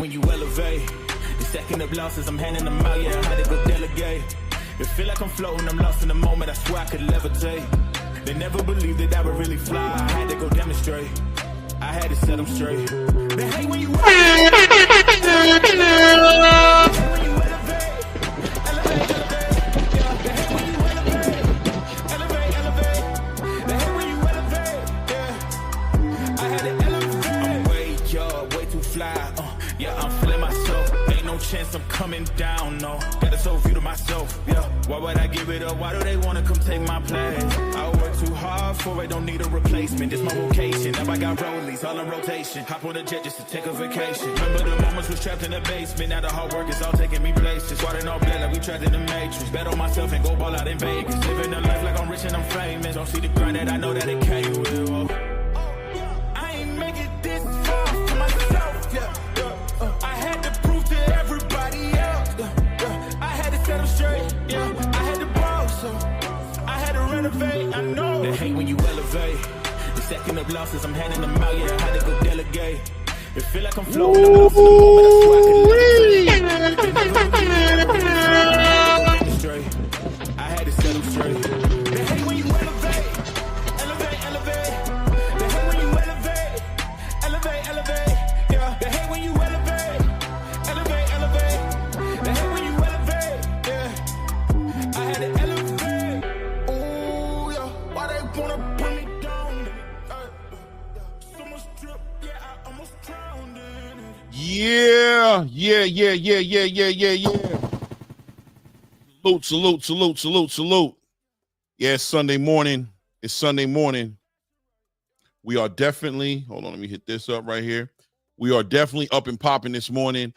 when you elevate. The second of losses, I'm handing them out, yeah, I had to go delegate. It feel like I'm floating, I'm lost in the moment, I swear I could levitate. They never believed that I would really fly, I had to go demonstrate. I had to set them straight. They hate when you elevate. Chance I'm coming down, no. Got a soul view to myself, yeah. Why would I give it up? Why do they wanna come take my place? I work too hard for it, don't need a replacement. This my vocation. Now I got rollies all in rotation. Hop on a jet just to take a vacation. Remember the moments was trapped in the basement. Now the hard work is all taking me places. Water all blood like we trapped in the matrix. Bet on myself and go ball out in Vegas. Living a life like I'm rich and I'm famous. Don't see the grind that I know that it came with. I ain't make it this far for myself, yeah. I had to prove to everybody else, I had to set them straight, yeah. I had to ball, so I had to renovate. I know they hate when you elevate. The second of losses, I'm handing them out, yeah. I had to go delegate. It feel like I'm floating, I'm lost in the moment, I swear I could straight. I had to set them straight. They hate when you elevate, elevate, elevate. They hate when you elevate, elevate, elevate. Yeah, they hate when you elevate, elevate, elevate. They hate when you elevate, yeah. I had to elevate. Ooh, yeah. Why they wanna put me down? So much drip, yeah, I almost drowned in it. Yeah. Salute. Yeah, it's Sunday morning. We are definitely, hold on, let me hit this up right here. We are definitely up and popping this morning.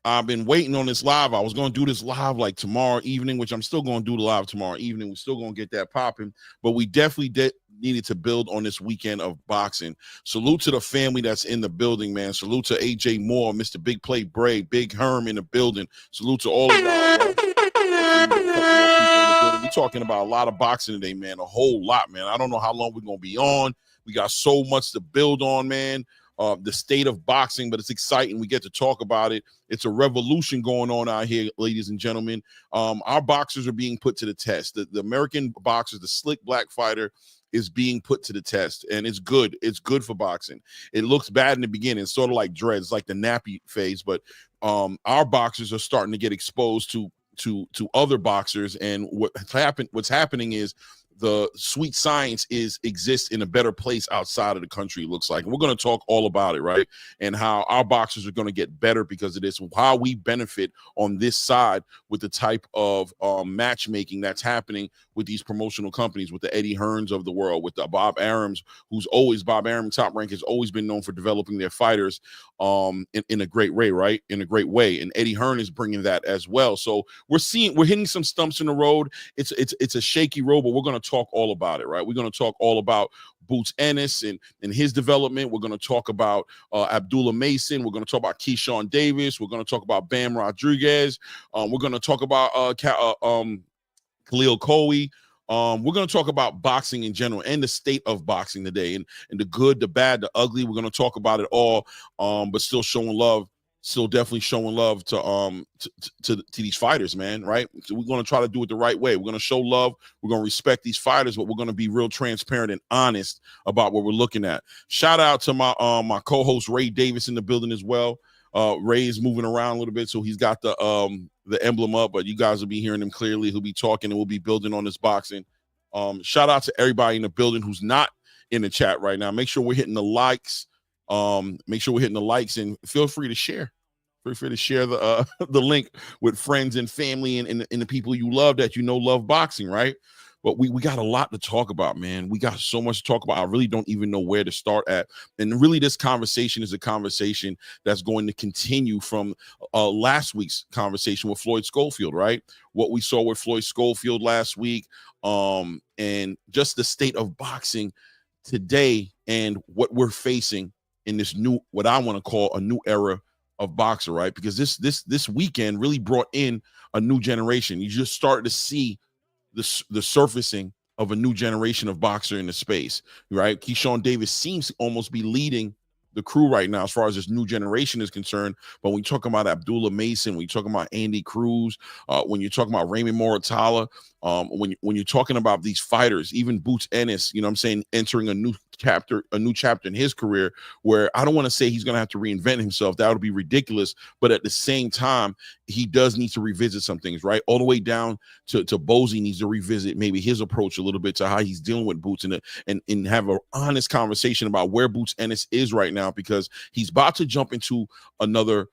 I've been waiting on this live. I was going to do this live like tomorrow evening, which I'm still going to do the live tomorrow evening. We're still going to get that popping, but we definitely needed to build on this weekend of boxing. Salute to the family that's in the building, man. Salute to AJ Moore, Mr. Big Play Bray, Big Herm in the building. Salute to all of y'all. We're talking about a lot of boxing today, man. A whole lot, man. I don't know how long we're going to be on. We got so much to build on, man. The state of boxing, but it's exciting. We get to talk about it. It's a revolution going on out here, ladies and gentlemen. Our boxers are being put to the test. The American boxers, the slick black fighter, is being put to the test, and it's good. It's good for boxing. It looks bad in the beginning, sort of like dreads, like the nappy phase, but our boxers are starting to get exposed to other boxers, and what's happening is the sweet science exists in a better place outside of the country, it looks like. And we're going to talk all about it, right? And how our boxers are going to get better because of this, how we benefit on this side with the type of matchmaking that's happening with these promotional companies, with the Eddie Hearns of the world, with the Bob Arums, Bob Arum, Top Rank, has always been known for developing their fighters in a great way, right? In a great way. And Eddie Hearn is bringing that as well. So we're hitting some stumps in the road. It's a shaky road, but we're going to talk all about it, right? We're going to talk all about Boots Ennis and his development. We're going to talk about Abdullah Mason. We're going to talk about Keshawn Davis. We're going to talk about Bam Rodriguez. We're going to talk about Khalil Co. We're going to talk about boxing in general and the state of boxing today, and the good, the bad, the ugly. We're going to talk about it all, but still definitely showing love to these fighters, man, right? So we're going to try to do it the right way. We're going to show love. We're going to respect these fighters, but we're going to be real transparent and honest about what we're looking at. Shout out to my co-host Ray Davis in the building as well. Ray is moving around a little bit, so he's got the emblem up, but you guys will be hearing him clearly. He'll be talking, and we'll be building on this boxing. Shout out to everybody in the building who's not in the chat right now. Make sure we're hitting the likes. And feel free to share. Feel free to share the link with friends and family and the people you love that you know love boxing, right? But we got a lot to talk about, man. We got so much to talk about. I really don't even know where to start at. And really, this conversation is a conversation that's going to continue from last week's conversation with Floyd Schofield, right? What we saw with Floyd Schofield last week, and just the state of boxing today and what we're facing in this new, what I want to call a new era of boxer, right? Because this weekend really brought in a new generation. You just started to see the surfacing of a new generation of boxer in the space, right? Keshawn Davis seems to almost be leading the crew right now as far as this new generation is concerned. But when you talk about Abdullah Mason, when you talking about Andy Cruz, when you're talking about Raymond Moratala, when you're talking about these fighters, even Boots Ennis, you know what I'm saying, entering a new chapter in his career, where I don't want to say he's going to have to reinvent himself. That would be ridiculous. But at the same time, he does need to revisit some things, right? All the way down to Bozy needs to revisit maybe his approach a little bit to how he's dealing with Boots, and have an honest conversation about where Boots Ennis is right now, because he's about to jump into another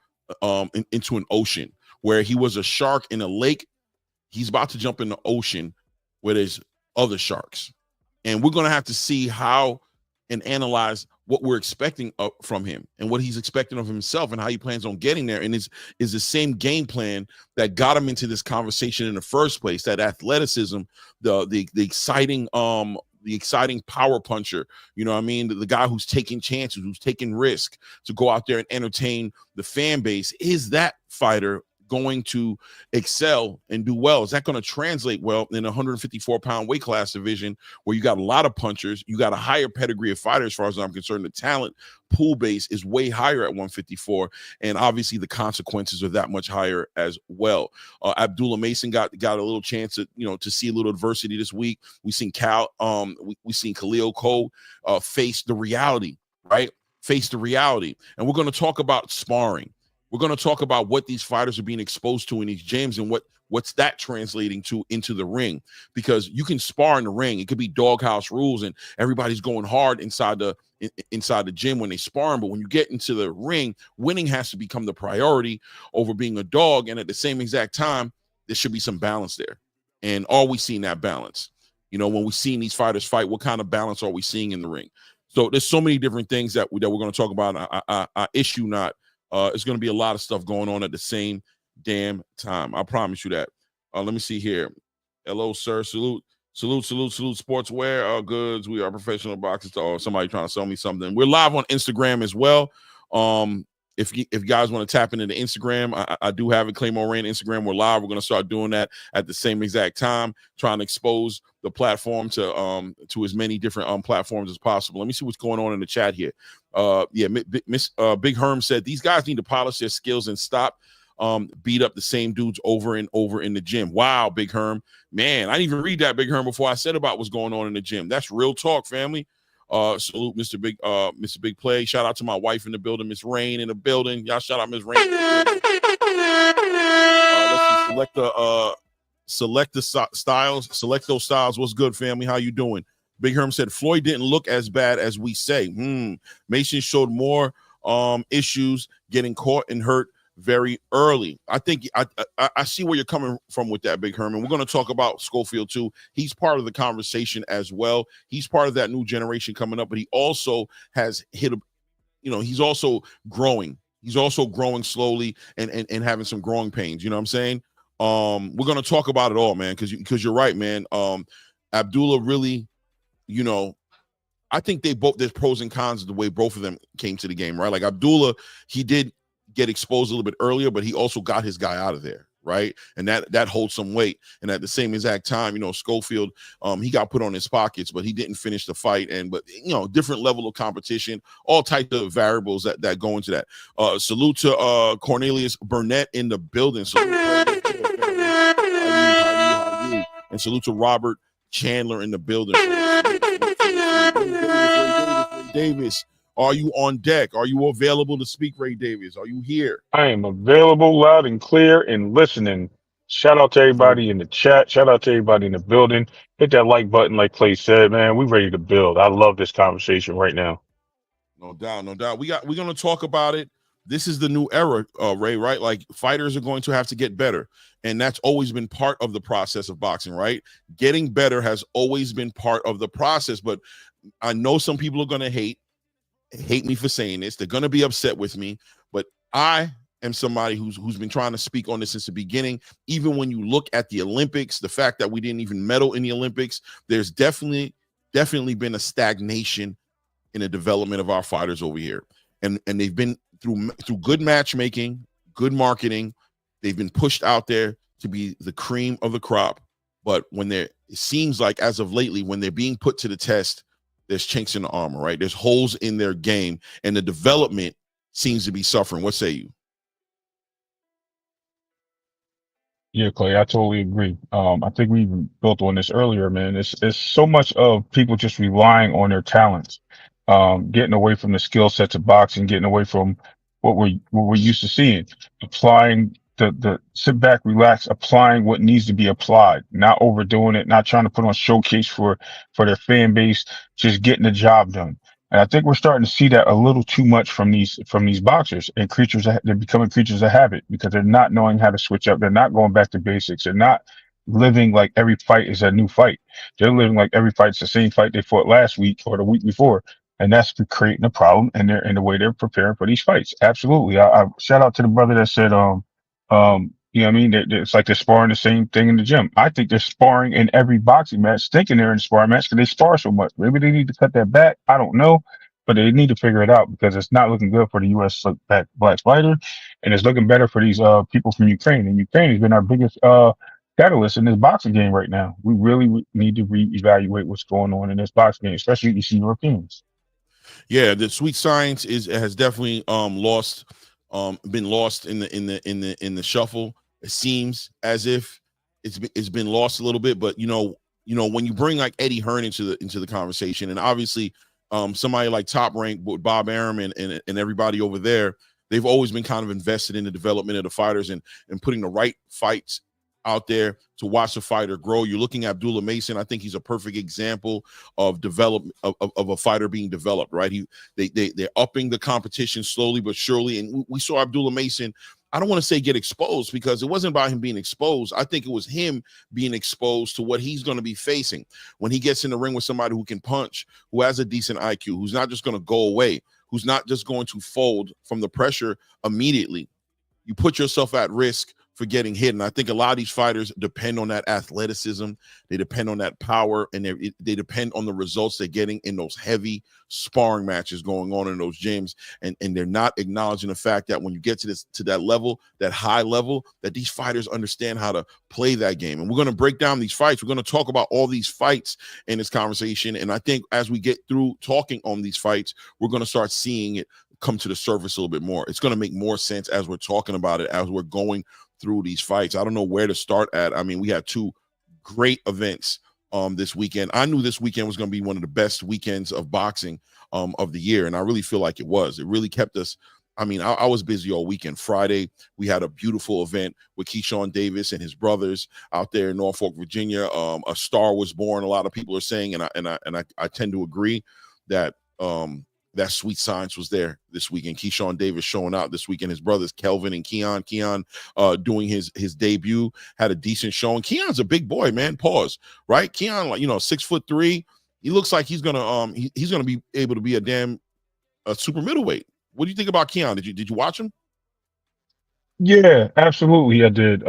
into an ocean where he was a shark in a lake. He's about to jump in the ocean where there's other sharks, and we're going to have to see how and analyze what we're expecting from him and what he's expecting of himself and how he plans on getting there. And is the same game plan that got him into this conversation in the first place, that athleticism, the exciting power puncher, you know what I mean? The guy who's taking chances, who's taking risk to go out there and entertain the fan base. Is that fighter going to excel and do well? Is that going to translate well in a 154-pound weight class division where you got a lot of punchers, you got a higher pedigree of fighters? As far as I'm concerned, the talent pool base is way higher at 154, and obviously the consequences are that much higher as well. Abdullah Mason got a little chance to see a little adversity this week. We seen we seen Khalil Co face the reality, right? Face the reality, and we're going to talk about sparring. We're going to talk about what these fighters are being exposed to in these gyms and what's that translating to into the ring, because you can spar in the ring. It could be doghouse rules and everybody's going hard inside the gym when they sparring. But when you get into the ring, winning has to become the priority over being a dog. And at the same exact time, there should be some balance there. And are we seeing that balance? You know, when we're seeing these fighters fight, what kind of balance are we seeing in the ring? So there's so many different things that we're going to talk about. I issue not. It's going to be a lot of stuff going on at the same damn time. I promise you that. Let me see here. Hello, sir. Salute sportswear goods. We are professional boxers. Oh, somebody trying to sell me something. We're live on Instagram as well. If you guys want to tap into the Instagram, I do have a Claymore Rain Instagram. We're live. We're going to start doing that at the same exact time, trying to expose the platform to as many different platforms as possible. Let me see what's going on in the chat here. Miss Big Herm said these guys need to polish their skills and stop beat up the same dudes over and over in the gym. Wow, Big Herm. Man, I didn't even read that, Big Herm, before I said about what's going on in the gym. That's real talk, family. Salute Mr. Big Play. Shout out to my wife in the building, Miss Rain in the building. Y'all shout out Miss Rain. Let's select the styles. Select those styles. What's good, family? How you doing? Big Herm said Floyd didn't look as bad as we say. Mason showed more issues getting caught and hurt very early. I think I see where you're coming from with that, Big Herman. We're going to talk about Schofield too. He's part of the conversation as well. He's part of that new generation coming up, but he also has he's also growing. He's also growing slowly and having some growing pains. You know what I'm saying? We're going to talk about it all, man, because you're right, man. Abdullah really, I think there's pros and cons of the way both of them came to the game, right? Like Abdullah, he did get exposed a little bit earlier, but he also got his guy out of there, right? And that holds some weight. And at the same exact time, Schofield, he got put on his pockets, but he didn't finish the fight. But different level of competition, all types of variables that go into that. Salute to Cornelius Burnett in the building. Salute and salute to Robert Chandler in the building. Davis, are you on deck? Are you available to speak, Ray Davis? Are you here? I am available, loud and clear, and listening. Shout out to everybody in the chat. Shout out to everybody in the building. Hit that like button, like Clay said, man. We ready to build. I love this conversation right now. No doubt, no doubt. We're going to talk about it. This is the new era, Ray, right? Like fighters are going to have to get better. And that's always been part of the process of boxing, right? Getting better has always been part of the process. But I know some people are going to hate me for saying this. They're going to be upset with me. But I am somebody who's been trying to speak on this since the beginning. Even when you look at the Olympics, the fact that we didn't even medal in the Olympics, there's definitely been a stagnation in the development of our fighters over here. And they've been through good matchmaking, good marketing. They've been pushed out there to be the cream of the crop. But when it seems like as of lately, when they're being put to the test, there's chinks in the armor, right? There's holes in their game, and the development seems to be suffering. What say you? Yeah, Clay, I totally agree. I think we even built on this earlier, man. It's so much of people just relying on their talents, getting away from the skill sets of boxing, getting away from what we're used to seeing, applying the sit back, relax, applying what needs to be applied, not overdoing it, not trying to put on showcase for their fan base, just getting the job done. And I think we're starting to see that a little too much from these boxers and they're becoming creatures of habit because they're not knowing how to switch up. They're not going back to basics. They're not living like every fight is a new fight. They're living like every fight's the same fight they fought last week or the week before. And that's creating a problem in the way they're preparing for these fights. Absolutely. I shout out to the brother that said, you know what I mean? It's like they're sparring the same thing in the gym. I think they're sparring in every boxing match, thinking they're in a sparring match because they spar so much. Maybe they need to cut that back. I don't know, but they need to figure it out because it's not looking good for the U.S. black fighter, and it's looking better for these people from Ukraine. And Ukraine has been our biggest catalyst in this boxing game right now. We really need to reevaluate what's going on in this boxing game, especially these Europeans. Yeah, the sweet science has definitely been lost in the shuffle. It seems as if it's been lost a little bit, but you know when you bring like Eddie Hearn into the conversation, and obviously somebody like Top Rank with Bob Arum and everybody over there, they've always been kind of invested in the development of the fighters and putting the right fights out there to watch the fighter grow. You're looking at Abdullah Mason. I think he's a perfect example of development of a fighter being developed, right? They're upping the competition slowly but surely. And we saw Abdullah Mason, I don't want to say get exposed because it wasn't about him being exposed. I think it was him being exposed to what he's going to be facing when he gets in the ring with somebody who can punch, who has a decent IQ, who's not just going to go away, who's not just going to fold from the pressure immediately. You put yourself at risk for getting hit. And I think a lot of these fighters depend on that athleticism. They depend on that power, and they depend on the results they're getting in those heavy sparring matches going on in those gyms. And they're not acknowledging the fact that when you get to that level, that high level, that these fighters understand how to play that game. And we're going to break down these fights. We're going to talk about all these fights in this conversation. And I think as we get through talking on these fights, we're going to start seeing it come to the surface a little bit more. It's going to make more sense as we're talking about it, as we're going through these fights. I don't know where to start at. I mean, we had two great events this weekend. I knew this weekend was going to be one of the best weekends of boxing of the year, and I really feel like it was. It really kept us. I mean, I was busy all weekend. Friday, we had a beautiful event with Keshawn Davis and his brothers out there in Norfolk, Virginia. A star was born. A lot of people are saying, and I tend to agree that that sweet science was there this weekend. Keshawn Davis showing out this weekend. His brothers Kelvin and Keon. Keon doing his debut, had a decent showing. Keon's a big boy, man. Pause. Right? Keon, like 6'3". He looks like he's gonna be able to be a super middleweight. What do you think about Keon? Did you watch him? Yeah, absolutely. I did.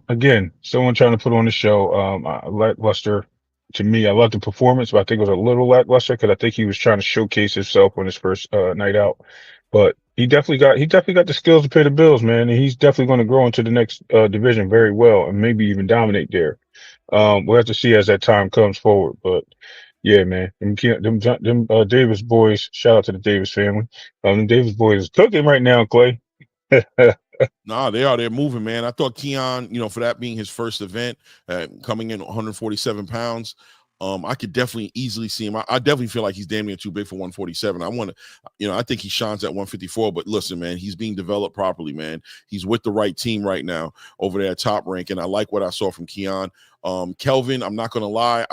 Again, someone trying to put on the show. Lackluster to me. I love the performance, but I think it was a little lackluster because I think he was trying to showcase himself on his first night out. But he definitely got the skills to pay the bills, man. And he's definitely going to grow into the next division very well and maybe even dominate there. We'll have to see as that time comes forward. But yeah, man, them Davis boys. Shout out to the Davis family. Them Davis boys is cooking right now, Clay. Nah, they're moving, man. I thought Keon, for that being his first event, coming in 147 pounds, I could definitely easily see him. I definitely feel like he's damn near too big for 147. I think he shines at 154, but listen, man, he's being developed properly, man. He's with the right team right now over there at Top Rank, and I like what I saw from Keon. Kelvin, I'm not gonna lie,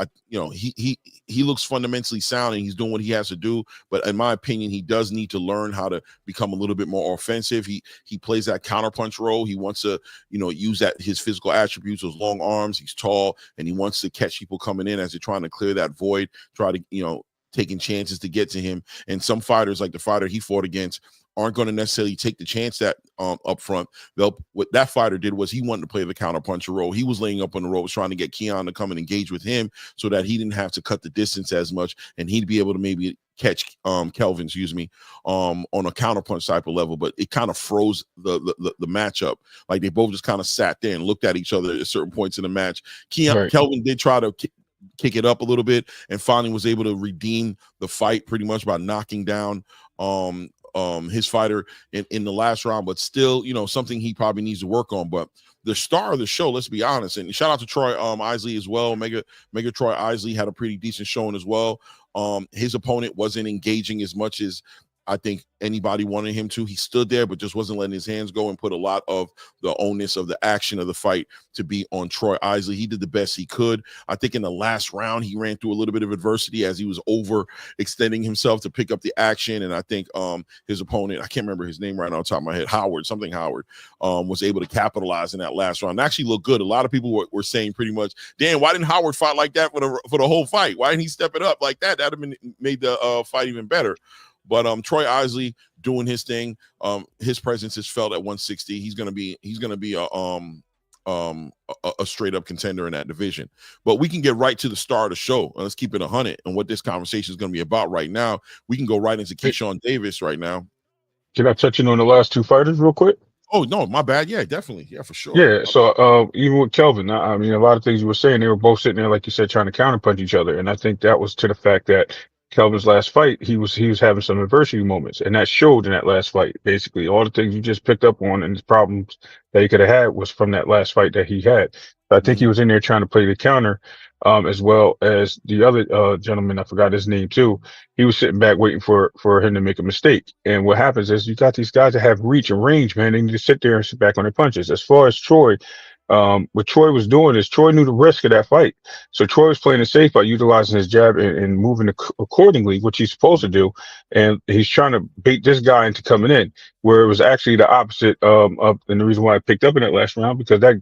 he looks fundamentally sound and he's doing what he has to do, but in my opinion, he does need to learn how to become a little bit more offensive. He plays that counterpunch role. He wants to, use his physical attributes, those long arms. He's tall, and he wants to catch people coming in as they're trying to clear that void, try to, taking chances to get to him. And some fighters, like the fighter he fought against, aren't going to necessarily take the chance that up front. What that fighter did was he wanted to play the counterpuncher role. He was laying up on the ropes trying to get Keon to come and engage with him so that he didn't have to cut the distance as much, and he'd be able to maybe catch Kelvin, on a counterpunch type of level. But it kind of froze the matchup. Like they both just kind of sat there and looked at each other at certain points in the match. Right. Kelvin did try to kick it up a little bit, and finally was able to redeem the fight pretty much by knocking down his fighter in the last round. But still, you know, something he probably needs to work on. But the star of the show, let's be honest, and shout out to Troy Isley as well. Mega Troy Isley had a pretty decent showing as well. His opponent wasn't engaging as much as I think anybody wanted him to. He stood there, but just wasn't letting his hands go, and put a lot of the onus of the action of the fight to be on Troy Isley. He did the best he could. I think in the last round, he ran through a little bit of adversity as he was overextending himself to pick up the action. And I think his opponent, I can't remember his name right now on top of my head, Howard, was able to capitalize in that last round. It actually looked good. A lot of people were saying pretty much, damn, why didn't Howard fight like that for the whole fight? Why didn't he step it up like that? That would have made the fight even better. But Troy Isley doing his thing. His presence is felt at 160. He's gonna be a straight up contender in that division. But we can get right to the star of the show. Let's keep it 100 and what this conversation is going to be about right now. We can go right into Keshawn Davis right now. Can I touch in on the last two fighters real quick? Oh no, my bad. Yeah, definitely. Yeah, for sure. Yeah. So even with Kelvin, I mean, a lot of things you were saying, they were both sitting there, like you said, trying to counterpunch each other, and I think that was to the fact that Kelvin's last fight, he was having some adversity moments, and that showed in that last fight. Basically, all the things you just picked up on and the problems that he could have had was from that last fight that he had. I think he was in there trying to play the counter, as well as the other gentleman. I forgot his name too. He was sitting back waiting for him to make a mistake. And what happens is you got these guys that have reach and range, man. They need to sit there and sit back on their punches. As far as Troy, what Troy was doing is Troy knew the risk of that fight. So Troy was playing it safe by utilizing his jab and moving accordingly, which he's supposed to do. And he's trying to bait this guy into coming in, where it was actually the opposite and the reason why I picked up in that last round, because that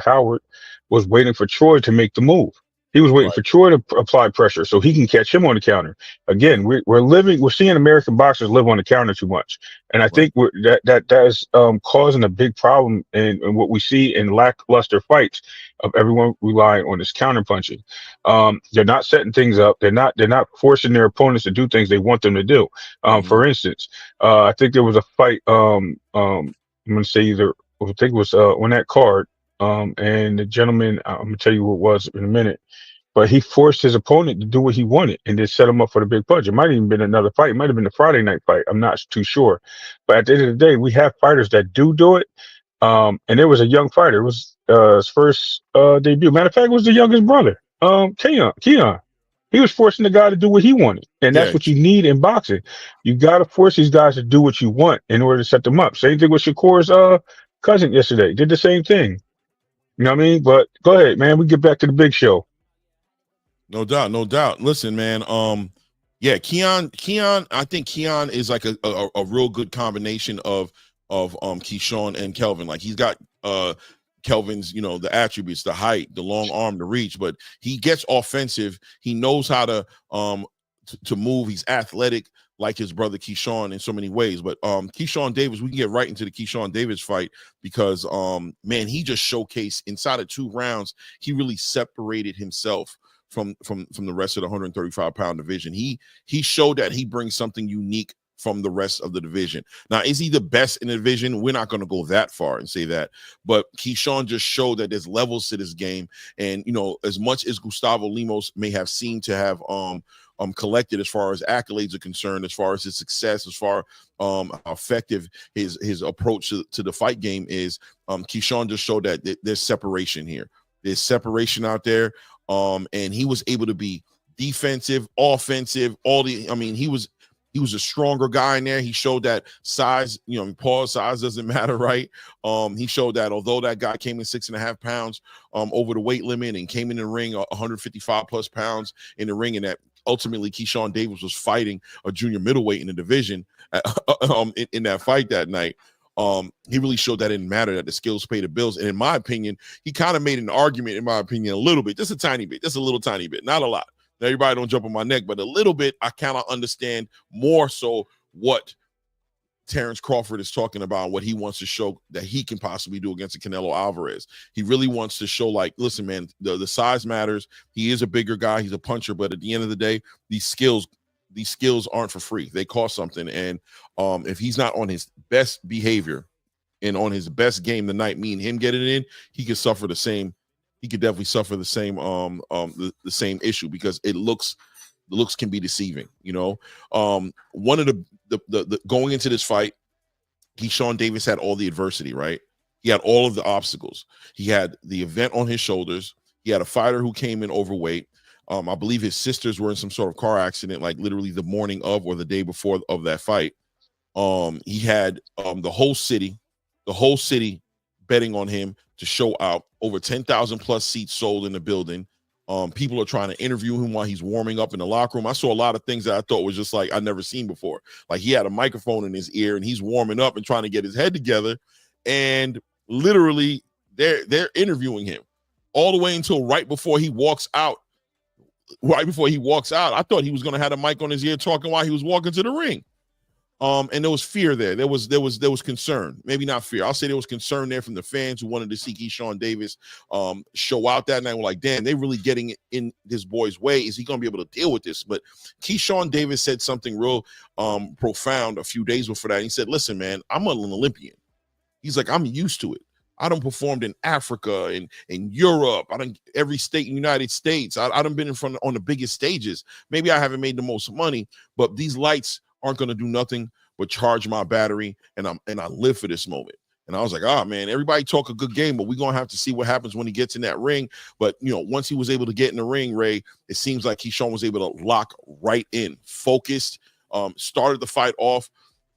Howard was waiting for Troy to make the move. He was waiting for Troy to apply pressure so he can catch him on the counter. Again, we're seeing American boxers live on the counter too much, and I think that is causing a big problem in what we see in lackluster fights of everyone relying on this counter punching. They're not setting things up. They're not forcing their opponents to do things they want them to do. For instance, I think there was a fight. I'm going to say I think it was on that card. And the gentleman, I'm gonna tell you who it was in a minute, but he forced his opponent to do what he wanted and then set him up for the big punch. It might have even been another fight. It might have been the Friday night fight. I'm not too sure. But at the end of the day, we have fighters that do it. And there was a young fighter. It was his first debut. Matter of fact, it was the youngest brother, Keon. He was forcing the guy to do what he wanted. And that's what you need in boxing. You got to force these guys to do what you want in order to set them up. Same thing with Shakur's cousin yesterday. Did the same thing. You know what I mean? But go ahead, man. We get back to the big show. No doubt. Listen, man. Keon. I think Keon is like a real good combination of Keyshawn and Kelvin. Like he's got Kelvin's, you know, the attributes, the height, the long arm, the reach, but he gets offensive. He knows how to move. He's athletic, like his brother Keyshawn in so many ways. But Keshawn Davis, we can get right into the Keshawn Davis fight because man, he just showcased inside of 2 rounds, he really separated himself from the rest of the 135-pound division. He showed that he brings something unique from the rest of the division. Now, is he the best in the division? We're not going to go that far and say that, but Keshawn just showed that there's levels to this game. And, you know, as much as Gustavo Lemos may have seemed to have collected as far as accolades are concerned, as far as his success, as far how effective his approach to the fight game is, Keshawn just showed that there's separation here. There's separation out there. And he was able to be defensive, offensive, he was a stronger guy in there. He showed that size, you know, Paul's size doesn't matter, right? He showed that although that guy came in 6.5 pounds over the weight limit and came in the ring 155 plus pounds in the ring, and that ultimately Keshawn Davis was fighting a junior middleweight in the division in that fight that night. He really showed that it didn't matter, that the skills pay the bills. And in my opinion, he kind of made an argument, in my opinion, a little bit, just a tiny bit, just a little tiny bit, not a lot. Now, everybody don't jump on my neck, but a little bit, I kind of understand more so what Terrence Crawford is talking about, what he wants to show that he can possibly do against Canelo Alvarez. He really wants to show, like, listen, man, the size matters. He is a bigger guy. He's a puncher, but at the end of the day, these skills aren't for free. They cost something. And if he's not on his best behavior and on his best game the night, me and him getting in, he could suffer the same he could definitely suffer the same issue, because the looks can be deceiving. One of the going into this fight, Keshawn Davis had all the adversity, right? He had all of the obstacles. He had the event on his shoulders. He had a fighter who came in overweight. I believe his sisters were in some sort of car accident, like literally the morning of or the day before of that fight. He had the whole city betting on him to show out. Over 10,000 plus seats sold in the building. People are trying to interview him while he's warming up in the locker room. I saw a lot of things that I thought was just like I'd never seen before. Like he had a microphone in his ear and he's warming up and trying to get his head together. And literally they're interviewing him all the way until right before he walks out. Right before he walks out, I thought he was going to have a mic on his ear talking while he was walking to the ring. And there was fear there. There was concern. Maybe not fear. I'll say there was concern there from the fans who wanted to see Keshawn Davis show out that night. We're like, damn, they really getting in this boy's way. Is he going to be able to deal with this? But Keshawn Davis said something real profound a few days before that. He said, listen, man, I'm an Olympian. He's like, I'm used to it. I done performed in Africa and in Europe. I done every state in the United States. I done been in front on the biggest stages. Maybe I haven't made the most money, but these lights aren't going to do nothing but charge my battery, and I live for this moment. And I was like, oh man, everybody talk a good game, but we're gonna have to see what happens when he gets in that ring. But once he was able to get in the ring, Ray, it seems like Keshawn was able to lock right in, focused, started the fight off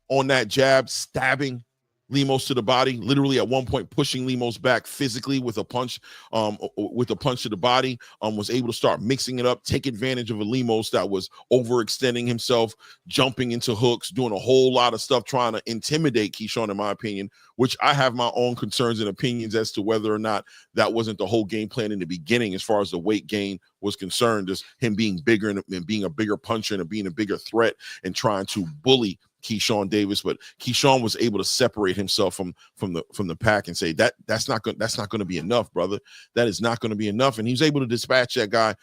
on that jab, stabbing Lemos to the body, literally at one point pushing Lemos back physically with a punch to the body, was able to start mixing it up, take advantage of a Lemos that was overextending himself, jumping into hooks, doing a whole lot of stuff, trying to intimidate Keshawn, in my opinion, which I have my own concerns and opinions as to whether or not that wasn't the whole game plan in the beginning as far as the weight gain was concerned, just him being bigger and being a bigger puncher and being a bigger threat and trying to bully Keshawn Davis. But Keshawn was able to separate himself from the pack and say that's not going to be enough, brother. That is not going to be enough. And he was able to dispatch that guy.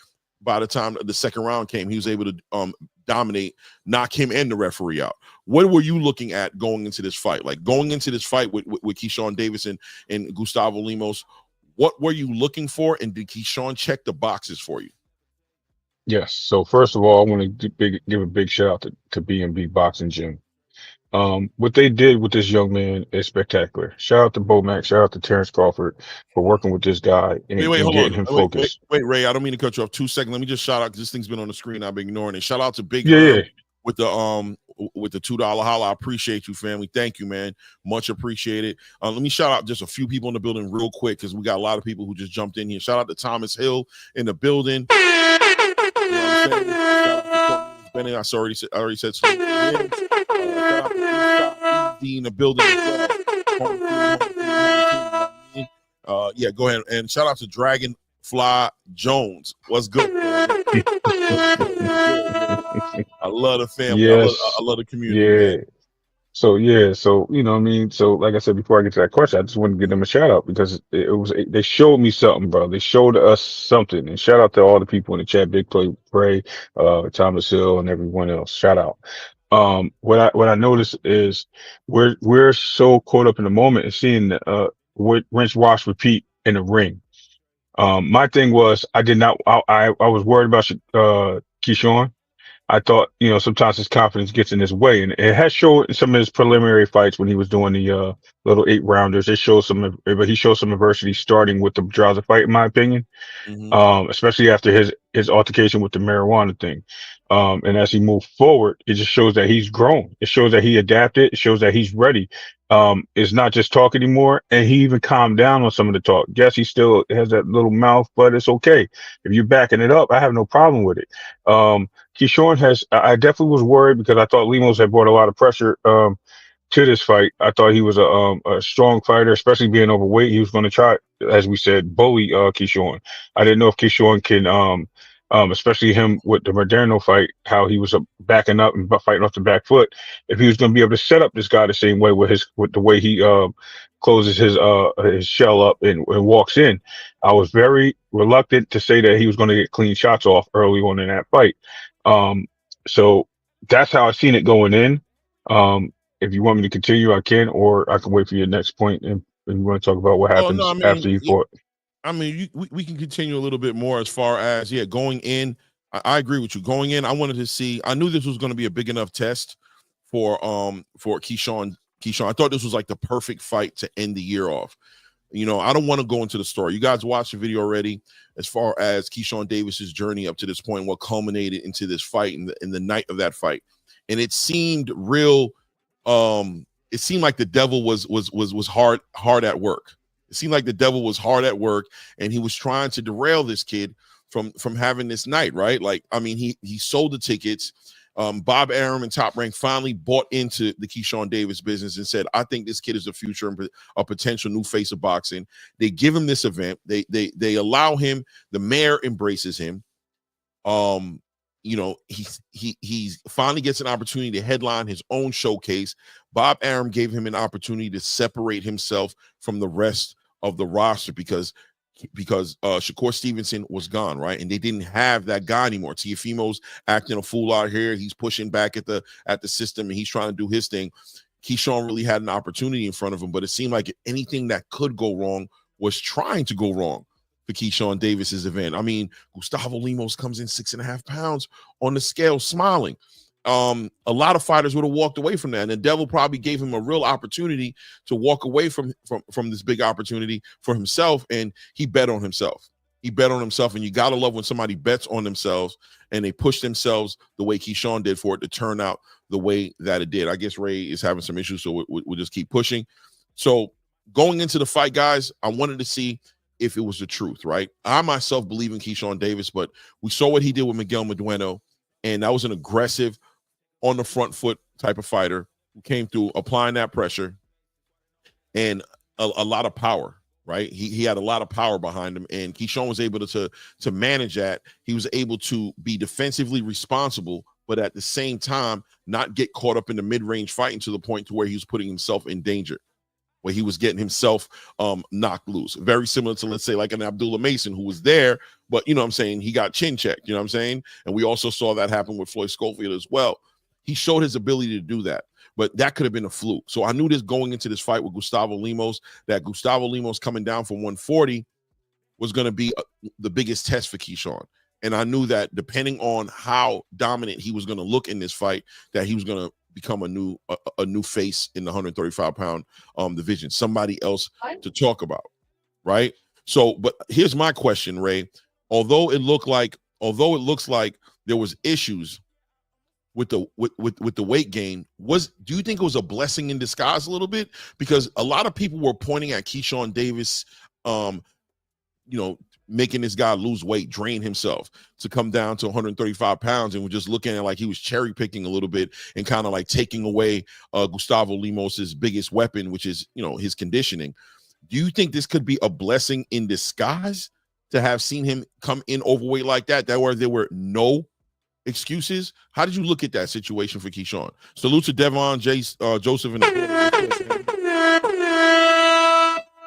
By the time the second round came, he was able to dominate, knock him and the referee out. What were you looking at going into this fight? Like going into this fight with Keshawn Davis and Gustavo Lemos, what were you looking for, and did Keshawn check the boxes for you? Yes. So first of all, I want to give a big shout out to B&B Boxing Gym. What they did with this young man is spectacular. Shout out to Bo Mack, shout out to Terrence Crawford for working with this guy and getting him focused. Wait, Ray, I don't mean to cut you off. 2 seconds. Let me just shout out, because this thing's been on the screen. I've been ignoring it. Shout out to Big Herb with the $2 holla. I appreciate you, family. Thank you, man. Much appreciated. Let me shout out just a few people in the building real quick, because we got a lot of people who just jumped in here. Shout out to Thomas Hill in the building. You know what I'm saying? Shout out to Bennett. I already said so. In the building as well. Yeah, go ahead and shout out to Dragonfly Jones. What's good? I love the family. Yes. I love the community. Yeah. So you know what I mean. So like I said before I get to that question, I just want to give them a shout out, because they showed me something, bro. They showed us something. And shout out to all the people in the chat, Big Pray, Thomas Hill, and everyone else. Shout out. What I noticed is we're so caught up in the moment and seeing rinse, wash, repeat in the ring. My thing was I was worried about Keshawn. I thought, sometimes his confidence gets in his way, and it has shown in some of his preliminary fights when he was doing the little 8-rounders. But he showed some adversity starting with the Draza fight, in my opinion. Mm-hmm. Especially after his altercation with the marijuana thing. And as he moved forward, it just shows that he's grown. It shows that he adapted. It shows that he's ready. It's not just talk anymore. And he even calmed down on some of the talk. Yes, he still has that little mouth, but it's okay. If you're backing it up, I have no problem with it. Keshawn I definitely was worried, because I thought Lemos had brought a lot of pressure, to this fight. I thought he was a strong fighter, especially being overweight. He was going to try, as we said, bully Keshawn. I didn't know if Keshawn can, especially him with the Moderno fight, how he was backing up and fighting off the back foot, if he was going to be able to set up this guy the same way with the way he closes his shell up and walks in. I was very reluctant to say that he was going to get clean shots off early on in that fight. So that's how I seen it going in. If you want me to continue, I can, or I can wait for your next point and you want to talk about what happens after you fought. I mean, we can continue a little bit more as far as going in. I agree with you. Going in, I wanted to see. I knew this was going to be a big enough test for Keshawn. I thought this was like the perfect fight to end the year off. I don't want to go into the story. You guys watched the video already as far as Keshawn Davis's journey up to this point, what culminated into this fight in the night of that fight. And it seemed real. It seemed like the devil was hard at work. It seemed like the devil was hard at work, and he was trying to derail this kid from having this night, right? Like, I mean, he sold the tickets. Bob Arum and Top Rank finally bought into the Keshawn Davis business and said, I think this kid is the future and a potential new face of boxing. They give him this event. They allow him. The mayor embraces him. He finally gets an opportunity to headline his own showcase. Bob Arum gave him an opportunity to separate himself from the rest of the roster because Shakur Stevenson was gone, right? And they didn't have that guy anymore. Teofimo's acting a fool out here. He's pushing back at the system, and he's trying to do his thing. Keshawn really had an opportunity in front of him, but it seemed like anything that could go wrong was trying to go wrong for Keshawn Davis's event. I mean, Gustavo Lemos comes in 6.5 pounds on the scale, smiling. A lot of fighters would have walked away from that, and the devil probably gave him a real opportunity to walk away from this big opportunity for himself, and he bet on himself. He bet on himself, and you gotta love when somebody bets on themselves and they push themselves the way Keshawn did for it to turn out the way that it did. I guess Ray is having some issues, so we'll just keep pushing. So going into the fight, guys, I wanted to see if it was the truth, right? I myself believe in Keshawn Davis, but we saw what he did with Miguel Medueno, and that was an aggressive, on the front foot type of fighter who came through applying that pressure and a lot of power, right? He had a lot of power behind him, and Keshawn was able to manage that. He was able to be defensively responsible, but at the same time, not get caught up in the mid-range fighting to the point to where he was putting himself in danger, where he was getting himself knocked loose. Very similar to, let's say, like an Abdullah Mason who was there, but, you know what I'm saying, he got chin checked, you know what I'm saying? And we also saw that happen with Floyd Schofield as well. He showed his ability to do that, but that could have been a fluke. So I knew this going into this fight with Gustavo Lemos, that Gustavo Lemos coming down from 140 was going to be the biggest test for Keshawn. And I knew that depending on how dominant he was going to look in this fight, that he was going to become a new face in the 135-pound division, somebody else to talk about, right? So, but here's my question, Ray. Although it looks like there was issues with the weight gain, do you think it was a blessing in disguise a little bit? Because a lot of people were pointing at Keshawn Davis, making this guy lose weight, drain himself to come down to 135 pounds, and we're just looking at like he was cherry picking a little bit and kind of like taking away Gustavo Lemos's biggest weapon, which is, his conditioning. Do you think this could be a blessing in disguise to have seen him come in overweight like that where there were no excuses? How did you look at that situation for Keshawn? Salute to Devon, Joseph, and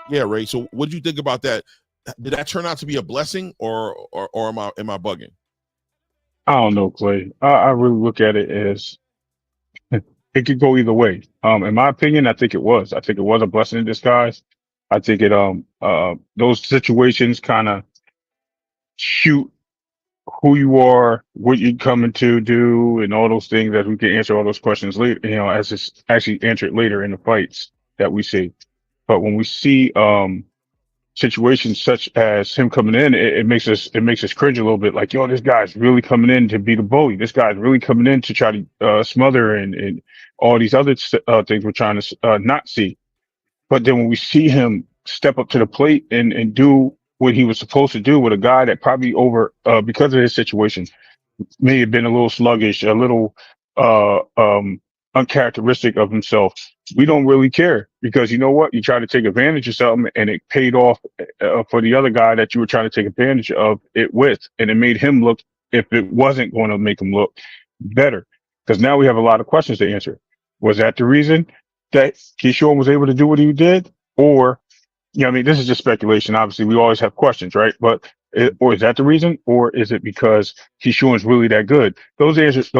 yeah, Ray. So what did you think about that? Did that turn out to be a blessing, or am I bugging? I don't know, Clay. I really look at it as it could go either way. In my opinion, I think it was. I think it was a blessing in disguise. I think those situations kind of shoot who you are, what you're coming to do, and all those things that we can answer all those questions later, as it's actually answered later in the fights that we see. But when we see situations such as him coming in, it makes us cringe a little bit. Like, this guy's really coming in to be the bully. This guy's really coming in to try to smother and all these other things we're trying to not see. But then when we see him step up to the plate and do what he was supposed to do with a guy that probably because of his situation may have been a little sluggish, a little uncharacteristic of himself, we don't really care, because you know what? You try to take advantage of something, and it paid off for the other guy that you were trying to take advantage of it with, and it made him look, if it wasn't going to make him look, better. Because now we have a lot of questions to answer. Was that the reason that Keshawn was able to do what he did? Or, this is just speculation. Obviously, we always have questions, right? But or is that the reason, or is it because Keshawn's really that good? Those answers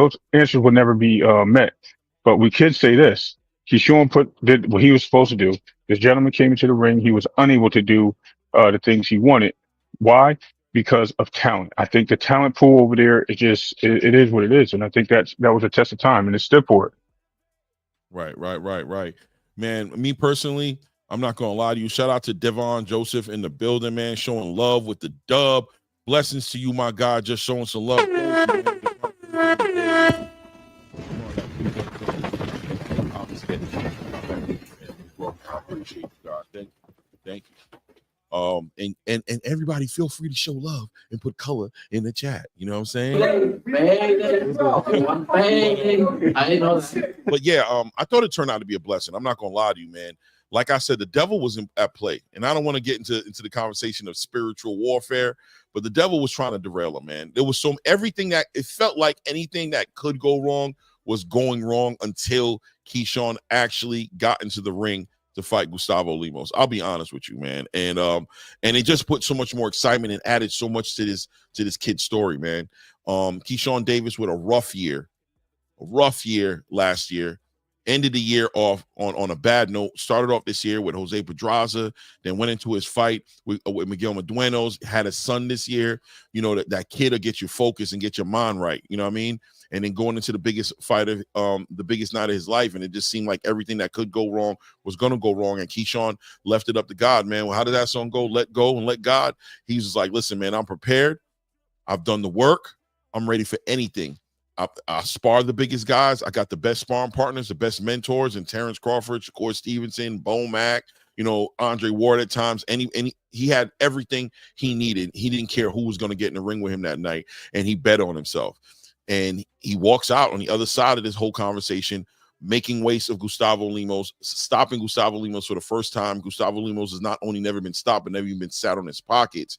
will never be met. But we could say this: Keshawn did what he was supposed to do. This gentleman came into the ring. He was unable to do the things he wanted. Why? Because of talent. I think the talent pool over there, it is what it is. And I think that was a test of time and it stood for it. Right. Man, me personally, I'm not gonna lie to you. Shout out to Devon Joseph in the building, man, showing love with the dub. Blessings to you, my God, just showing some love. I appreciate you, God. Thank you. And everybody feel free to show love and put color in the chat. You know what I'm saying? But yeah, I thought it turned out to be a blessing. I'm not gonna lie to you, man. Like I said, the devil was at play, and I don't want to get into the conversation of spiritual warfare, but the devil was trying to derail him, man. There was everything that it felt like anything that could go wrong was going wrong until KEYSHAWN actually got into the ring to fight Gustavo Lemos. I'll be honest with you, man. And it just put so much more excitement and added so much to this kid's story, man. Keshawn Davis with a rough year last year. Ended the year off on a bad note. Started off this year with Jose Pedraza, then went into his fight with Miguel Madueñas. Had a son this year. You know, that kid will get you focused and get your mind right. You know what I mean? And then going into the biggest fight of the biggest night of his life, and it just seemed like everything that could go wrong was gonna go wrong. And KEYSHAWN left it up to God, man. Well, how did that song go? Let go and let God. He's just like, listen, man, I'm prepared. I've done the work. I'm ready for anything. I spar the biggest guys. I got the best sparring partners, the best mentors, and Terrence Crawford, Shakur Stevenson, Bo Mack, you know, Andre Ward at times. He had everything he needed. He didn't care who was going to get in the ring with him that night, and he bet on himself. And he walks out on the other side of this whole conversation, making waste of Gustavo Lemos, stopping Gustavo Lemos for the first time. Gustavo Lemos has not only never been stopped, but never even been sat on his pockets.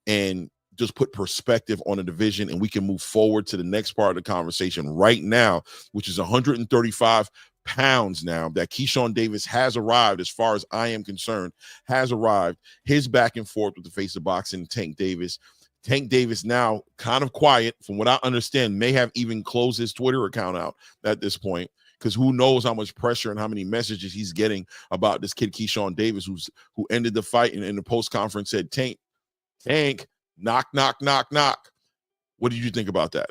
And just put perspective on the division, and we can move forward to the next part of the conversation right now, which is 135 pounds now that Keshawn Davis has arrived, as far as I am concerned, has arrived. His back and forth with the face of boxing, Tank Davis. Tank Davis now kind of quiet, from what I understand, may have even closed his Twitter account out at this point, because who knows how much pressure and how many messages he's getting about this kid Keshawn Davis, who ended the fight and in the post-conference said, Tank, knock, knock, knock, knock. What did you think about that?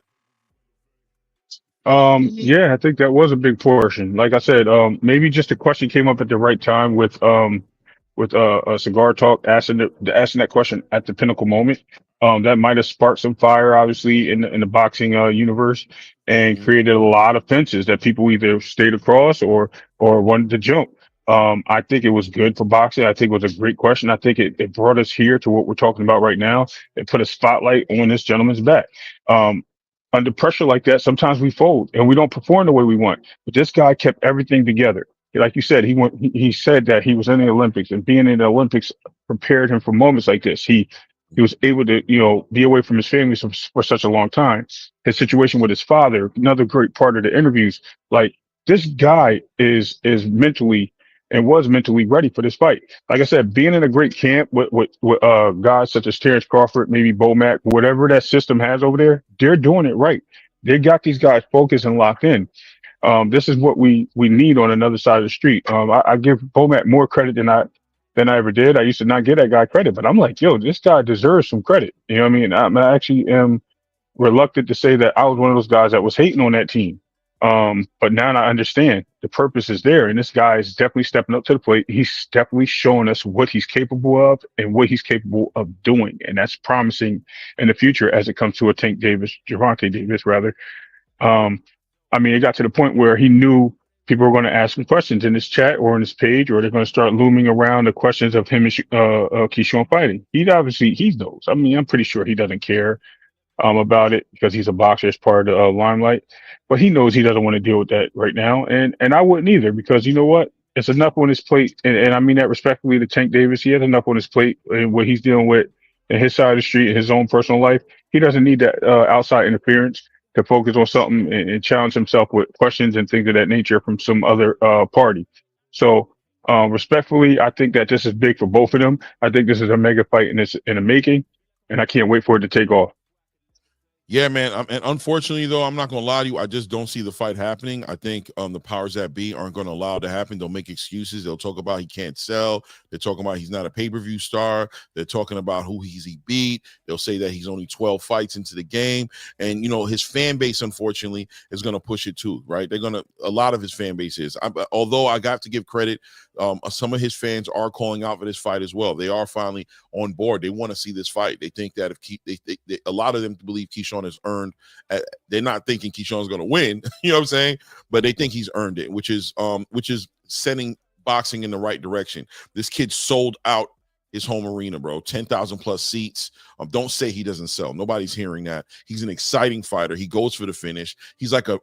Yeah, I think that was a big portion. Like I said, maybe just the question came up at the right time with a Cigar Talk asking that question at the pinnacle moment. That might have sparked some fire, obviously, in the boxing universe, and created a lot of fences that people either stayed across or wanted to jump. I think it was good for boxing. I think it was a great question. I think it brought us here to what we're talking about right now. It put a spotlight on this gentleman's back. Under pressure like that, sometimes we fold and we don't perform the way we want. But this guy kept everything together. Like you said, he said that he was in the Olympics, and being in the Olympics prepared him for moments like this. He was able to, be away from his family for such a long time. His situation with his father, another great part of the interviews. Like, this guy is mentally and was mentally ready for this fight. Like I said, being in a great camp with guys such as Terrence Crawford, maybe Bo Mack, whatever that system has over there, they're doing it right. They got these guys focused and locked in. This is what we need on another side of the street. I give Bo Mack more credit than I ever did. I used to not give that guy credit, but I'm like, yo, this guy deserves some credit. You know what I mean? I actually am reluctant to say that I was one of those guys that was hating on that team. But now I understand the purpose is there, and this guy is definitely stepping up to the plate. He's definitely showing us what he's capable of and what he's capable of doing, and that's promising in the future as it comes to a Gervonta Davis rather. I mean, it got to the point where he knew people were going to ask him questions in his chat or on his page, or they're going to start looming around the questions of him and KEYSHAWN fighting. He knows. I mean, I'm pretty sure he doesn't care about it because he's a boxer as part of the limelight, but he knows he doesn't want to deal with that right now, and I wouldn't either, because you know what, it's enough on his plate, and I mean that respectfully to Tank Davis. He has enough on his plate and what he's dealing with in his side of the street, in his own personal life. He doesn't need that outside interference to focus on something and challenge himself with questions and things of that nature from some other party. So respectfully, I think that this is big for both of them. I think this is a mega fight in the making, and I can't wait for it to take off. Yeah, man. And unfortunately, though, I'm not gonna lie to you. I just don't see the fight happening. I think the powers that be aren't gonna allow it to happen. They'll make excuses. They'll talk about he can't sell. They're talking about he's not a pay-per-view star. They're talking about who he beat. They'll say that he's only 12 fights into the game, and his fan base, unfortunately, is gonna push it too. Right? A lot of his fan base is. Although I got to give credit, some of his fans are calling out for this fight as well. They are finally on board. They want to see this fight. They think that if a lot of them believe KEYSHAWN has earned. They're not thinking KEYSHAWN's going to win. You know what I'm saying? But they think he's earned it, which is sending boxing in the right direction. This kid sold out his home arena, bro. 10,000 plus seats. Don't say he doesn't sell. Nobody's hearing that. He's an exciting fighter. He goes for the finish. He's like a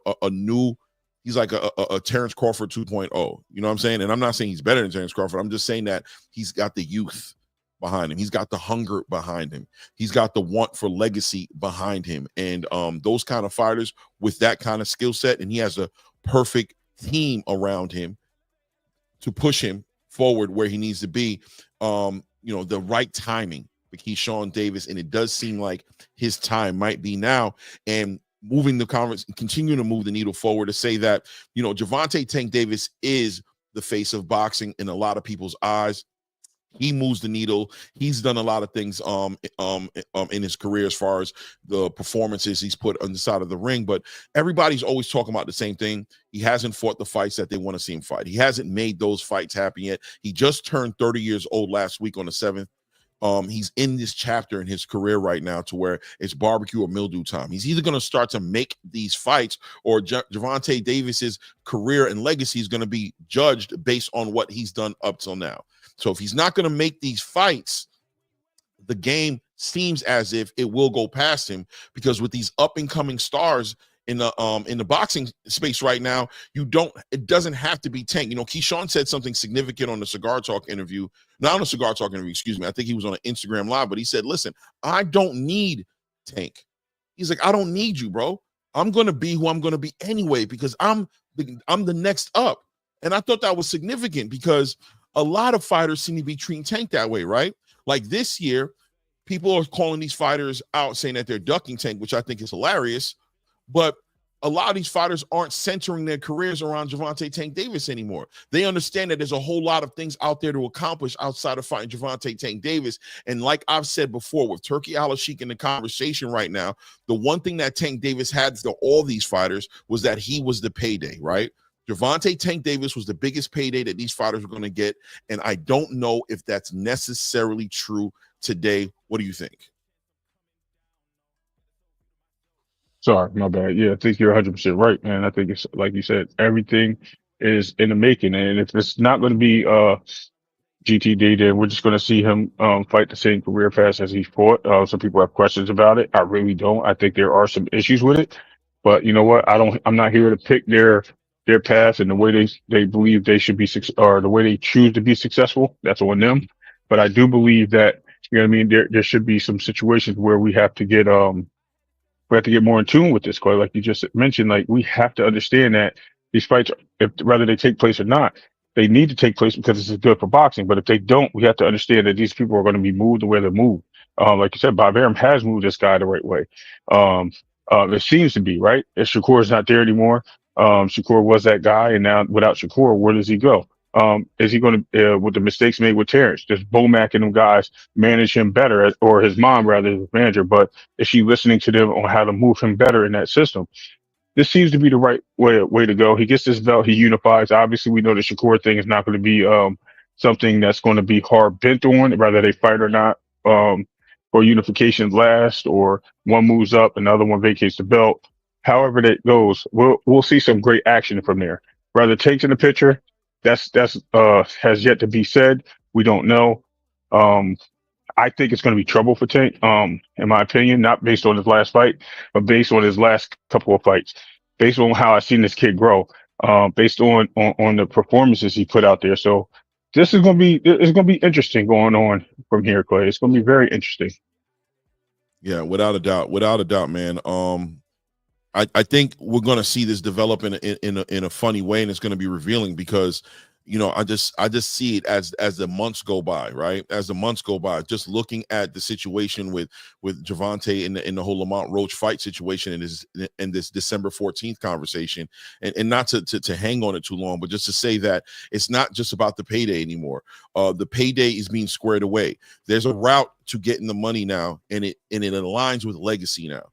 Terrence Crawford 2.0. You know what I'm saying? And I'm not saying he's better than Terrence Crawford. I'm just saying that he's got the youth behind him. He's got the hunger behind him. He's got the want for legacy behind him. And those kind of fighters with that kind of skill set, and he has a perfect team around him to push him forward where he needs to be. The right timing for Keshawn Davis, and it does seem like his time might be now. And moving the conference, continuing to move the needle forward to say that, Gervonta Tank Davis is the face of boxing in a lot of people's eyes. He moves the needle. He's done a lot of things in his career as far as the performances he's put on the side of the ring. But everybody's always talking about the same thing. He hasn't fought the fights that they want to see him fight. He hasn't made those fights happen yet. He just turned 30 years old last week on the 7th. He's in this chapter in his career right now to where it's barbecue or mildew time. He's either going to start to make these fights, or Gervonta Davis's career and legacy is going to be judged based on what he's done up till now. So if he's not going to make these fights, the game seems as if it will go past him, because with these up and coming stars in the boxing space right now, it doesn't have to be Tank. KEYSHAWN said something significant on the Cigar Talk interview, not on the Cigar Talk interview, excuse me. I think he was on an Instagram Live, but he said, listen, I don't need Tank. He's like, I don't need you, bro. I'm going to be who I'm going to be anyway, because I'm the next up. And I thought that was significant, because a lot of fighters seem to be treating Tank that way, right? Like this year, people are calling these fighters out saying that they're ducking Tank, which I think is hilarious. But a lot of these fighters aren't centering their careers around Gervonta Tank Davis anymore. They understand that there's a whole lot of things out there to accomplish outside of fighting Gervonta Tank Davis. And like I've said before, with Turkey Al-Sheikh in the conversation right now, the one thing that Tank Davis had to all these fighters was that he was the payday, right? Gervonta Tank Davis was the biggest payday that these fighters are going to get, and I don't know if that's necessarily true today. What do you think? Sorry, my bad. Yeah, I think you're 100% right, man. I think it's like you said, everything is in the making, and if it's not going to be GTD, then we're just going to see him fight the same career path as he fought. Some people have questions about it. I really don't. I think there are some issues with it, but you know what? I'm not here to pick their path and the way they believe they should be or the way they choose to be successful. That's on them. But I do believe that, you know what I mean, there should be some situations where we have to get more in tune with this, Clay. Like you just mentioned, like we have to understand that these fights, whether they take place or not, they need to take place because this is good for boxing. But if they don't, we have to understand that these people are going to be moved the way they're moved. Like you said, Bob Arum has moved this guy the right way. It seems to be, right? If Shakur's not there anymore, Shakur was that guy, and now without Shakur, where does he go? Is he going to, with the mistakes made with Terrence, does Bomac and them guys manage him better, or his mom rather, his manager? But is she listening to them on how to move him better in that system? This seems to be the right way to go. He gets this belt, he unifies. Obviously, we know the Shakur thing is not going to be something that's going to be hard bent on, whether they fight or not, or unification lasts, or one moves up, another one vacates the belt. However that goes, we'll see some great action from there. Whether Tank's in the picture, that's has yet to be said. We don't know. I think it's going to be trouble for Tank, in my opinion, not based on his last fight, but based on his last couple of fights, based on how I've seen this kid grow, based on the performances he put out there. So it's going to be interesting going on from here, Clay. It's going to be very interesting. Yeah, without a doubt, man. I think we're going to see this develop in a funny way, and it's going to be revealing, because you know, I just see it as the months go by, right? As the months go by, just looking at the situation with Javante in the whole Lamont Roach fight situation in this December 14th conversation, and not to hang on it too long, but just to say that it's not just about the payday anymore. The payday is being squared away. There's a route to getting the money now, and it aligns with legacy now.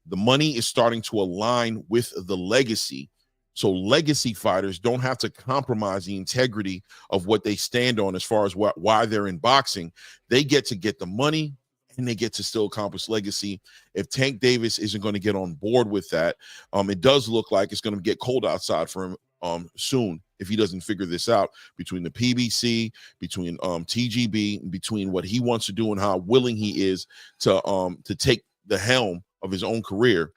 The money is starting to align with the legacy. So legacy fighters don't have to compromise the integrity of what they stand on as far as why they're in boxing. They get the money, and they get to still accomplish legacy. If Tank Davis isn't going to get on board with that, it does look like it's going to get cold outside for him soon if he doesn't figure this out, between the PBC, between TGB, between what he wants to do and how willing he is to take the helm of his own career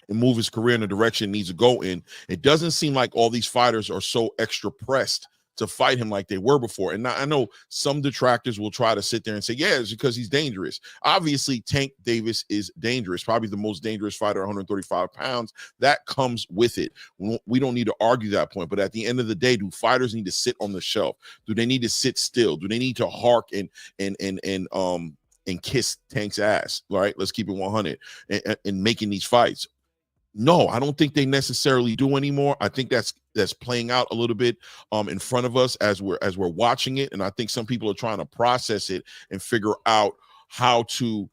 and move his career in the direction it needs to go in. It doesn't seem like all these fighters are so extra pressed to fight him like they were before. And now, I know some detractors will try to sit there and say, yeah, it's because he's dangerous. Obviously, Tank Davis is dangerous, probably the most dangerous fighter, 135 pounds. That comes with it. We don't need to argue that point. But at the end of the day, do fighters need to sit on the shelf? Do they need to sit still? Do they need to hark and kiss Tank's ass? Right? Let's keep it 100 in making these fights. No, I don't think they necessarily do anymore. I think that's playing out a little bit in front of us as we're watching it, and I think some people are trying to process it and figure out how to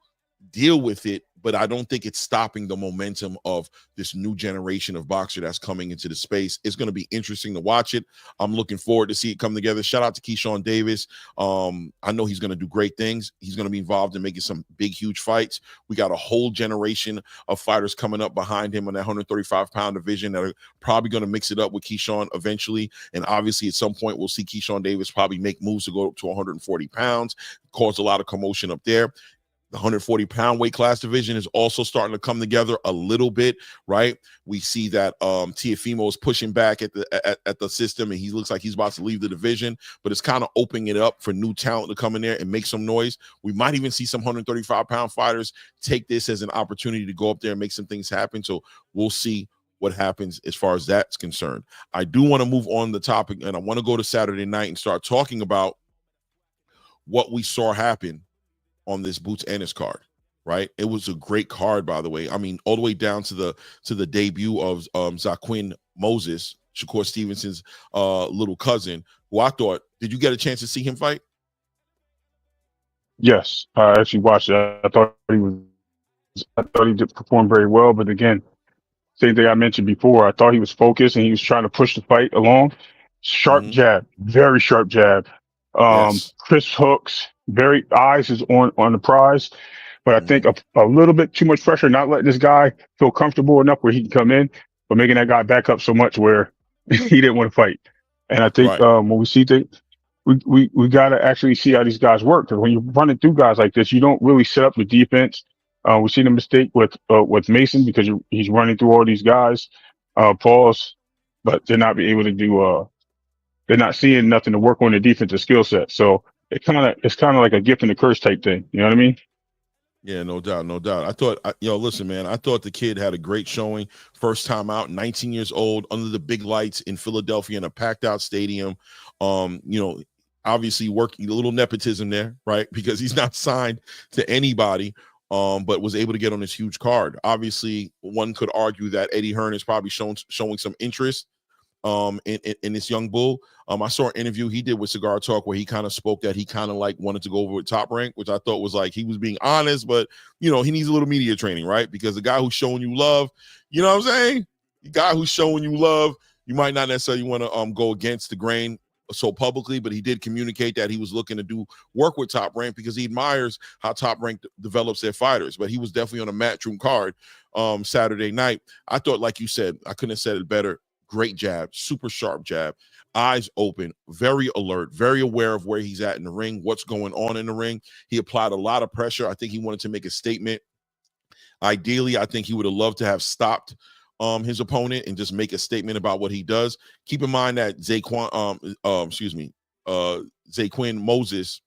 deal with it. But I don't think it's stopping the momentum of this new generation of boxer that's coming into the space. It's going to be interesting to watch it. I'm looking forward to see it come together. Shout out to Keshawn Davis. I know he's going to do great things. He's going to be involved in making some big, huge fights. We got a whole generation of fighters coming up behind him on that 135-pound division that are probably going to mix it up with Keshawn eventually. And obviously, at some point, we'll see Keshawn Davis probably make moves to go up to 140 pounds, cause a lot of commotion up there. The 140-pound weight class division is also starting to come together a little bit, right? We see that Teofimo is pushing back at the system, and he looks like he's about to leave the division, but it's kind of opening it up for new talent to come in there and make some noise. We might even see some 135-pound fighters take this as an opportunity to go up there and make some things happen. So we'll see what happens as far as that's concerned. I do want to move on the topic, and I want to go to Saturday night and start talking about what we saw happen on this Boots Ennis card, right? It was a great card, by the way. I mean, all the way down to the debut of Zaquin Moses, Shakur Stevenson's little cousin, who I thought, did you get a chance to see him fight? Yes, I actually watched it. I thought he did perform very well, but again, same thing I mentioned before. I thought he was focused and he was trying to push the fight along. Sharp jab, very sharp jab. Yes. Crisp hooks, very eyes is on the prize, but I think a little bit too much pressure, not letting this guy feel comfortable enough where he can come in, but making that guy back up so much where he didn't want to fight. And I think when we see things, we got to actually see how these guys work, because when you're running through guys like this, you don't really set up the defense. We see the mistake with Mason, because he's running through all these guys, pause, but they're not being able to do. They're not seeing nothing to work on the defensive skill set. So it's kind of like a gift and a curse type thing. You know what I mean? Yeah, no doubt, no doubt. I thought, listen, man, I thought the kid had a great showing. First time out, 19 years old, under the big lights in Philadelphia in a packed out stadium. Obviously working a little nepotism there, right? Because he's not signed to anybody, but was able to get on this huge card. Obviously, one could argue that Eddie Hearn is probably showing some interest in this young bull. I saw an interview he did with Cigar Talk where he kind of spoke that he kind of like wanted to go over with Top Rank, which I thought was like he was being honest, but he needs a little media training, right? Because the guy who's showing you love, you know what I'm saying? The guy who's showing you love, you might not necessarily want to go against the grain so publicly, but he did communicate that he was looking to do work with Top Rank because he admires how Top Rank develops their fighters. But he was definitely on a Matchroom card Saturday night. I thought, like you said, I couldn't have said it better. Great jab, super sharp jab, eyes open, very alert, very aware of where he's at in the ring, what's going on in the ring. He applied a lot of pressure. I think he wanted to make a statement. Ideally, I think he would have loved to have stopped his opponent and just make a statement about what he does. Keep in mind that Zaquin Moses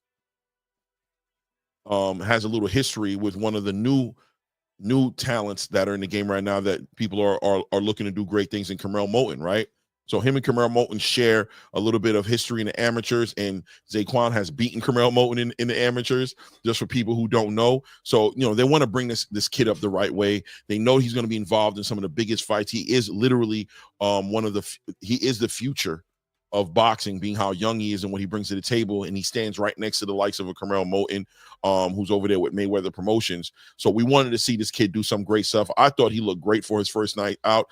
has a little history with one of the new talents that are in the game right now that people are looking to do great things in Camrell Moten, right? So him and Camaro Moulton share a little bit of history in the amateurs, and Zaquan has beaten Camaro Moulton in the amateurs, just for people who don't know. So, they want to bring this kid up the right way. They know he's going to be involved in some of the biggest fights. He is literally he is the future of boxing, being how young he is and what he brings to the table. And he stands right next to the likes of a Camaro Moulton, who's over there with Mayweather Promotions. So we wanted to see this kid do some great stuff. I thought he looked great for his first night out.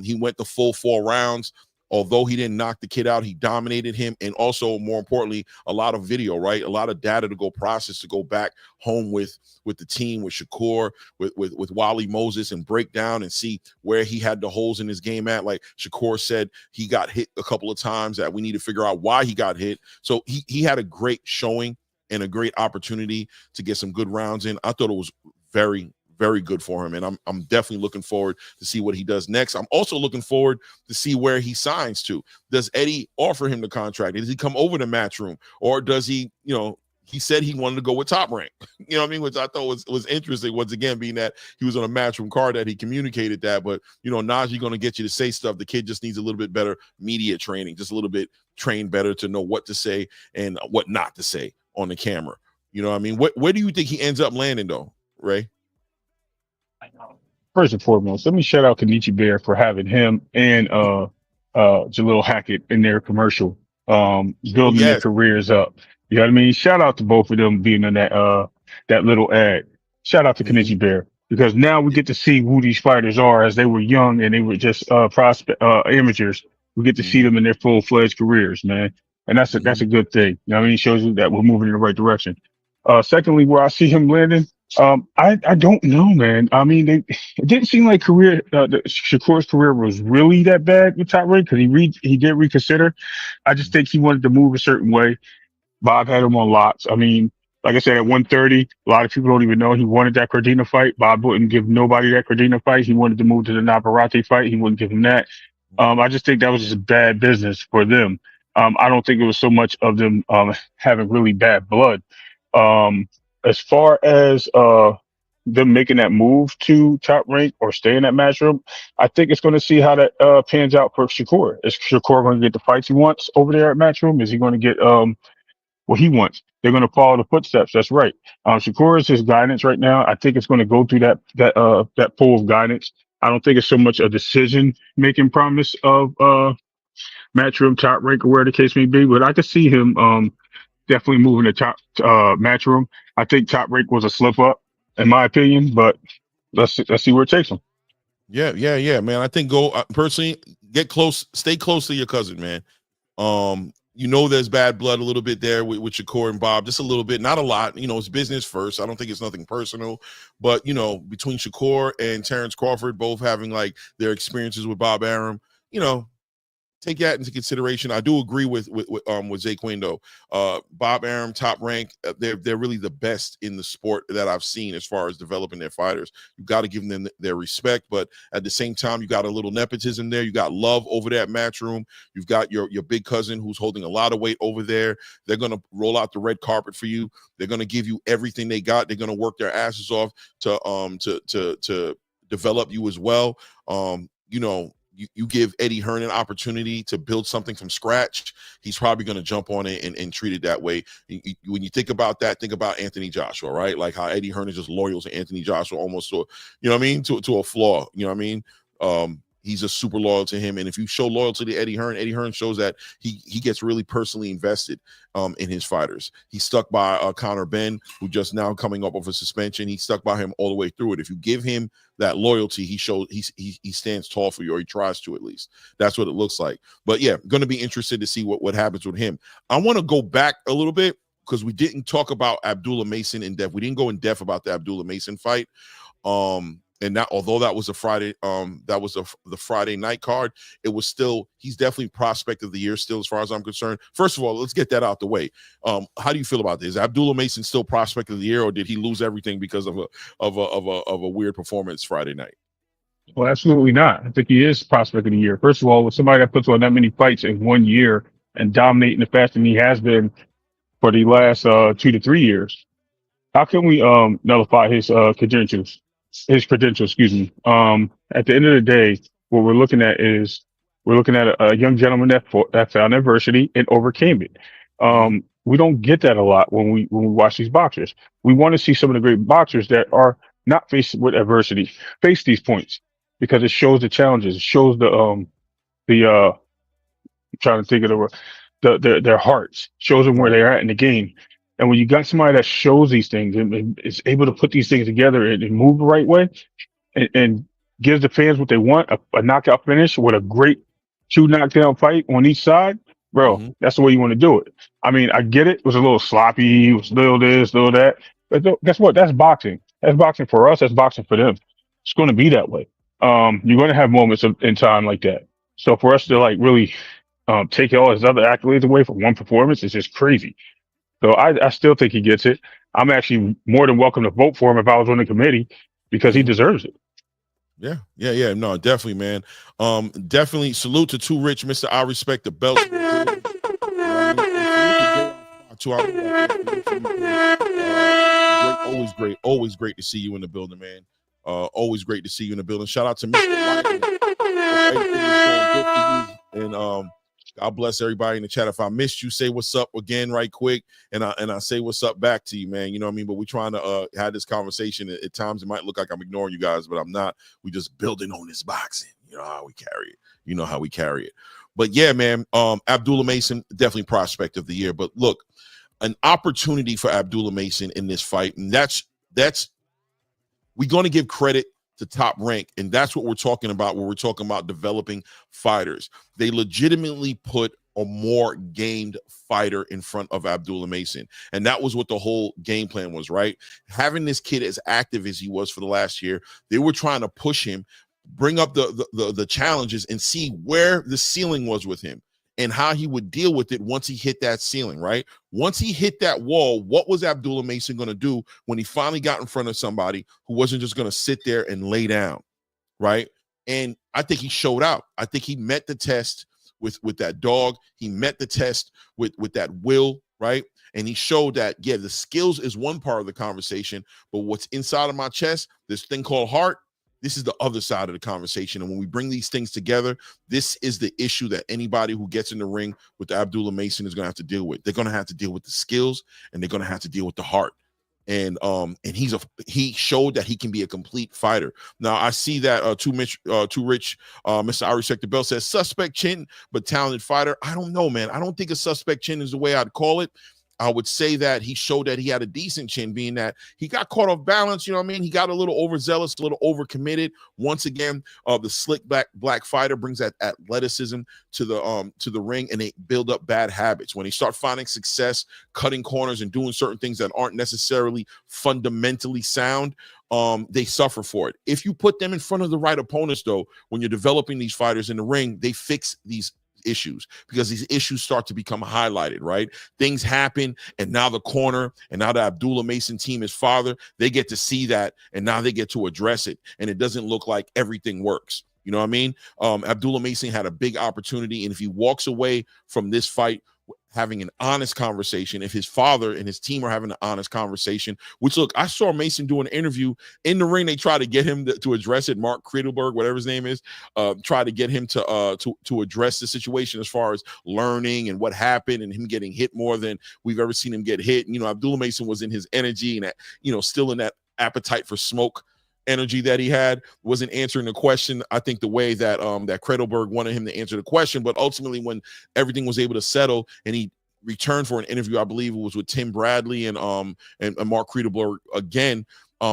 He went the full 4 rounds. Although he didn't knock the kid out, he dominated him. And also, more importantly, a lot of video, right? A lot of data to go process, to go back home with the team, with Shakur, with Wally Moses, and break down and see where he had the holes in his game at. Like Shakur said, he got hit a couple of times that we need to figure out why he got hit. So he had a great showing and a great opportunity to get some good rounds in. I thought it was very, very good for him, and I'm definitely looking forward to see what he does next. I'm also looking forward to see where he signs to. Does Eddie offer him the contract? Does he come over to Matchroom, or does he, he said he wanted to go with Top Rank, which I thought was interesting. Once again, being that he was on a Matchroom card, that he communicated that. But Najee going to get you to say stuff. The kid just needs a little bit better media training, just a little bit trained better to know what to say and what not to say on the camera. Where do you think he ends up landing, though, Ray? First and foremost, let me shout out Kenichi Bear for having him and Jalil Hackett in their commercial, building their careers up. You know what I mean? Shout out to both of them being in that little ad. Shout out to Kenichi Bear, because now we get to see who these fighters are as they were young and they were just amateurs. We get to see them in their full-fledged careers, man. And that's a good thing. You know what I mean? It shows you that we're moving in the right direction. Secondly, where I see him landing, I don't know, man. I mean, it didn't seem like Shakur's career was really that bad with Top Rank, because he did reconsider. I just think he wanted to move a certain way. Bob had him on lots. I mean, like I said, at 130, a lot of people don't even know he wanted that Cardina fight. Bob wouldn't give nobody that Cardina fight. He wanted to move to the Navarrete fight. He wouldn't give him that. I just think that was just bad business for them. I don't think it was so much of them having really bad blood. As far as them making that move to Top Rank or staying at Matchroom, I think it's going to see how that pans out for Shakur. Is Shakur going to get the fights he wants over there at Matchroom? Is he going to get what he wants? They're going to follow the footsteps. That's right. Shakur is his guidance right now. I think it's going to go through that pool of guidance. I don't think it's so much a decision-making promise of Matchroom, Top Rank, or where the case may be, but I could see him definitely moving to top Matchroom. I think Top Rank was a slip up, in my opinion, but let's see where it takes him. Yeah, man. I think personally, get close, stay close to your cousin, man. There's bad blood a little bit there with Shakur and Bob, just a little bit, not a lot. It's business first. I don't think it's nothing personal, but between Shakur and Terrence Crawford both having like their experiences with Bob Arum, take that into consideration. I do agree with Zaquan, though. Bob Arum, Top Rank, they're really the best in the sport that I've seen as far as developing their fighters. You got to give them their respect, but at the same time, you got a little nepotism there. You got love over there at Matchroom. You've got your big cousin who's holding a lot of weight over there. They're gonna roll out the red carpet for you. They're gonna give you everything they got. They're gonna work their asses off to develop you as well. You give Eddie Hearn an opportunity to build something from scratch, he's probably going to jump on it and treat it that way. When you think about that, think about Anthony Joshua, right? Like how Eddie Hearn is just loyal to Anthony Joshua, almost to, to a flaw. He's just super loyal to him. And if you show loyalty to Eddie Hearn shows that he gets really personally invested in his fighters. He stuck by Conor Benn, who just now coming up off a suspension. He stuck by him all the way through it. If you give him that loyalty, he stands tall for you, or he tries to at least. That's what it looks like. But yeah, going to be interested to see what happens with him. I want to go back a little bit because we didn't talk about Abdullah Mason in depth. We didn't go in depth about the Abdullah Mason fight. And that, although that was a Friday, the Friday night card, it was still, he's definitely prospect of the year still, as far as I'm concerned. First of all, let's get that out the way. How do you feel about this? Is Abdullah Mason still prospect of the year, or did he lose everything because of a weird performance Friday night? Well, absolutely not. I think he is prospect of the year. First of all, with somebody that puts on that many fights in 1 year and dominating the fashion he has been for the last 2 to 3 years, how can we nullify his credentials? At the end of the day, what we're looking at is We're looking at a young gentleman that found adversity and overcame it. We don't get that a lot when we watch these boxers. We want to see some of the great boxers that are not faced with adversity face these points, because it shows the challenges. It shows the I'm trying to think of the word, their hearts, shows them where Right. they're at in the game. And when you got somebody that shows these things and is able to put these things together and move the right way, and gives the fans what they want, a knockout finish with a great 2 knockdown fight on each side, bro, that's the way you want to do it. I mean, I get it. It was a little sloppy. It was a little this, little that. But guess what? That's boxing. That's boxing for us. That's boxing for them. It's going to be that way. You're going to have moments in time like that. So for us to like really take all his other accolades away from one performance is just crazy. So I still think he gets it. I'm actually more than welcome to vote for him if I was on the committee, because he deserves it. Yeah. No, definitely, man. Definitely salute to Too Rich, Mr. I Respect the Belt. Always great to see you in the building, man. Always great to see you in the building. Shout out to Mr. And God bless everybody in the chat. If I missed you, say what's up again right quick, and I say what's up back to you, man. You know what I mean? But we're trying to have this conversation. At times it might look like I'm ignoring you guys, but I'm not. We just building on this boxing. You know how we carry it. You know how we carry it. But yeah, man, Abdullah Mason, definitely prospect of the year. But look, an opportunity for Abdullah Mason in this fight, and that's we're going to give credit to Top Rank, and that's what we're talking about when we're talking about developing fighters. They legitimately put a more gamed fighter in front of Abdullah Mason, and that was what the whole game plan was, right? Having this kid as active as he was for the last year, they were trying to push him, bring up the challenges, and see where the ceiling was with him and how he would deal with it once he hit that ceiling, right? Once he hit that wall, what was Abdullah Mason going to do when he finally got in front of somebody who wasn't just going to sit there and lay down, right? And I think he showed out. I think he met the test with that dog. He met the test with that will, right? And he showed that, yeah, the skills is one part of the conversation, but what's inside of my chest, this thing called heart, this is the other side of the conversation. And when we bring these things together, this is the issue that anybody who gets in the ring with Abdullah Mason is going to have to deal with. They're going to have to deal with the skills, and they're going to have to deal with the heart. And he showed that he can be a complete fighter. Now I see that Too Rich, Mr. I Respect the Belt says suspect chin, but talented fighter. I don't know, man. I don't think a suspect chin is the way I'd call it. I would say that he showed that he had a decent chin, being that he got caught off balance. You know what I mean? He got a little overzealous, a little overcommitted. Once again, the slick black fighter brings that athleticism to the ring, and they build up bad habits. When they start finding success, cutting corners and doing certain things that aren't necessarily fundamentally sound, they suffer for it. If you put them in front of the right opponents, though, when you're developing these fighters in the ring, they fix these issues, because these issues start to become highlighted, right? Things happen, and now the corner, and now the Abdullah Mason team, his father, they get to see that, and now they get to address it, and it doesn't look like everything works. You know what I mean? Abdullah Mason had a big opportunity, and if he walks away from this fight having an honest conversation, if his father and his team are having an honest conversation, which, look, I saw Mason do an interview in the ring. They tried to get him to address it. Mark Credelberg, whatever his name is, tried to get him to address the situation as far as learning and what happened, and him getting hit more than we've ever seen him get hit. And, you know, Abdullah Mason was in his energy and that, you know, still in that appetite for smoke energy that he had, wasn't answering the question, I think, the way that that Credelberg wanted him to answer the question. But ultimately, when everything was able to settle and he returned for an interview, I believe it was with Tim Bradley and Mark Credelberg again,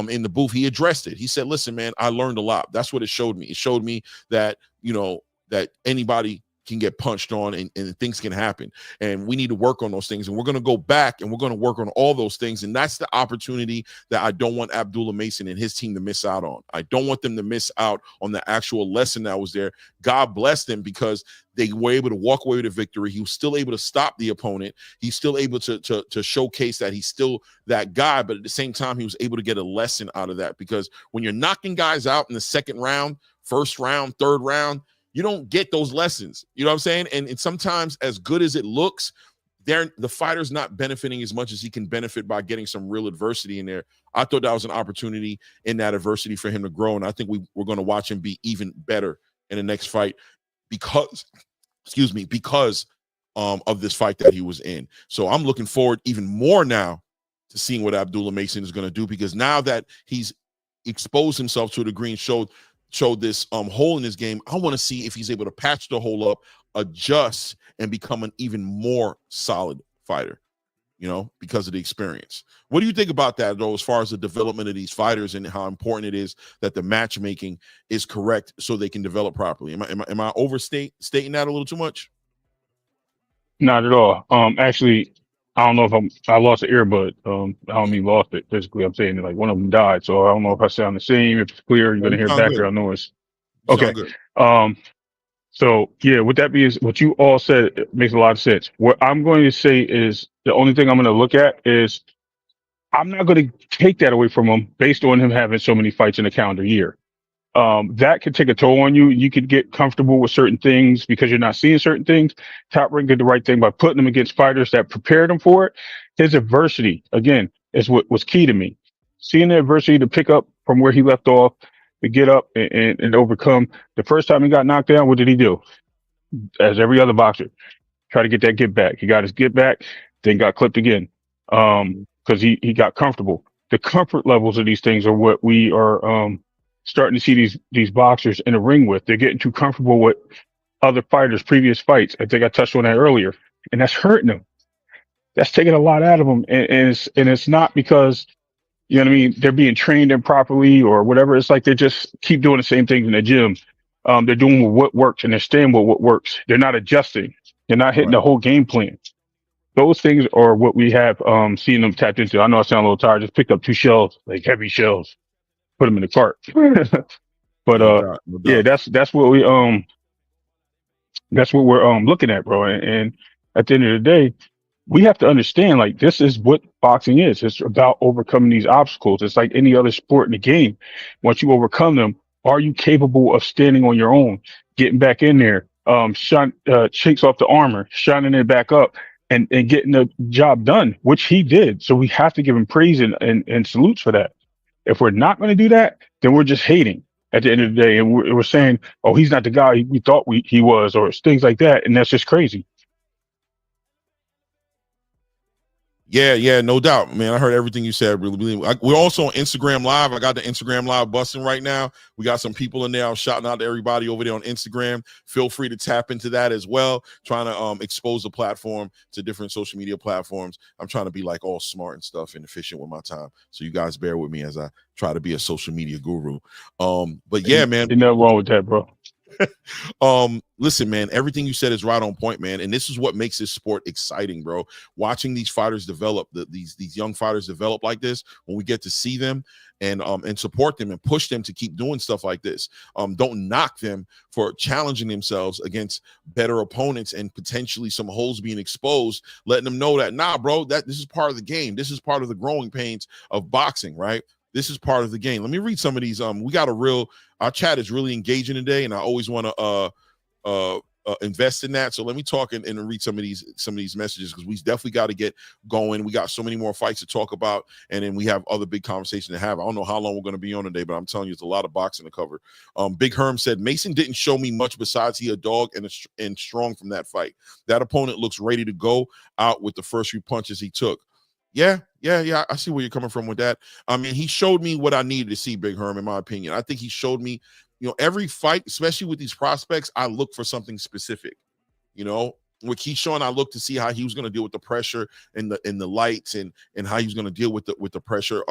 in the booth, he addressed it. He said, listen, man, I learned a lot. That's what it showed me. It showed me that, you know, that anybody can get punched on, and things can happen, and we need to work on those things, and we're going to go back and we're going to work on all those things. And that's the opportunity that I don't want Abdullah Mason and his team to miss out on. I don't want them to miss out on the actual lesson that was there. God bless them, because they were able to walk away with a victory. He was still able to stop the opponent. He's still able to showcase that he's still that guy, but at the same time, he was able to get a lesson out of that, because when you're knocking guys out in the second round, first round, third round, you don't get those lessons. You know what I'm saying? And sometimes, as good as it looks, the fighter's not benefiting as much as he can benefit by getting some real adversity in there. I thought that was an opportunity in that adversity for him to grow, and I think we're going to watch him be even better in the next fight. because of this fight that he was in. So I'm looking forward even more now to seeing what Abdullah Mason is going to do, because now that he's exposed himself to a degree and showed this hole in his game, I want to see if he's able to patch the hole up, adjust, and become an even more solid fighter, you know, because of the experience. What do you think about that, though, as far as the development of these fighters and how important it is that the matchmaking is correct so they can develop properly? Am I overstating that a little too much? Not at all. Actually, I don't know if I lost an earbud. I don't mean lost it physically. I'm saying that, like, one of them died. So I don't know if I sound the same. If it's clear, you're gonna hear background noise. Okay. Good. So yeah, with that being, what you all said, it makes a lot of sense. What I'm going to say is the only thing I'm going to look at is I'm not going to take that away from him based on him having so many fights in a calendar year. That could take a toll on you. You could get comfortable with certain things because you're not seeing certain things. Top Rank did the right thing by putting him against fighters that prepared him for it. His adversity, again, is what was key to me. Seeing the adversity to pick up from where he left off, to get up and overcome. The first time he got knocked down, what did he do? As every other boxer, try to get that get back. He got his get back, then got clipped again because he got comfortable. The comfort levels of these things are what we are starting to see these boxers in the ring with. They're getting too comfortable with other fighters' previous fights. I think I touched on that earlier, and that's hurting them. That's taking a lot out of them, and it's not because, you know what I mean, they're being trained improperly or whatever. It's like they just keep doing the same things in the gym. They're doing what works and they're staying with what works. They're not adjusting. They're not hitting the whole game plan. Those things are what we have seen them tapped into. I know I sound a little tired. Just picked up 2 shells, like heavy shells, put them in the cart. But yeah, that's what we're looking at, bro. And at the end of the day, we have to understand, like, this is what boxing is. It's about overcoming these obstacles. It's like any other sport in the game. Once you overcome them, are you capable of standing on your own, getting back in there, shakes off the armor, shining it back up, and getting the job done, which he did. So we have to give him praise and salutes for that. If we're not going to do that, then we're just hating at the end of the day. And we're saying, oh, he's not the guy we thought he was, or things like that. And that's just crazy. Yeah, no doubt, man. I heard everything you said. Really. We're also on Instagram Live. I got the Instagram Live busting right now. We got some people in there. I'm shouting out to everybody over there on Instagram. Feel free to tap into that as well. Trying to expose the platform to different social media platforms. I'm trying to be like all smart and stuff and efficient with my time. So you guys bear with me as I try to be a social media guru. But yeah, man. Ain't nothing wrong with that, bro. Listen, man, everything you said is right on point, man, and this is what makes this sport exciting, bro. Watching these fighters develop, these young fighters develop like this, when we get to see them and support them and push them to keep doing stuff like this. Don't knock them for challenging themselves against better opponents and potentially some holes being exposed, letting them know that, nah, bro, that this is part of the game. This is part of the growing pains of boxing, right? This is part of the game. Let me read some of these. We got our chat is really engaging today, and I always want to invest in that. So let me talk and read some of these messages, because we definitely got to get going. We got so many more fights to talk about, and then we have other big conversations to have. I don't know how long we're going to be on today, but I'm telling you, it's a lot of boxing to cover. Big Herm said, Mason didn't show me much besides he a dog and strong from that fight. That opponent looks ready to go out with the first few punches he took. Yeah. I see where you're coming from with that. I mean, he showed me what I needed to see, Big Herm, in my opinion. I think he showed me, you know, every fight, especially with these prospects, I look for something specific. You know, with KEYSHAWN, I looked to see how he was going to deal with the pressure and the lights and how he was going to deal with the pressure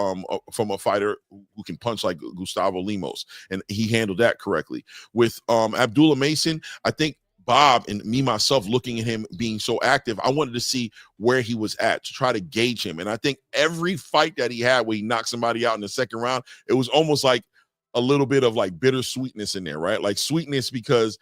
from a fighter who can punch like Gustavo Lemos, and he handled that correctly. With Abdullah Mason, I think Bob and me myself looking at him being so active, I wanted to see where he was at to try to gauge him. And I think every fight that he had where he knocked somebody out in the second round, it was almost like a little bit of like bittersweetness in there, right? Like sweetness because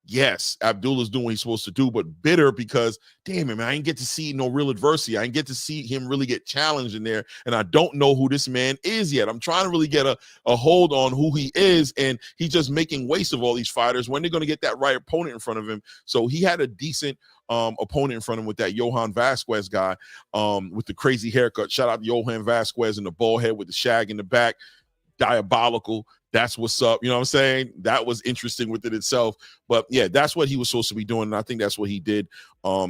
yes, Abdullah's doing what he's supposed to do, but bitter because, damn it, man, I didn't get to see no real adversity. I didn't get to see him really get challenged in there, and I don't know who this man is yet. I'm trying to really get a hold on who he is, and he's just making waste of all these fighters when they're going to get that right opponent in front of him. So he had a decent opponent in front of him with that Johan Vasquez guy with the crazy haircut. Shout out to Johan Vasquez and the bald head with the shag in the back. Diabolical. That's what's up. You know what I'm saying? That was interesting within itself. But yeah, that's what he was supposed to be doing. And I think that's what he did.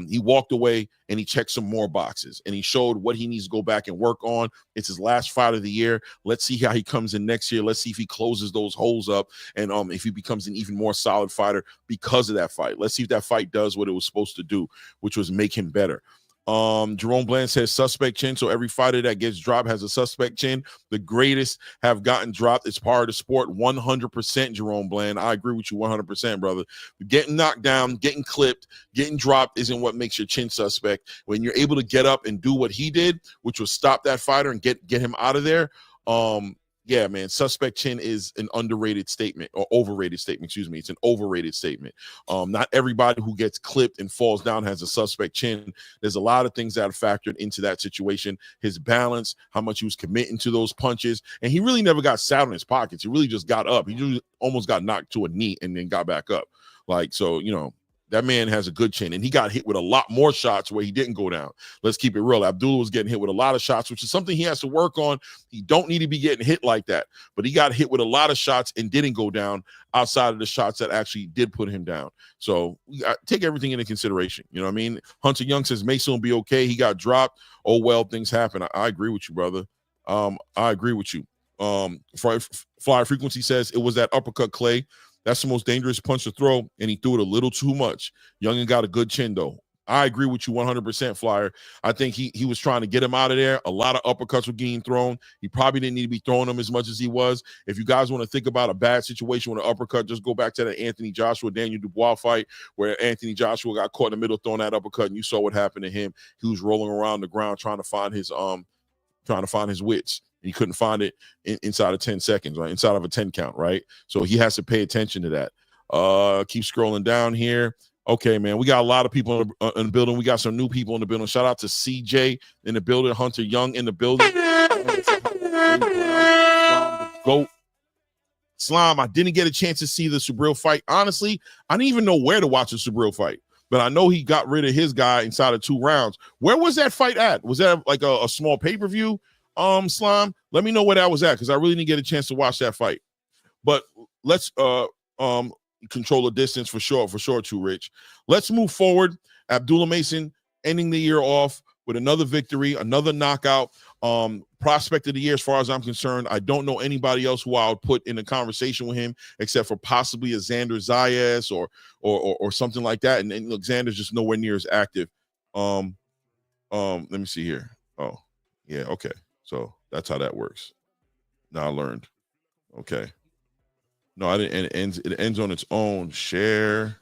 He walked away and he checked some more boxes and he showed what he needs to go back and work on. It's his last fight of the year. Let's see how he comes in next year. Let's see if he closes those holes up and if he becomes an even more solid fighter because of that fight. Let's see if that fight does what it was supposed to do, which was make him better. Jerome Bland says suspect chin. So every fighter that gets dropped has a suspect chin. The greatest have gotten dropped. It's part of the sport. 100%, Jerome Bland. I agree with you 100%, brother. Getting knocked down, getting clipped, getting dropped isn't what makes your chin suspect. When you're able to get up and do what he did, which was stop that fighter and get him out of there, yeah, man, suspect chin is an underrated statement or overrated statement. Excuse me. It's an overrated statement. Not everybody who gets clipped and falls down has a suspect chin. There's a lot of things that are factored into that situation. His balance, how much he was committing to those punches. And he really never got sat on his pockets. He really just got up. He just almost got knocked to a knee and then got back up. Like, so, you know, that man has a good chin, and he got hit with a lot more shots where he didn't go down. Let's keep it real. Abdullah was getting hit with a lot of shots, which is something he has to work on. He don't need to be getting hit like that, but he got hit with a lot of shots and didn't go down outside of the shots that actually did put him down. So we got take everything into consideration. You know what I mean? Hunter Young says Mason will be okay. He got dropped. Oh, well, things happen. I agree with you, brother. I agree with you. Flyer Frequency says it was that uppercut, Clay. That's the most dangerous punch to throw, and he threw it a little too much. Youngin got a good chin, though. I agree with you 100%, Flyer. I think he was trying to get him out of there. A lot of uppercuts were getting thrown. He probably didn't need to be throwing them as much as he was. If you guys want to think about a bad situation with an uppercut, just go back to the Anthony Joshua, Daniel Dubois fight where Anthony Joshua got caught in the middle throwing that uppercut, and you saw what happened to him. He was rolling around the ground trying to find his wits. He couldn't find it inside of 10 seconds, right? Inside of a 10 count, right? So he has to pay attention to that. Keep scrolling down here. Okay, man, we got a lot of people in the building. We got some new people in the building. Shout out to CJ in the building, Hunter Young in the building. GOAT. Slime, I didn't get a chance to see the Subriel fight. Honestly, I didn't even know where to watch the Subriel fight. But I know he got rid of his guy inside of 2 rounds. Where was that fight at? Was that like a small pay-per-view? Slime, let me know where that was at because I really didn't get a chance to watch that fight. But let's control the distance for sure, too, Rich. Let's move forward. Abdullah Mason ending the year off with another victory, another knockout. Prospect of the year, as far as I'm concerned. I don't know anybody else who I would put in a conversation with him except for possibly a Xander Zayas or something like that. And look, Xander's just nowhere near as active. Let me see here. Oh, yeah, okay. So that's how that works. Now I learned. Okay. No, I didn't. It ends on its own. Share.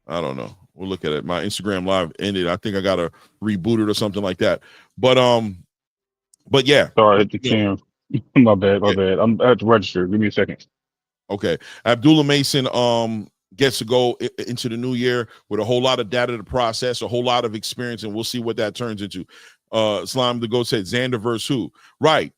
I don't know. We'll look at it. My Instagram live ended. I think I gotta reboot it or something like that. But yeah. Sorry, hit the cam. My bad. I'm at the register. Give me a second. Okay. Abdullah Mason gets to go into the new year with a whole lot of data to process, a whole lot of experience, and we'll see what that turns into. Slime the Goat said Xander versus who? Right.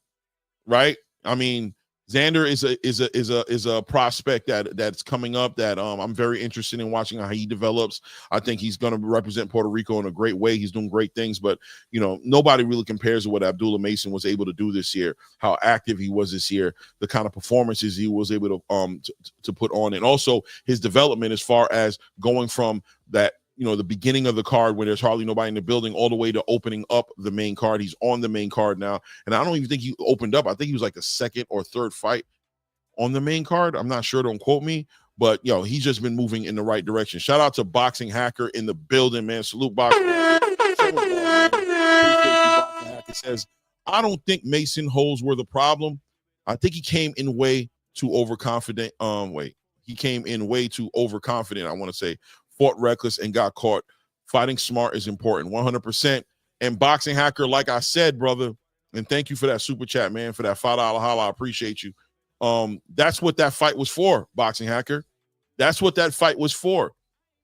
I mean, Xander is a prospect that's coming up that I'm very interested in watching how he develops. I think he's going to represent Puerto Rico in a great way. He's doing great things, but you know, nobody really compares to what Abdullah Mason was able to do this year, how active he was this year, the kind of performances he was able to put on, and also his development as far as going from that, you know, the beginning of the card when there's hardly nobody in the building all the way to opening up the main card. He's on the main card now. And I don't even think he opened up. I think he was like the 2nd or 3rd fight on the main card. I'm not sure. Don't quote me. But, yo, he's just been moving in the right direction. Shout out to Boxing Hacker in the building, man. Salute Boxing Hacker. Says, I don't think Mason holes were the problem. I think he came in way too overconfident. He came in way too overconfident, I want to say. Fought reckless and got caught. Fighting smart is important, 100%. And Boxing Hacker, like I said, brother, and thank you for that super chat, man, for that $5 holla. I appreciate you. That's what that fight was for, Boxing Hacker. That's what that fight was for,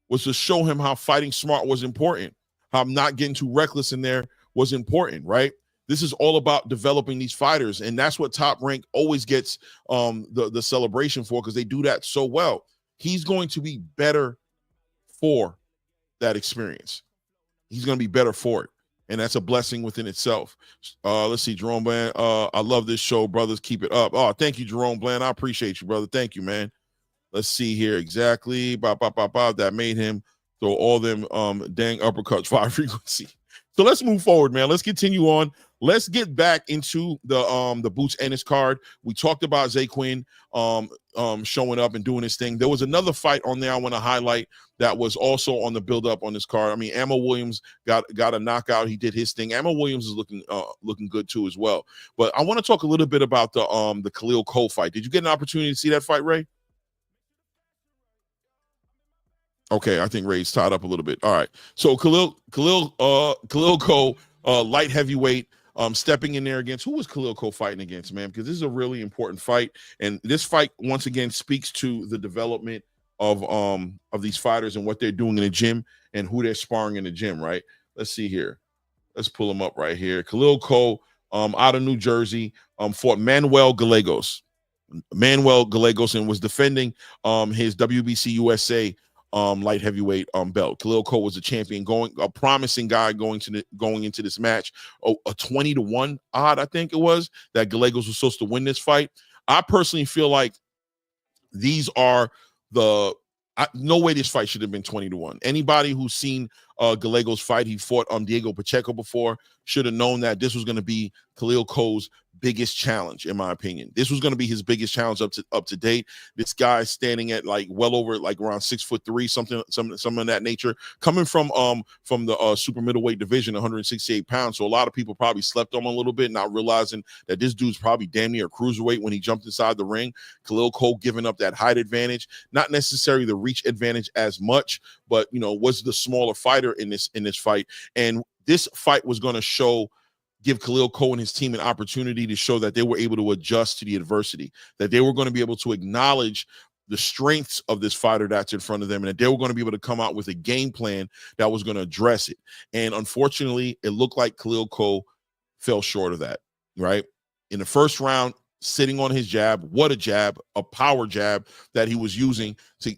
was to show him how fighting smart was important, how not getting too reckless in there was important, right? This is all about developing these fighters, and that's what Top Rank always gets the celebration for, because they do that so well. He's going to be better for that experience. He's going to be better for it. and that's a blessing within itself. Let's see, Jerome Bland. I love this show, brothers. Keep it up. Oh, thank you, Jerome Bland. I appreciate you, brother. Thank you, man. Let's see here exactly. That made him throw all them dang uppercuts, 5 frequency. So let's move forward, man. Let's continue on. Let's get back into the Boots Ennis card. We talked about Zay Quinn showing up and doing his thing. There was another fight on there I want to highlight that was also on the build-up on this card. I mean, Ammo Williams got a knockout. He did his thing. Ammo Williams is looking good too as well. But I want to talk a little bit about the Khalil Co fight. Did you get an opportunity to see that fight, Ray? Okay, I think Ray's tied up a little bit. All right. So Khalil Co, light heavyweight, stepping in there against, who was Khalil Co fighting against, man? Because this is a really important fight. And this fight, once again, speaks to the development of these fighters and what they're doing in the gym and who they're sparring in the gym, right? Let's see here. Let's pull them up right here. Khalil Co, out of New Jersey, fought Manuel Gallegos. Manuel Gallegos, and was defending his WBC USA light heavyweight belt. Khalil Co was a champion, a promising guy going into this match. A 20-1 odd, I think it was, that Gallegos was supposed to win this fight. I personally feel like these are no way this fight should have been 20-1. Anybody who's seen Gallegos fight, he fought Diego Pacheco before, should have known that this was going to be Khalil Co's biggest challenge, in my opinion. This was going to be his biggest challenge up to date. This guy standing at like well over like around 6'3", something of that nature, coming from the super middleweight division, 168 pounds. So a lot of people probably slept on him a little bit, not realizing that this dude's probably damn near a cruiserweight when he jumped inside the ring. Khalil Co giving up that height advantage, not necessarily the reach advantage as much, but was the smaller fighter in this fight. And this fight was going to give Khalil Co and his team an opportunity to show that they were able to adjust to the adversity, that they were going to be able to acknowledge the strengths of this fighter that's in front of them, and that they were going to be able to come out with a game plan that was going to address it. And unfortunately, it looked like Khalil Co fell short of that, right? In the first round, sitting on his jab, what a jab, a power jab that he was using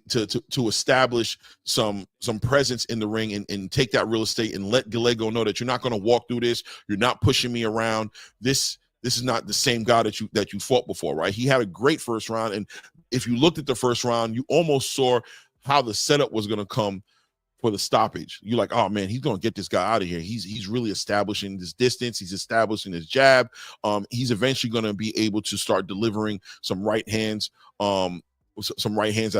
to establish some presence in the ring and take that real estate and let Gallego know that you're not going to walk through this. You're not pushing me around. This is not the same guy that you fought before, right? He had a great first round. And if you looked at the first round, you almost saw how the setup was going to come for the stoppage. You're like, oh man, he's going to get this guy out of here. He's really establishing this distance. He's establishing his jab. He's eventually going to be able to start delivering some right hands, that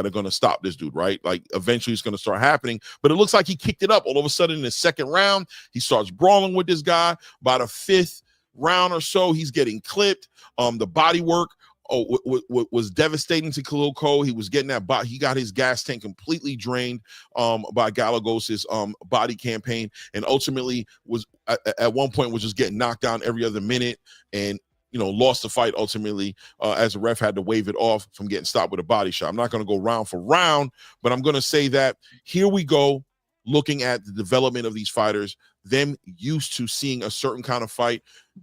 are going to stop this dude, right? Like eventually it's going to start happening, but it looks like he kicked it up. All of a sudden in the second round, he starts brawling with this guy. By the fifth round or so, he's getting clipped. The body work was devastating to Khalil Co. He was getting that body. He got his gas tank completely drained by Gallegos' body campaign, and ultimately was at one point was just getting knocked down every other minute, and lost the fight ultimately as the ref had to wave it off from getting stopped with a body shot. I'm not going to go round for round, but I'm going to say that here we go, looking at the development of these fighters, them used to seeing a certain kind of fight,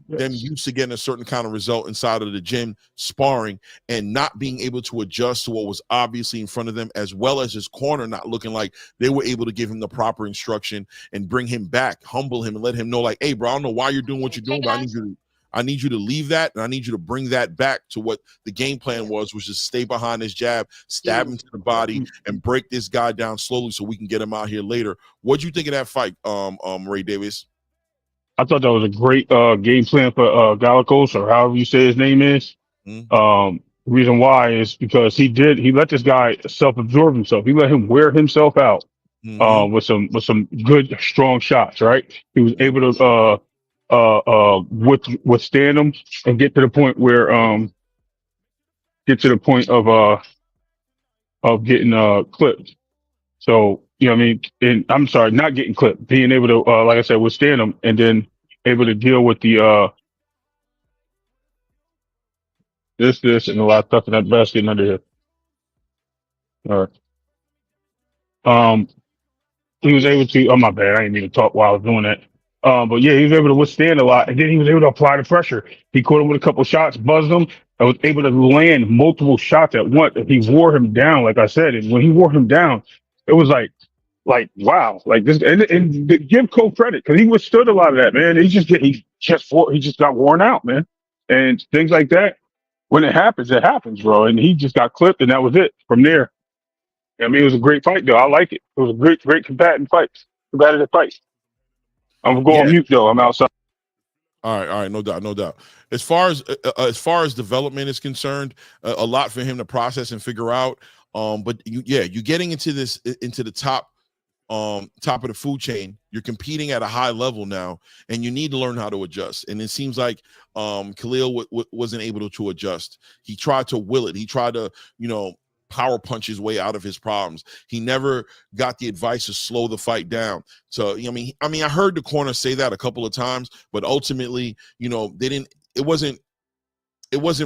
them used to getting a certain kind of result inside of the gym, sparring, and not being able to adjust to what was obviously in front of them, as well as his corner not looking like they were able to give him the proper instruction and bring him back, humble him, and let him know, like, hey, bro, I don't know why you're doing what you're doing, but I need you to leave that, and I need you to bring that back to what the game plan was, which is stay behind his jab, stab him to the body, and break this guy down slowly so we can get him out here later. What'd you think of that fight, Ray Davis? I thought that was a great game plan for Gallegos, or however you say his name is. The reason why is because he let this guy self-absorb himself. He let him wear himself out with some good, strong shots, right? He was able to withstand them and get to the point where of getting clipped. So what I mean, and I'm sorry, not getting clipped, being able to like I said, withstand them, and then able to deal with the this and a lot of stuff in that basket under here. All right. He was able to, oh my bad, I didn't mean to talk while I was doing that. But yeah, he was able to withstand a lot, and then he was able to apply the pressure. He caught him with a couple shots, buzzed him, and was able to land multiple shots at once. He wore him down, like I said, and when he wore him down, it was like like, wow, like this, and give Cole credit because he withstood a lot of that, man. He just got worn out, man, and things like that. When it happens, bro. And he just got clipped, and that was it. From there, I mean, it was a great fight, though. I like it. It was a great combative fight. I'm gonna go on Yeah. mute, though. I'm outside. All right, no doubt, no doubt. As far as development is concerned, a lot for him to process and figure out. But you're getting into the top of the food chain. You're competing at a high level now, and you need to learn how to adjust. And it seems like Khalil wasn't able to adjust. He tried to will it. He tried to power punch his way out of his problems. He never got the advice to slow the fight down. So I mean, I heard the corner say that a couple of times, but ultimately, it wasn't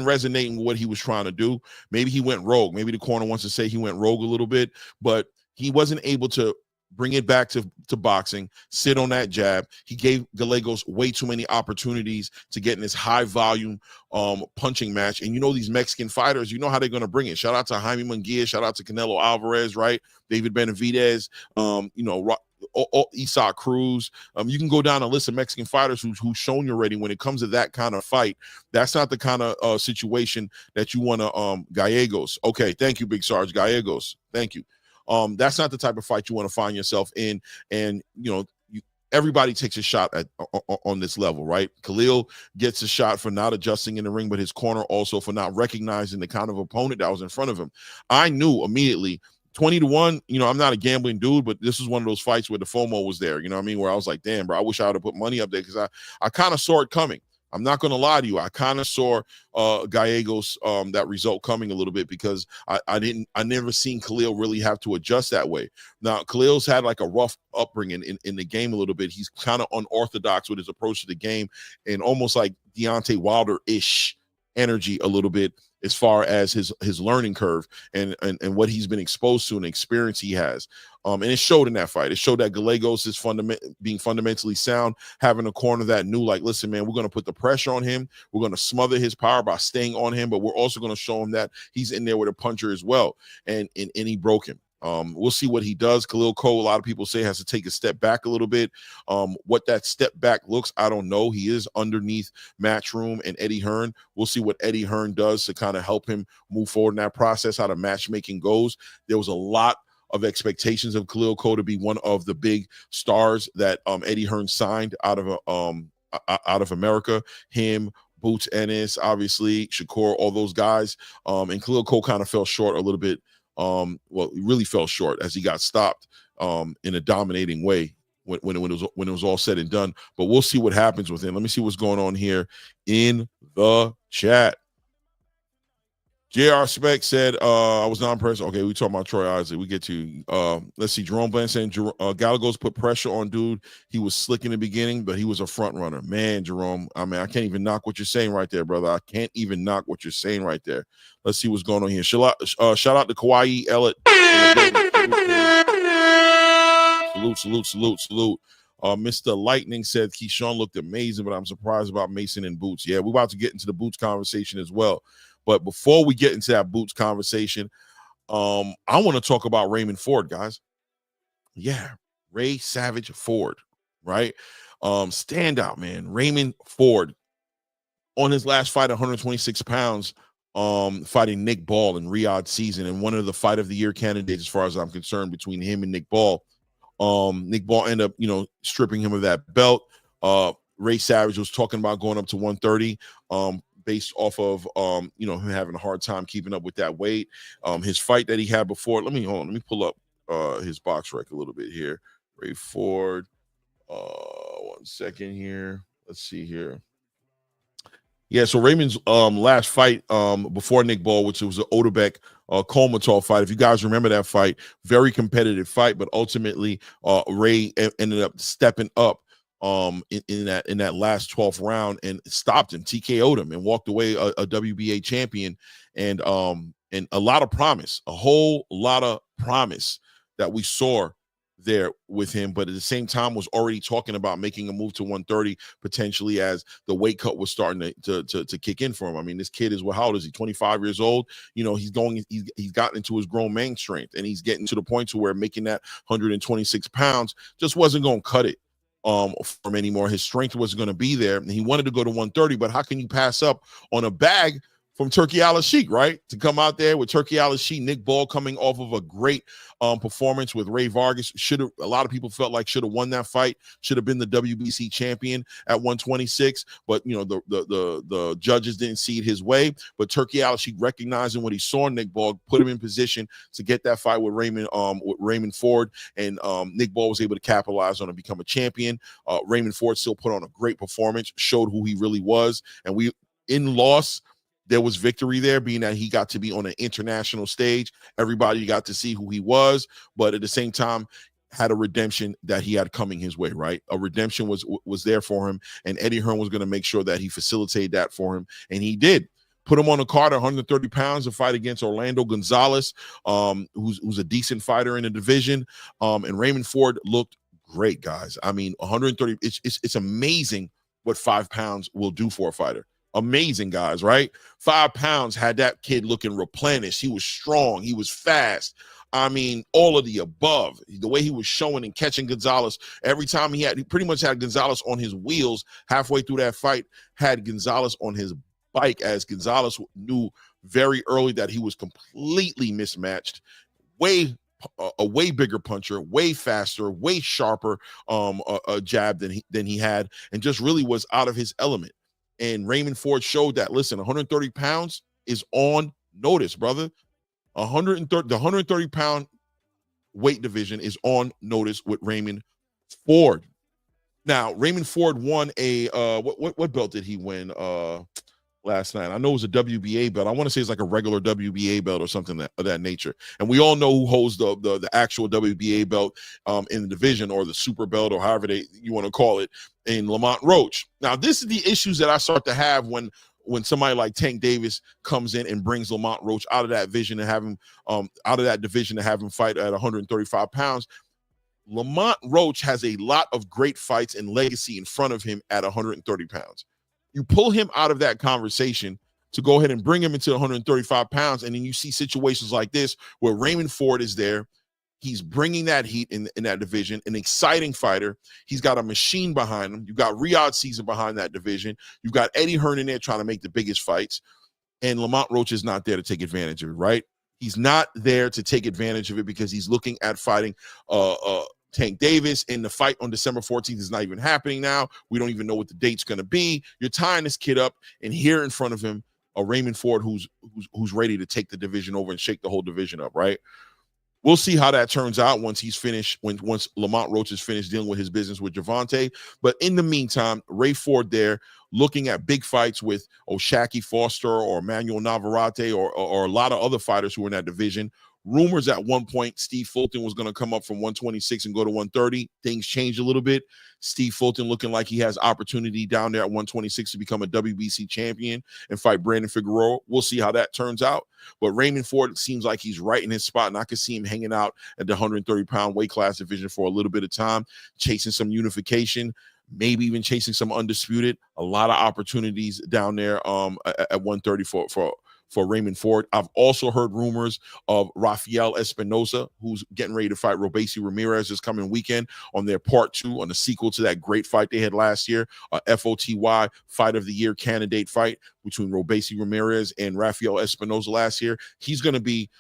resonating with what he was trying to do. Maybe he went rogue. Maybe the corner wants to say he went rogue a little bit, but he wasn't able to bring it back to boxing, sit on that jab. He gave Gallegos way too many opportunities to get in this high volume punching match. And these Mexican fighters, how they're going to bring it. Shout out to Jaime Munguia, shout out to Canelo Alvarez, right? David Benavidez, Isaac Cruz. You can go down a list of Mexican fighters who's shown you already when it comes to that kind of fight. That's not the kind of situation that you want to Gallegos. Okay, thank you, Big Sarge. Gallegos, thank you. That's not the type of fight you want to find yourself in. And everybody takes a shot on this level, right? Khalil gets a shot for not adjusting in the ring, but his corner also for not recognizing the kind of opponent that was in front of him. I knew immediately 20-1, I'm not a gambling dude, but this is one of those fights where the FOMO was there, where I was like, damn, bro, I wish I would have put money up there because I kind of saw it coming. I'm not going to lie to you. I kind of saw Gallegos, that result coming a little bit because I never seen Khalil really have to adjust that way. Now, Khalil's had like a rough upbringing in the game a little bit. He's kind of unorthodox with his approach to the game and almost like Deontay Wilder-ish energy a little bit as far as his learning curve and what he's been exposed to and the experience he has. And it showed in that fight. It showed that Gallegos is being fundamentally sound, having a corner that knew, like, listen, man, we're going to put the pressure on him. We're going to smother his power by staying on him, but we're also going to show him that he's in there with a puncher as well. And he broke him. We'll see what he does. Khalil Co, a lot of people say, has to take a step back a little bit. What that step back looks, I don't know. He is underneath Matchroom and Eddie Hearn. We'll see what Eddie Hearn does to kind of help him move forward in that process, how the matchmaking goes. There was a lot of expectations of Khalil Co to be one of the big stars that Eddie Hearn signed out of America. Him, Boots Ennis, obviously, Shakur, all those guys. And Khalil Co kind of fell short a little bit. He really fell short as he got stopped in a dominating way when it was all said and done. But we'll see what happens with him. Let me see what's going on here in the chat. JR Speck said, I was non-impressed. Okay, we talking about Troy Isley. We get to, let's see, Jerome Bland saying, Gallegos put pressure on dude. He was slick in the beginning, but he was a front runner. Man, Jerome, I mean, I can't even knock what you're saying right there, brother. I can't even knock what you're saying right there. Let's see what's going on here. Shout out to Kawhi Elliott. Salute. Mr. Lightning said KEYSHAWN looked amazing, but I'm surprised about Mason and Boots. Yeah, we're about to get into the Boots conversation as well. But before we get into that Boots conversation, I want to talk about Raymond Ford, guys. Yeah, Ray Savage Ford, right? Standout, man. Raymond Ford on his last fight, 126 pounds, fighting Nick Ball in Riyadh season, and one of the fight of the year candidates as far as I'm concerned between him and Nick Ball. Nick Ball ended up, stripping him of that belt. Ray Savage was talking about going up to 130. Based off of him having a hard time keeping up with that weight. His fight that he had before. Let me pull up his box rec a little bit here. Ray Ford. 1 second here. Let's see here. Yeah, so Raymond's last fight before Nick Ball, which was the Odebek Kolmatov fight. If you guys remember that fight, very competitive fight, but ultimately Ray ended up stepping up in that last 12th round and stopped him, TKO'd him, and walked away a WBA champion, and a lot of promise, a whole lot of promise that we saw there with him, but at the same time was already talking about making a move to 130 potentially as the weight cut was starting to kick in for him. I mean, this kid is, well, how old is he? 25 years old. You know, he's gotten into his grown man strength, and he's getting to the point to where making that 126 pounds just wasn't going to cut it for him anymore. His strength wasn't going to be there, and he wanted to go to 130, but how can you pass up on a bag from Turkey Al-Sheikh, right? To come out there with Turkey Al-Sheikh, Nick Ball coming off of a great performance with Ray Vargas. A lot of people felt like should have won that fight, should have been the WBC champion at 126, but you know, the judges didn't see it his way. But Turkey Al-Sheikh, recognizing what he saw in Nick Ball, put him in position to get that fight with Raymond Ford, and Nick Ball was able to capitalize on and become a champion. Raymond Ford still put on a great performance, showed who he really was, and in loss, there was victory there, being that he got to be on an international stage. Everybody got to see who he was, but at the same time, had a redemption that he had coming his way, right? A redemption was there for him, and Eddie Hearn was going to make sure that he facilitated that for him, and he did. Put him on the card at 130 pounds to fight against Orlando Gonzalez, who's a decent fighter in the division, and Raymond Ford looked great, guys. I mean, 130, it's amazing what 5 pounds will do for a fighter. Amazing, guys, right? 5 pounds had that kid looking replenished. He was strong. He was fast. I mean, all of the above. The way he was showing and catching Gonzalez every time he pretty much had Gonzalez on his wheels halfway through that fight, had Gonzalez on his bike, as Gonzalez knew very early that he was completely mismatched. A way bigger puncher, way faster, way sharper a jab than he had, and just really was out of his element. And Raymond Ford showed that, listen, 130 pounds is on notice, brother. The 130-pound weight division is on notice with Raymond Ford. Now, Raymond Ford won a what belt did he win last night? I know it was a WBA belt. I want to say it's like a regular WBA belt or something of that nature. And we all know who holds the actual WBA belt in the division, or the super belt, or however you want to call it, in Lamont Roach. Now, this is the issues that I start to have when somebody like Tank Davis comes in and brings Lamont Roach out of that division and have him fight at 135 pounds. Lamont Roach has a lot of great fights and legacy in front of him at 130 pounds. You pull him out of that conversation to go ahead and bring him into 135 pounds, and then you see situations like this where Raymond Ford is there. He's bringing that heat in that division, an exciting fighter. He's got a machine behind him. You've got Riyadh Season behind that division. You've got Eddie Hearn in there trying to make the biggest fights, and Lamont Roach is not there to take advantage of it, right? He's not there to take advantage of it because he's looking at fighting Tank Davis, and the fight on December 14th is not even happening now. We don't even know what the date's going to be. You're tying this kid up, and here in front of him, a Raymond Ford who's ready to take the division over and shake the whole division up, right? We'll see how that turns out once he's finished, once Lamont Roach is finished dealing with his business with Gervonta. But in the meantime, Ray Ford there looking at big fights with O'Shaquie Foster or Manuel Navarrete or a lot of other fighters who are in that division. Rumors at one point Steve Fulton was going to come up from 126 and go to 130. Things changed a little bit. Steve Fulton looking like he has opportunity down there at 126 to become a WBC champion and fight Brandon Figueroa. We'll see how that turns out. But Raymond Ford seems like he's right in his spot, and I could see him hanging out at the 130-pound weight class division for a little bit of time, chasing some unification, maybe even chasing some undisputed. A lot of opportunities down there at 130 for Raymond Ford. I've also heard rumors of Rafael Espinosa, who's getting ready to fight Robeisy Ramirez this coming weekend on their part 2, on the sequel to that great fight they had last year, a FOTY Fight of the Year candidate fight between Robeisy Ramirez and Rafael Espinosa last year. He's going to be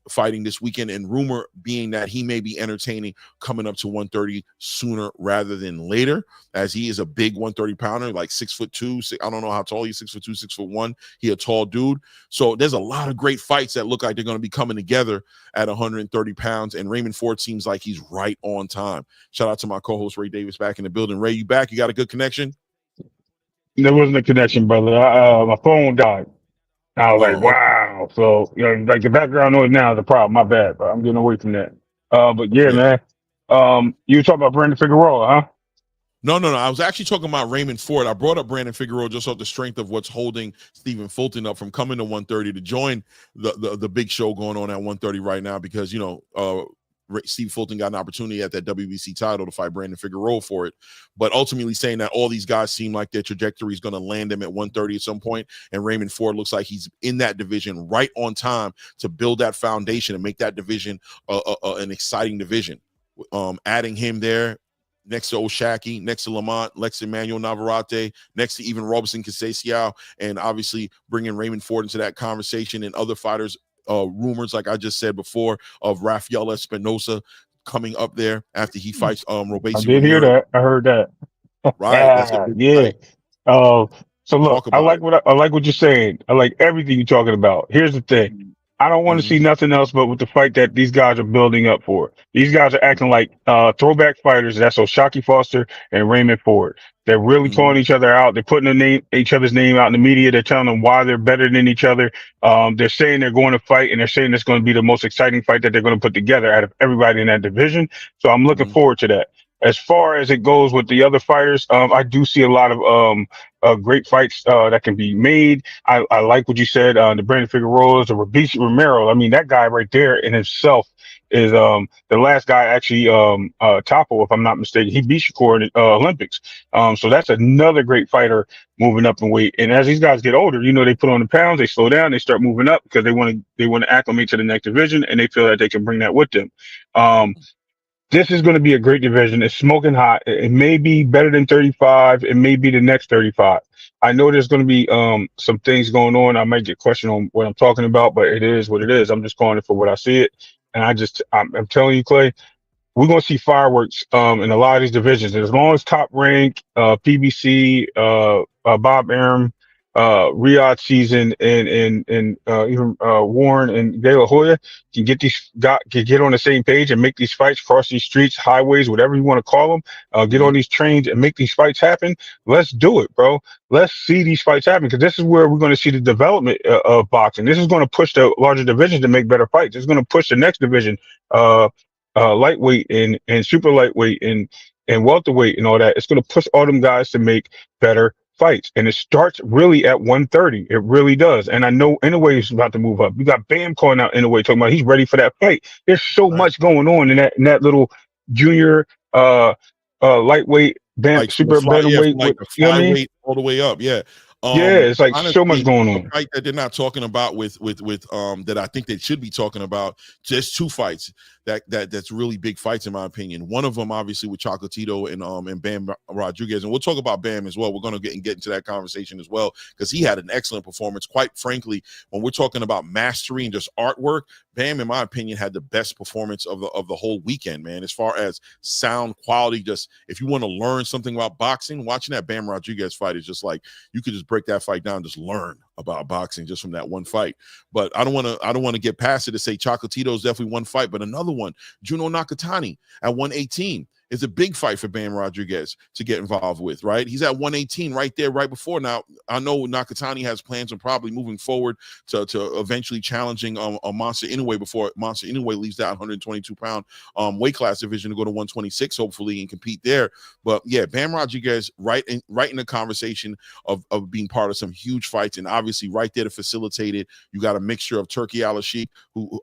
fighting this weekend, and rumor being that he may be entertaining coming up to 130 sooner rather than later, as he is a big 130 pounder, like 6'2". I don't know how tall he's, 6'2", 6'1". He a tall dude. So there's a lot of great fights that look like they're going to be coming together at 130 pounds, and Raymond Ford seems like he's right on time. Shout out to my co-host Ray Davis back in the building. Ray, you back? You got a good connection? There wasn't a connection, brother. My phone died. I was like, wow. So, you know, like the background noise now is a problem. My bad, but I'm getting away from that. But yeah, man. You were talking about Brandon Figueroa, huh? No. I was actually talking about Raymond Ford. I brought up Brandon Figueroa just off the strength of what's holding Stephen Fulton up from coming to 130 to join the big show going on at 130 right now, because, you know, Steve Fulton got an opportunity at that WBC title to fight Brandon Figueroa for it. But ultimately saying that all these guys seem like their trajectory is going to land them at 130 at some point, and Raymond Ford looks like he's in that division right on time to build that foundation and make that division an exciting division. Adding him there next to Oshaki, next to Lamont, next to Emmanuel Navarrete, next to even Robertson Casesiao, and obviously bringing Raymond Ford into that conversation and other fighters. Rumors, like I just said before, of Rafael Espinosa coming up there after he fights Robeisy. I did hear that. I heard that. Right. That's a big yeah. fight. So look, I like what you're saying. I like everything you're talking about. Here's the thing. I don't want to see nothing else but with the fight that these guys are building up for. These guys are acting like throwback fighters. That's Oshaki Foster and Raymond Ford. They're really calling each other out. They're putting each other's name out in the media. They're telling them why they're better than each other. They're saying they're going to fight, and they're saying it's going to be the most exciting fight that they're going to put together out of everybody in that division. So I'm looking forward to that. As far as it goes with the other fighters, I do see a lot of great fights that can be made. I like what you said, the Brandon Figueroa, the Robeisy Romero. I mean, that guy right there in himself is the last guy actually Topo, if I'm not mistaken. He beat Shakur in Olympics. So that's another great fighter moving up in weight. And as these guys get older, you know, they put on the pounds, they slow down, they start moving up because they want to acclimate to the next division, and they feel that they can bring that with them. This is going to be a great division. It's smoking hot. It may be better than 35. It may be the next 35. I know there's going to be some things going on. I might get questioned on what I'm talking about, but it is what it is. I'm just calling it for what I see it. And I'm telling you, Clay, we're going to see fireworks in a lot of these divisions. And as long as Top Rank, PBC, Bob Arum, Riyadh season, and even Warren and De La Hoya can get on the same page and make these fights, cross these streets, highways, whatever you want to call them, get on these trains and make these fights happen. Let's do it, bro. Let's see these fights happen, because this is where we're going to see the development of boxing. This is going to push the larger divisions to make better fights. It's going to push the next division, lightweight and super lightweight and welterweight and all that. It's going to push all them guys to make better fights, and it starts really at 130. It really does. And I know Inoue is about to move up. You got Bam calling out Inoue, talking about he's ready for that fight. There's so much going on in that little junior lightweight Bam, like super bantamweight, like you know what I mean? All the way up. Yeah. It's like honestly, so much going on. A fight that they're not talking about with that I think they should be talking about. Just two fights that's really big fights in my opinion. One of them obviously with Chocolatito and Bam Rodriguez, and we'll talk about Bam as well. We're going to get into that conversation as well, because he had an excellent performance. Quite frankly, when we're talking about mastery and just artwork, Bam, in my opinion, had the best performance of the whole weekend, man. As far as sound quality, just if you want to learn something about boxing, watching that Bam Rodriguez fight is just like you could just break that fight down, just learn about boxing just from that one fight. But I don't want to get past it to say Chocolatito is definitely one fight, but another one, Juno Nakatani at 118. Is a big fight for Bam Rodriguez to get involved with, right? He's at 118 right there, right before. Now, I know Nakatani has plans on probably moving forward to eventually challenging Monster Inoue before Monster Inoue leaves that 122-pound weight class division to go to 126, hopefully, and compete there. But yeah, Bam Rodriguez right in the conversation of being part of some huge fights, and obviously right there to facilitate it. You got a mixture of Turkey Al-Sheikh, who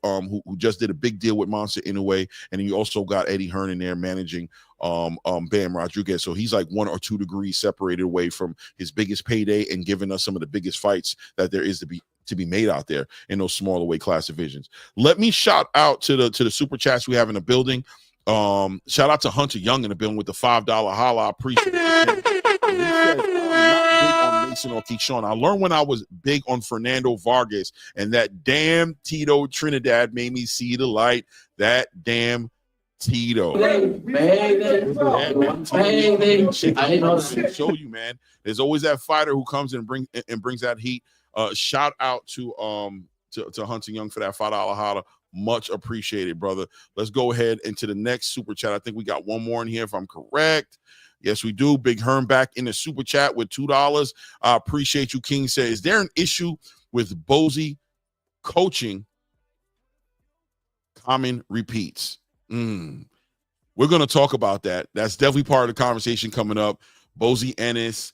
just did a big deal with Monster Inoue, and then you also got Eddie Hearn in there managing Bam Rodriguez. So he's like 1 or 2 degrees separated away from his biggest payday and giving us some of the biggest fights that there is to be made out there in those smaller weight class divisions. Let me shout out to the super chats we have in the building. Shout out to Hunter Young in the building with the $5 holla. I appreciate it. He said, I'm not big on Mason or KEYSHAWN. I learned when I was big on Fernando Vargas, and that damn Tito Trinidad made me see the light. That damn Tito. Show you, man. There's always that fighter who comes and brings that heat. Shout out to Hunter Young for that $5 holla. Much appreciated, brother. Let's go ahead into the next super chat. I think we got one more in here, if I'm correct. Yes, we do. Big Herm back in the super chat with $2. I appreciate you. King says, is there an issue with Bozy coaching? Common repeats. We're going to talk about that. That's definitely part of the conversation coming up. Boots Ennis,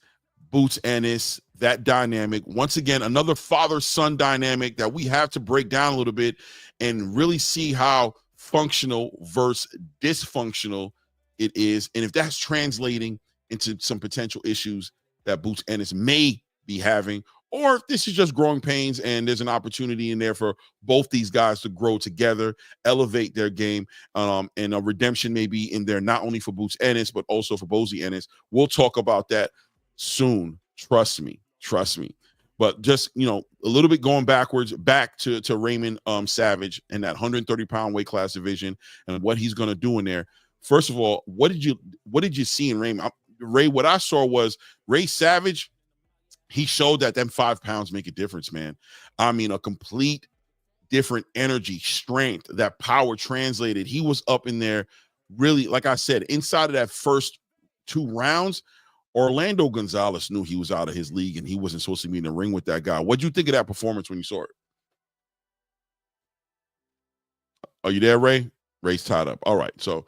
Boots Ennis, that dynamic. Once again, another father-son dynamic that we have to break down a little bit and really see how functional versus dysfunctional it is, and if that's translating into some potential issues that Boots Ennis may be having, or if this is just growing pains and there's an opportunity in there for both these guys to grow together, elevate their game, and a redemption may be in there not only for Boots Ennis but also for Bozy Ennis. We'll talk about that soon. Trust me. But just, you know, a little bit going backwards, back to Raymond Savage and that 130-pound weight class division and what he's going to do in there. First of all, what did you see in Raymond? Ray, what I saw was Ray Savage. He showed that them 5 pounds make a difference, man. I mean, a complete different energy, strength, that power translated. He was up in there really, like I said, inside of that first 2 rounds, Orlando Gonzalez knew he was out of his league and he wasn't supposed to be in the ring with that guy. What'd you think of that performance when you saw it? Are you there, Ray? Ray's tied up. All right. So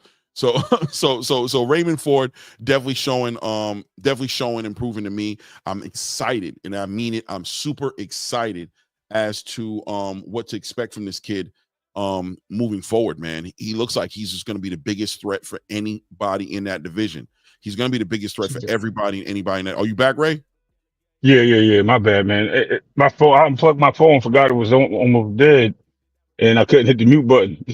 Raymond Ford definitely showing improving to me. I'm excited, and I mean it. I'm super excited as to what to expect from this kid moving forward, man. He looks like he's just going to be the biggest threat for anybody in that division. He's going to be the biggest threat for everybody and anybody in that. Are you back, Ray? Yeah. My bad, man. My phone, I unplugged my phone, forgot it was almost dead, and I couldn't hit the mute button.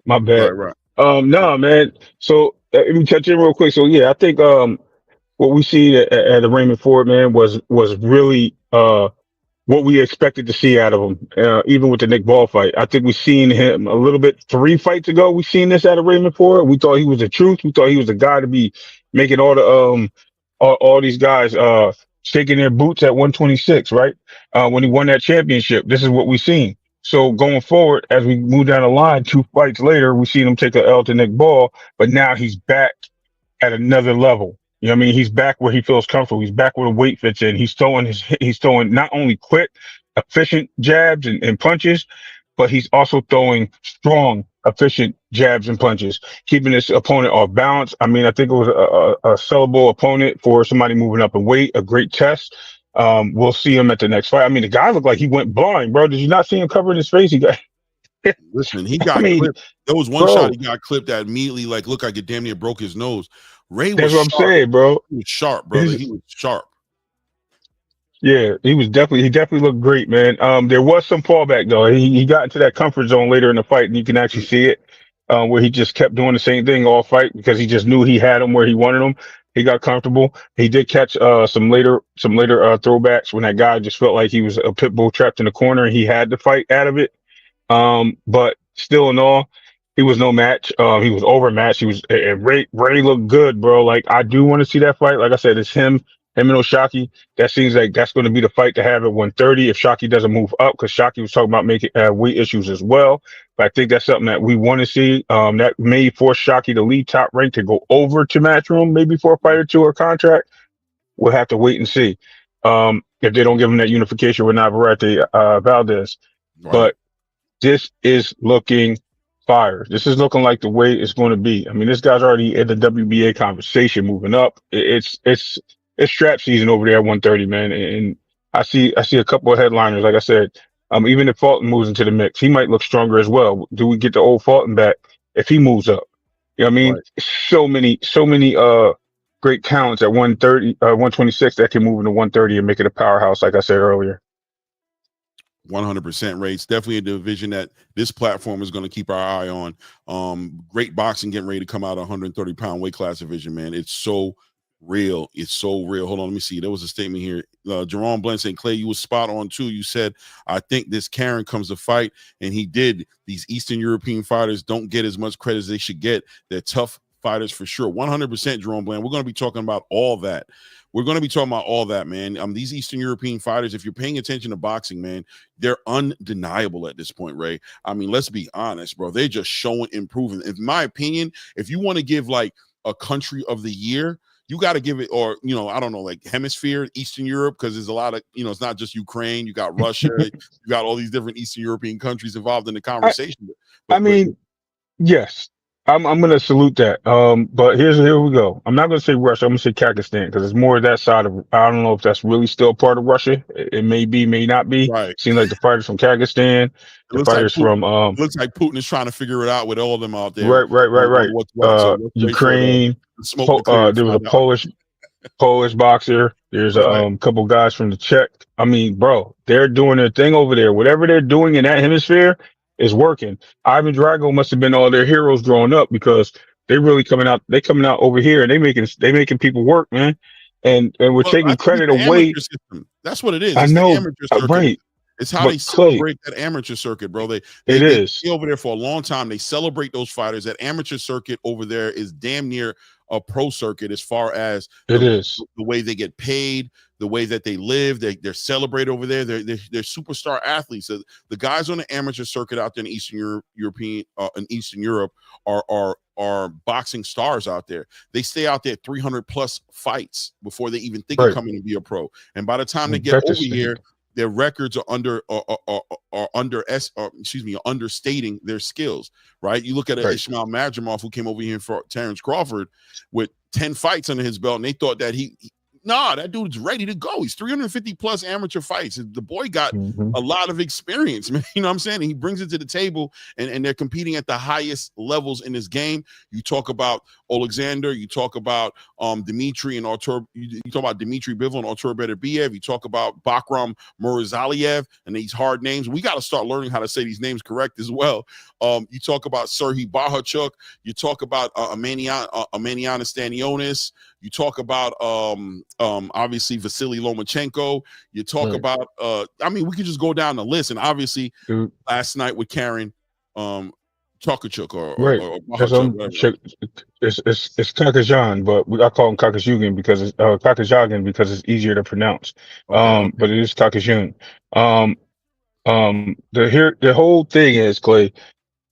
My bad. Right. No, man. So let me touch in real quick. So yeah, I think what we see at the Raymond Ford, man, was really what we expected to see out of him, even with the Nick Ball fight. I think we've seen him a little bit 3 fights ago. We've seen this out of Raymond Ford. We thought he was the truth. We thought he was the guy to be making all the all these guys shaking their boots at 126, right? When he won that championship. This is what we've seen. So going forward, as we move down the line, 2 fights later, we seen him take a L to Nick Ball, but now he's back at another level. You know what I mean? He's back where he feels comfortable. He's back where the weight fits in. He's throwing not only quick, efficient jabs and punches, but he's also throwing strong, efficient jabs and punches, keeping his opponent off balance. I mean, I think it was a sellable opponent for somebody moving up in weight, a great test. We'll see him at the next fight. I mean, the guy looked like he went blind, bro. Did you not see him covering his face? He got Listen, he got clipped. There was one shot he got clipped that immediately looked like it damn near broke his nose. Ray was That's what I'm saying, bro. He was sharp, brother. He was sharp. Yeah, he definitely looked great, man. There was some fallback though. He got into that comfort zone later in the fight, and you can actually see it, where he just kept doing the same thing all fight because he just knew he had him where he wanted him. He got comfortable. He did catch some later throwbacks when that guy just felt like he was a pit bull trapped in the corner and he had to fight out of it. But still in all, he was no match. He was overmatched. Ray looked good, bro. Like, I do want to see that fight. Like I said, it's him and Shockey. That seems like that's going to be the fight to have at 130 if Shockey doesn't move up, because Shockey was talking about making weight issues as well. But I think that's something that we want to see. That may force Shockey to leave Top Rank to go over to Matchroom, maybe for a fight or two or contract. We'll have to wait and see if they don't give him that unification with Navarrete Valdez. Right. But this is looking fire. This is looking like the way it's going to be. I mean, this guy's already in the WBA conversation, moving up. It's strap season over there at 130, man. And I see a couple of headliners. Like I said, even if Fulton moves into the mix, he might look stronger as well. Do we get the old Fulton back if he moves up? You know what I mean? Right. So many great talents at 130, 126 that can move into 130 and make it a powerhouse, like I said earlier. 100%, Ray. It's definitely a division that this platform is going to keep our eye on. Great boxing getting ready to come out of 130-pound weight class division, man. It's so real. It's so real. Hold on, let me see. There was a statement here. Jerome Blunt saying, Clay, you was spot on too. You said, I think this Karen comes to fight, and he did. These Eastern European fighters don't get as much credit as they should get. They're tough fighters for sure. 100%, Jerome Bland. We're going to be talking about all that. We're going to be talking about all that, man. These Eastern European fighters, if you're paying attention to boxing, man, they're undeniable at this point, Ray. I mean, let's be honest, bro. They're just showing improving. In my opinion, if you want to give like a country of the year, you got to give it, or, you know, I don't know, like hemisphere, Eastern Europe, because there's a lot of, you know, it's not just Ukraine. You got Russia. You got all these different Eastern European countries involved in the conversation. Yes. I'm gonna salute that. But here we go. I'm not gonna say Russia. I'm gonna say Kazakhstan because it's more that side of. I don't know if that's really still part of Russia. It may be, may not be. Right. Seems like the fighters from Kazakhstan, It the looks like fighters Putin. from It looks like Putin is trying to figure it out with all of them out there right. on what's what. So let's wait for Ukraine. the smoke to clear and There was a find out. Polish boxer. There's a Right. couple guys from the Czech. I mean, bro, they're doing their thing over there. Whatever they're doing in that hemisphere is working. Ivan Drago must have been all their heroes growing up because they really coming out. They coming out over here and they making people work, man. And we're Well, I taking think it's credit the away. amateur system. That's what it is. I It's the know, amateur circuit. right? It's how But they Clay, celebrate that amateur circuit, bro. They it they is. stay over there for a long time. They celebrate those fighters. That amateur circuit over there is damn near a pro circuit as far as It is. the way they get paid, the way that they live. They're celebrated over there. They're superstar athletes. So the guys on the amateur circuit out there in Eastern Europe are boxing stars out there. They stay out there 300 plus fights before they even think of Right. coming to be a pro. And by the time they get That's the over here, their records are understating their skills, right? You look at Right. Ismail Madrimov, who came over here for Terrence Crawford with 10 fights under his belt, and they thought that that dude's ready to go. He's 350 plus amateur fights. The boy got a lot of experience, man. You know what I'm saying? And he brings it to the table, and they're competing at the highest levels in this game. You talk about Alexander, you talk about Dmitry and Artur, you talk about Dmitry Bivol and Artur Beterbiev, you talk about Bakram Murazaliev and these hard names. We got to start learning how to say these names correct as well. You talk about Serhii Bahachuk, you talk about Amaniana Stanionis, you talk about obviously Vasily Lomachenko. You talk about I mean, we could just go down the list, and obviously last night with Karen Chokachuk or Bahachuk, it's Kakazhan, but I call him Kakazhugan because it's Kakazhagan because it's easier to pronounce. Okay. But it is Kakazhun. The whole thing is, Clay,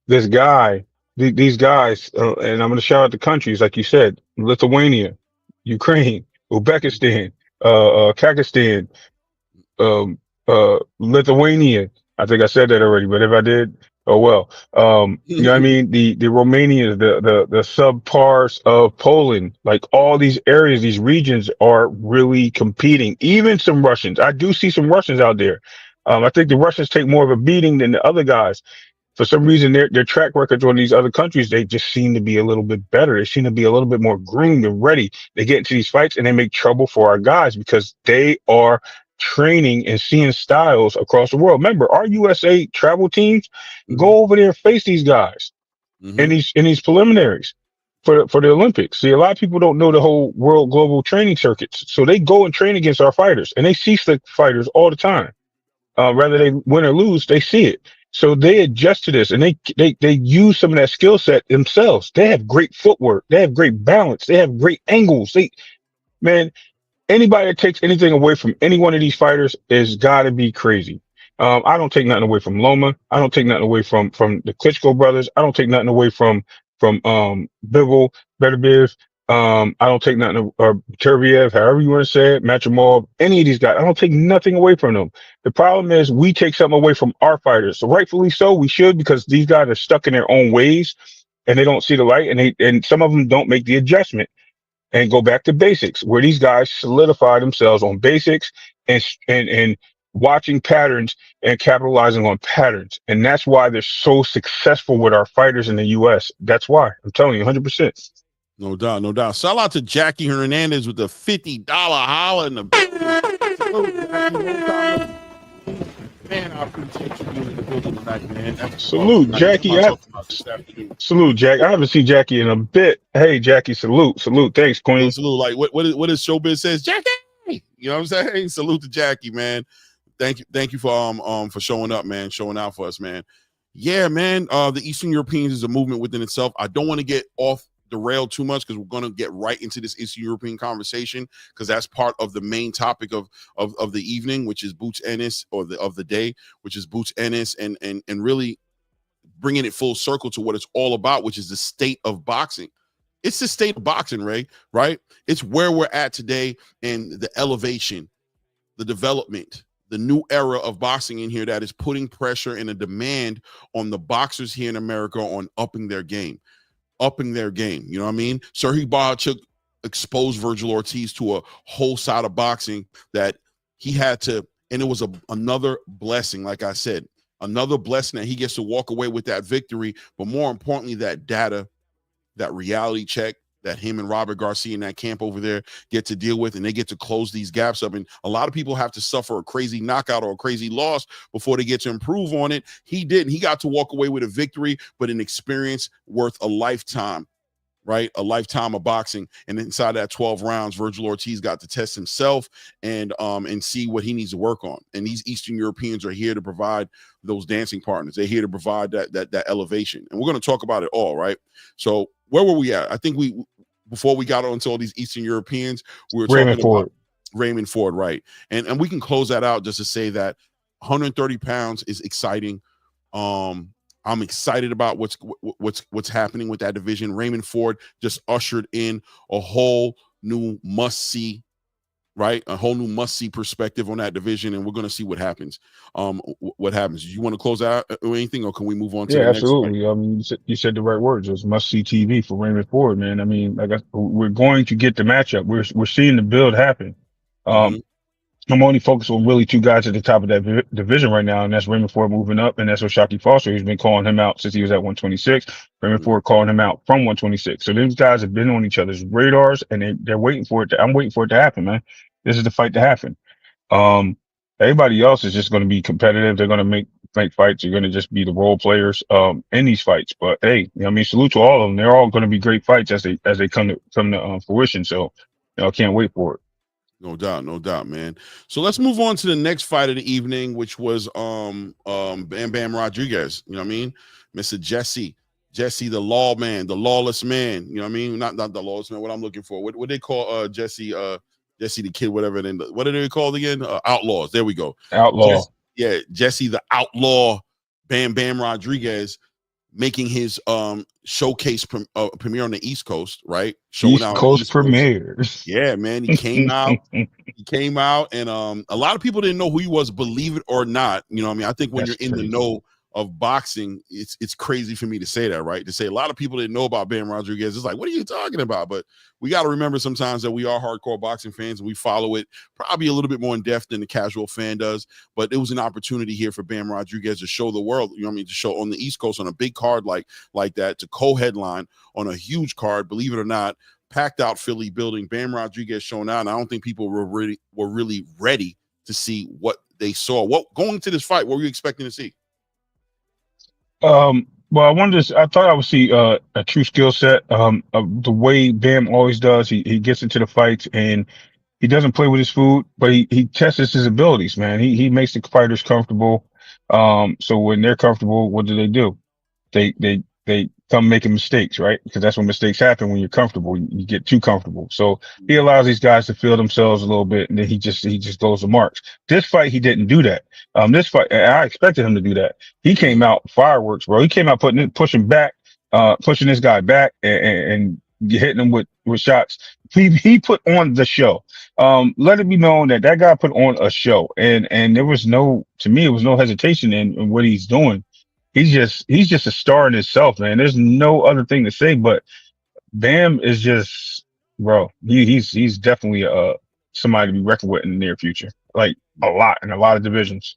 this guy, these guys, and I'm going to shout out the countries, like you said, Lithuania, Ukraine, Uzbekistan, Kazakhstan, Lithuania. I think I said that already, but if I did, oh well. You know what I mean? The Romania, the subpars of Poland, like all these areas, these regions are really competing. Even some Russians. I do see some Russians out there. I think the Russians take more of a beating than the other guys. For some reason, their track records on these other countries, they just seem to be a little bit better. They seem to be a little bit more groomed and ready. They get into these fights and they make trouble for our guys because they are training and seeing styles across the world. Remember, our USA travel teams go over there and face these guys in these preliminaries for the Olympics. See, a lot of people don't know the whole world global training circuits, so they go and train against our fighters, and they see slick fighters all the time. Whether they win or lose, they see it. So they adjust to this, and they use some of that skill set themselves. They have great footwork. They have great balance. They have great angles. Man, anybody that takes anything away from any one of these fighters is got to be crazy. I don't take nothing away from Loma. I don't take nothing away from the Klitschko brothers. I don't take nothing away from Bivol, Beterbiev. I don't take nothing, or Turbiev, however you want to say it, Machimov, any of these guys. I don't take nothing away from them. The problem is we take something away from our fighters. So rightfully so, we should, because these guys are stuck in their own ways and they don't see the light, and some of them don't make the adjustment and go back to basics, where these guys solidify themselves on basics and watching patterns and capitalizing on patterns. And that's why they're so successful with our fighters in the US. That's why. I'm telling you 100%. No doubt, no doubt. Shout out to Jackie Hernandez with the $50 holla in the man. I appreciate you being in the building tonight, man. Salute, Jackie. Salute, Jack. I haven't seen Jackie in a bit. Hey, Jackie, salute. Thanks, Queen. Salute. Like what is showbiz says, Jackie? You know what I'm saying? Salute to Jackie, man. Thank you for showing up, man, showing out for us, man. Yeah, man. The Eastern Europeans is a movement within itself. I don't want to get off the rail too much because we're going to get right into this Eastern European conversation, because that's part of the main topic of the evening, which is Boots Ennis, or of the day, which is Boots Ennis, and really bringing it full circle to what it's all about, which is the state of boxing. It's the state of boxing, Ray, right? It's where we're at today, and the elevation, the development, the new era of boxing in here that is putting pressure and a demand on the boxers here in America on upping their game. upping their game. You know what I mean? Serhii Bohachuk exposed Virgil Ortiz to a whole side of boxing that he had to, and it was another blessing, like I said, another blessing that he gets to walk away with that victory, but more importantly, that data, that reality check that him and Robert Garcia in that camp over there get to deal with, and they get to close these gaps up. And a lot of people have to suffer a crazy knockout or a crazy loss before they get to improve on it. He didn't. He got to walk away with a victory, but an experience worth a lifetime, right? A lifetime of boxing. And inside that 12 rounds, Virgil Ortiz got to test himself and see what he needs to work on. And these Eastern Europeans are here to provide those dancing partners. They're here to provide that elevation. And we're going to talk about it all, right? So where were we at? I think before we got onto all these Eastern Europeans, we were talking about Raymond Ford, right? And we can close that out just to say that 130 pounds is exciting. I'm excited about what's happening with that division. Raymond Ford just ushered in a whole new must-see, right? A whole new must-see perspective on that division, and we're going to see what happens. What happens? You want to close out or anything, or can we move on to the next absolutely. fight? I mean, you said the right words. It's must-see TV for Raymond Ford, man. I mean, we're going to get the matchup. We're seeing the build happen. I'm only focused on really two guys at the top of that division right now, and that's Raymond Ford moving up, and that's O'Shaquie Foster, who's been calling him out since he was at 126. Raymond Ford calling him out from 126. So these guys have been on each other's radars, and they're waiting for it. I'm waiting for it to happen, man. This is the fight to happen. Everybody else is just going to be competitive. They're going to make fights. They're going to just be the role players in these fights. But hey, I mean, salute to all of them. They're all going to be great fights as they come to fruition. So, I can't wait for it. No doubt, man. So let's move on to the next fight of the evening, which was Bam Bam Rodriguez. You know what I mean? Mr. Jesse, the law man, the lawless man. You know what I mean? Not the lawless man. What I'm looking for. What they call Jesse the kid, whatever. Then what are they called again? Outlaws. There we go. Outlaw. Jesse the outlaw. Bam Bam Rodriguez making his showcase premiere on the East Coast, right? Showing East Coast premieres. Yeah, man. He came out. And a lot of people didn't know who he was, believe it or not. You know what I mean? I think when you're in the know of boxing, it's crazy for me to say that, right? To say a lot of people didn't know about Bam Rodriguez. It's like, what are you talking about? But we got to remember sometimes that we are hardcore boxing fans and we follow it probably a little bit more in depth than the casual fan does. But it was an opportunity here for Bam Rodriguez to show the world, you know what I mean, to show on the East Coast on a big card like that, to co-headline on a huge card, believe it or not, packed out Philly building. Bam Rodriguez showing out, and I don't think people were really ready to see what they saw. What going to this fight, what were you expecting to see? Well, I thought I would see a true skill set. Of the way Bam always does, he gets into the fights and he doesn't play with his food, but he tests his abilities, man. He makes the fighters comfortable. So when they're comfortable, what do? They come making mistakes, right? Because that's when mistakes happen when you're comfortable. You get too comfortable. So he allows these guys to feel themselves a little bit, and then he just goes to marks. This fight, he didn't do that. This fight, I expected him to do that. He came out fireworks, bro. He came out pushing this guy back and hitting him with shots. He put on the show. Let it be known that guy put on a show, and there was no hesitation in what he's doing. He's just a star in himself, man. There's no other thing to say, but Bam is just, bro. He's definitely somebody to be reckoned with in the near future, like a lot in a lot of divisions.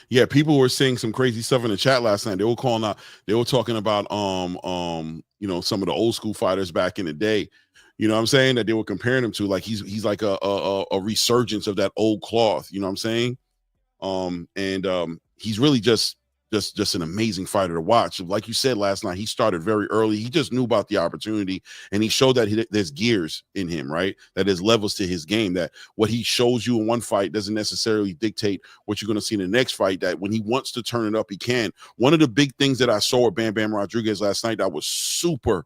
Yeah, people were saying some crazy stuff in the chat last night. They were talking about some of the old school fighters back in the day. You know what I'm saying? That they were comparing him to, like he's like a resurgence of that old cloth. You know what I'm saying? He's really just an amazing fighter to watch. Like you said last night, he started very early. He just knew about the opportunity, and he showed that there's gears in him, right? That there's levels to his game, that what he shows you in one fight doesn't necessarily dictate what you're going to see in the next fight, that when he wants to turn it up, he can. One of the big things that I saw with Bam Bam Rodriguez last night that was super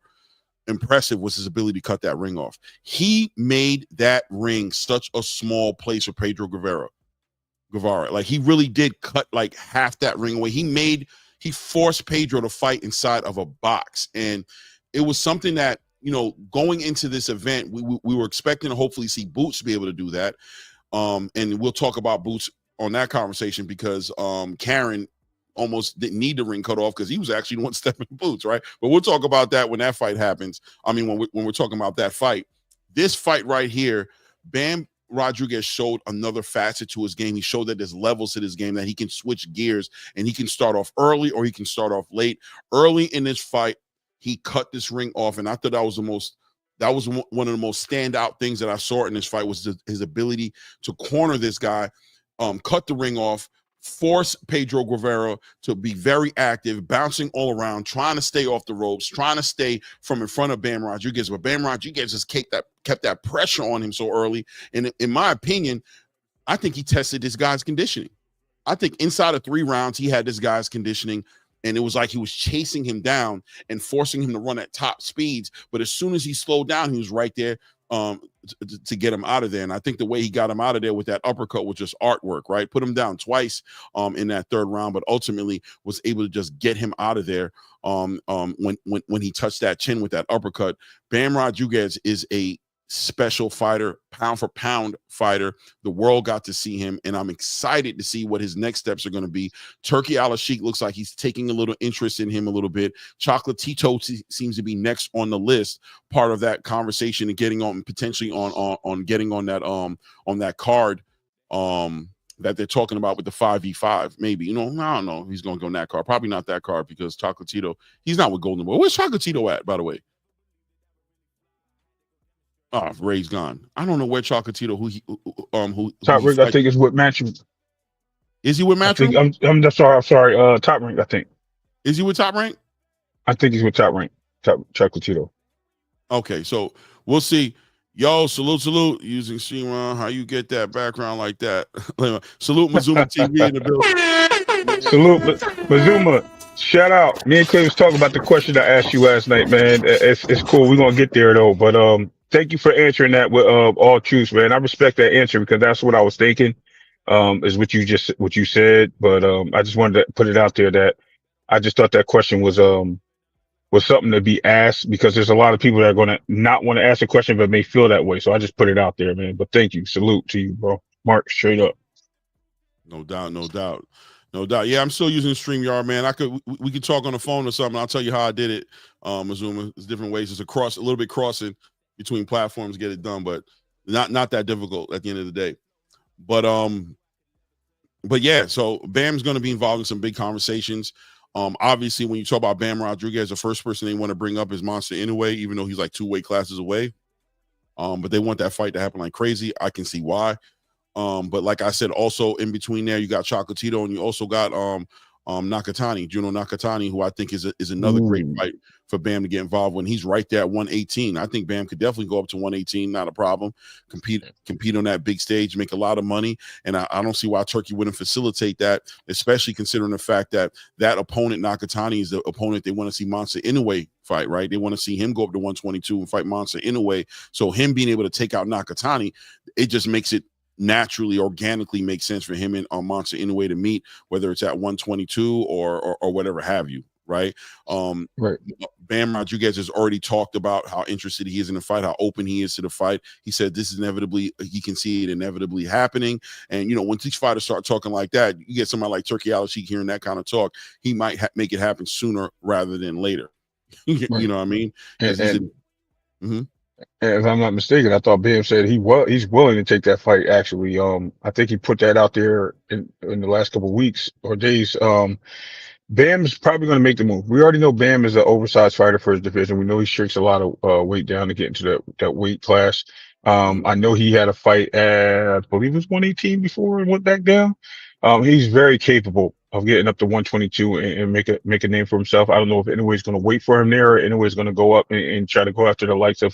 impressive was his ability to cut that ring off. He made that ring such a small place for Pedro Guevara. Like, he really did cut like half that ring away. He forced Pedro to fight inside of a box. And it was something that, going into this event, we were expecting to hopefully see Boots be able to do that. And we'll talk about Boots on that conversation because Karen almost didn't need the ring cut off because he was actually the one stepping Boots, right? But we'll talk about that when that fight happens. I mean, when we're talking about that fight. This fight right here, Bam Rodriguez showed another facet to his game. He showed that there's levels to this game, that he can switch gears and he can start off early or he can start off late. Early in this fight, he cut this ring off, and I thought that was one of the most standout things that I saw in this fight was his ability to corner this guy, cut the ring off, force Pedro Guevara to be very active, bouncing all around, trying to stay off the ropes, trying to stay from in front of Bam Rodriguez. But Bam Rodriguez just kept that pressure on him so early. And in my opinion, I think he tested this guy's conditioning. I think inside of 3 rounds, he had this guy's conditioning, and it was like he was chasing him down and forcing him to run at top speeds. But as soon as he slowed down, he was right there to get him out of there. And I think the way he got him out of there with that uppercut was just artwork, right? Put him down twice in that 3rd round, but ultimately was able to just get him out of there when he touched that chin with that uppercut. Bam Rodriguez is a special fighter, pound for pound fighter. The world got to see him, and I'm excited to see what his next steps are going to be. Turkey Al-Sheikh looks like he's taking a little interest in him a little bit. Chocolatito seems to be next on the list, part of that conversation and getting on potentially on getting on that card that they're talking about with the 5v5. Maybe, I don't know. He's going to go on that card. Probably not that card because Chocolatito, he's not with Golden Boy. Where's Chocolatito at, by the way? Oh, Ray's gone. I don't know where Chocolatito, Top Rank, I think is with Matchroom. Is he with Matchroom? I'm sorry. Top Rank, I think. Is he with Top Rank? I think he's with Top Rank. Chocolatito. Okay, so we'll see. Yo, salute. Using Shimon, how you get that background like that? Salute Mazuma TV in the building. Salute Mazuma. Shout out. Me and Clay was talking about the question I asked you last night, man. It's cool. We're gonna get there though. But thank you for answering that with all truth, man. I respect that answer because that's what I was thinking. Is what you said. But I just wanted to put it out there that I just thought that question was something to be asked because there's a lot of people that are gonna not want to ask the question but may feel that way. So I just put it out there, man. But thank you. Salute to you, bro. Mark, straight up. No doubt. Yeah, I'm still using StreamYard, man. We could talk on the phone or something. I'll tell you how I did it. Mazuma, there's different ways. It's a little bit crossing between platforms to get it done, but not that difficult at the end of the day. But yeah, so Bam's going to be involved in some big conversations. Obviously, when you talk about Bam Rodriguez, the first person they want to bring up is Monster Inoue, even though he's like 2 weight classes away. But they want that fight to happen like crazy. I can see why. But like I said, also in between there, you got Chocolatito and you also got Nakatani, Juno Nakatani, who I think is another great fight for Bam to get involved when he's right there at 118. I think Bam could definitely go up to 118, not a problem. Compete on that big stage, make a lot of money, and I don't see why Turkey wouldn't facilitate that, especially considering the fact that opponent Nakatani is the opponent they want to see Monster Inoue fight, right? They want to see him go up to 122 and fight Monster Inoue. So him being able to take out Nakatani, it just makes it naturally, organically make sense for him and Monster Inoue to meet, whether it's at 122 or whatever have you, right? Right. Bam Rodriguez has already talked about how interested he is in the fight, how open he is to the fight. He said this is inevitably, he can see it inevitably happening. And, when these fighters start talking like that, you get somebody like Turkey Al-Sheikh hearing that kind of talk, he might make it happen sooner rather than later. You know what I mean? If I'm not mistaken, I thought Bam said he's willing to take that fight. Actually, I think he put that out there in the last couple of weeks or days. Bam's probably going to make the move. We already know Bam is an oversized fighter for his division. We know he shrinks a lot of weight down to get into that weight class. I know he had a fight at, I believe it was 118 before and went back down. He's very capable of getting up to 122 and make a name for himself. I don't know if Inoue's going to wait for him there or Inoue's going to go up and try to go after the likes of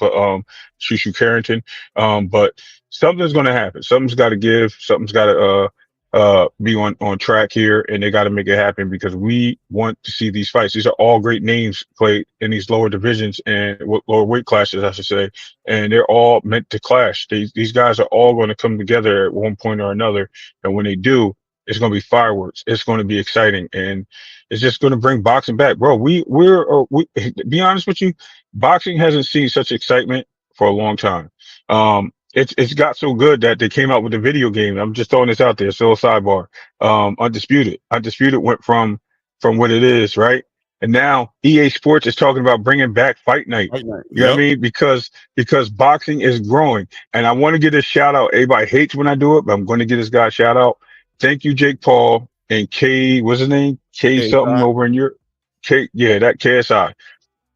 Shushu Carrington. But something's going to happen. Something's got to give. Something's got to be on track here, and they got to make it happen because we want to see these fights. These are all great names played in these lower divisions and lower weight classes, I should say, and they're all meant to clash. These guys are all going to come together at one point or another, and when they do, it's going to be fireworks. It's going to be exciting, and it's just going to bring boxing back, bro. We be honest with you, boxing hasn't seen such excitement for a long time. It's got so good that they came out with a video game. I'm just throwing this out there. So a sidebar. Undisputed went from from what it is, right? And now EA Sports is talking about bringing back Fight Night. Right now. You know what I Yep. mean? Because boxing is growing. And I want to get a shout out. Everybody hates when I do it, but I'm going to give this guy a shout out. Thank you, Jake Paul and K, what's his name? K Okay, something over in your K, yeah, that KSI.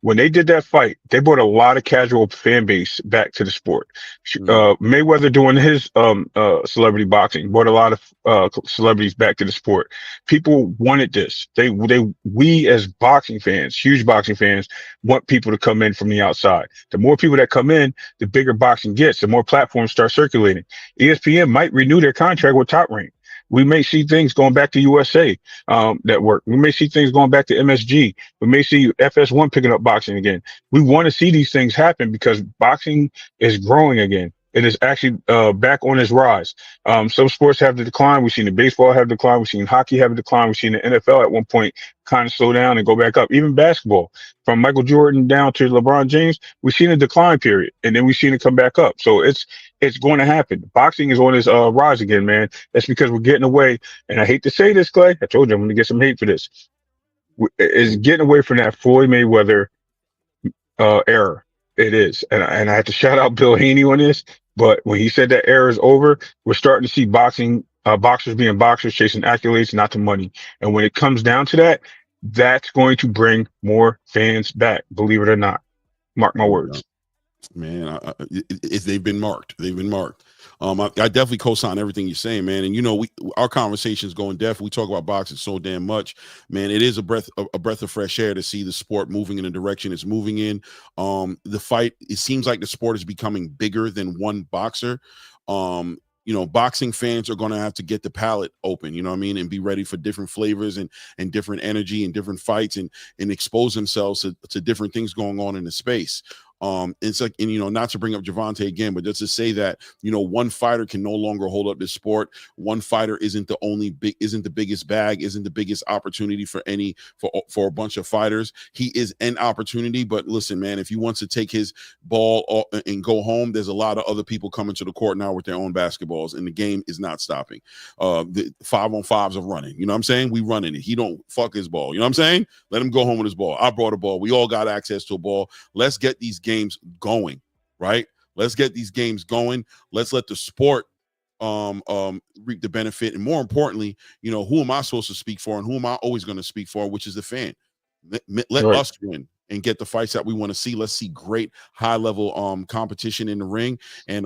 When they did that fight, they brought a lot of casual fan base back to the sport. Mayweather doing his celebrity boxing brought a lot of celebrities back to the sport. People wanted this. We as boxing fans, huge boxing fans, want people to come in from the outside. The more people that come in, the bigger boxing gets. The more platforms start circulating. ESPN might renew their contract with Top Rank. We may see things going back to USA that work. We may see things going back to MSG. We may see FS1 picking up boxing again. We want to see these things happen because boxing is growing again. It is actually back on its rise. Some sports have the decline. We've seen the baseball have decline. We've seen hockey have a decline. We've seen the NFL at one point kind of slow down and go back up. Even basketball, from Michael Jordan down to LeBron James, we've seen a decline period, and then we've seen it come back up. So it's going to happen. Boxing is on its rise again, man. That's because we're getting away. And I hate to say this, Clay. I told you I'm going to get some hate for this. Is getting away from that Floyd Mayweather era. It is. And I have to shout out Bill Haney on this. But when he said that era is over, we're starting to see boxers being boxers, chasing accolades, not the money. And when it comes down to that, that's going to bring more fans back, believe it or not. Mark my words. Man, they've been marked. They've been marked. I definitely co-sign everything you're saying, man. And you know, our conversations go in depth. We talk about boxing so damn much, man. It is a breath of fresh air to see the sport moving in the direction it's moving in. The fight, it seems like the sport is becoming bigger than one boxer. You know, boxing fans are going to have to get the palate open, you know what I mean, and be ready for different flavors and different energy and different fights and expose themselves to different things going on in the space. It's like, and you know, not to bring up Javante again, but just to say that, you know, one fighter can no longer hold up this sport. One fighter isn't the biggest bag, isn't the biggest opportunity for a bunch of fighters. He is an opportunity, but listen, man, if he wants to take his ball and go home, there's a lot of other people coming to the court now with their own basketballs, and the game is not stopping. The 5-on-5s are running, you know what I'm saying? We running it. He don't fuck his ball, you know what I'm saying? Let him go home with his ball. I brought a ball. We all got access to a ball. Let's get these games going, right? Let's get these games going. Let's let the sport reap the benefit. And more importantly, you know, who am I supposed to speak for, and who am I always going to speak for, which is the fan. Let us win and get the fights that we want to see. Let's see great high level competition in the ring, and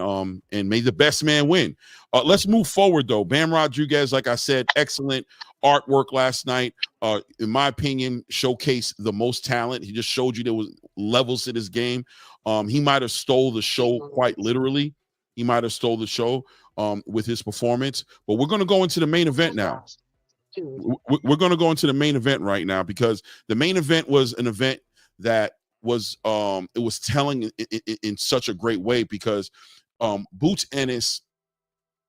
may the best man win. Let's move forward though. Bam Rodriguez, like I said, excellent artwork last night. In my opinion, showcased the most talent. He just showed you there was levels to this game. He might have stole the show, quite literally. He might have stole the show with his performance. But we're going to go into the main event now. We're going to go into the main event right now, because the main event was an event that was it was telling in such a great way, because Boots Ennis,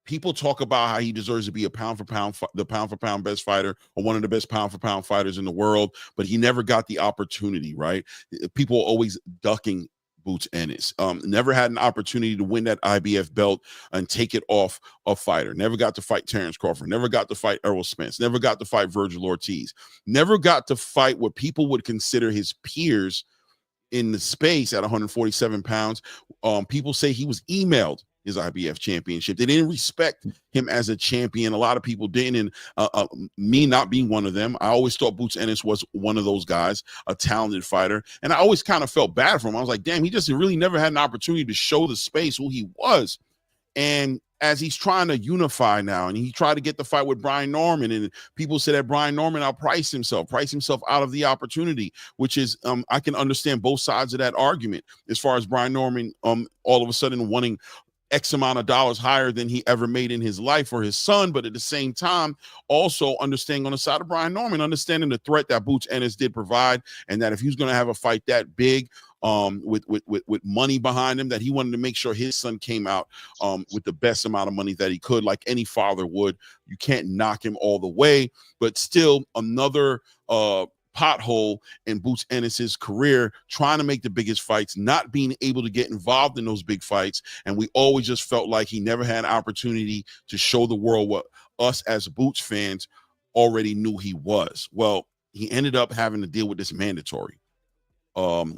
people talk about how he deserves to be the pound for pound best fighter, or one of the best pound for pound fighters in the world, but he never got the opportunity, right? People are always ducking Boots Ennis. Never had an opportunity to win that IBF belt and take it off a fighter. Never got to fight Terrence Crawford. Never got to fight Errol Spence. Never got to fight Virgil Ortiz. Never got to fight what people would consider his peers in the space at 147 pounds. People say he was emailed his IBF championship. They didn't respect him as a champion. A lot of people didn't, and me not being one of them. I always thought Boots Ennis was one of those guys, a talented fighter, and I always kind of felt bad for him. I was like, damn, he just really never had an opportunity to show the space who he was. And as he's trying to unify now, and he tried to get the fight with Brian Norman, and people say that Brian Norman outpriced himself out of the opportunity, which is, I can understand both sides of that argument, as far as Brian Norman all of a sudden wanting X amount of dollars higher than he ever made in his life for his son. But at the same time, also understanding on the side of Brian Norman, understanding the threat that Boots Ennis did provide, and that if he was going to have a fight that big, with money behind him, that he wanted to make sure his son came out with the best amount of money that he could, like any father would. You can't knock him all the way, but still another pothole in Boots Ennis's career, trying to make the biggest fights, not being able to get involved in those big fights. And we always just felt like he never had an opportunity to show the world what us as Boots fans already knew he was. Well, he ended up having to deal with this mandatory.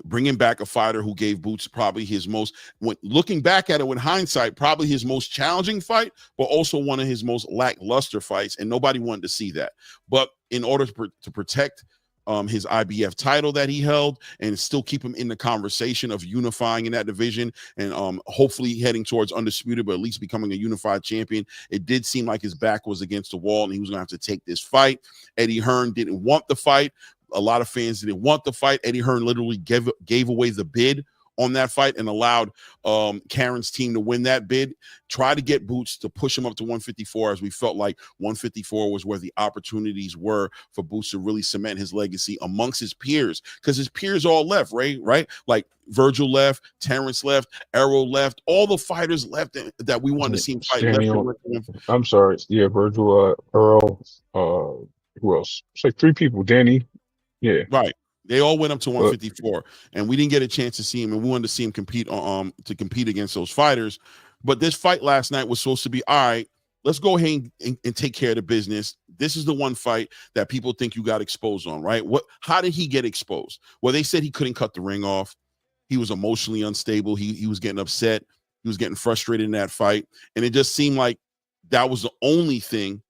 Bringing back a fighter who gave Boots probably his most, when looking back at it with hindsight, probably his most challenging fight, but also one of his most lackluster fights, and nobody wanted to see that. But in order to protect his IBF title that he held and still keep him in the conversation of unifying in that division and hopefully heading towards undisputed, but at least becoming a unified champion, it did seem like his back was against the wall and he was going to have to take this fight. Eddie Hearn didn't want the fight. A lot of fans didn't want the fight. Eddie Hearn literally gave away the bid on that fight and allowed Karen's team to win that bid. Try to get Boots to push him up to 154, as we felt like 154 was where the opportunities were for Boots to really cement his legacy amongst his peers, because his peers all left, right? Like Virgil left, Terrence left, Errol left, all the fighters left that we wanted to see him fight. I'm sorry. Yeah, Virgil, Earl, who else? It's like 3 people. Danny. Yeah. Right. They all went up to 154, and we didn't get a chance to see him, and we wanted to see him compete to compete against those fighters. But this fight last night was supposed to be, all right, let's go ahead and take care of the business. This is the one fight that people think you got exposed on, right? How did he get exposed? Well, they said he couldn't cut the ring off. He was emotionally unstable. He was getting upset. He was getting frustrated in that fight. And it just seemed like that was the only thing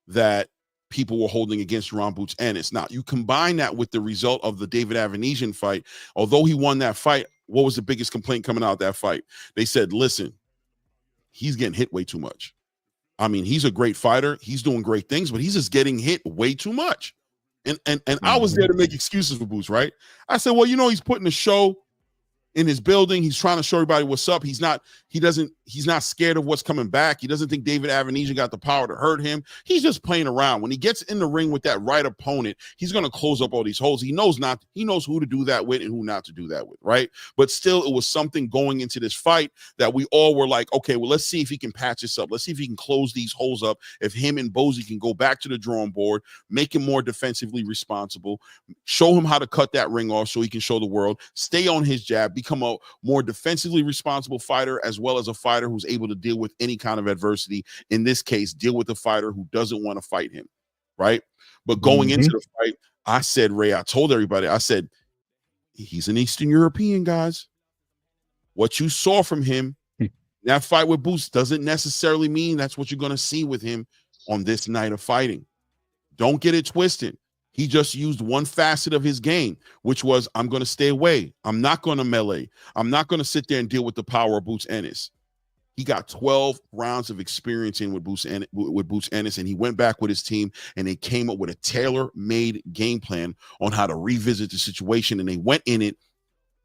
that people were holding against Boots Ennis. Now, you combine that with the result of the David Avanesian fight. Although he won that fight, what was the biggest complaint coming out of that fight? They said, listen, he's getting hit way too much. I mean, he's a great fighter. He's doing great things, but he's just getting hit way too much. And I was there to make excuses for Boots, right? I said, well, he's putting a show in his building. He's trying to show everybody what's up. He's not scared of what's coming back. He doesn't think David Avanesian got the power to hurt him. He's just playing around. When he gets in the ring with that right opponent, he's going to close up all these holes. He knows who to do that with and who not to do that with, right? But still, it was something going into this fight that we all were like, okay, well, let's see if he can patch this up. Let's see if he can close these holes up. If him and Bozy can go back to the drawing board, make him more defensively responsible, show him how to cut that ring off so he can show the world, stay on his jab, become a more defensively responsible fighter, as well as a fighter who's able to deal with any kind of adversity. In this case, deal with a fighter who doesn't want to fight him, right? But going into the fight, I said, Ray, I told everybody, I said, he's an Eastern European, guys. What you saw from him, that fight with Boots, doesn't necessarily mean that's what you're going to see with him on this night of fighting. Don't get it twisted. He just used one facet of his game, which was, I'm going to stay away. I'm not going to melee. I'm not going to sit there and deal with the power of Boots Ennis. He got 12 rounds of experience in with Boots Ennis, and he went back with his team, and they came up with a tailor-made game plan on how to revisit the situation, and they went in it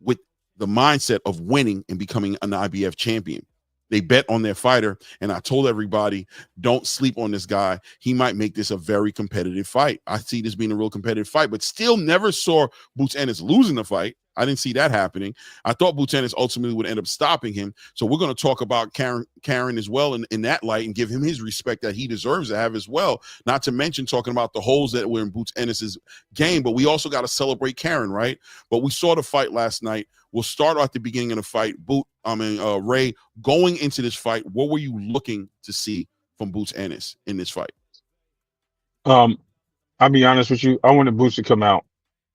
with the mindset of winning and becoming an IBF champion. They bet on their fighter, and I told everybody, don't sleep on this guy. He might make this a very competitive fight. I see this being a real competitive fight, but still never saw Boots Ennis losing the fight. I didn't see that happening. I thought Boots Ennis ultimately would end up stopping him. So we're going to talk about Karen as well in that light and give him his respect that he deserves to have as well. Not to mention talking about the holes that were in Boots Ennis's game, but we also got to celebrate Karen, right? But we saw the fight last night. We'll start at the beginning of the fight. Ray, going into this fight, what were you looking to see from Boots Ennis in this fight? I'll be honest with you. I wanted Boots to come out,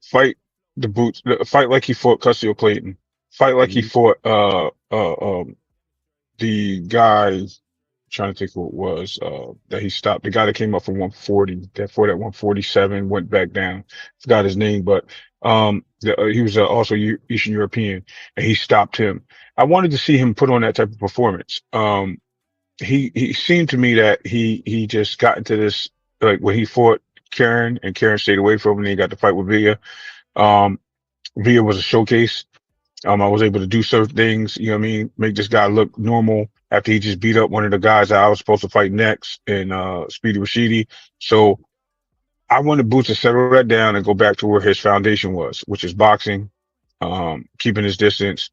fight like he fought Custio Clayton, fight like he fought the guy, trying to think who it was that he stopped, the guy that came up from 140, that fought at 147, went back down. Forgot his name, but he was also Eastern European, and he stopped him. I wanted to see him put on that type of performance. He seemed to me that he just got into this, like when he fought Karen, and Karen stayed away from him, and he got to fight with Villa. Villa was a showcase. I was able to do certain things, you know what I mean, make this guy look normal after he just beat up one of the guys that I was supposed to fight next in Speedy Rashidi. So I wanted Boots to settle that down and go back to where his foundation was, which is boxing, keeping his distance,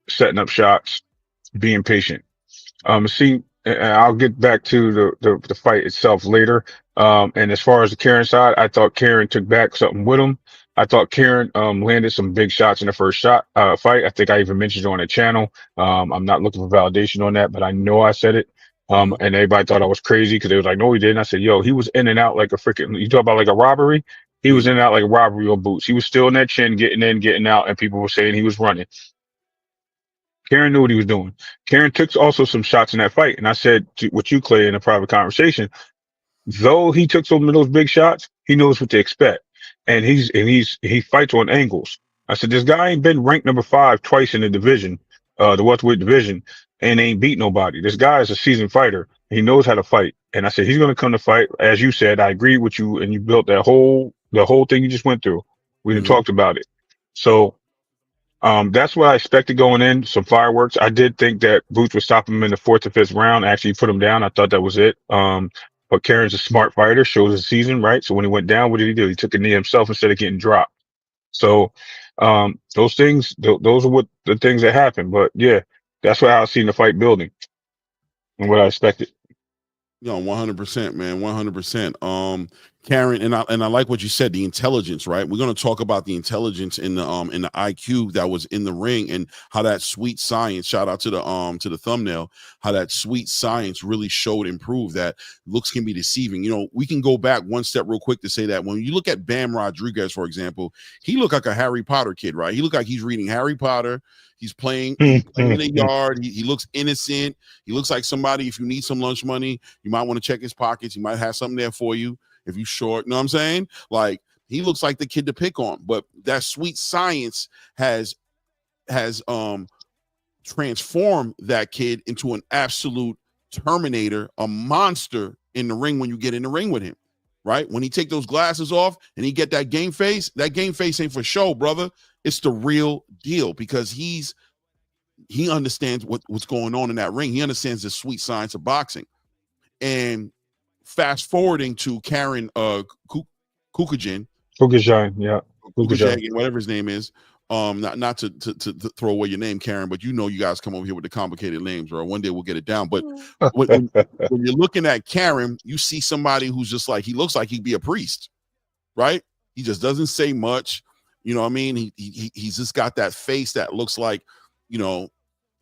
setting up shots, being patient. I'll get back to the fight itself later. And as far as the Karen side, I thought Karen took back something with him. I thought Karen landed some big shots in the first fight. I think I even mentioned it on the channel. I'm not looking for validation on that, but I know I said it. And everybody thought I was crazy because they was like, no, he didn't. I said, yo, he was in and out like a freaking, you talk about like a robbery. He was in and out like a robbery on Boots. He was still in that chin, getting in, getting out, and people were saying he was running. Karen knew what he was doing. Karen took also some shots in that fight, and I said with you, Clay, in a private conversation, though he took some of those big shots, he knows what to expect, and he fights on angles. I said this guy ain't been ranked number 5 twice in the division, the welterweight division, and ain't beat nobody. This guy is a seasoned fighter. He knows how to fight, and I said he's going to come to fight. As you said, I agree with you, and you built the whole thing you just went through. We done talked about it, so. That's what I expected going in. Some fireworks. I did think that Boots would stop him in the 4th or 5th round. Actually put him down. I thought that was it. But Karen's a smart fighter, shows his season, right? So when he went down, what did he do? He took a knee himself instead of getting dropped. So, those things, those are what the things that happen. But yeah, that's what I seen the fight building and what I expected. 100%, man. 100%. Karen, and I like what you said, the intelligence, right? We're going to talk about the intelligence in the IQ that was in the ring and how that sweet science, shout out to the thumbnail, how that sweet science really showed and proved that looks can be deceiving. We can go back one step real quick to say that when you look at Bam Rodriguez, for example, he looked like a Harry Potter kid, right? He looked like he's reading Harry Potter. He's playing in the yard. He looks innocent. He looks like somebody, if you need some lunch money, you might want to check his pockets. He might have something there for you. If you short, you know what I'm saying? Like, he looks like the kid to pick on. But that sweet science has transformed that kid into an absolute terminator, a monster in the ring when you get in the ring with him, right? When he take those glasses off and he get that game face ain't for show, brother. It's the real deal because he understands what's going on in that ring. He understands the sweet science of boxing. And fast forwarding to Karen Kukajin, yeah. Kukajin, whatever his name is. Not to throw away your name, Karen, but you guys come over here with the complicated names, or one day we'll get it down. But when you're looking at Karen, you see somebody who's just like, he looks like he'd be a priest, right? He just doesn't say much. You know what I mean? He's just got that face that looks like,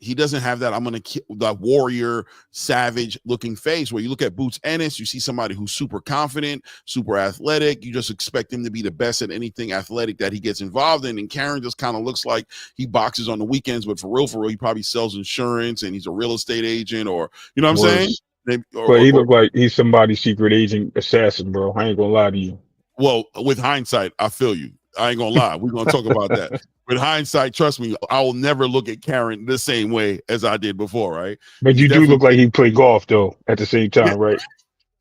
he doesn't have that that warrior, savage looking face. Where you look at Boots Ennis, you see somebody who's super confident, super athletic. You just expect him to be the best at anything athletic that he gets involved in. And Karen just kind of looks like he boxes on the weekends, but for real, he probably sells insurance and he's a real estate agent, or you know what I'm saying? But he looked like he's somebody's secret agent assassin, bro. I ain't gonna lie to you. Well, with hindsight, I feel you. I ain't gonna lie. We're gonna talk about that. With hindsight, trust me, I will never look at Karen the same way as I did before, right? But you do look like he played golf, though, at the same time, right?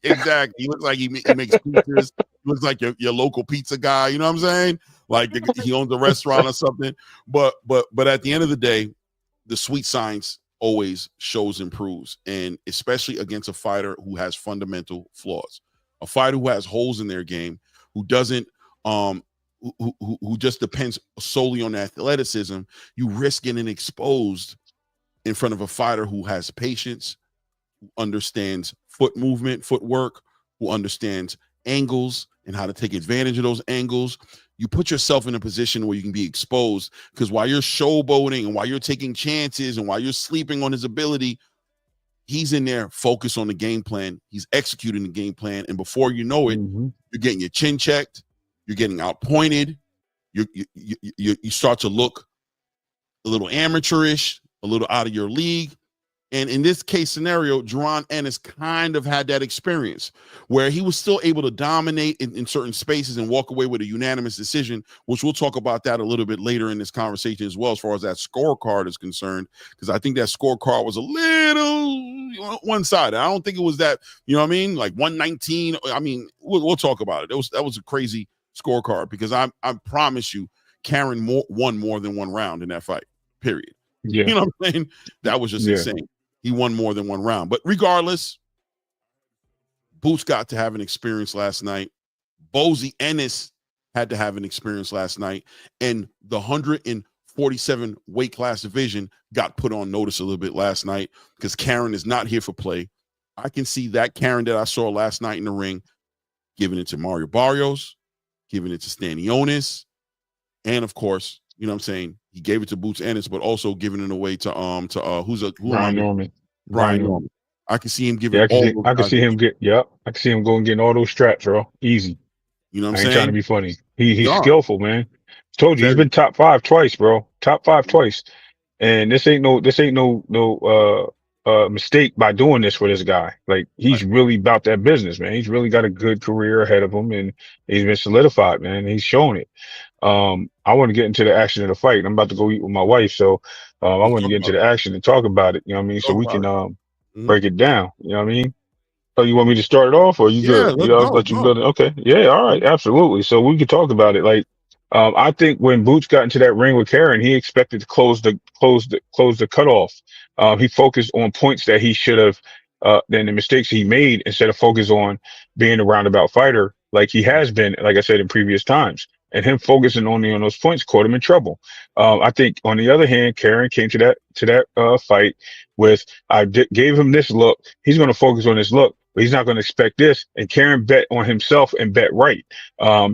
Exactly. He looks like he makes pizzas. He looks like your local pizza guy. You know what I'm saying? Like he owns a restaurant or something. But at the end of the day, the sweet science always shows and proves, and especially against a fighter who has fundamental flaws, a fighter who has holes in their game, who doesn't who just depends solely on athleticism. You risk getting exposed in front of a fighter who has patience, who understands foot movement, footwork, who understands angles and how to take advantage of those angles. You put yourself in a position where you can be exposed, because while you're showboating and while you're taking chances and while you're sleeping on his ability, he's in there focused on the game plan. He's executing the game plan. And before you know it, you're getting your chin checked. You're getting outpointed. You start to look a little amateurish, a little out of your league. And in this case scenario, Keshawn Ennis kind of had that experience where he was still able to dominate in certain spaces and walk away with a unanimous decision, which we'll talk about that a little bit later in this conversation as well, as far as that scorecard is concerned, because I think that scorecard was a little one-sided. I don't think it was that, you know what I mean, like 119. I mean, we'll talk about it. That was a crazy scorecard, because I promise you, Karen won more than one round in that fight, period. Yeah. You know what I'm saying? That was just insane. He won more than one round. But regardless, Boots got to have an experience last night. Boots Ennis had to have an experience last night. And the 147 weight class division got put on notice a little bit last night, because Karen is not here for play. I can see that Karen that I saw last night in the ring giving it to Mario Barrios, giving it to Stanionis, and of course, you know what I'm saying, he gave it to Boots Ennis, but also giving it away to Brian Norman. Brian Norman. I can see him giving. I can see him go and getting all those straps, bro. Easy. You know what I'm I ain't trying to saying? be funny. He's No, skillful, man. Told you he's very. been top 5 twice, bro. Top 5 twice. And this ain't no mistake by doing this for this guy. Like Right. he's really about that business, man. He's really got a good career ahead of him and he's been solidified, man. He's shown it. I want to get into the action of the fight. I'm about to go eat with my wife, so I Let's want to talk get into about the it. action and talk about it. You know what I mean? So Talk we about can it. Mhm. break it down. You know what I mean? So you want me to start it off or you Yeah, good? You let's know, I'll go. let you Go. build it. Okay. Yeah. All right. Absolutely. So we could talk about it. Like, I think when Boots got into that ring with Karen, he expected to close the cutoff. He focused on points that he should have, then the mistakes he made instead of focus on being a roundabout fighter like he has been, like I said, in previous times. And him focusing only on those points caught him in trouble. I think on the other hand, Karen came to that fight with, gave him this look. He's going to focus on this look, but he's not going to expect this. And Karen bet on himself and bet right.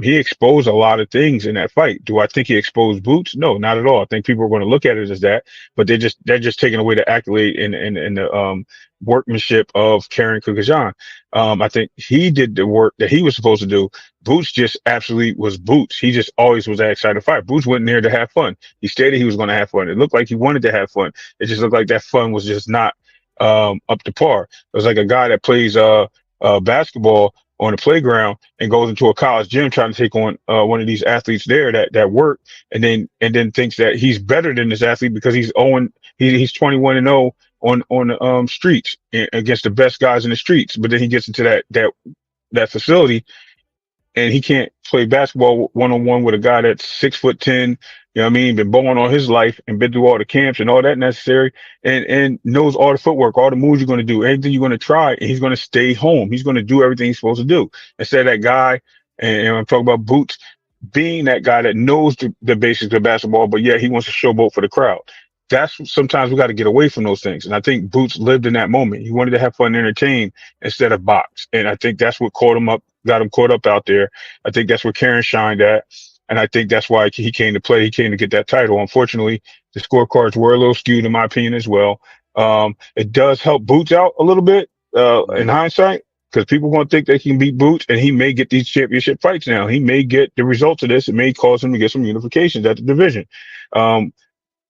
He exposed a lot of things in that fight. Do I think he exposed Boots? No, not at all. I think people are going to look at it as that, but they're just taking away the accolade and the workmanship of Karen Kukajan. I think he did the work that he was supposed to do. Boots just absolutely was Boots. He just always was that excited to fight. Boots went in there to have fun. He stated he was going to have fun. It looked like he wanted to have fun. It just looked like that fun was just not up to par. It was like a guy that plays basketball on the playground and goes into a college gym trying to take on one of these athletes there that work and then thinks that he's better than this athlete because he's 21-0 on the streets against the best guys in the streets. But then he gets into that facility and he can't play basketball one-on-one with a guy that's 6'10", you know what I mean, been bowling all his life and been through all the camps and all that necessary and knows all the footwork, all the moves you're going to do, anything you're going to try, and he's going to stay home. He's going to do everything he's supposed to do. Instead of that guy, and I'm talking about Boots, being that guy that knows the basics of basketball, but yeah, he wants to showboat for the crowd. That's sometimes we got to get away from those things. And I think Boots lived in that moment. He wanted to have fun and entertain instead of box. And I think that's what got him caught up out there. I think that's where Karen shined at. And I think that's why he came to play. He came to get that title. Unfortunately, the scorecards were a little skewed in my opinion as well. It does help Boots out a little bit, in hindsight, because people going to think they can beat Boots and he may get these championship fights now. He may get the results of this. It may cause him to get some unifications at the division.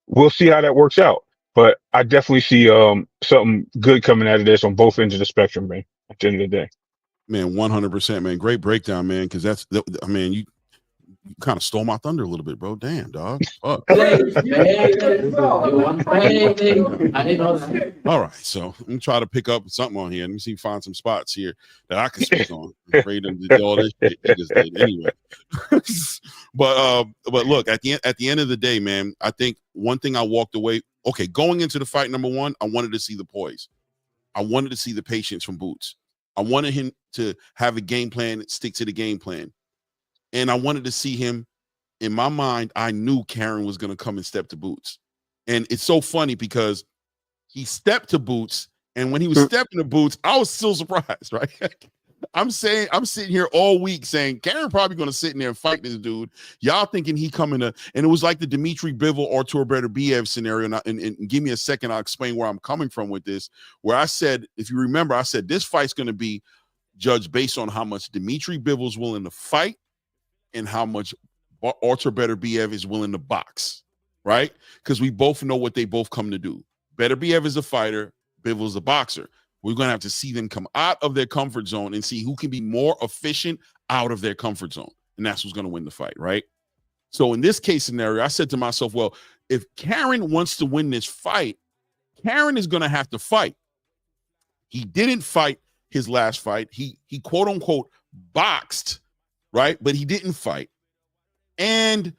We'll see how that works out. But I definitely see something good coming out of this on both ends of the spectrum, man, at the end of the day. Man, 100%, man. Great breakdown, man. Because I mean, you kind of stole my thunder a little bit, bro. Damn, dog. Fuck. All right, so I'm gonna try to pick up something on here. Let me see, find some spots here that I can speak on. I'm afraid of all this shit he just did anyway. But look, at the end of the day, man, I think one thing I walked away. Okay, going into the fight, number one, I wanted to see the poise. I wanted to see the patience from Boots. I wanted him to have a game plan, stick to the game plan. And I wanted to see him. In my mind, I knew Karen was going to come and step to Boots. And it's so funny because he stepped to Boots. And when he was stepping to Boots, I was still surprised, right? I'm sitting here all week saying, Karen probably going to sit in there and fight this dude. Y'all thinking he coming to, and it was like the Dmitry Bivol or Beterbiev scenario. And give me a second, I'll explain where I'm coming from with this. Where I said, if you remember, I said, this fight's going to be judged based on how much Dmitry Bivol's willing to fight and how much Artur Beterbiev is willing to box, right? Because we both know what they both come to do. Beterbiev is a fighter, Bivol's a boxer. We're going to have to see them come out of their comfort zone and see who can be more efficient out of their comfort zone. And that's who's going to win the fight, right? So in this case scenario, I said to myself, well, if Karen wants to win this fight, Karen is going to have to fight. He didn't fight his last fight. He quote unquote boxed, right? But he didn't fight. And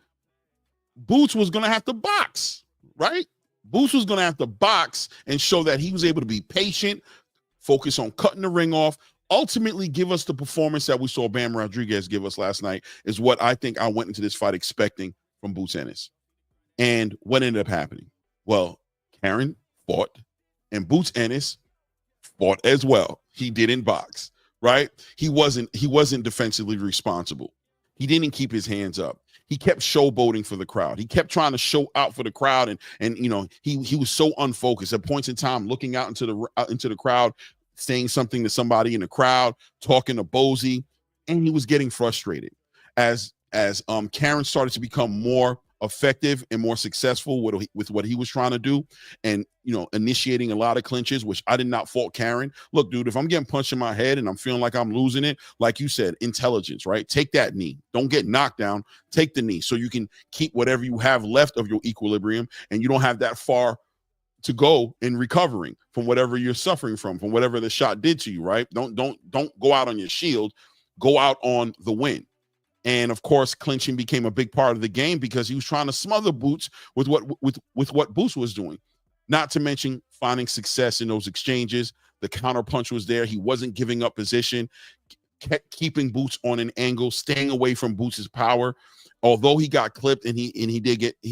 Boots was going to have to box, right? Boots was going to have to box and show that he was able to be patient, focus on cutting the ring off, ultimately give us the performance that we saw Bam Rodriguez give us last night is what I think I went into this fight expecting from Boots Ennis. And what ended up happening? Well, Karen fought and Boots Ennis fought as well. He didn't box, right? He wasn't defensively responsible. He didn't keep his hands up. He kept showboating for the crowd. He kept trying to show out for the crowd, and you know he was so unfocused at points in time, looking out into the crowd, saying something to somebody in the crowd, talking to Bozy, and he was getting frustrated as Karen started to become more effective and more successful with what he was trying to do, and initiating a lot of clinches, which I did not fault Karen. Look, dude, if I'm getting punched in my head and I'm feeling like I'm losing it, like you said, intelligence, right? Take that knee. Don't get knocked down. Take the knee so you can keep whatever you have left of your equilibrium, and you don't have that far to go in recovering from whatever you're suffering from whatever the shot did to you, right? Don't go out on your shield. Go out on the win. And of course, clinching became a big part of the game because he was trying to smother Boots with what Boots was doing. Not to mention finding success in those exchanges. The counter punch was there. He wasn't giving up position, kept keeping Boots on an angle, staying away from Boots' power. Although he got clipped and he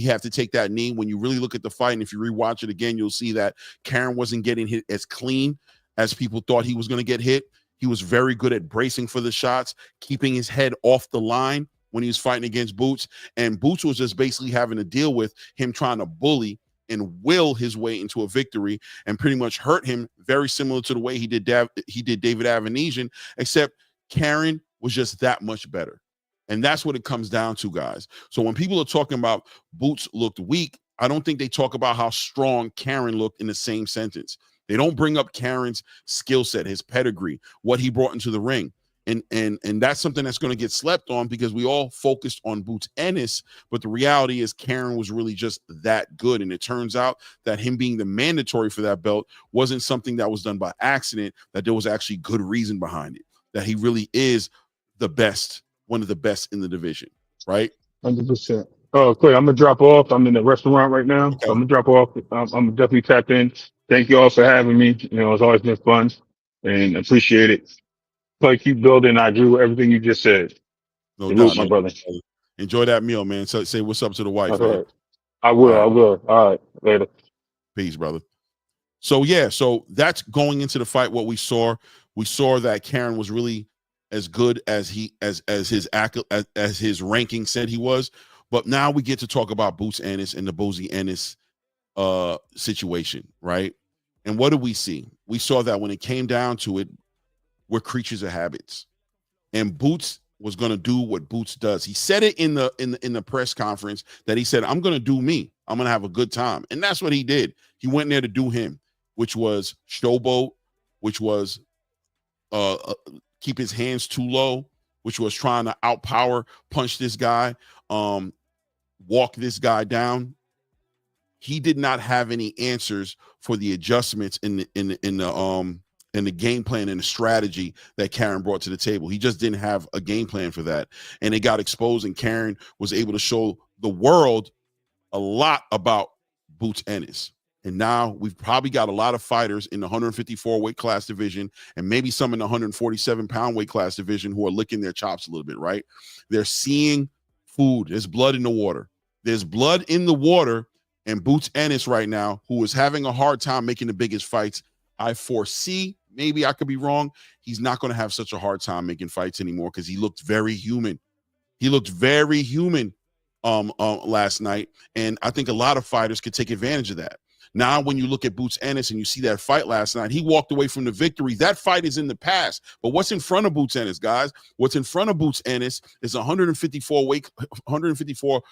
had to take that knee. When you really look at the fight and if you rewatch it again, you'll see that Karen wasn't getting hit as clean as people thought he was going to get hit. He was very good at bracing for the shots, keeping his head off the line when he was fighting against Boots. And Boots was just basically having to deal with him trying to bully and will his way into a victory and pretty much hurt him, very similar to the way he did David Avanesian, except Karen was just that much better. And that's what it comes down to, guys. So when people are talking about Boots looked weak, I don't think they talk about how strong Karen looked in the same sentence. They don't bring up Karen's skill set, his pedigree, what he brought into the ring. And that's something that's going to get slept on because we all focused on Boots Ennis, but the reality is Karen was really just that good. And it turns out that him being the mandatory for that belt wasn't something that was done by accident, that there was actually good reason behind it, that he really is the best, one of the best in the division, right? 100%. Oh, Clay, I'm gonna drop off. I'm in the restaurant right now, Okay. so I'm gonna drop off. I'm definitely tapped in. Thank you all for having me. It's always been fun and appreciate it. Clay, keep building. I agree with everything you just said. No Salute, doubt. my No brother. doubt. Enjoy that meal, man. So say what's up to the wife, All man. right. I will. All right. I will. All right. Later. Peace, brother. So yeah, so that's going into the fight. What we saw that Karen was really as good as his ranking said he was. But now we get to talk about Boots Ennis and the Boots Ennis situation, right? And what do we see? We saw that when it came down to it, we're creatures of habits, and Boots was going to do what Boots does. He said it in the press conference that he said, "I'm going to do me. I'm going to have a good time," and that's what he did. He went in there to do him, which was showboat, which was keep his hands too low, which was trying to outpower, punch this guy, walk this guy down. He did not have any answers for the adjustments in the game plan and the strategy that Karen brought to the table. He just didn't have a game plan for that, and it got exposed. And Karen was able to show the world a lot about Boots Ennis. And now we've probably got a lot of fighters in the 154 weight class division and maybe some in the 147 pound weight class division who are licking their chops a little bit, right? They're seeing food. There's blood in the water. There's blood in the water. And Boots Ennis right now, who is having a hard time making the biggest fights, I foresee, maybe I could be wrong, he's not going to have such a hard time making fights anymore because he looked very human. He looked very human last night. And I think a lot of fighters could take advantage of that. Now, when you look at Boots Ennis and you see that fight last night, he walked away from the victory. That fight is in the past. But what's in front of Boots Ennis, guys? What's in front of Boots Ennis is a 154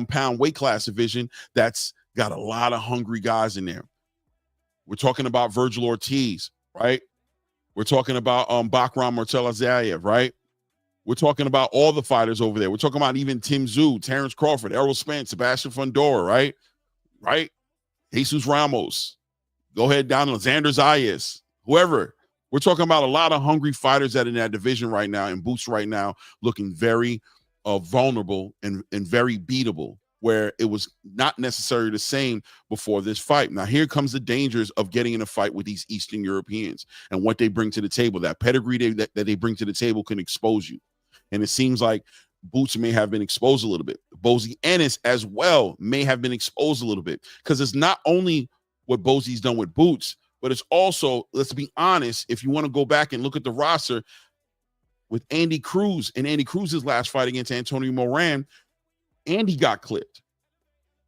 pound weight class division that's got a lot of hungry guys in there. We're talking about Virgil Ortiz, right? We're talking about Bakram Mortelazayev, right? We're talking about all the fighters over there. We're talking about even Tim Tszyu, Terrence Crawford, Errol Spence, Sebastian Fundora, right? Right? Jesus Ramos, go ahead down to Xander Zayas, whoever. We're talking about a lot of hungry fighters that are in that division right now, and Boots right now looking very vulnerable and very beatable, where it was not necessarily the same before this fight. Now, here comes the dangers of getting in a fight with these Eastern Europeans and what they bring to the table. That pedigree that they bring to the table can expose you. And it seems like Boots may have been exposed a little bit. Boots Ennis as well may have been exposed a little bit, because it's not only what Boots's done with Boots, but it's also, let's be honest, if you want to go back and look at the roster with Andy Cruz and Andy Cruz's last fight against Antonio Moran, Andy got clipped.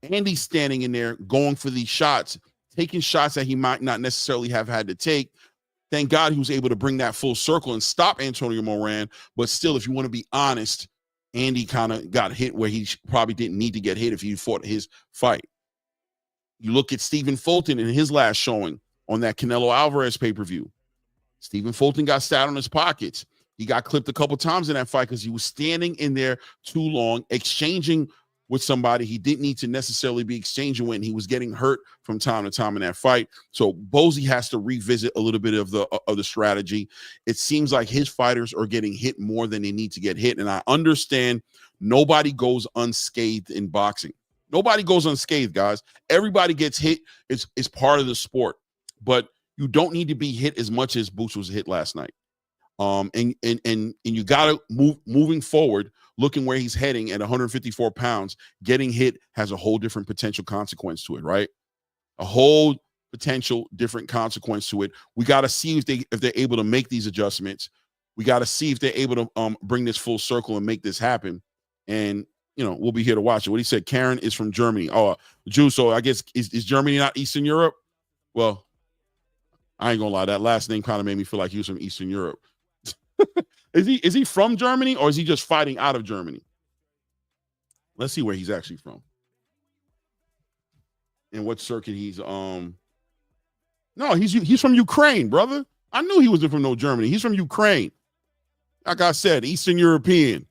Andy's standing in there going for these shots, taking shots that he might not necessarily have had to take, Thank God he was able to bring that full circle and stop Antonio Moran. But still, if you want to be honest, Andy kind of got hit where he probably didn't need to get hit if he fought his fight. You look at Stephen Fulton in his last showing on that Canelo Alvarez pay-per-view. Stephen Fulton got sat on his pockets. He got clipped a couple times in that fight because he was standing in there too long, exchanging with somebody he didn't need to necessarily be exchanging with, and he was getting hurt from time to time in that fight. So Bozy has to revisit a little bit of the strategy. It seems like his fighters are getting hit more than they need to get hit, and I understand nobody goes unscathed in boxing. Nobody goes unscathed, guys. Everybody gets hit. It's part of the sport, but you don't need to be hit as much as Boots was hit last night. And you got to moving forward, looking where he's heading at 154 pounds, getting hit has a whole different potential consequence to it, right? A whole potential different consequence to it. We got to see if they're able to make these adjustments. We got to see if they're able to bring this full circle and make this happen. And we'll be here to watch it. What he said, Karen is from Germany. Oh, Jew. So I guess is Germany not Eastern Europe? Well, I ain't gonna lie. That last name kind of made me feel like he was from Eastern Europe. Is he from Germany or is he just fighting out of Germany? Let's see where he's actually from and what circuit he's No, he's from Ukraine, brother. I knew he wasn't from no Germany. He's from Ukraine. Like I said, Eastern European.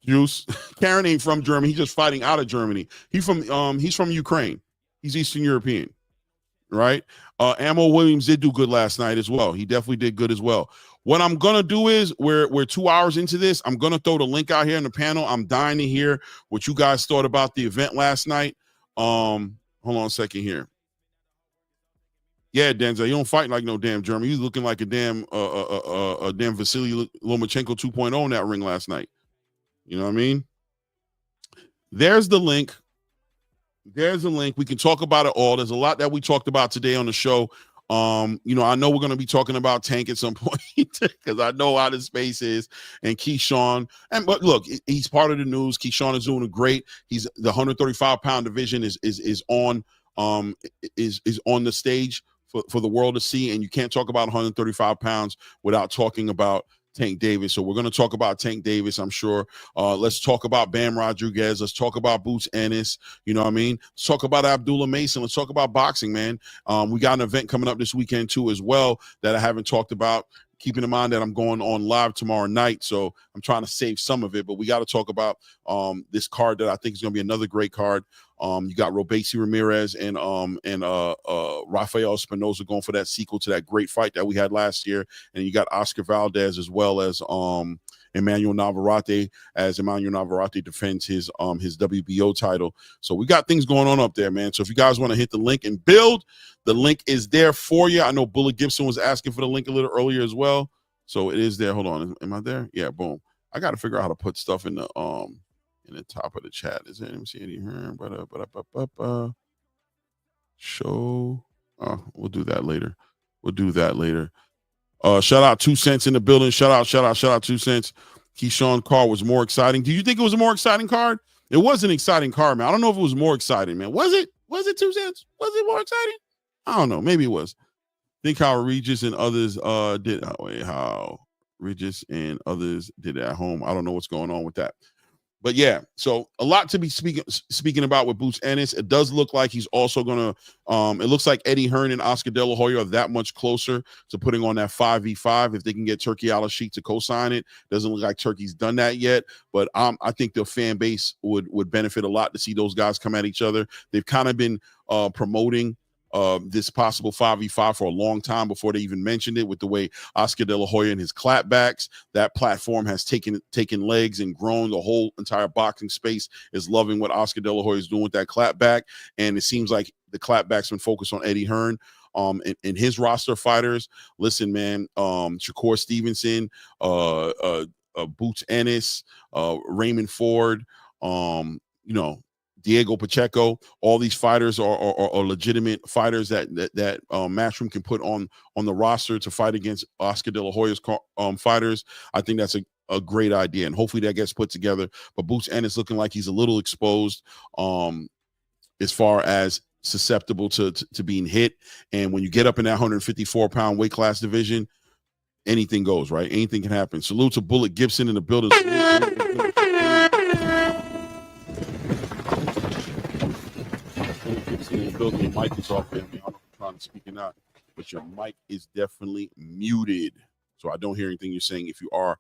Juice. Karen ain't from Germany. He's just fighting out of Germany. He's from Ukraine. He's Eastern European. Right? Ammo Williams did do good last night as well. He definitely did good as well. What I'm gonna do is we're 2 hours into this. I'm gonna throw the link out here in the panel. I'm dying to hear what you guys thought about the event last night. Hold on a second here. Yeah, Denzel, you don't fight like no damn German. You looking like a damn Vasily Lomachenko 2.0 in that ring last night. You know what I mean? There's the link. There's a link. We can talk about it all. There's a lot that we talked about today on the show. I know we're going to be talking about Tank at some point because I know how the space is and KEYSHAWN. But look, he's part of the news. KEYSHAWN is doing great. He's the 135-pound division is on the stage for the world to see. And you can't talk about 135 pounds without talking about Tank Davis. So we're going to talk about Tank Davis, I'm sure. Let's talk about Bam Rodriguez. Let's talk about Boots Ennis. You know what I mean? Let's talk about Abdullah Mason. Let's talk about boxing, man. We got an event coming up this weekend, too, as well, that I haven't talked about. Keeping in mind that I'm going on live tomorrow night, so I'm trying to save some of it. But we got to talk about this card that I think is going to be another great card. You got Robesi Ramirez and Rafael Espinoza going for that sequel to that great fight that we had last year, and you got Oscar Valdez as well as Emmanuel Navarrete, as Emmanuel Navarrete defends his WBO title. So we got things going on up there, man. So if you guys want to hit the link and build, the link is there for you. I know Bullet Gibson was asking for the link a little earlier as well, so it is there. Hold on, am I there? Yeah, boom. I got to figure out how to put stuff in the top of the chat. Is there? Let me see any here. Show. Oh, we'll do that later. Shout out 2 Cents in the building. Shout out 2 Cents. KEYSHAWN card was more exciting. Do you think it was a more exciting card? It was an exciting card, man. I don't know if it was more exciting, man. Was it 2 Cents? Was it more exciting? I don't know. Maybe it was. Think how Regis and others did. How Regis and others did it at home. I don't know what's going on with that. But yeah, so a lot to be speaking about with Boots Ennis. It does look like he's also gonna. It looks like Eddie Hearn and Oscar De La Hoya are that much closer to putting on that 5v5 if they can get Turki Al-Sheikh to co-sign it. Doesn't look like Turkey's done that yet, but I think the fan base would benefit a lot to see those guys come at each other. They've kind of been promoting this possible 5v5 for a long time before they even mentioned it, with the way Oscar De La Hoya and his clapbacks, that platform has taken legs and grown. The whole entire boxing space is loving what Oscar De La Hoya is doing with that clapback, and it seems like the clapback's been focused on Eddie Hearn and his roster fighters. Listen, man, Shakur Stevenson, Boots Ennis, Raymond Ford, Diego Pacheco, all these fighters are legitimate fighters that Matchroom can put on the roster to fight against Oscar De La Hoya's fighters. I think that's a great idea, and hopefully that gets put together. But Boots Ennis looking like he's a little exposed as far as susceptible to being hit. And when you get up in that 154-pound weight class division, anything goes, right? Anything can happen. Salute to Bullet Gibson in the building. In the building, your mic is off, family. I don't know if you're trying to speak or not, but your mic is definitely muted, so I don't hear anything you're saying if you are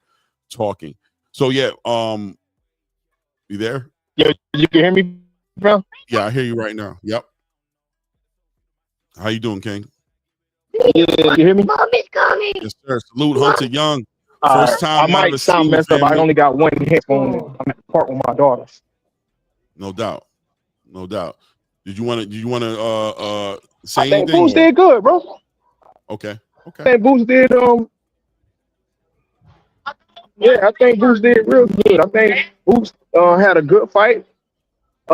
talking. So yeah, you there? Yeah, you can hear me, bro? Yeah, I hear you right now. Yep. How you doing, King? Yeah, you hear me? Mom is coming. Yes, sir. Salute Hunter Young. First time I might sound messed up. I only got one headphone. I'm at the park with my daughters. No doubt. No doubt. Did you want to say I think anything? Boots did good, bro. Okay. I think Boots did yeah, I think Boots did real good. I think Boots had a good fight.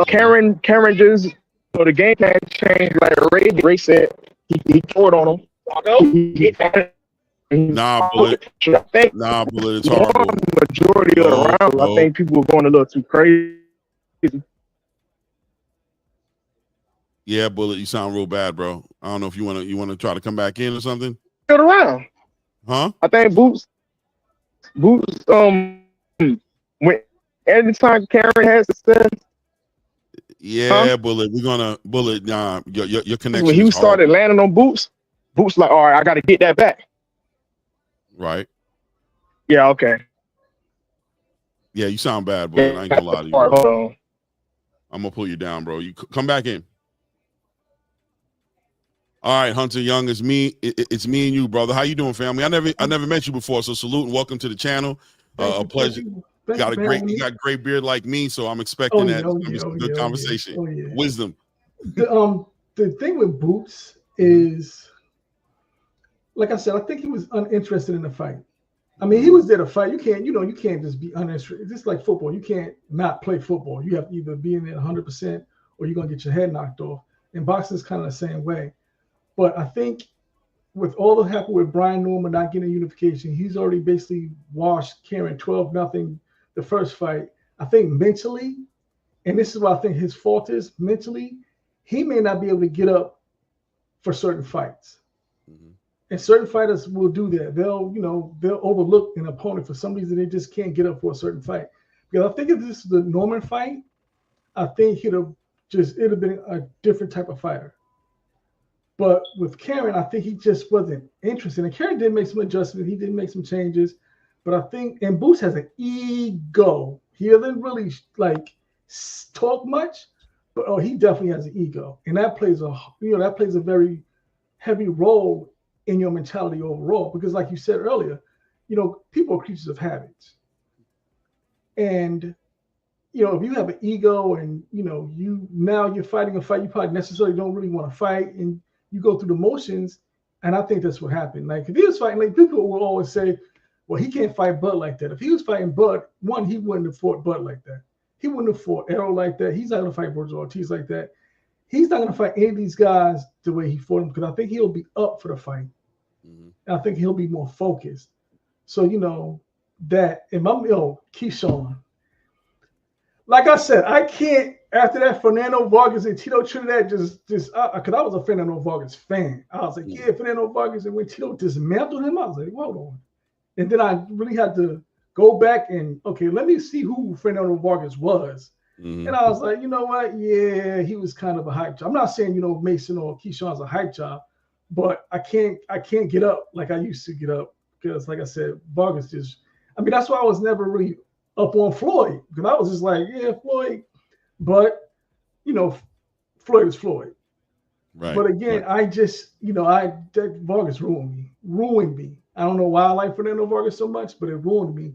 Karen just the game plan changed like Ray said. He tore it on him. Nah, Bullet. It's horrible. Majority of the round, I think people were going a little too crazy. Yeah, Bullet, you sound real bad, bro. I don't know if you want to try to come back in or something. Good around. Huh? I think Boots when anytime Karen has success. Yeah, Bullet. Nah, your connection. When he started landing on Boots like, all right, I got to get that back. Right. Yeah. Okay. Yeah, you sound bad, Bullet. I ain't gonna lie to you. Bro. I'm gonna pull you down, bro. You come back in. All right, Hunter Young, it's me. It's me and you, brother. How you doing, family? I never met you before, so salute and welcome to the channel. A pleasure. You got great beard like me, so I'm expecting good conversation. Wisdom. The thing with Boots is, like I said, I think he was uninterested in the fight. I mean, he was there to fight. You can't just be uninterested. It's just like football. You can't not play football. You have to either be in it 100% or you're gonna get your head knocked off. And boxing is kind of the same way. But I think with all that happened with Brian Norman not getting unification, he's already basically washed Karen 12-0 the first fight. I think mentally, and this is what I think his fault is, mentally, he may not be able to get up for certain fights. Mm-hmm. And certain fighters will do that. They'll overlook an opponent for some reason. They just can't get up for a certain fight. Because I think if this is the Norman fight, I think it'd have been a different type of fighter. But with Karen, I think he just wasn't interested. And Karen did make some adjustments. He did make some changes. But I think, and Boots has an ego. He doesn't really talk much, but he definitely has an ego. And that plays a very heavy role in your mentality overall. Because like you said earlier, people are creatures of habits. And if you have an ego and you're fighting a fight you probably necessarily don't really want to fight, and you go through the motions, and I think that's what happened. Like if he was fighting, like people will always say, well, he can't fight Bud like that. If he was fighting Bud, he wouldn't have fought Bud like that. He wouldn't have fought Errol like that. He's not gonna fight Virgil Ortiz like that. He's not gonna fight any of these guys the way he fought them, because I think he'll be up for the fight. Mm-hmm. And I think he'll be more focused. So that, and KEYSHAWN. Like I said, I can't, after that Fernando Vargas and Tito Trinidad, because I was a Fernando Vargas fan. I was like, yeah, Fernando Vargas, and when Tito dismantled him, I was like, hold on. And then I really had to go back and, okay, let me see who Fernando Vargas was. Mm-hmm. And I was like, you know what? Yeah, he was kind of a hype job. I'm not saying, Mason or KEYSHAWN's a hype job, but I can't get up like I used to get up, because like I said, Vargas that's why I was never really up on Floyd, because I was just like, yeah, Floyd, but Floyd is Floyd. Right. But again, right. I just, Vargas ruined me. I don't know why I like Fernando Vargas so much, but it ruined me.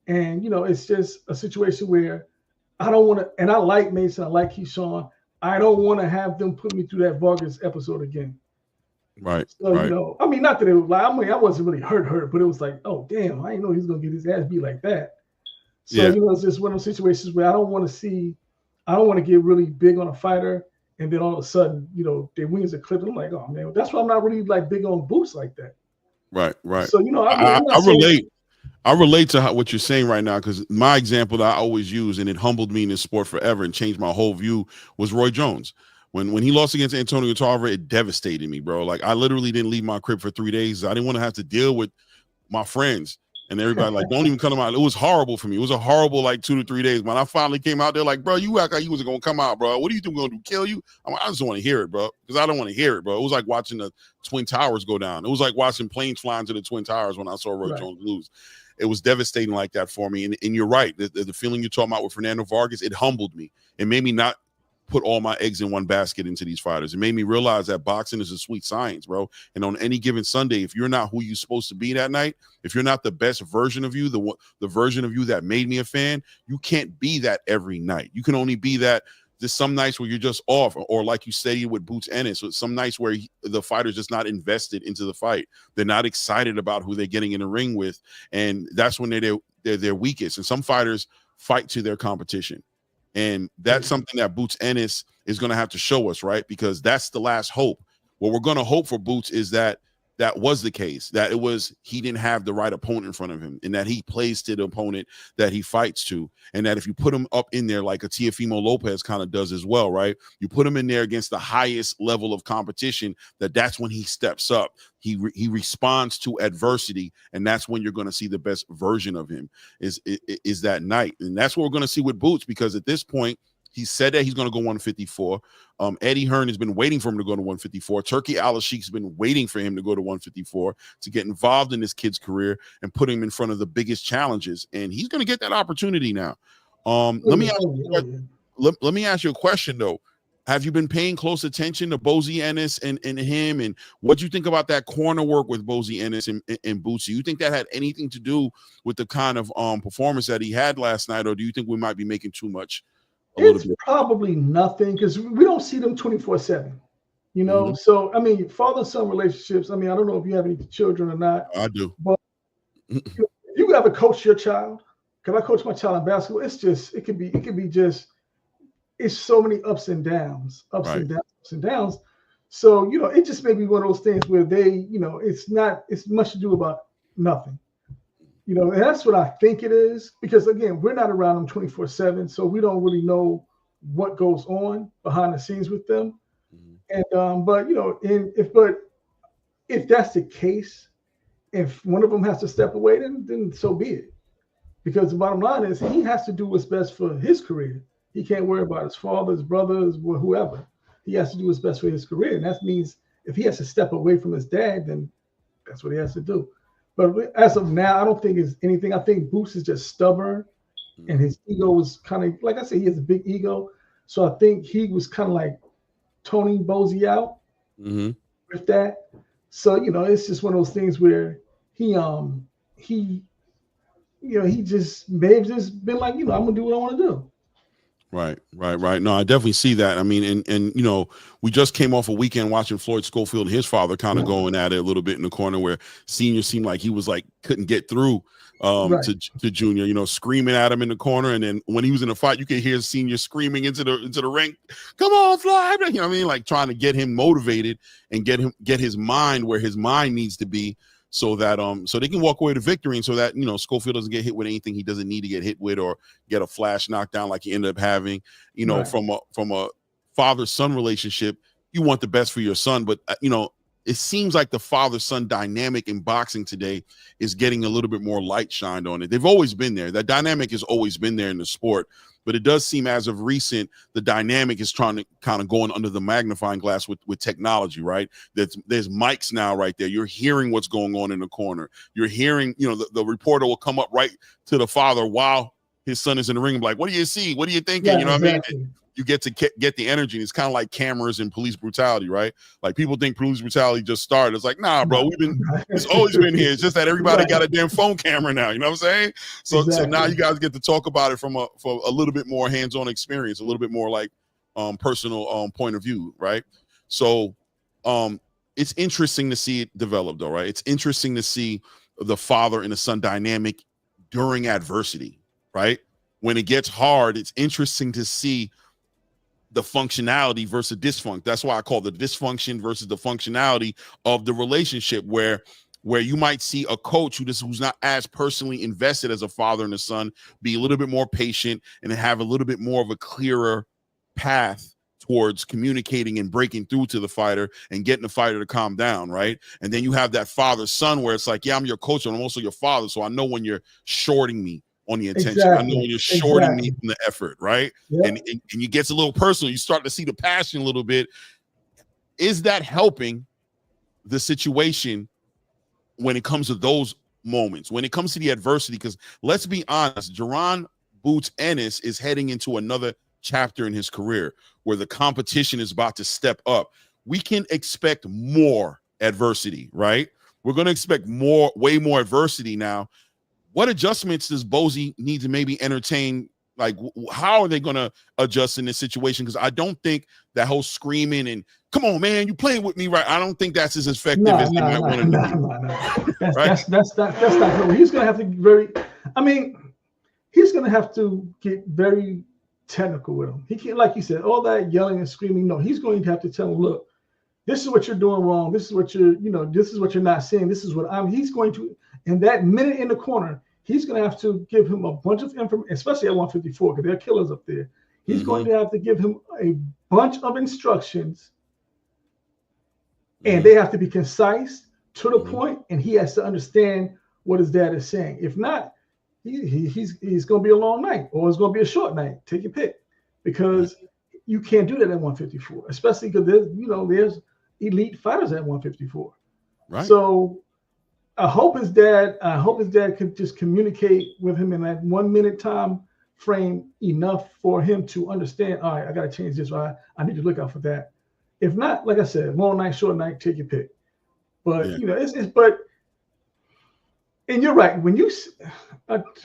And it's just a situation where I don't want to, and I like Mason, I like KEYSHAWN. I don't want to have them put me through that Vargas episode again. Right. So, not that it was like, I wasn't really hurt, but it was like, oh damn, I didn't know he was gonna get his ass beat like that. So, it's just one of those situations where I don't want to get really big on a fighter, and then all of a sudden, their wings are clipped. I'm like, oh man, that's why I'm not really big on Boots like that. Right. So, I relate to what you're saying right now, because my example that I always use, and it humbled me in this sport forever and changed my whole view, was Roy Jones. When he lost against Antonio Tarver, it devastated me, bro. Like I literally didn't leave my crib for 3 days. I didn't want to have to deal with my friends. And everybody like, don't even come out. It was horrible for me. It was a horrible like 2 to 3 days. When I finally came out there, like, bro, you act like you wasn't gonna come out, bro. What do you think we're gonna do? Kill you? I'm like, I just want to hear it, bro, because I don't want to hear it, bro. It was like watching the Twin Towers go down. It was like watching planes flying to the Twin Towers when I saw Roy Jones lose. It was devastating like that for me. And you're right. The feeling you're talking about with Fernando Vargas, it humbled me. It made me not put all my eggs in one basket into these fighters. It made me realize that boxing is a sweet science, bro. And on any given Sunday, if you're not who you're supposed to be that night, if you're not the best version of you, the version of you that made me a fan, you can't be that every night. You can only be that. There's some nights where you're just off, or like you said with Boots Ennis, some nights where the fighter's just not invested into the fight. They're not excited about who they're getting in the ring with, and that's when they're their weakest. And some fighters fight to their competition. And that's something that Boots Ennis is going to have to show us, right? Because that's the last hope. What we're going to hope for Boots is that that was the case, that it was he didn't have the right opponent in front of him, and that he plays to the opponent that he fights to, and that if you put him up in there like a Teofimo Lopez kind of does as well, right? You put him in there against the highest level of competition, that's when he steps up. He responds to adversity, and that's when you're going to see the best version of him is that night. And that's what we're going to see with Boots, because at this point, he said that he's going to go 154. Eddie Hearn has been waiting for him to go to 154. Turkey Al-Ashik's been waiting for him to go to 154 to get involved in this kid's career and put him in front of the biggest challenges. And he's going to get that opportunity now. Let me ask you a question, though. Have you been paying close attention to Boots Ennis and him? And what do you think about that corner work with Boots Ennis and Boots? Do you think that had anything to do with the kind of performance that he had last night? Or do you think we might be making too much? It's probably nothing, because we don't see them 24/7, you know. So I mean, father-son relationships. I mean, I don't know if you have any children or not. I do. But you ever coach your child? Because I coach my child in basketball. It's just it can be just it's so many ups and downs. So it just may be one of those things where they, it's much to do about nothing. And that's what I think it is, because again, we're not around them 24/7, so we don't really know what goes on behind the scenes with them. And but if that's the case, if one of them has to step away, then so be it. Because the bottom line is he has to do what's best for his career. He can't worry about his father, his brothers, or whoever. He has to do what's best for his career, and that means if he has to step away from his dad, then that's what he has to do. But as of now, I don't think it's anything. I think Boots is just stubborn, and his ego was kind of, like I said, he has a big ego. So I think he was kind of like toning Bozy out with that. So, it's just one of those things where he just may have just been like, I'm going to do what I want to do. Right. No, I definitely see that. I mean, and we just came off a weekend watching Floyd Schofield and his father kind of going at it a little bit in the corner, where Senior seemed like he was like couldn't get through to Junior, screaming at him in the corner. And then when he was in a fight, you could hear Senior screaming into the ring, "Come on, Floyd!" You know what I mean? Like trying to get him motivated and get his mind where his mind needs to be, so that so they can walk away to victory, and so that Schofield doesn't get hit with anything he doesn't need to get hit with, or get a flash knockdown like he ended up having. From a father-son relationship, you want the best for your son, but it seems like the father-son dynamic in boxing today is getting a little bit more light shined on it. They've always been there. That dynamic has always been there in the sport. But it does seem as of recent, the dynamic is trying to kind of going under the magnifying glass with technology, right? There's mics now right there. You're hearing what's going on in the corner. You're hearing, the reporter will come up right to the father while his son is in the ring and be like, "What do you see? What are you thinking?" Yeah, what I mean? You get to get the energy. And it's kind of like cameras and police brutality, right? Like people think police brutality just started. It's like, nah, bro, it's always been here. It's just that everybody got a damn phone camera now. You know what I'm saying? So now you guys get to talk about it for a little bit more hands-on experience, a little bit more like personal point of view, right? So it's interesting to see it develop, though, right? It's interesting to see the father and the son dynamic during adversity, right? When it gets hard, it's interesting to see the functionality versus dysfunction. That's why I call the dysfunction versus the functionality of the relationship, where you might see a coach who's not as personally invested as a father and a son be a little bit more patient and have a little bit more of a clearer path towards communicating and breaking through to the fighter and getting the fighter to calm down, right? And then you have that father-son where it's like, yeah, I'm your coach and I'm also your father, so I know when you're shorting me on the intention. Exactly. I know when you're shorting me from the effort, right? Yep. And it gets a little personal. You start to see the passion a little bit. Is that helping the situation when it comes to those moments, when it comes to the adversity? Because let's be honest, Jaron Boots Ennis is heading into another chapter in his career where the competition is about to step up. We can expect more adversity, right? We're going to expect way more adversity now. What adjustments does Bozy need to maybe entertain? Like, how are they going to adjust in this situation? Because I don't think that whole screaming and come on, man, you playing with me, right? I don't think that's as effective as they might want to do. That's not good. He's going to have to he's going to have to get very technical with him. He can't, like you said, all that yelling and screaming. No, he's going to have to tell him, look, this is what you're doing wrong. This is what this is what you're not saying. This is what he's going to, in that minute in the corner, he's going to have to give him a bunch of information, especially at 154, because there are killers up there. He's going to have to give him a bunch of instructions, and they have to be concise, to the point, and he has to understand what his dad is saying. If not, he's going to be a long night, or it's going to be a short night. Take your pick, because you can't do that at 154, especially because there's elite fighters at 154. Right. So I hope his dad could just communicate with him in that 1 minute time frame enough for him to understand, all right, I got to change this, or I need to look out for that. If not, like I said, long night, short night, take your pick. But and you're right. When you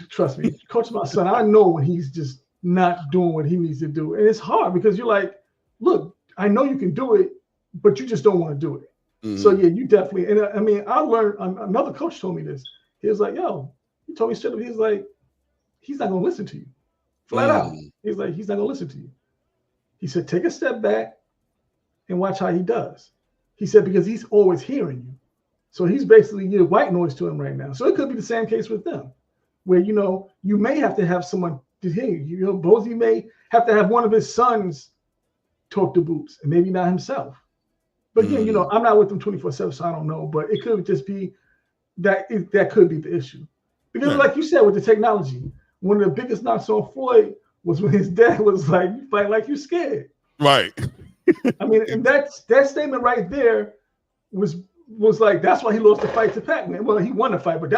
trust me, coach my son, I know when he's just not doing what he needs to do. And it's hard because you're like, look, I know you can do it, but you just don't want to do it. So yeah, you definitely. And I learned. Another coach told me this. He was like, "Yo," he told me straight up. He's like, "He's not gonna listen to you, flat out." He's like, "He's not gonna listen to you." He said, "Take a step back and watch how he does." He said, because he's always hearing you, so he's basically white noise to him right now. So it could be the same case with them, where you may have to have someone to hear you. Bozy may have to have one of his sons talk to Boots, and maybe not himself. But again, I'm not with them 24/7, so I don't know. But it could just be that could be the issue. Because like you said, with the technology, one of the biggest knocks on Floyd was when his dad was like, "You fight like you're scared." Right. And that statement right there was like, that's why he lost the fight to Pac-Man. Well, he won the fight, but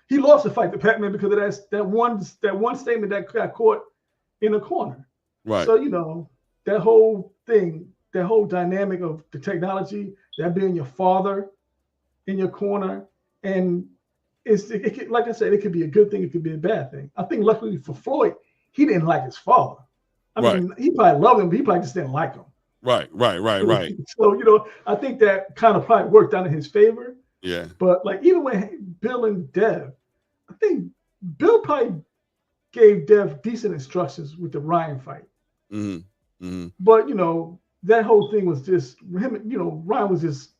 he lost the fight to Pac-Man because of that one statement that got caught in the corner. Right. So that whole thing. That whole dynamic of the technology, that being your father in your corner, and like I said, it could be a good thing, it could be a bad thing. I think luckily for Floyd, he didn't like his father. I mean, he probably loved him, but he probably just didn't like him. Right. So I think that kind of probably worked out in his favor. Yeah. But like even when Bill and Dev, I think Bill probably gave Dev decent instructions with the Ryan fight. But that whole thing was just him. Ryan was just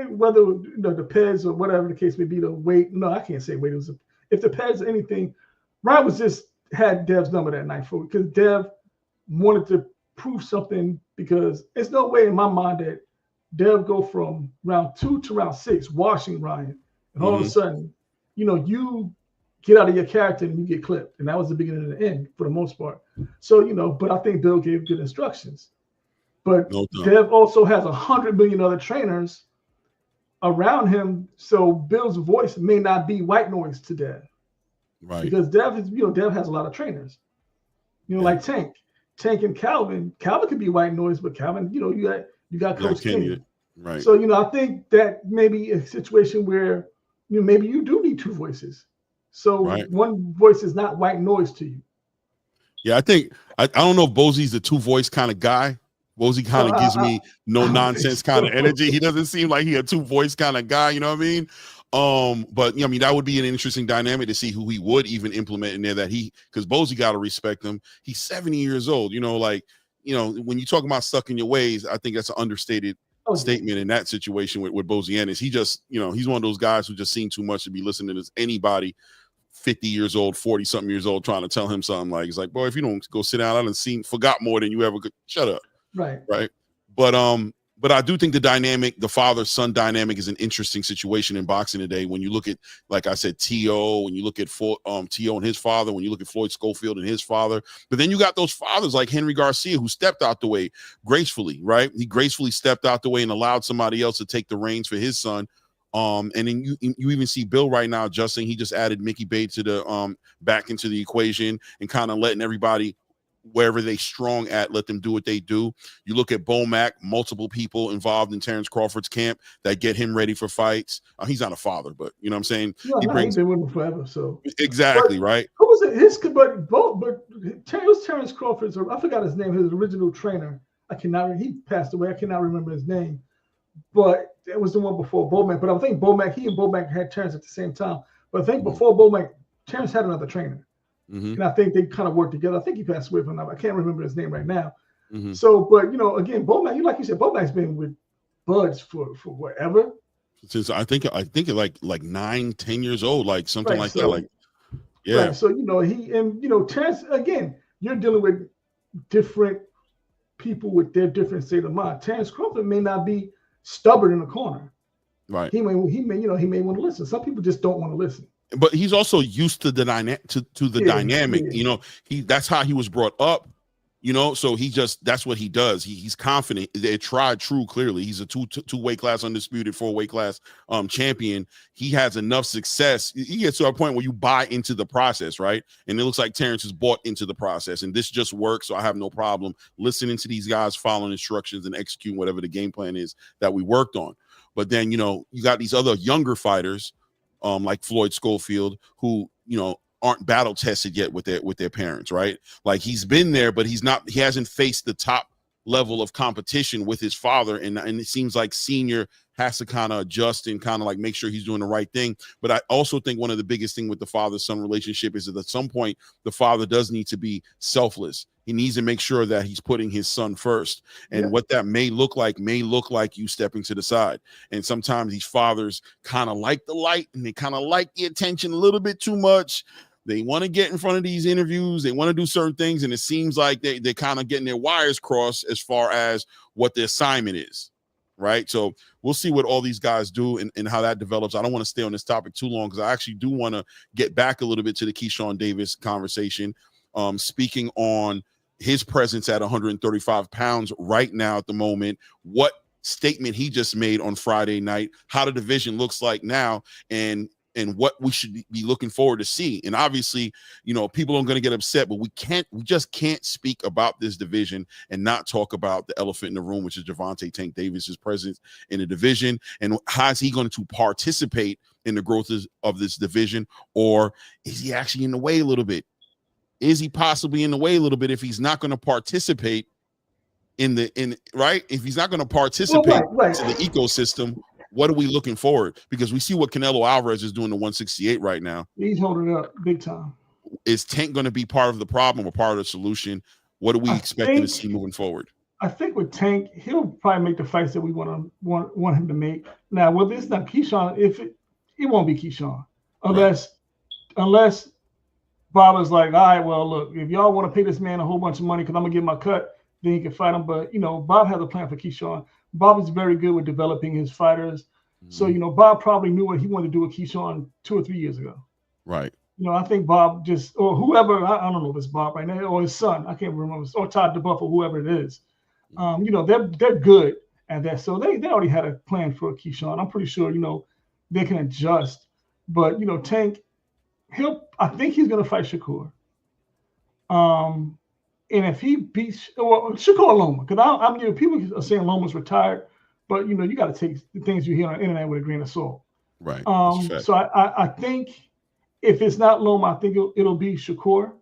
whether the Peds or whatever the case may be. The weight, no, I can't say weight. It was if the Peds or anything, Ryan was just had Dev's number that night for because Dev wanted to prove something. Because there's no way in my mind that Dev go from round 2 to round 6 washing Ryan, and all of a sudden, you get out of your character and you get clipped, and that was the beginning and the end for the most part. So but I think Bill gave good instructions. But Dev also has 100 million other trainers around him, so Bill's voice may not be white noise to Dev, right? Because Dev is, Dev has a lot of trainers, like Tank and Calvin. Calvin could be white noise, but Calvin, you got Coach Kenny, right? So I think that may be a situation where maybe you do need two voices, so one voice is not white noise to you. Yeah, I think I don't know if Bozy's the two voice kind of guy. Bozy kind of gives me no nonsense kind of energy. He doesn't seem like he a two voice kind of guy. You know what I mean? But that would be an interesting dynamic to see who he would even implement in there. Because Bozy got to respect him. He's 70 years old. When you talk about stuck in your ways, I think that's an understated statement in that situation with Bozy Ennis. He just, he's one of those guys who just seen too much to be listening to anybody 50 years old, 40 something years old trying to tell him something. Like, it's like, boy, if you don't go sit down, I done forgot more than you ever could. Shut up. Right. Right. But I do think the father-son dynamic is an interesting situation in boxing today. When you look at, like I said, T.O., when you look at T.O. and his father, when you look at Floyd Schofield and his father, but then you got those fathers like Henry Garcia, who stepped out the way gracefully, right? He gracefully stepped out the way and allowed somebody else to take the reins for his son. And then you even see Bill right now adjusting. He just added Mickey Bates to the back into the equation and kind of letting everybody, wherever they strong at, let them do what they do. You look at Bomac, multiple people involved in Terrence Crawford's camp that get him ready for fights. He's not a father, but you know what I'm saying? No, he's been with him forever. So exactly, right. Who was it? It was Terrence Crawford's. I forgot his name. His original trainer. He passed away. I cannot remember his name. But it was the one before Bomac. But I think he and Bomac had Terrence at the same time. But I think before Bomac, Terrence had another trainer. And I think they kind of worked together. I think he passed away from that. I can't remember his name right now. So, but again, Bomac, like you said, Bomac's been with Buds for whatever. Since I think like 9-10 years old, like something like that. Like, yeah. Right. So Terrence, again, you're dealing with different people with their different state of mind. Terrence Crawford may not be stubborn in the corner. Right. He may want to listen. Some people just don't want to listen. But he's also used to the dynamic. Dynamic. Yeah. That's how he was brought up. So that's what he does. He's confident. They tried true. Clearly, he's a two weight class undisputed 4 weight class champion. He has enough success. He gets to a point where you buy into the process, right? And it looks like Terrence has bought into the process, and this just works. So I have no problem listening to these guys, following instructions, and executing whatever the game plan is that we worked on. But then you got these other younger fighters. Like Floyd Schofield, who aren't battle tested yet with their parents, right? Like he's been there, but he hasn't faced the top level of competition with his father, and it seems like Senior has to kind of adjust and kind of like make sure he's doing the right thing. But I also think one of the biggest thing with the father-son relationship is that at some point the father does need to be selfless. He needs to make sure that he's putting his son first. And what that may look like you stepping to the side. And sometimes these fathers kind of like the light and they kind of like the attention a little bit too much. They want to get in front of these interviews. They want to do certain things. And it seems like they're kind of getting their wires crossed as far as what the assignment is. Right. So we'll see what all these guys do and how that develops. I don't want to stay on this topic too long because I actually do want to get back a little bit to the Keshawn Davis conversation. Speaking on his presence at 135 pounds right now at the moment, what statement he just made on Friday night, how the division looks like now, and what we should be looking forward to see. And obviously, people are going to get upset, but we just can't speak about this division and not talk about the elephant in the room, which is Gervonta Tank Davis's presence in the division. And how is he going to participate in the growth of this division? Or is he actually in the way a little bit? Is he possibly in the way a little bit if he's not going to participate if he's not going to participate in the ecosystem? What are we looking forward? Because we see what Canelo Alvarez is doing to 168 right now. He's holding it up big time. Is Tank going to be part of the problem or part of the solution? What are we expecting to see moving forward? I think with Tank, he'll probably make the fights that we want him to make. Now, whether it's not Keyshawn, it won't be Keyshawn unless Bob is like, all right, well, look, if y'all want to pay this man a whole bunch of money because I'm gonna get my cut, then he can fight him. But Bob has a plan for Keyshawn. Bob is very good with developing his fighters. So, Bob probably knew what he wanted to do with Keyshawn 2 or 3 years ago. Right. I think Bob or whoever, I don't know if it's Bob right now, or his son, I can't remember, or Todd DeBuff or whoever it is. They're good at that. So they already had a plan for Keyshawn. I'm pretty sure, they can adjust. But, Tank, I think he's going to fight Shakur. And if he beats Shakur Loma, because people are saying Loma's retired, but you got to take the things you hear on the internet with a grain of salt. Right. So I think if it's not Loma, I think it'll be Shakur.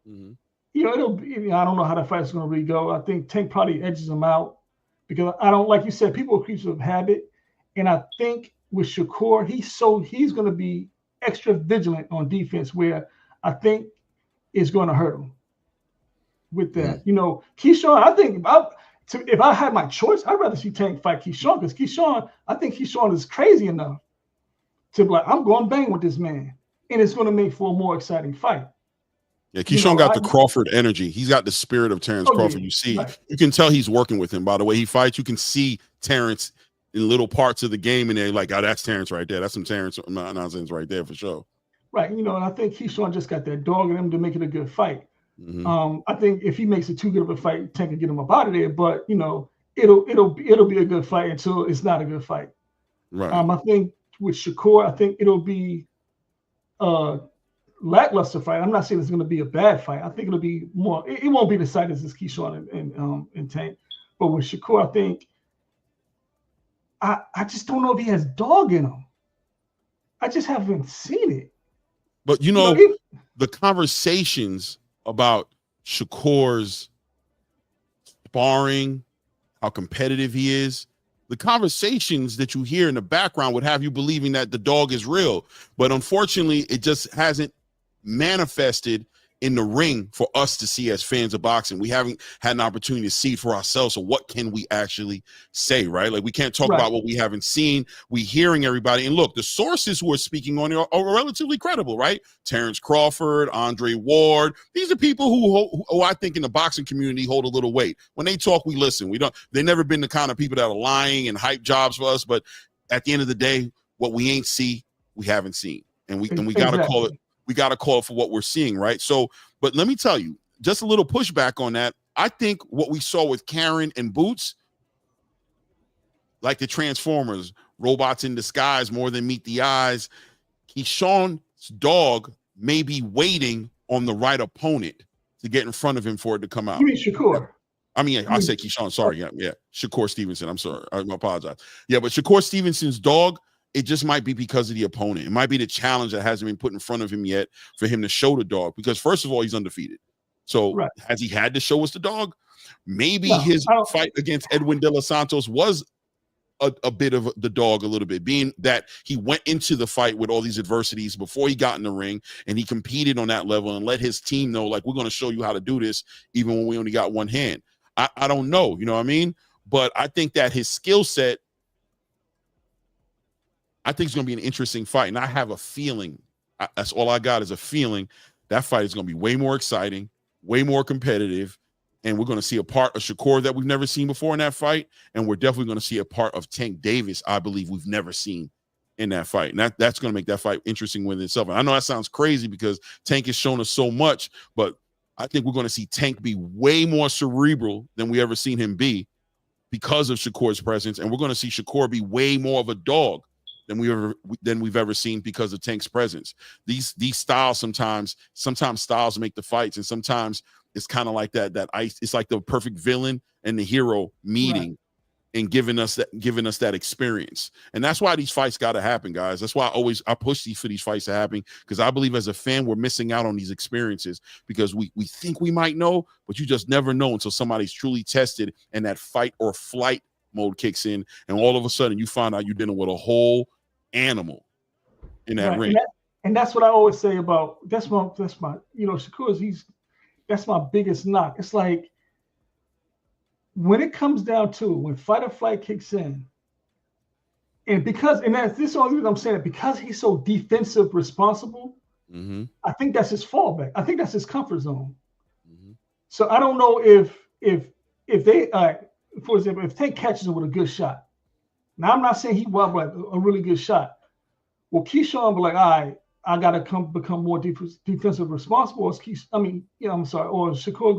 Mm-hmm. It'll be. I don't know how the fight's going to really go. I think Tank probably edges him out because I don't, like you said, people are creatures of habit, and I think with Shakur, he's going to be extra vigilant on defense, where I think it's going to hurt him. With that, Keyshawn, I think if I had my choice, I'd rather see Tank fight Keyshawn because I think Keyshawn is crazy enough to be like, I'm going bang with this man, and it's going to make for a more exciting fight. Yeah, Keyshawn got the Crawford energy. He's got the spirit of Terrence Crawford. You see, you can tell he's working with him by the way he fights. You can see Terrence in little parts of the game, and they're like, oh, that's Terrence right there. That's some Terrence nonsense right there for sure. Right. And I think Keyshawn just got that dog in him to make it a good fight. I think if he makes it too good of a fight, Tank can get him up out of there. But it'll be a good fight until it's not a good fight. Right. I think with Shakur, I think it'll be a lackluster fight. I'm not saying it's going to be a bad fight. I think it'll be more. It won't be the same as Keyshawn and Tank. But with Shakur, I think I just don't know if he has dog in him. I just haven't seen it. But the conversations about Shakur's sparring, how competitive he is, the conversations that you hear in the background would have you believing that the dog is real. But unfortunately, it just hasn't manifested in the ring for us to see as fans of boxing. We haven't had an opportunity to see it for ourselves. So what can we actually say, right? Like we can't talk about what we haven't seen. We hearing everybody. And look, the sources who are speaking on it are relatively credible, right? Terrence Crawford, Andre Ward. These are people who I think in the boxing community hold a little weight. When they talk, we listen. They've never been the kind of people that are lying and hype jobs for us. But at the end of the day, what we ain't see, we haven't seen. And we got to call it. We got to call it for what we're seeing, right? So, but let me tell you, just a little pushback on that. I think what we saw with Karen and Boots, like the Transformers, robots in disguise more than meet the eyes, Keyshawn's dog may be waiting on the right opponent to get in front of him for it to come out. You mean Shakur? I mean, I said Keyshawn, sorry. Yeah. Shakur Stevenson, I'm sorry. I apologize. Yeah, but Shakur Stevenson's dog, it just might be because of the opponent. It might be the challenge that hasn't been put in front of him yet for him to show the dog. Because first of all, he's undefeated. So has he had to show us the dog? Maybe his fight against Edwin De Los Santos was a bit of the dog a little bit, being that he went into the fight with all these adversities before he got in the ring and he competed on that level and let his team know, like, we're going to show you how to do this even when we only got one hand. I don't know, you know what I mean? But I think that his skill set, I think it's going to be an interesting fight. And I have a feeling, that's all I got is a feeling, that fight is going to be way more exciting, way more competitive. And we're going to see a part of Shakur that we've never seen before in that fight. And we're definitely going to see a part of Tank Davis, I believe, we've never seen in that fight. And that's going to make that fight interesting within itself. And I know that sounds crazy because Tank has shown us so much, but I think we're going to see Tank be way more cerebral than we ever seen him be because of Shakur's presence. And we're going to see Shakur be way more of a dog than we've ever seen because of Tank's presence. These styles sometimes styles make the fights, and sometimes it's kind of like that it's like the perfect villain and the hero meeting and giving us that experience. And that's why these fights got to happen, guys. That's why I push for these fights to happen, because I believe as a fan we're missing out on these experiences because we think we might know, but you just never know until somebody's truly tested and that fight or flight mode kicks in, and all of a sudden you find out you're dealing with a whole animal in that ring. And that's what I always say about that's my Shakur, that's my biggest knock. It's like when it comes down to when fight or flight kicks in, and that's this only reason I'm saying it, because he's so defensive responsible, I think that's his fallback. I think that's his comfort zone. So I don't know if they for example, if Tank catches him with a good shot. Now, I'm not saying he was like a really good shot. Well, Keyshawn be like, all right, I got to become more defensive responsible. Or Shakur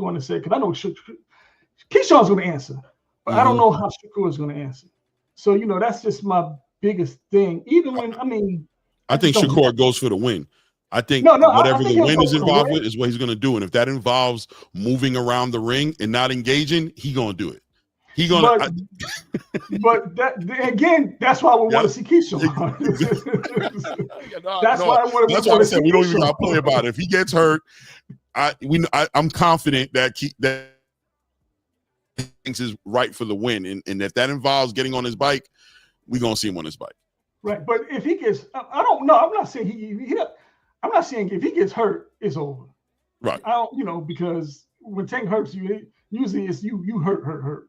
going to say, because I know Keyshawn's going to answer, but I don't know how Shakur is going to answer. So, that's just my biggest thing. Even when, I think Shakur goes for the win. I think whatever the win is involved with is what he's going to do. And if that involves moving around the ring and not engaging, he's going to do it. But that's why we want to see Keyshawn. That's why I said we don't even got to play about it. If he gets hurt, I'm confident that thinks is right for the win, and if that involves getting on his bike, we're gonna see him on his bike. Right, but if he gets, I don't know. I'm not saying I'm not saying if he gets hurt, it's over. Right. I don't, because when Tank hurts you, usually it's you hurt.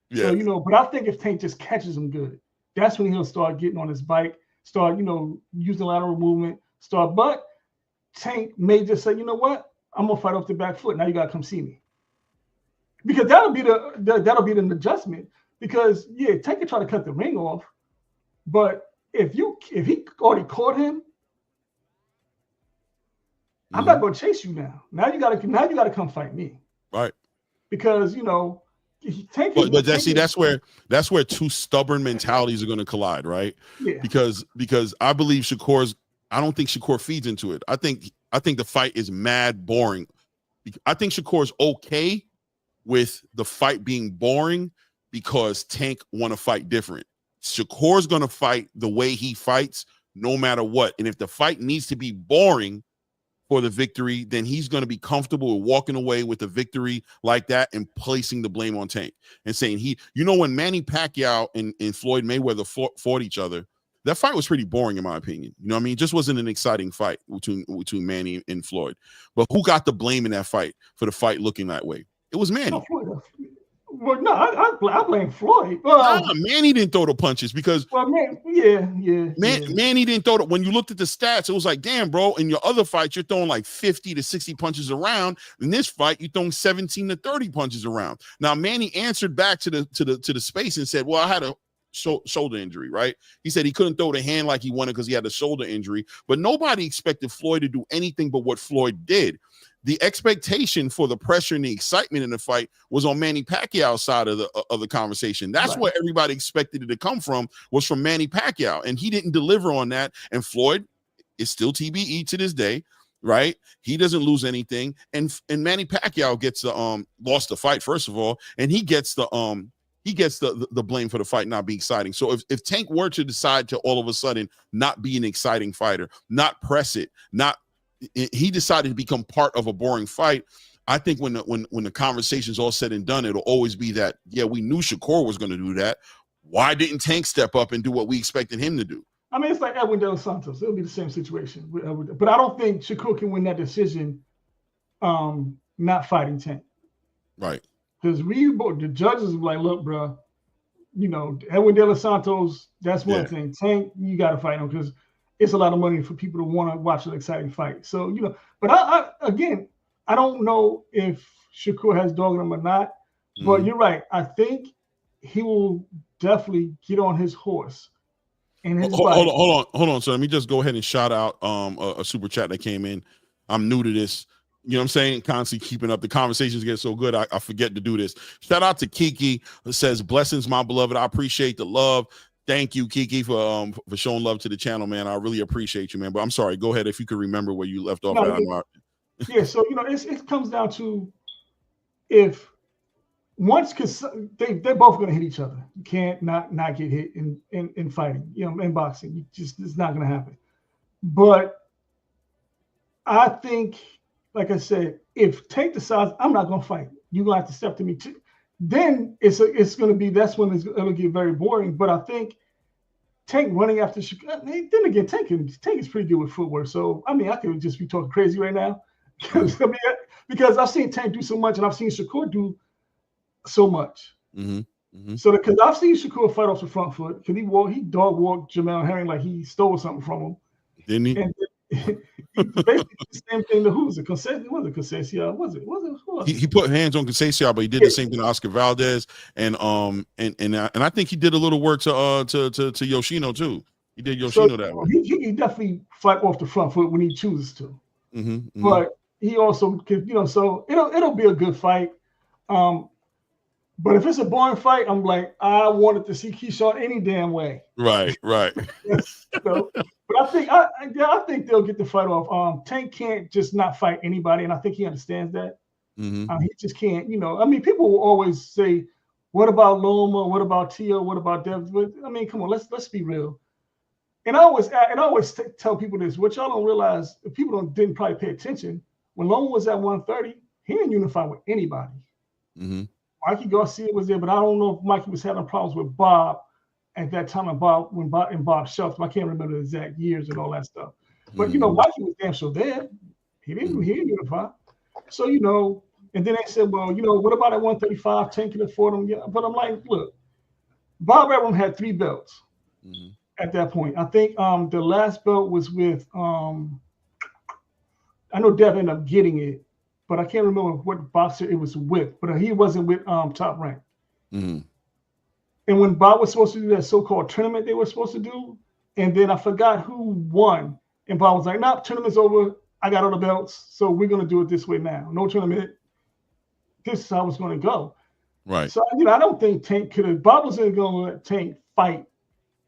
Yeah. So, but I think if Tank just catches him good, that's when he'll start getting on his bike, start, using lateral movement, but Tank may just say, you know what? I'm gonna fight off the back foot. Now you gotta come see me. Because that'll be the adjustment. Because yeah, Tank can try to cut the ring off, but if he already caught him, I'm not gonna chase you now. Now you gotta come fight me. Right. Because Tank. But that's where two stubborn mentalities are gonna collide, right? Yeah. Because I believe I don't think Shakur feeds into it. I think the fight is mad boring. I think Shakur's okay with the fight being boring because Tank want to fight different. Shakur's going to fight the way he fights no matter what. And if the fight needs to be boring for the victory, then he's going to be comfortable with walking away with a victory like that and placing the blame on Tank and saying when Manny Pacquiao and Floyd Mayweather fought each other, that fight was pretty boring in my opinion. You know what I mean? It just wasn't an exciting fight between Manny and Floyd. But who got the blame in that fight for the fight looking that way? It was Manny. Well, no, I blame Floyd. Manny didn't throw the punches because Manny didn't throw the. When you looked at the stats, it was like, damn, bro. In your other fights, you're throwing like 50 to 60 punches around. In this fight, you're throwing 17 to 30 punches around. Now, Manny answered back to the space and said, "Well, I had a shoulder injury, right?" He said he couldn't throw the hand like he wanted because he had a shoulder injury. But nobody expected Floyd to do anything but what Floyd did. The expectation for the pressure and the excitement in the fight was on Manny Pacquiao's side of the conversation. That's right. Where everybody expected it to come from, was from Manny Pacquiao, and he didn't deliver on that. And Floyd is still TBE to this day, right? He doesn't lose anything, and Manny Pacquiao gets the lost the fight first of all, and he gets the blame for the fight not being exciting. So if Tank were to decide to all of a sudden not be an exciting fighter, not press it, he decided to become part of a boring fight, I think when the conversation's all said and done, it'll always be that, yeah, we knew Shakur was going to do that. Why didn't Tank step up and do what we expected him to do? I mean, it's like Edwin De Los Santos. It'll be the same situation. But I don't think Shakur can win that decision not fighting Tank. Right. Because the judges are like, look, bro, Edwin De Los Santos, that's one thing. Tank, you got to fight him because it's a lot of money for people to want to watch an exciting fight. So, but I don't know if Shakur has dog in him or not, but you're right. I think he will definitely get on his horse. And hold on. So let me just go ahead and shout out a super chat that came in. I'm new to this. You know what I'm saying? Constantly keeping up. The conversations get so good, I forget to do this. Shout out to Kiki, who says, "Blessings, my beloved. I appreciate the love." Thank you, Kiki, for showing love to the channel, man. I really appreciate you, man. But I'm sorry. Go ahead if you could remember where you left off. Yeah. So it comes down to because they're both going to hit each other. You can't not get hit in fighting. In boxing, it's not going to happen. But I think, like I said, if Tank decides I'm not going to fight, you're going to have to step to me too. Then it's going to be, that's when it'll get very boring. But I think Tank running after Shakur, then again, Tank is pretty good with footwork. So I mean, I could just be talking crazy right now because I've seen Tank do so much and I've seen Shakur do so much. So because I've seen Shakur fight off the front foot, because he dog walked Jamel Herring like he stole something from him, didn't he? And basically the same thing to who's it? He put hands on Conceição, but he did the same thing to Oscar Valdez, and I think he did a little work to Yoshino too. He did Yoshino that way. He definitely fight off the front foot when he chooses to. But he also could, so it'll be a good fight. But if it's a boring fight, I'm like, I wanted to see KEYSHAWN any damn way. Right. But I think they'll get the fight off. Tank can't just not fight anybody, and I think he understands that. He just can't, I mean, people will always say, what about Loma? What about Tio? What about Dev? But I mean, come on, let's be real. And I always tell people this, what y'all don't realize, if people didn't probably pay attention, when Loma was at 130, he didn't unify with anybody. Mikey Garcia was there, but I don't know if Mikey was having problems with Bob at that time, and Bob shelved him. I can't remember the exact years and all that stuff. But Mikey was damn sure there. He didn't unify. So and then they said, well, what about at 135? Tank can afford him. Yeah, but I'm like, look, Bob Arum had 3 belts at that point. I think the last belt was with I know Dev ended up getting it. but I can't remember what boxer it was with. But he wasn't with Top Rank. Mm-hmm. And when Bob was supposed to do that so-called tournament they were supposed to do, and then I forgot who won, and Bob was like, "Nah, tournament's over. I got all the belts, so we're gonna do it this way now. No tournament. This is how it's gonna go." Right. So I don't think Tank could have. Bob wasn't gonna let Tank fight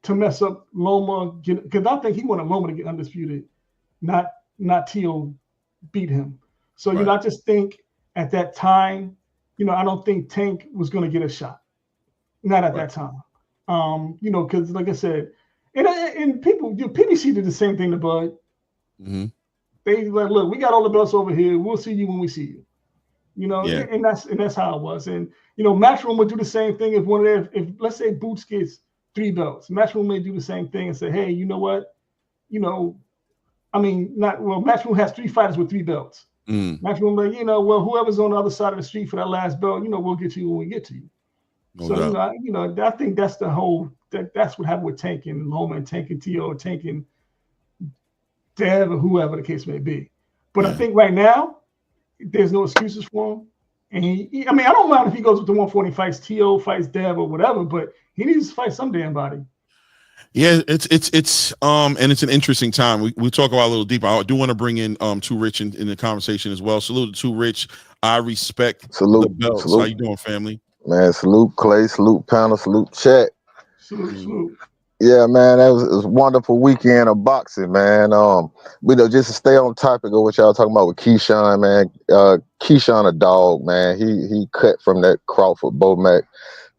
to mess up Loma, because I think he wanted Loma to get undisputed, not Tio beat him. So right. I just think at that time, I don't think Tank was gonna get a shot. Not at that time, because like I said, and people, PBC did the same thing to Bud. Mm-hmm. They like, look, we got all the belts over here. We'll see you when we see you. And that's how it was. And Matchroom would do the same thing if let's say Boots gets 3 belts, Matchroom may do the same thing and say, hey, you know what, Matchroom has 3 fighters with 3 belts. Matchroom like, well, whoever's on the other side of the street for that last belt, we'll get to you when we get to you. No doubt. I think that's the whole. That's what happened with Tank and Loma and Tank and T.O. and Tank and Dev or whoever the case may be. But I think right now, there's no excuses for him. And I don't mind if he goes with the 140 fights, T.O. fights Dev or whatever, but he needs to fight some damn body. Yeah, it's and it's an interesting time. We talk about a little deeper. I do want to bring in Too Rich in the conversation as well. Salute to Too Rich. I respect the belts. Salute. How you doing, family? Man, salute Clay, salute panel, salute chat. Salute. Yeah, man, it was a wonderful weekend of boxing, man. Just to stay on topic of what y'all talking about with KEYSHAWN, man. KEYSHAWN a dog, man. He cut from that Crawford Bomac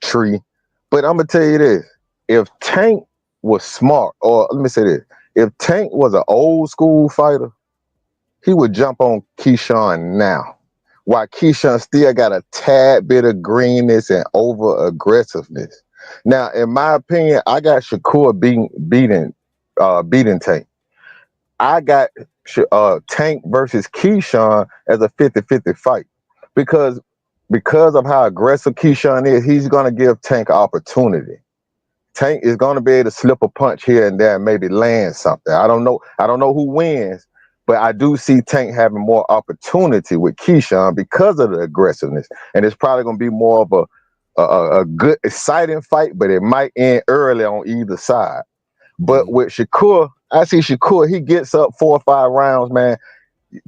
tree. But I'm gonna tell you this: if Tank was smart, or let me say this, if Tank was an old school fighter, he would jump on KEYSHAWN now. While KEYSHAWN still got a tad bit of greenness and over aggressiveness. Now, in my opinion, I got Shakur beating Tank. I got Tank versus KEYSHAWN as a 50-50 fight because of how aggressive KEYSHAWN is. He's gonna give Tank an opportunity. Tank is gonna be able to slip a punch here and there and maybe land something. I don't know who wins. But I do see Tank having more opportunity with KEYSHAWN because of the aggressiveness. And it's probably going to be more of a good, exciting fight, but it might end early on either side. But with Shakur, I see Shakur, he gets up 4 or 5 rounds, man.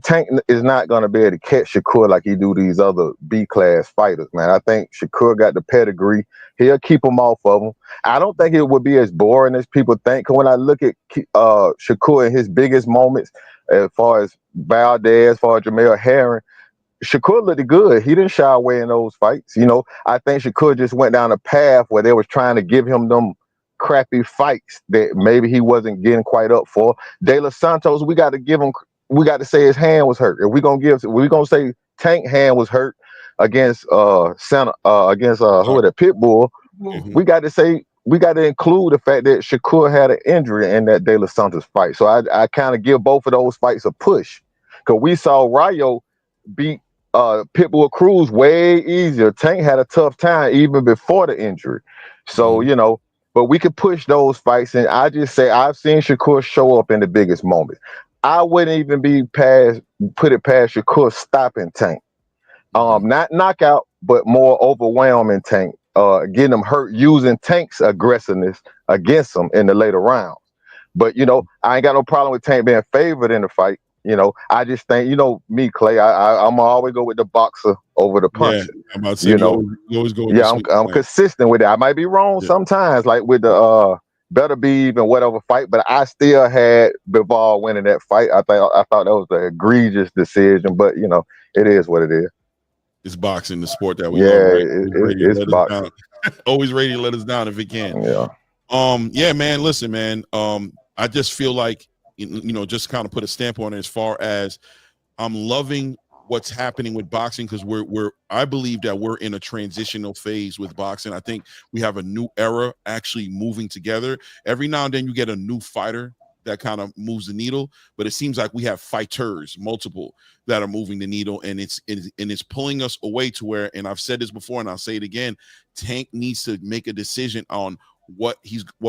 Tank is not going to be able to catch Shakur like he do these other B-class fighters, man. I think Shakur got the pedigree. He'll keep him off of him. I don't think it would be as boring as people think. When I look at Shakur in his biggest moments, as far as Valdez, as far as Jamel Herring, Shakur looked good. He didn't shy away in those fights. I think Shakur just went down a path where they was trying to give him them crappy fights that maybe he wasn't getting quite up for. De Los Santos, we got to say his hand was hurt. If we're gonna say Tank hand was hurt against who was that, Pitbull, we got to include the fact that Shakur had an injury in that De Los Santos fight. So I kind of give both of those fights a push. Because we saw Rayo beat Pitbull Cruz way easier. Tank had a tough time even before the injury. So, but we could push those fights. And I just say I've seen Shakur show up in the biggest moments. I wouldn't even put it past Shakur stopping Tank. Not knockout, but more overwhelming Tank. Getting him hurt using Tank's aggressiveness against him in the later rounds. But, I ain't got no problem with Tank being favored in the fight. I just think, me, Clay, I'm always go with the boxer over the puncher. Yeah, I'm about to say, you always go with I'm consistent with it. I might be wrong sometimes, like with the Better Beeve and whatever fight, but I still had Bivol winning that fight. I thought that was an egregious decision, but, it is what it is. It's boxing, the sport that we love. Right? It's boxing. Always ready to let us down if it can. Yeah. Man. Listen, man. I just feel like just kind of put a stamp on it as far as I'm loving what's happening with boxing because I believe that we're in a transitional phase with boxing. I think we have a new era actually moving together. Every now and then you get a new fighter that kind of moves the needle, but it seems like we have fighters, multiple, that are moving the needle, and it's pulling us away to where, and I've said this before and I'll say it again, Tank needs to make a decision on what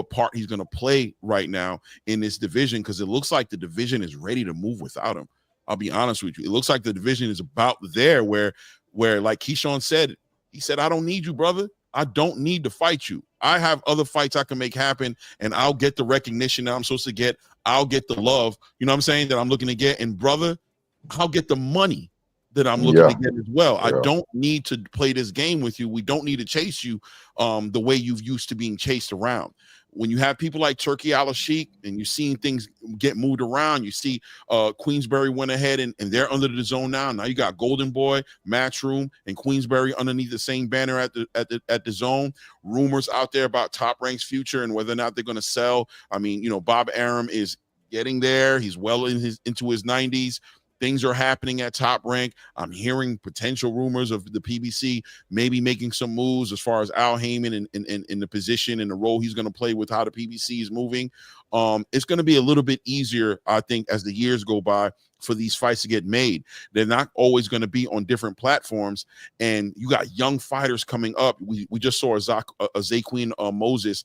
part he's going to play right now in this division, because it looks like the division is ready to move without him. I'll be honest with you. It looks like the division is about there where like KEYSHAWN said, he said, I don't need you, brother. I don't need to fight you. I have other fights I can make happen, and I'll get the recognition that I'm supposed to get. I'll get the love, you know what I'm saying, that I'm looking to get. And brother, I'll get the money that I'm looking to get as well. I don't need to play this game with you. We don't need to chase you the way you've used to being chased around. When you have people like Turkey Al-Sheikh and you're seeing things get moved around, you see Queensberry went ahead and they're under the zone now. Now you got Golden Boy, Matchroom, and Queensberry underneath the same banner at the zone. Rumors out there about Top Rank's future and whether or not they're going to sell. I mean, you know, Bob Arum is getting there. He's well into his 90s. Things are happening at Top Rank. I'm hearing potential rumors of the PBC maybe making some moves as far as Al Heyman in the position and the role he's going to play with how the PBC is moving. It's going to be a little bit easier, I think, as the years go by for these fights to get made. They're not always going to be on different platforms, and you got young fighters coming up. We just saw a Zaquin Moses.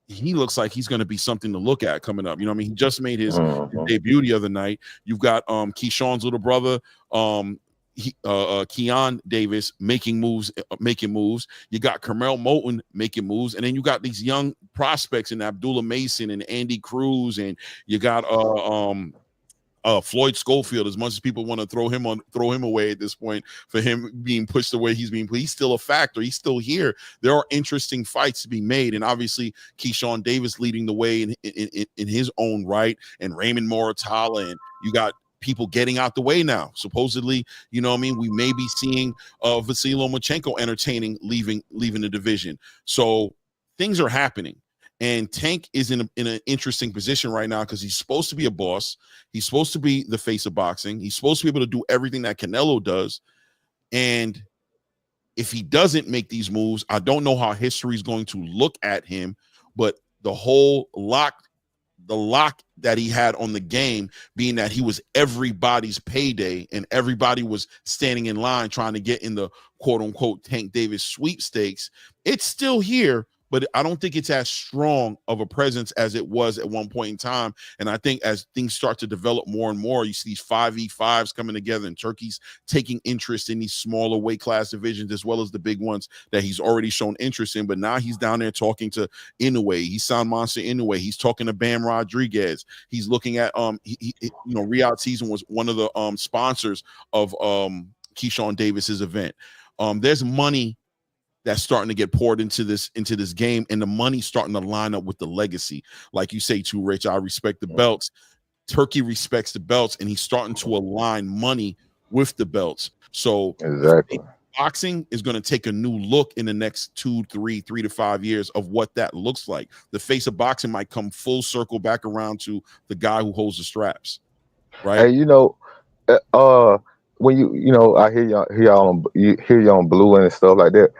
He looks like he's going to be something to look at coming up. You know what I mean? He just made his debut the other night. You've got Keshawn's little brother, Keshawn Davis making moves. You got Carmel Moulton making moves. And then you got these young prospects in Abdullah Mason and Andy Cruz. And you got Floyd Schofield, as much as people want to throw him away at this point for him being pushed the way he's still a factor. He's still here. There are interesting fights to be made, and obviously Keshawn Davis leading the way in his own right, and Raymond Moratala, and you got people getting out the way now. Supposedly, you know what I mean, we may be seeing Vasily Lomachenko entertaining leaving the division. So things are happening. And Tank is in an interesting position right now because he's supposed to be a boss. He's supposed to be the face of boxing. He's supposed to be able to do everything that Canelo does. And if he doesn't make these moves, I don't know how history is going to look at him. But the whole lock that he had on the game, being that he was everybody's payday and everybody was standing in line trying to get in the quote unquote Tank Davis sweepstakes, it's still here. But I don't think it's as strong of a presence as it was at one point in time. And I think as things start to develop more and more, you see these 5v5s coming together, and Turkey's taking interest in these smaller weight class divisions as well as the big ones that he's already shown interest in. But now he's down there talking to Inoue. He's Sound Monster Inoue. He's talking to Bam Rodriguez. He's looking at Riyadh Season was one of the sponsors of Keshawn Davis's event. There's money that's starting to get poured into this game, and the money's starting to line up with the legacy. Like you say too, Rich, I respect the belts. Turkey respects the belts, and he's starting to align money with the belts. So exactly, boxing is going to take a new look in the next 3 to 5 years of what that looks like. The face of boxing might come full circle back around to the guy who holds the straps, right? Hey, when I hear y'all on Blue and stuff like that.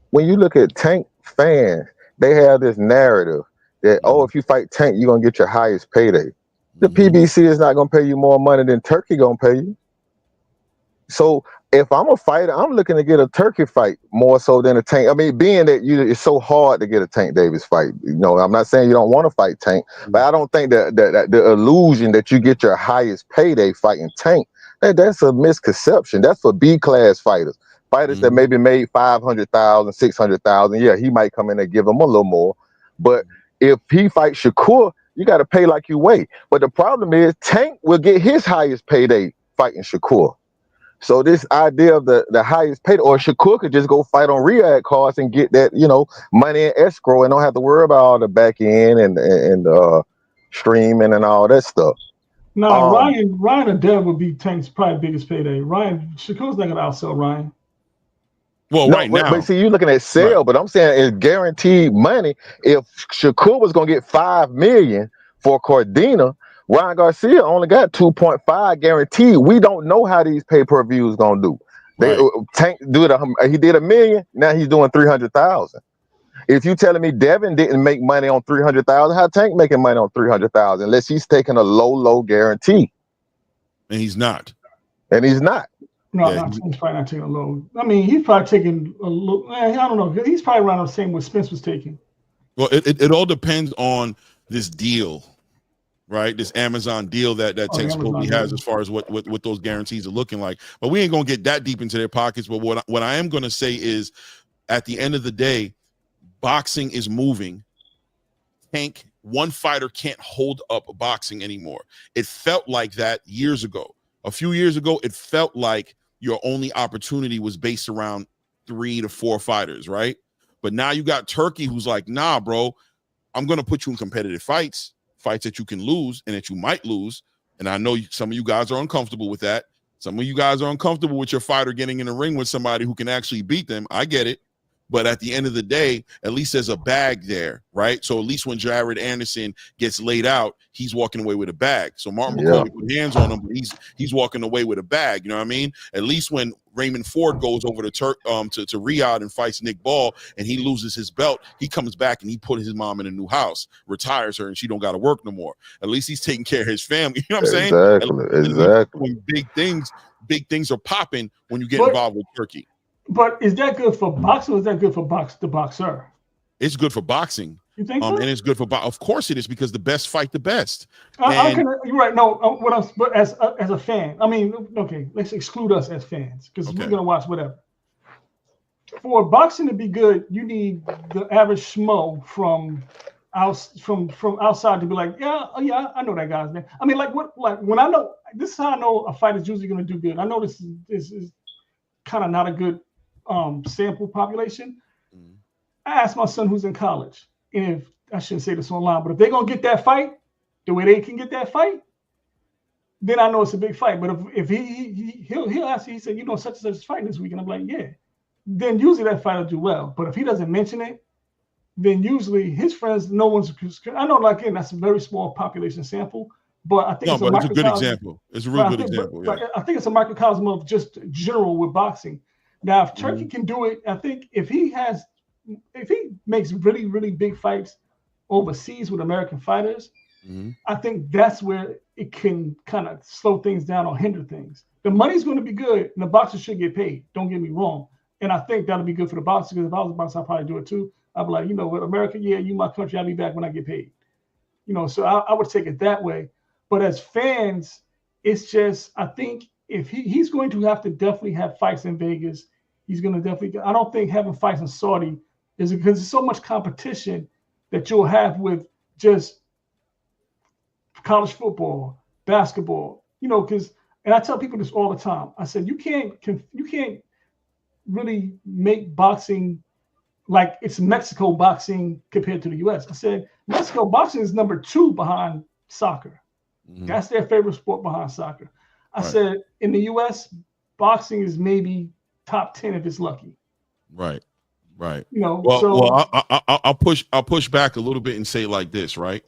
When you look at Tank fans, they have this narrative that, if you fight Tank, you're gonna get your highest payday. The PBC is not gonna pay you more money than Turkey gonna pay you. So if I'm a fighter, I'm looking to get a Turkey fight more so than a Tank. I mean, being that it's so hard to get a Tank Davis fight. I'm not saying you don't want to fight Tank, but I don't think that the illusion that you get your highest payday fighting Tank, that's a misconception. That's for B-class fighters. Fighters that maybe made 500,000, 600,000, yeah, he might come in and give them a little more. But if he fights Shakur, you got to pay like you weigh. But the problem is Tank will get his highest payday fighting Shakur. So this idea of the highest payday, or Shakur could just go fight on Riyadh cards and get that, money in escrow and don't have to worry about all the back end and streaming and all that stuff. No, Ryan or Dev would be Tank's probably biggest payday. Shakur's not gonna outsell Ryan. Well, no, right now, but see, you're looking at sale, but I'm saying it's guaranteed money. If Shakur was gonna get $5 million for Cordina, Ryan Garcia only got 2.5 guaranteed. We don't know how these pay-per-views gonna do. Tank he did $1 million. Now he's doing 300,000. If you telling me Devin didn't make money on 300,000, how Tank making money on 300,000? Unless he's taking a low guarantee, and he's not. No, he's probably not taking a low. I mean, he's probably taking a low. I don't know. He's probably around the same what Spence was taking. Well, it all depends on this deal right? This Amazon deal that Tank supposedly has as far as what those guarantees are looking like. But we ain't gonna get that deep into their pockets. But what I am gonna say is, at the end of the day, boxing is moving. Tank, one fighter can't hold up boxing anymore. It felt like that years ago. A few years ago, it felt like your only opportunity was based around 3 to 4 fighters, right? But now you got Turkey, who's like, nah, bro, I'm going to put you in competitive fights that you can lose and that you might lose. And I know some of you guys are uncomfortable with that. Some of you guys are uncomfortable with your fighter getting in the ring with somebody who can actually beat them. I get it. But at the end of the day, at least there's a bag there, right? So at least when Jared Anderson gets laid out, he's walking away with a bag. So Martin McCoy put hands on him, but he's walking away with a bag. You know what I mean? At least when Raymond Ford goes over to Riyadh and fights Nick Ball and he loses his belt, he comes back and he put his mom in a new house, retires her, and she don't got to work no more. At least he's taking care of his family. You know what I'm saying? Exactly. When big things are popping when you get involved with Turkey. But is that good for boxing or is that good for the boxer? It's good for boxing. You think so? And it's good for of course it is, because the best fight the best. You're right. No, but as a fan, I mean, okay, let's exclude us as fans because we're gonna watch whatever. For boxing to be good, you need the average schmo from outside to be like, yeah, I know that guy's name. I mean, like when I know this is how I know a fight is usually gonna do good. I know this is kind of not a good sample population. I asked my son who's in college, and if I shouldn't say this online, but if they're gonna get that fight the way they can get that fight, then I know it's a big fight. But if he'll ask, he said, such and such is fighting this week, and I'm like, yeah. Then usually that fight will do well. But if he doesn't mention it, then usually his friends, no one's. I know, like, again, that's a very small population sample, but I think it's a good example. It's a real good example. But I think it's a microcosm of just general with boxing. Now, if Turkey can do it, I think if he makes really, really big fights overseas with American fighters, I think that's where it can kind of slow things down or hinder things. The money's going to be good, and the boxers should get paid. Don't get me wrong. And I think that'll be good for the boxers, because if I was a boxer, I'd probably do it too. I'd be like, what, America, yeah, you my country, I'll be back when I get paid. So I would take it that way. But as fans, it's just, I think if he's going to have to definitely have fights in Vegas, he's going to definitely, I don't think having fights in Saudi is because there's so much competition that you'll have with just college football, basketball, because, and I tell people this all the time. I said, you can't really make boxing like it's Mexico boxing compared to the US. I said, Mexico boxing is number 2 behind soccer. That's their favorite sport behind soccer. I said, in the US, boxing is maybe top 10 if it's lucky. Right. Well, I'll push back a little bit and say it like this, right?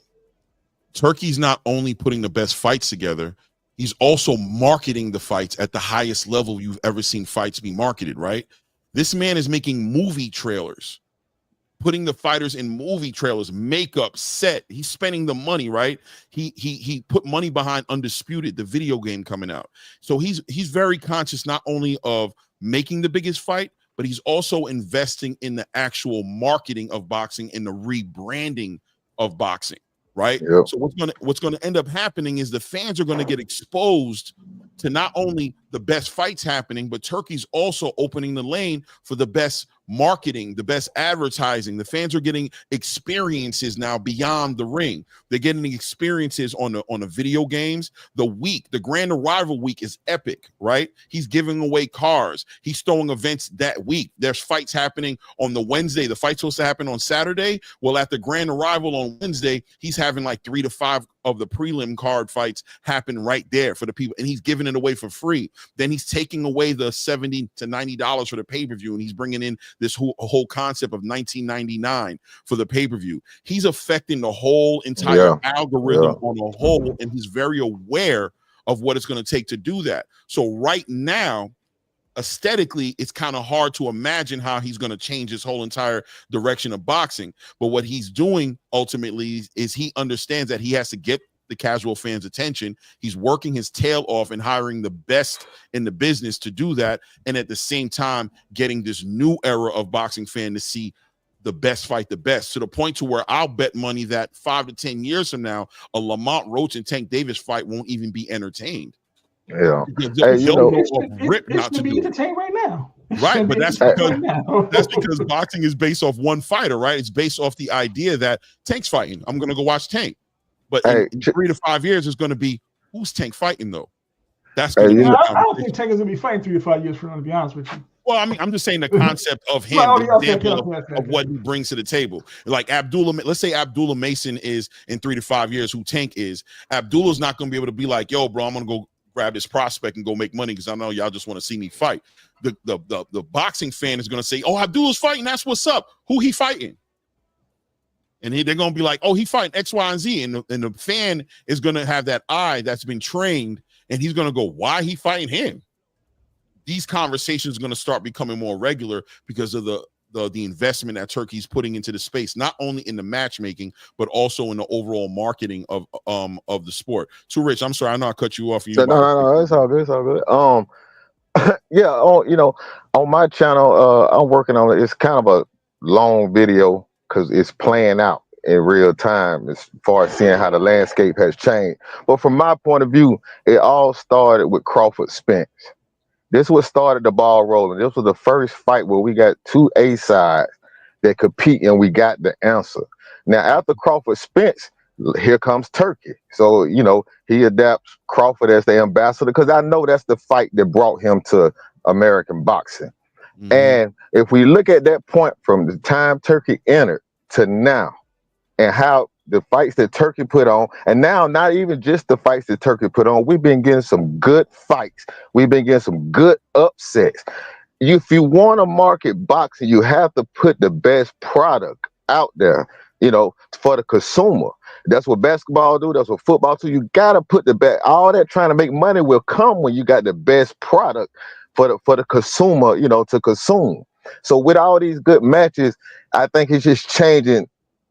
Turkey's not only putting the best fights together, he's also marketing the fights at the highest level you've ever seen fights be marketed, right? This man is making movie trailers, putting the fighters in movie trailers, makeup, set. He's spending the money, right? He put money behind Undisputed, the video game coming out. So he's very conscious not only of making the biggest fight, but he's also investing in the actual marketing of boxing and the rebranding of boxing, right? Yep. So what's gonna end up happening is the fans are gonna get exposed to not only the best fights happening, but Turkey's also opening the lane for the best marketing, the best advertising. The fans are getting experiences now beyond the ring. They're getting experiences on the video games. The Grand Arrival week is epic, right? He's giving away cars. He's throwing events that week. There's fights happening on the Wednesday. The fight's supposed to happen on Saturday. Well, at the Grand Arrival on Wednesday, he's having like 3 to 5 of the prelim card fights happen right there for the people, and he's giving it away for free. Then he's taking away the $70 to $90 for the pay-per-view, and he's bringing in this whole concept of $19.99 for the pay-per-view. He's affecting the whole entire algorithm on a whole, and he's very aware of what it's going to take to do that. So right now, aesthetically, it's kind of hard to imagine how he's going to change his whole entire direction of boxing. But what he's doing ultimately is he understands that he has to get the casual fans' attention. He's working his tail off and hiring the best in the business to do that. And at the same time, getting this new era of boxing fan to see the best fight the best, to the point to where I'll bet money that 5 to 10 years from now, a Lamont Roach and Tank Davis fight won't even be entertained. Yeah. They'll know it a rip not to be do it. entertained right now. Right, but that's because boxing is based off one fighter, right? It's based off the idea that Tank's fighting. I'm going to go watch Tank. But in 3 to 5 years, it's going to be, who's Tank fighting, though? That's going to be. I don't think Tank is going to be fighting 3 to 5 years from now, to be honest with you. Well, I mean, I'm just saying the concept of him, the example of what he brings to the table. Like Abdullah, let's say Abdullah Mason is in 3 to 5 years who Tank is. Abdullah's not going to be able to be like, yo, bro, I'm going to go grab this prospect and go make money because I know y'all just want to see me fight. The boxing fan is going to say, oh, Abdullah's fighting. That's what's up. Who he fighting? And they're going to be like, oh, he fighting X, Y, and Z. And the fan is going to have that eye that's been trained, and he's going to go, why he fighting him? These conversations are going to start becoming more regular because of the investment that Turkey's putting into the space, not only in the matchmaking, but also in the overall marketing of the sport. Too Rich, I'm sorry, I know I cut you off. No, it's all good. It's all good. Yeah, on my channel, I'm working on it. It's kind of a long video because it's playing out in real time as far as seeing how the landscape has changed. But from my point of view, it all started with Crawford Spence. This was started the ball rolling. This was the first fight where we got 2 A sides that compete, and we got the answer. Now, after Crawford Spence, here comes Turkey. So, he adapts Crawford as the ambassador because I know that's the fight that brought him to American boxing. Mm-hmm. And if we look at that point from the time Turkey entered to now, and how the fights that Turkey put on, and now not even just the fights that Turkey put on, we've been getting some good fights. We've been getting some good upsets. If you want to market boxing, you have to put the best product out there, for the consumer. That's what basketball do. That's what football do. You got to put the best. All that trying to make money will come when you got the best product for the consumer, to consume. So with all these good matches, I think it's just changing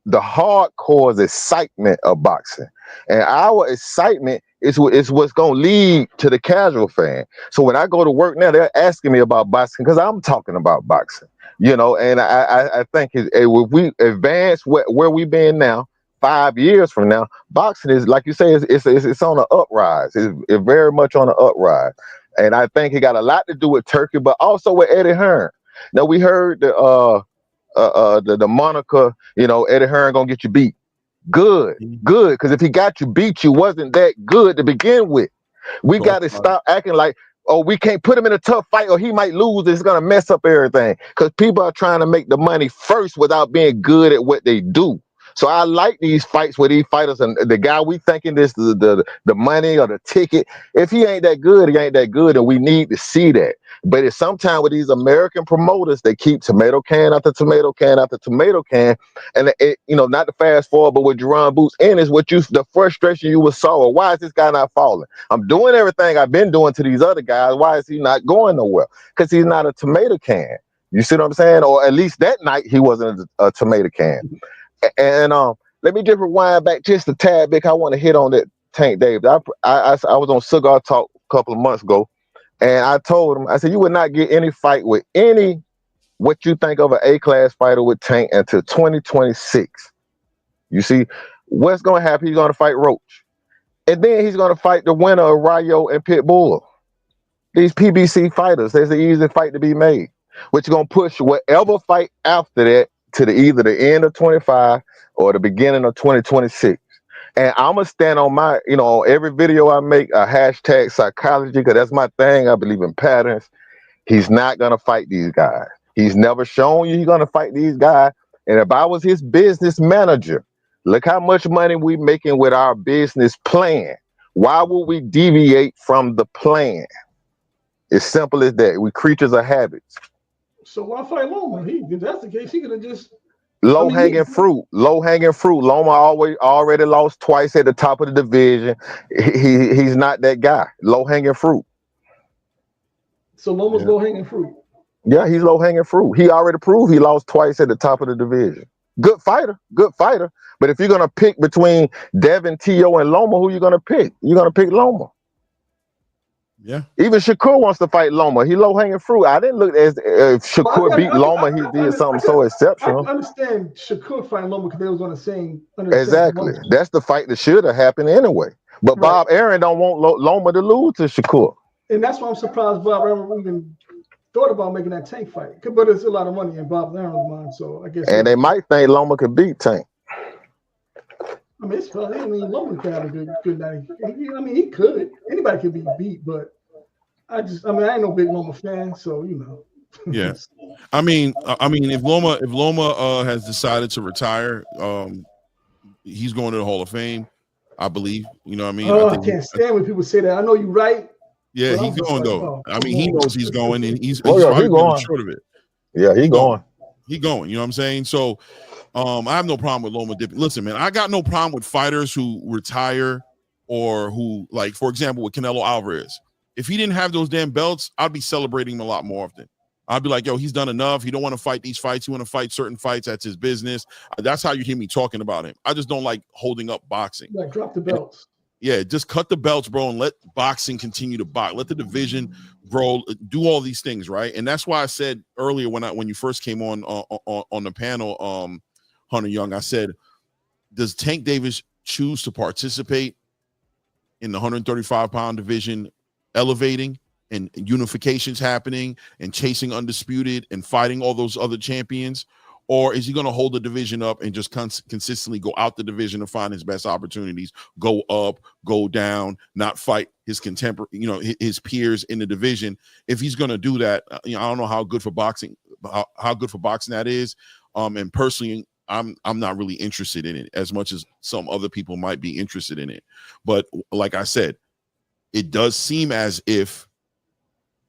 the hardcore excitement of boxing, and our excitement is what's going to lead to the casual fan. So when I go to work now, they're asking me about boxing because I'm talking about boxing, and I think if we advance where we've been now, 5 years from now, boxing is, like you say, it's on an uprise. It's very much on an uprise, and I think it got a lot to do with Turkey, but also with Eddie Hearn. Now we heard the moniker, Eddie Hearn gonna get you beat. Good, because if he got you beat, you wasn't that good to begin with. We got to stop acting like, oh, we can't put him in a tough fight or he might lose. It's gonna mess up everything because people are trying to make the money first without being good at what they do. So I like these fights where these fighters and the guy we thinking this the money or the ticket. If he ain't that good, he ain't that good, and we need to see that. But it's sometimes with these American promoters, they keep tomato can after tomato can after tomato can, and not to fast forward, but with Jerron Boots Ennis, the frustration you saw, why is this guy not falling? I'm doing everything I've been doing to these other guys. Why is he not going nowhere? Because he's not a tomato can. You see what I'm saying? Or at least that night he wasn't a tomato can. And let me just rewind back just a tad bit. I want to hit on that Tank Davis. I was on Cigar Talk a couple of months ago, and I told him, I said, you would not get any fight with what you think of an A-class fighter with Tank until 2026. You see, what's going to happen? He's going to fight Roach. And then he's going to fight the winner of Rayo and Pitbull. These PBC fighters, there's an easy fight to be made. Which you're going to push whatever fight after that to either the end of 25 or the beginning of 2026. And I'm going to stand on my, every video I make, a hashtag psychology, because that's my thing. I believe in patterns. He's not going to fight these guys. He's never shown you he's going to fight these guys. And if I was his business manager, look how much money we're making with our business plan. Why would we deviate from the plan? It's simple as that. We creatures of habits. So why fight Loma? If that's the case, he could have just low-hanging fruit. Loma already lost twice at the top of the division. He's not that guy. Low-hanging fruit. So Loma's low-hanging fruit. Yeah, he's low-hanging fruit. He already proved he lost twice at the top of the division. Good fighter. But if you're gonna pick between Devin, T.O., and Loma, who you gonna pick? You're gonna pick Loma. Yeah. Even Shakur wants to fight Loma. He low hanging fruit. I didn't look as if Shakur beat Loma. He did something so exceptional. I understand Shakur fighting Loma because they was on the same. Exactly. That's the fight that should have happened anyway. But Bob Aaron don't want Loma to lose to Shakur. And that's why I'm surprised Bob Aaron even thought about making that Tank fight. But it's a lot of money in Bob Aaron's mind, so I guess. And they might think Loma could beat Tank. I mean, it's funny. I mean, Loma could have a good night. I mean, he could. Anybody could be beat, but I ain't no big Loma fan, so you know. Yeah, I mean, if Loma has decided to retire, he's going to the Hall of Fame, I believe. You know what I mean? I can't stand when people say that. I know you're right. Yeah, he's going though. I mean, he knows he's going, and he's probably going short of it. Yeah, he's going. He going. You know what I'm saying? So, I have no problem with Loma dipping. Listen, man, I got no problem with fighters who retire or who, like, for example, with Canelo Alvarez. If he didn't have those damn belts, I'd be celebrating him a lot more often. I'd be like, yo, he's done enough. He don't want to fight these fights. He want to fight certain fights. That's his business. That's how you hear me talking about him. I just don't like holding up boxing. Like, drop the belts. Yeah, just cut the belts, bro, and let boxing continue to box. Let the division grow. Do all these things, right? And that's why I said earlier when you first came on the panel, Hunter Young, I said, does Tank Davis choose to participate in the 135-pound division, elevating and unifications happening and chasing undisputed and fighting all those other champions? Or is he going to hold the division up and just consistently go out the division to find his best opportunities, go up, go down, not fight his contemporary, you know, his peers in the division? If he's going to do that, you know, I don't know how good for boxing, how good for boxing that is. And personally, I'm not really interested in it as much as some other people might be interested in it. But like I said, it does seem as if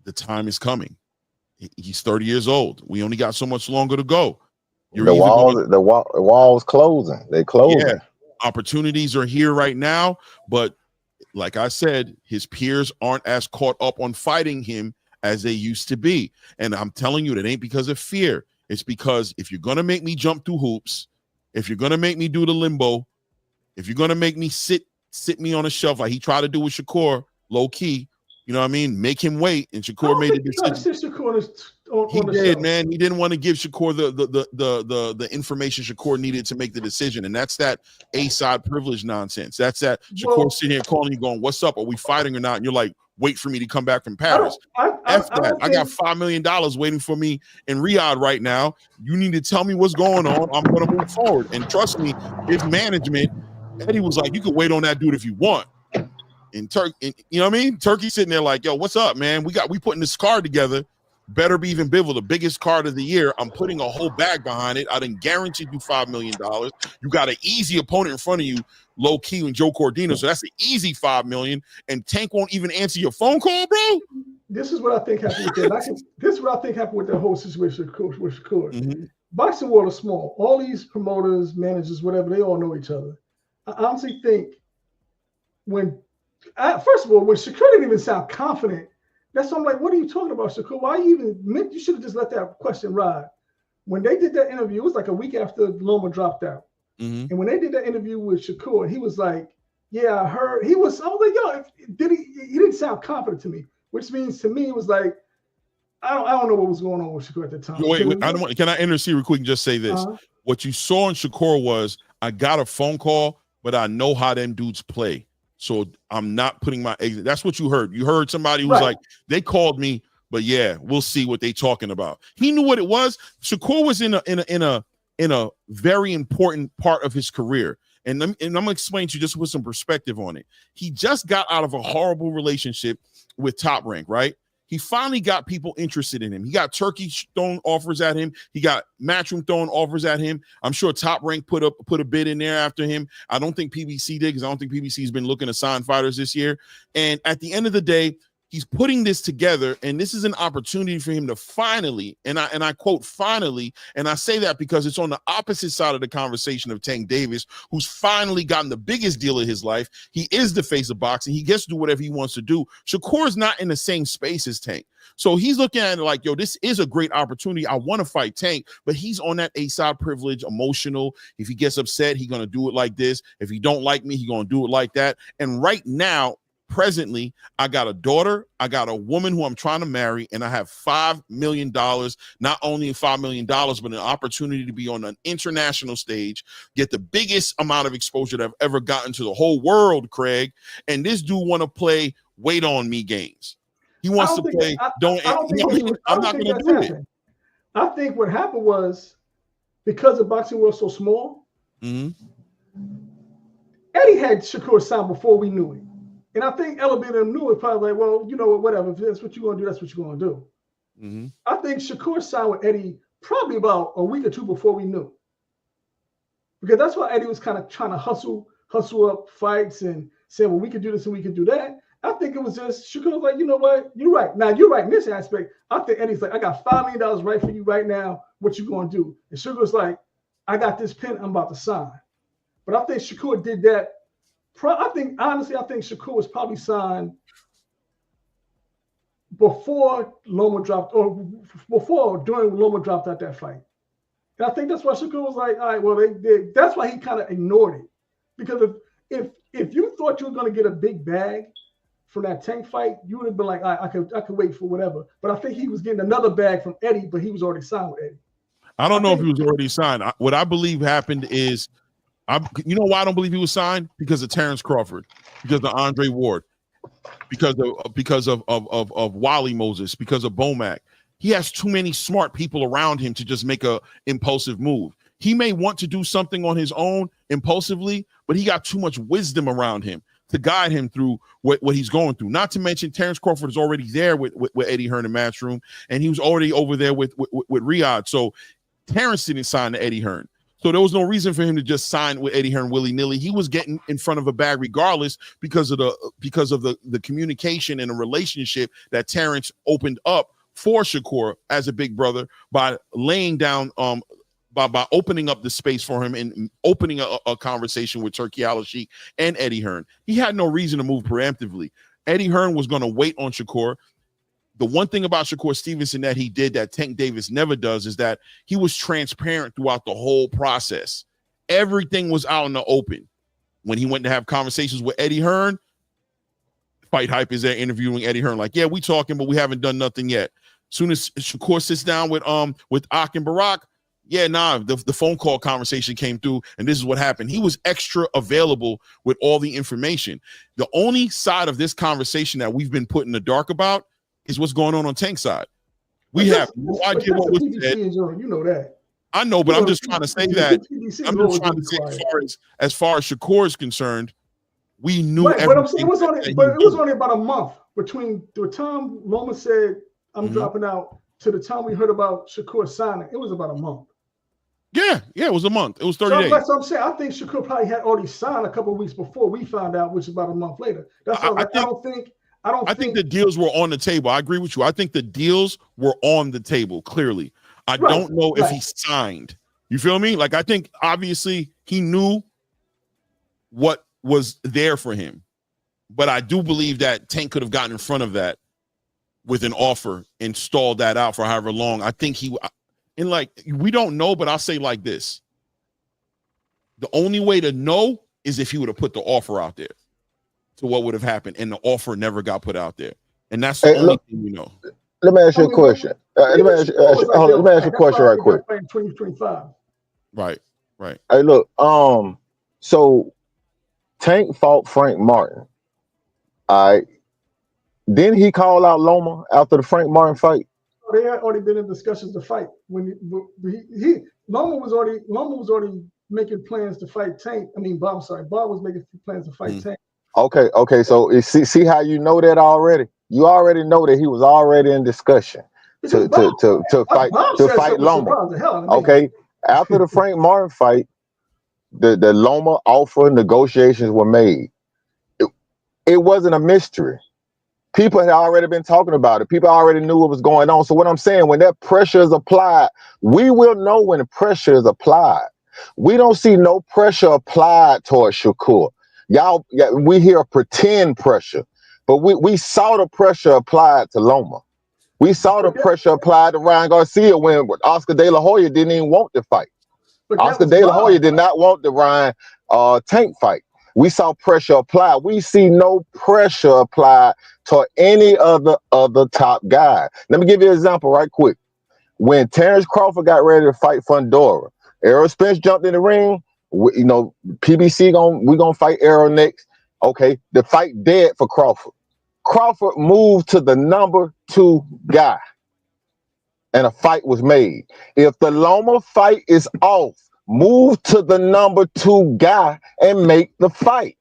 the time is coming. He's 30 years old. We only got so much longer to go. The wall's closing. They're closing. Yeah, opportunities are here right now, but like I said, his peers aren't as caught up on fighting him as they used to be. And I'm telling you, that ain't because of fear. It's because if you're gonna make me jump through hoops, if you're gonna make me do the limbo, if you're gonna make me sit me on a shelf like he tried to do with Shakur, low key, you know what I mean? Make him wait, and Shakur made the decision. He did, man. He didn't want to give Shakur the information Shakur needed to make the decision, and that's that A-side privilege nonsense. That's that Shakur sitting here calling you, going, "What's up? Are we fighting or not?" And you're like, "Wait for me to come back from Paris." F that. I got $5 million waiting for me in Riyadh right now. You need to tell me what's going on. I'm going to move forward, and trust me, his management, Eddie was like, "You can wait on that dude if you want." In Turkey, you know what I mean? Turkey sitting there like, "Yo, what's up, man? We putting this card together. Better be even Bivol, the biggest card of the year. I'm putting a whole bag behind it. I done guaranteed you $5 million. You got an easy opponent in front of you, low key, and Joe Cordino. So that's an easy $5 million. And Tank won't even answer your phone call, bro." This is what I think happened with that. This is what I think happened with the whole situation with Shakur. Mm-hmm. Boxing world is small. All these promoters, managers, whatever, they all know each other. I honestly think first of all, when Shakur didn't even sound confident, that's why I'm like, what are you talking about, Shakur? Why you should have just let that question ride. When they did that interview, it was like a week after Loma dropped out. Mm-hmm. And when they did that interview with Shakur, he was like, "Yeah, I heard." I was like, "Yo, he didn't sound confident to me," which means to me it was like, I don't know what was going on with Shakur at the time. Wait, can I intercede real quick and just say this? What you saw in Shakur was, I got a phone call, but I know how them dudes play. So I'm not putting my eggs. That's what you heard. You heard somebody who was like, they called me, but yeah, we'll see what they talking about. He knew what it was. Shakur was in a very important part of his career. And I'm gonna explain to you just with some perspective on it. He just got out of a horrible relationship with Top Rank, right? He finally got people interested in him. He got Turkey throwing offers at him. He got Matchroom throwing offers at him. I'm sure Top Rank put a bid in there after him. I don't think PBC did, because I don't think PBC's been looking to sign fighters this year. And at the end of the day, he's putting this together, and this is an opportunity for him to finally, and I quote finally, and I say that because it's on the opposite side of the conversation of Tank Davis, who's finally gotten the biggest deal of his life. He is the face of boxing. He gets to do whatever he wants to do. Shakur's not in the same space as Tank. So he's looking at it like, yo, this is a great opportunity. I want to fight Tank, but he's on that A-side privilege, emotional. If he gets upset, he's going to do it like this. If he don't like me, he's going to do it like that. And right now, presently, I got a daughter, I got a woman who I'm trying to marry, and I have $5 million, not only $5 million, but an opportunity to be on an international stage, get the biggest amount of exposure that I've ever gotten to the whole world, Craig. And this dude want to play wait on me games. He wants to play, I'm not going to do it. I think what happened was, because the boxing world was so small, Eddie had Shakur signed before we knew it. And I think Elevate them knew it, probably like, well, you know what, whatever. If that's what you're going to do, that's what you're going to do. I think Shakur signed with Eddie probably about a week or two before we knew. Because that's why Eddie was kind of trying to hustle up fights and say, well, we could do this and we could do that. I think it was just, Shakur was like, you know what, you're right. Now, you're right in this aspect. I think Eddie's like, I got $5 million right for you right now. What you going to do? And Shakur's like, I got this pen I'm about to sign. But I think Shakur did that. Honestly, I think Shakur was probably signed before Loma dropped, or during Loma dropped out that fight. And I think that's why Shakur was like, all right, well, that's why he kind of ignored it. Because if you thought you were going to get a big bag from that Tank fight, you would have been like, all right, I could wait for whatever. But I think he was getting another bag from Eddie, but he was already signed with Eddie. I don't know if he was already signed. What I believe happened is, you know why I don't believe he was signed? Because of Terrence Crawford, because of Andre Ward, because of Wally Moses, because of Bomac. He has too many smart people around him to just make a impulsive move. He may want to do something on his own impulsively, but he got too much wisdom around him to guide him through what he's going through. Not to mention Terrence Crawford is already there with Eddie Hearn in Matchroom, and he was already over there with Riyadh. So Terrence didn't sign to Eddie Hearn. So there was no reason for him to just sign with Eddie Hearn willy-nilly. He was getting in front of a bag regardless because of the communication and the relationship that Terrence opened up for Shakur as a big brother by laying down by opening up the space for him and opening a conversation with Turki Al-Sheikh and Eddie Hearn. He had no reason to move preemptively. Eddie Hearn was going to wait on Shakur. The one thing about Shakur Stevenson that he did that Tank Davis never does is that he was transparent throughout the whole process. Everything was out in the open. When he went to have conversations with Eddie Hearn, Fight Hype is there interviewing Eddie Hearn like, yeah, we talking, but we haven't done nothing yet. Soon as Shakur sits down with Ak and Barack, yeah, the phone call conversation came through, and this is what happened. He was extra available with all the information. The only side of this conversation that we've been put in the dark about is what's going on Tank's side. We have no idea what was said. You know that. I know, but I'm just trying to say that. I'm just trying to say as far as Shakur is concerned, we knew everything. But I'm saying it was only about a month between the time Loma said I'm dropping out to the time we heard about Shakur signing. It was about a month. Yeah, it was a month. It was 30 days. That's what I'm saying. I think Shakur probably had already signed a couple of weeks before we found out, which is about a month later. That's what I think the deals were on the table. I agree with you. I think the deals were on the table, clearly. I don't know if he signed. You feel me? Like, I think, obviously, he knew what was there for him. But I do believe that Tank could have gotten in front of that with an offer and stalled that out for however long. I think we don't know, but I'll say like this. The only way to know is if he would have put the offer out there. To what would have happened, and the offer never got put out there, and that's the only thing we know. Let me ask you a question. Let me ask you a question right quick. 2025. Right. Hey, look. So Tank fought Frank Martin. All right. Didn't he call out Loma after the Frank Martin fight? They had already been in discussions to fight when Loma was already making plans to fight Tank. I mean, Bob was making plans to fight Tank. Okay. So see how you know that already? You already know that he was already in discussion to fight Loma. Okay. After the Frank Martin fight, the Loma offer negotiations were made. It wasn't a mystery. People had already been talking about it. People already knew what was going on. So what I'm saying, when that pressure is applied, we will know when the pressure is applied. We don't see no pressure applied towards Shakur. We hear pretend pressure, but we saw the pressure applied to Loma. We saw the pressure applied to Ryan Garcia when Oscar De La Hoya didn't even want the fight. Oscar De La Hoya did not want the Ryan Tank fight. We saw pressure applied. We see no pressure applied to any other top guy. Let me give you an example right quick. When Terrence Crawford got ready to fight Fundora, Errol Spence jumped in the ring. PBC we gonna fight Errol next. Okay, the fight dead for Crawford. Crawford moved to the number 2 guy, and a fight was made. If the Loma fight is off, move to the number 2 guy and make the fight.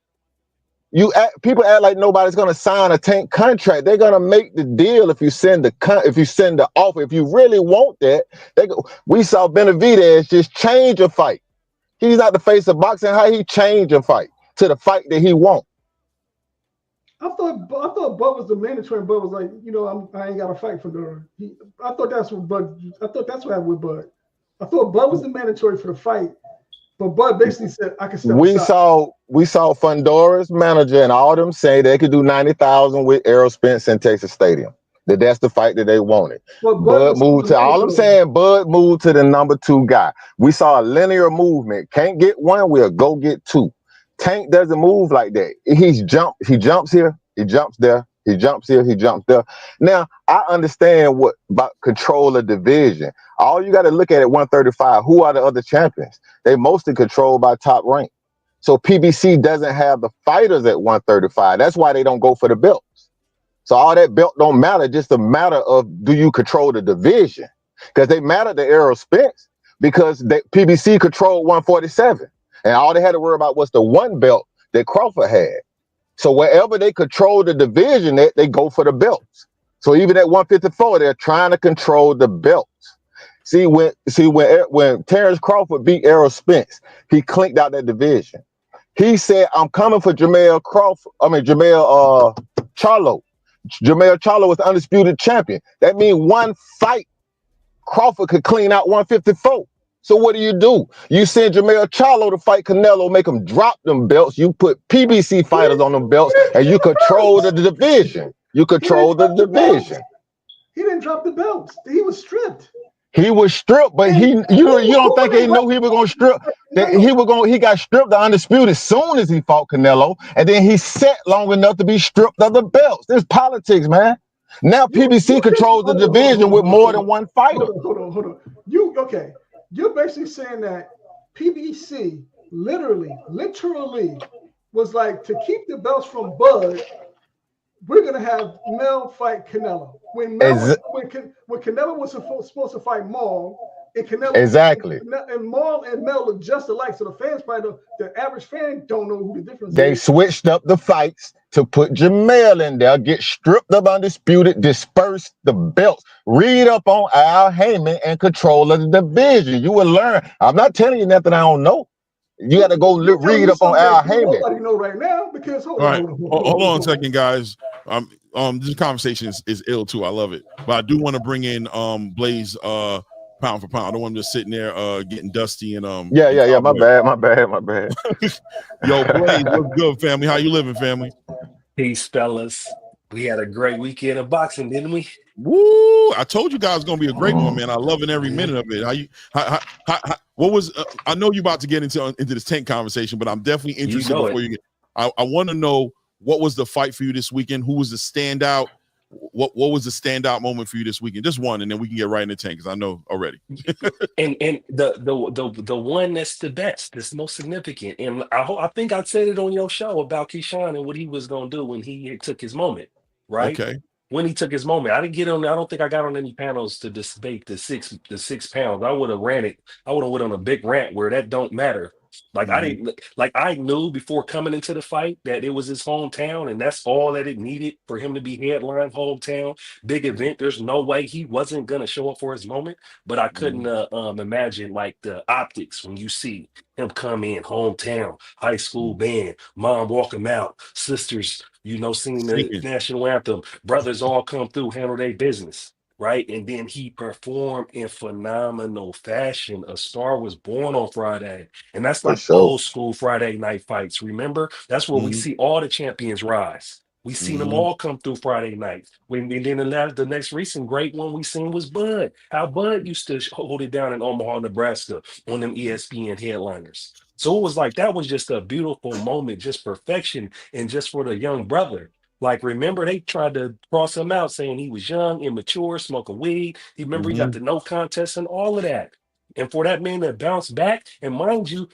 People act like nobody's gonna sign a Tank contract. They're gonna make the deal if you send the offer. If you really want that, we saw Benavidez just change a fight. He's not the face of boxing. How he change a fight to the fight that he wants? I thought Bud was the mandatory. Bud was like, I ain't got to fight for Dora. I thought that's what happened with Bud. I thought Bud was the mandatory for the fight, but Bud basically said I can step aside. We saw Fundora's manager and all them say they could do 90,000 with Errol Spence in Texas Stadium. That's the fight that they wanted. Well, Bud moved to all I'm saying. Bud moved to the number 2 guy. We saw a linear movement. Can't get one, we'll go get 2. Tank doesn't move like that. He jumps here, he jumps there, he jumps here, he jumps there. Now, I understand what about control of division. All you got to look at 135, who are the other champions? They mostly controlled by Top Rank. So PBC doesn't have the fighters at 135. That's why they don't go for the belts. So all that belt don't matter, just a matter of do you control the division? Because they matter to Errol Spence because PBC controlled 147. And all they had to worry about was the 1 belt that Crawford had. So wherever they control the division, they go for the belts. So even at 154, they're trying to control the belts. See when Terrence Crawford beat Errol Spence, he clinked out that division. He said, "I'm coming for Jamel Charlo." Jamel Charlo was the undisputed champion. That means 1 fight, Crawford could clean out 154. So what do? You send Jamel Charlo to fight Canelo, make him drop them belts. You put PBC fighters on them belts, and you control the division. You control the division. He didn't drop the belts. He was stripped. He was stripped, but you don't think he knew he was gonna strip? He got stripped the undisputed as soon as he fought Canelo, and then he sat long enough to be stripped of the belts. There's politics, man. Now PBC controls the division with more than 1 fighter. Hold on. You're basically saying that PBC literally was like, to keep the belts from Bud, we're gonna have Mel fight Canelo. When Canelo was supposed to fight Maul, and Canelo and Maul and Mel look just alike. So the fans the average fan don't know who the difference is. They switched up the fights to put Jamel in there, get stripped of undisputed, disperse the belts, read up on Al Heyman and control of the division. You will learn. I'm not telling you nothing I don't know. You got to go read up on Al Heyman. Nobody know right now because hold on a second, guys. This conversation is ill too. I love it, but I do want to bring in Blaze pound for pound. I don't want him just sitting there getting dusty and Yeah. My bad. Yo, Blaze, what's good, family? How you living, family? Peace, fellas. We had a great weekend of boxing, didn't we? Woo! I told you guys it's gonna be a great one, man. I loving every minute of it. What was? I know you're about to get into this Tank conversation, but I'm definitely interested before you get. I want to know what was the fight for you this weekend. Who was the standout? What was the standout moment for you this weekend? Just one, and then we can get right into Tank because I know already. and the one that's the best, that's most significant, and I think I said it on your show about KEYSHAWN and what he was gonna do when he took his moment, right? Okay. When he took his moment, I didn't get on. I don't think I got on any panels to debate the 6 pounds. I would have ran it. I would have went on a big rant where that don't matter. Like I knew before coming into the fight that it was his hometown, and that's all that it needed for him to be headline hometown, big event. There's no way he wasn't gonna show up for his moment, but I couldn't imagine like the optics when you see him come in, hometown, high school band, mom walk him out, sisters, singing the national anthem, brothers all come through, handle their business. Right. And then he performed in phenomenal fashion. A star was born on Friday. And that's like old school Friday night fights. Remember, that's where we see all the champions rise. We seen them all come through Friday night. And then the next recent great one we seen was Bud. How Bud used to hold it down in Omaha, Nebraska on them ESPN headliners. So it was like that was just a beautiful moment, just perfection, and just for the young brother. Like, remember, they tried to cross him out saying he was young, immature, smoking weed. He remember he got the no contest and all of that. And for that man to bounce back, and mind you,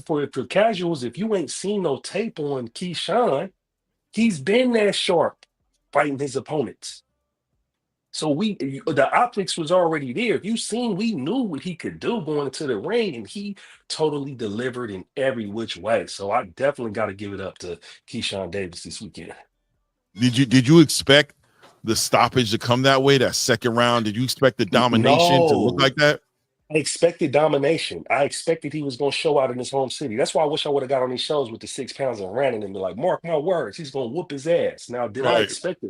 for casuals, if you ain't seen no tape on KEYSHAWN, he's been that sharp fighting his opponents. So the optics was already there. If you seen, we knew what he could do going into the ring, and he totally delivered in every which way. So I definitely got to give it up to Keshawn Davis this weekend. Did you expect the stoppage to come that way? That second round? Did you expect the domination to look like that? I expected domination. I expected he was going to show out in his home city. That's why I wish I would have got on these shows with the 6 pounds and ran and be like, mark my words, he's going to whoop his ass. Now, did I expect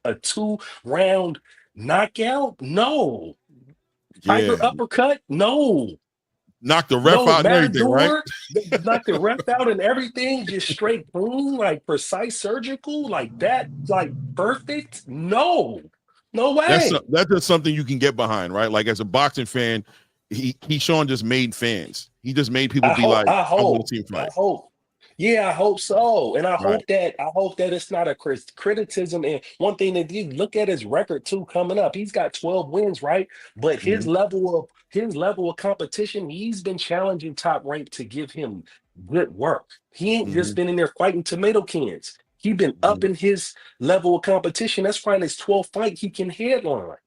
a two round knockout? No. Tiger uppercut? No. Knocked the ref out and everything, right? Knocked the ref out and everything, just straight boom, like precise surgical, like that, like perfect. No way. That's just something you can get behind, right? Like as a boxing fan, Keshawn just made fans. He just made people I want to see him fight. I hope so. And I hope that it's not a criticism. And one thing that you look at his record too coming up, he's got 12 wins, right? But his level of competition, he's been challenging Top Rank to give him good work. He ain't just been in there fighting tomato cans. He's been up in his level of competition. That's why in his 12th fight, he can headline.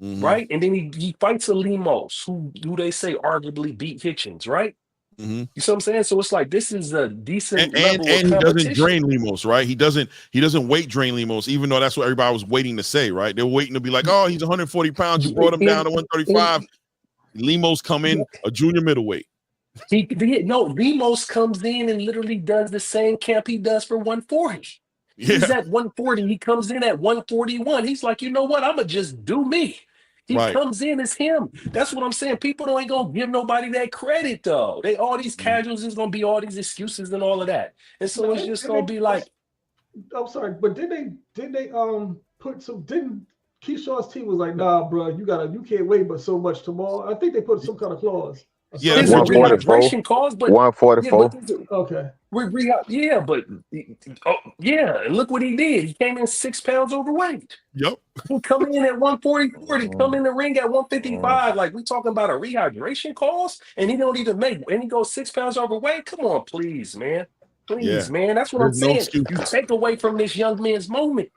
Right? And then he fights a Lemos, who they say arguably beat Hitchens, right? You see what I'm saying? So it's like this is a decent level of competition. He doesn't drain Lemos, right? He doesn't weight drain Lemos, even though that's what everybody was waiting to say, right? They're waiting to be like, oh, he's 140 pounds. You brought him down to 135. Lemos come in a junior middleweight. Lemos comes in and literally does the same camp he does for 140. He's at 140. He comes in at 141. He's like, you know what? I'm going to just do me. He comes in as him. That's what I'm saying. People ain't going to give nobody that credit, though. All these casuals is going to be all these excuses and all of that. And so it's just going to be like. I'm sorry, but didn't they put some, didn't Keyshawn's team was like, nah, bro, you can't wait but so much tomorrow. I think they put some kind of clause. Yeah, it's a rehydration clause, but 144. Okay. And look what he did. He came in 6 pounds overweight. Yep. He come in at 144. He come in the ring at 155. Like, we talking about a rehydration clause, and he don't even make, and he goes 6 pounds overweight. Come on, please, man. Please, man. That's what I'm saying. You take away from this young man's moment.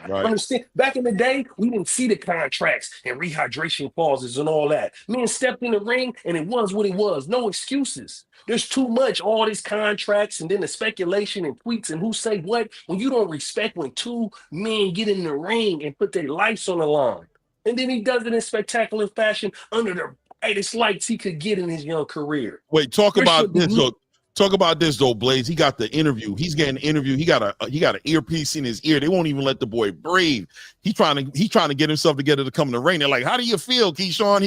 Right. Understand? Back in the day, we didn't see the contracts and rehydration clauses and all that. Men stepped in the ring and it was what it was. No excuses. There's too much, all these contracts and then the speculation and tweets and who say what when you don't respect when two men get in the ring and put their lives on the line. And then he does it in spectacular fashion under the brightest lights he could get in his young career. Wait, talk about this. Talk about this though, Blaze. He got the interview. He's getting an interview. He got an earpiece in his ear. They won't even let the boy breathe. He's trying to get himself together to come in the ring. They're like, "How do you feel, Keshawn?"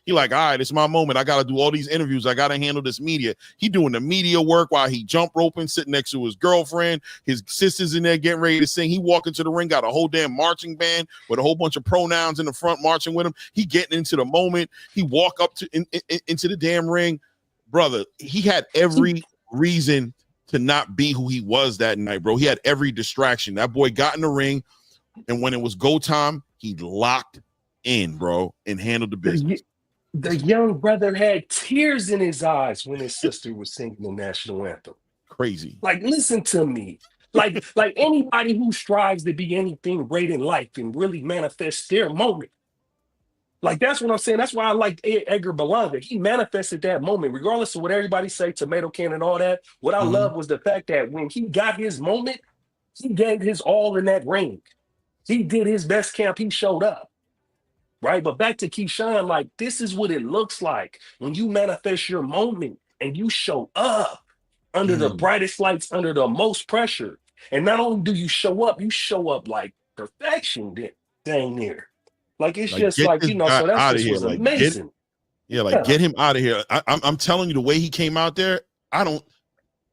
He like, "All right, it's my moment. I got to do all these interviews. I got to handle this media." He doing the media work while he jump roping, sitting next to his girlfriend. His sister's in there getting ready to sing. He walk into the ring, got a whole damn marching band with a whole bunch of pronouns in the front marching with him. He getting into the moment. He walk up to into the damn ring, brother. He had every reason to not be who he was that night, bro. He had every distraction. That boy got in the ring, and when it was go time, he locked in, bro, and handled the business. The young brother had tears in his eyes when his sister was singing the national anthem. Crazy. Like, listen to me. Like anybody who strives to be anything great in life and really manifest their moment. Like, that's what I'm saying. That's why I like Edgar Berlanga. He manifested that moment, regardless of what everybody say, tomato can and all that. What I love was the fact that when he got his moment, he gave his all in that ring. He did his best camp. He showed up, right? But back to KEYSHAWN, like, this is what it looks like when you manifest your moment and you show up under the brightest lights, under the most pressure. And not only do you show up like perfection, dang near. Like, it's just like, you know, so that's just was amazing. Get him out of here. I'm telling you, the way he came out there,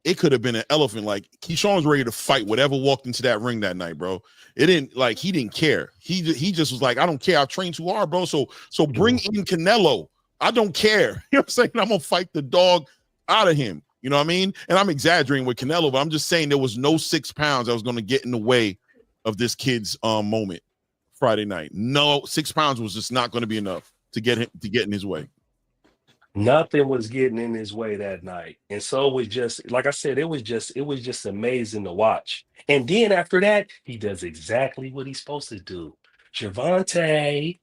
it could have been an elephant. Like, Keshawn was ready to fight whatever walked into that ring that night, bro. He didn't care. He just was like, I don't care. I've trained too hard, bro. So bring in Canelo. I don't care. You know what I'm saying? I'm gonna fight the dog. out of him. You know what I mean? And I'm exaggerating with Canelo, but I'm just saying there was no 6 pounds that was going to get in the way of this kid's moment Friday night. No, 6 pounds was just not going to be enough to get in his way. Nothing was getting in his way that night. And so it was just, like I said, it was just amazing to watch. And then after that, he does exactly what he's supposed to do. Javante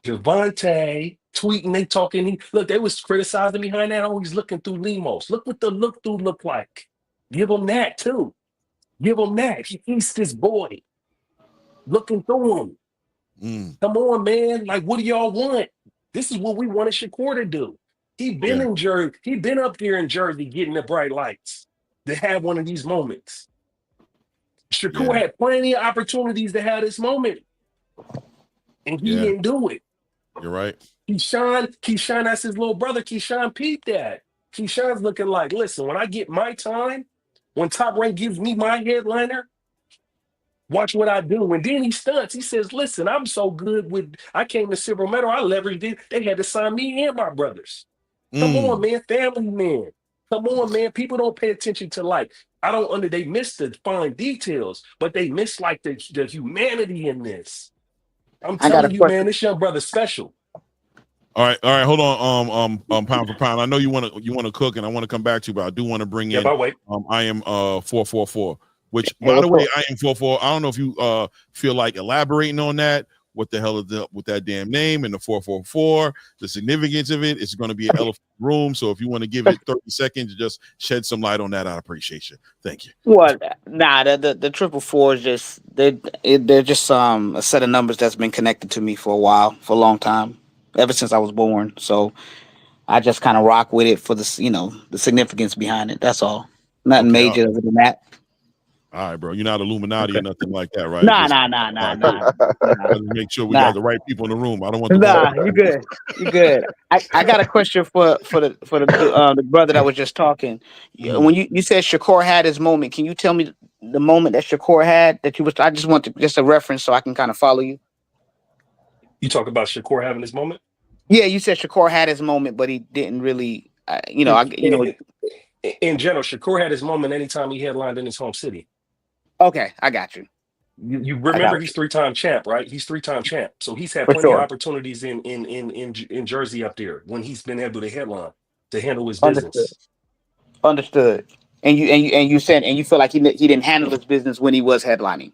tweeting, they talking. Look, they was criticizing behind that. Always looking through Limos. Look what the look through look like. Give him that too. Give him that. He's this boy. Looking through him. Come on, man. Like, what do y'all want? This is what we wanted Shakur to do. He been in Jersey. He been up here in Jersey getting the bright lights to have one of these moments. Shakur had plenty of opportunities to have this moment, and he didn't do it. You're right. Keyshawn, that's his little brother. Keyshawn peeped that. Keyshawn's looking like, listen, when I get my time, when Top Rank gives me my headliner, watch what I do. And then he stunts. He says, listen, I'm so good I came to silver medal. I leveraged it. They had to sign me and my brothers. Come on, man. Family man. Come on, man. People don't pay attention to they miss the fine details, but they miss like the humanity in this. I'm telling you, man, this young brother's special. All right, hold on. Pound for pound. I know you want to cook, and I want to come back to you, but I do want to bring in. I'll wait. I am 444. Which, by the way, I am 44. I don't know if you feel like elaborating on that. What the hell is up with that damn name and the 444? The significance of it. It's going to be an elephant room. So if you want to give it 30 seconds to just shed some light on that, I'd appreciate you. Thank you. Well, nah, the 444 is just they're just a set of numbers that's been connected to me for a while, for a long time, ever since I was born. So I just kind of rock with it for the significance behind it. That's all. Nothing major other than that. All right, bro. You're not Illuminati or nothing like that, right? Nah. Make sure we got the right people in the room. I don't want. You good. You good. I got a question for the brother that was just talking. When you said Shakur had his moment, can you tell me the moment that Shakur had that you was? I just want just a reference so I can kind of follow you. You talk about Shakur having his moment? Yeah, you said Shakur had his moment, but he didn't really. In general, Shakur had his moment anytime he headlined in his home city. Okay, I got you. You remember he's 3-time champ, right? He's 3-time champ, so he's had plenty of opportunities in Jersey up there when he's been able to headline to handle his business. Understood. And you said you feel like he didn't handle his business when he was headlining.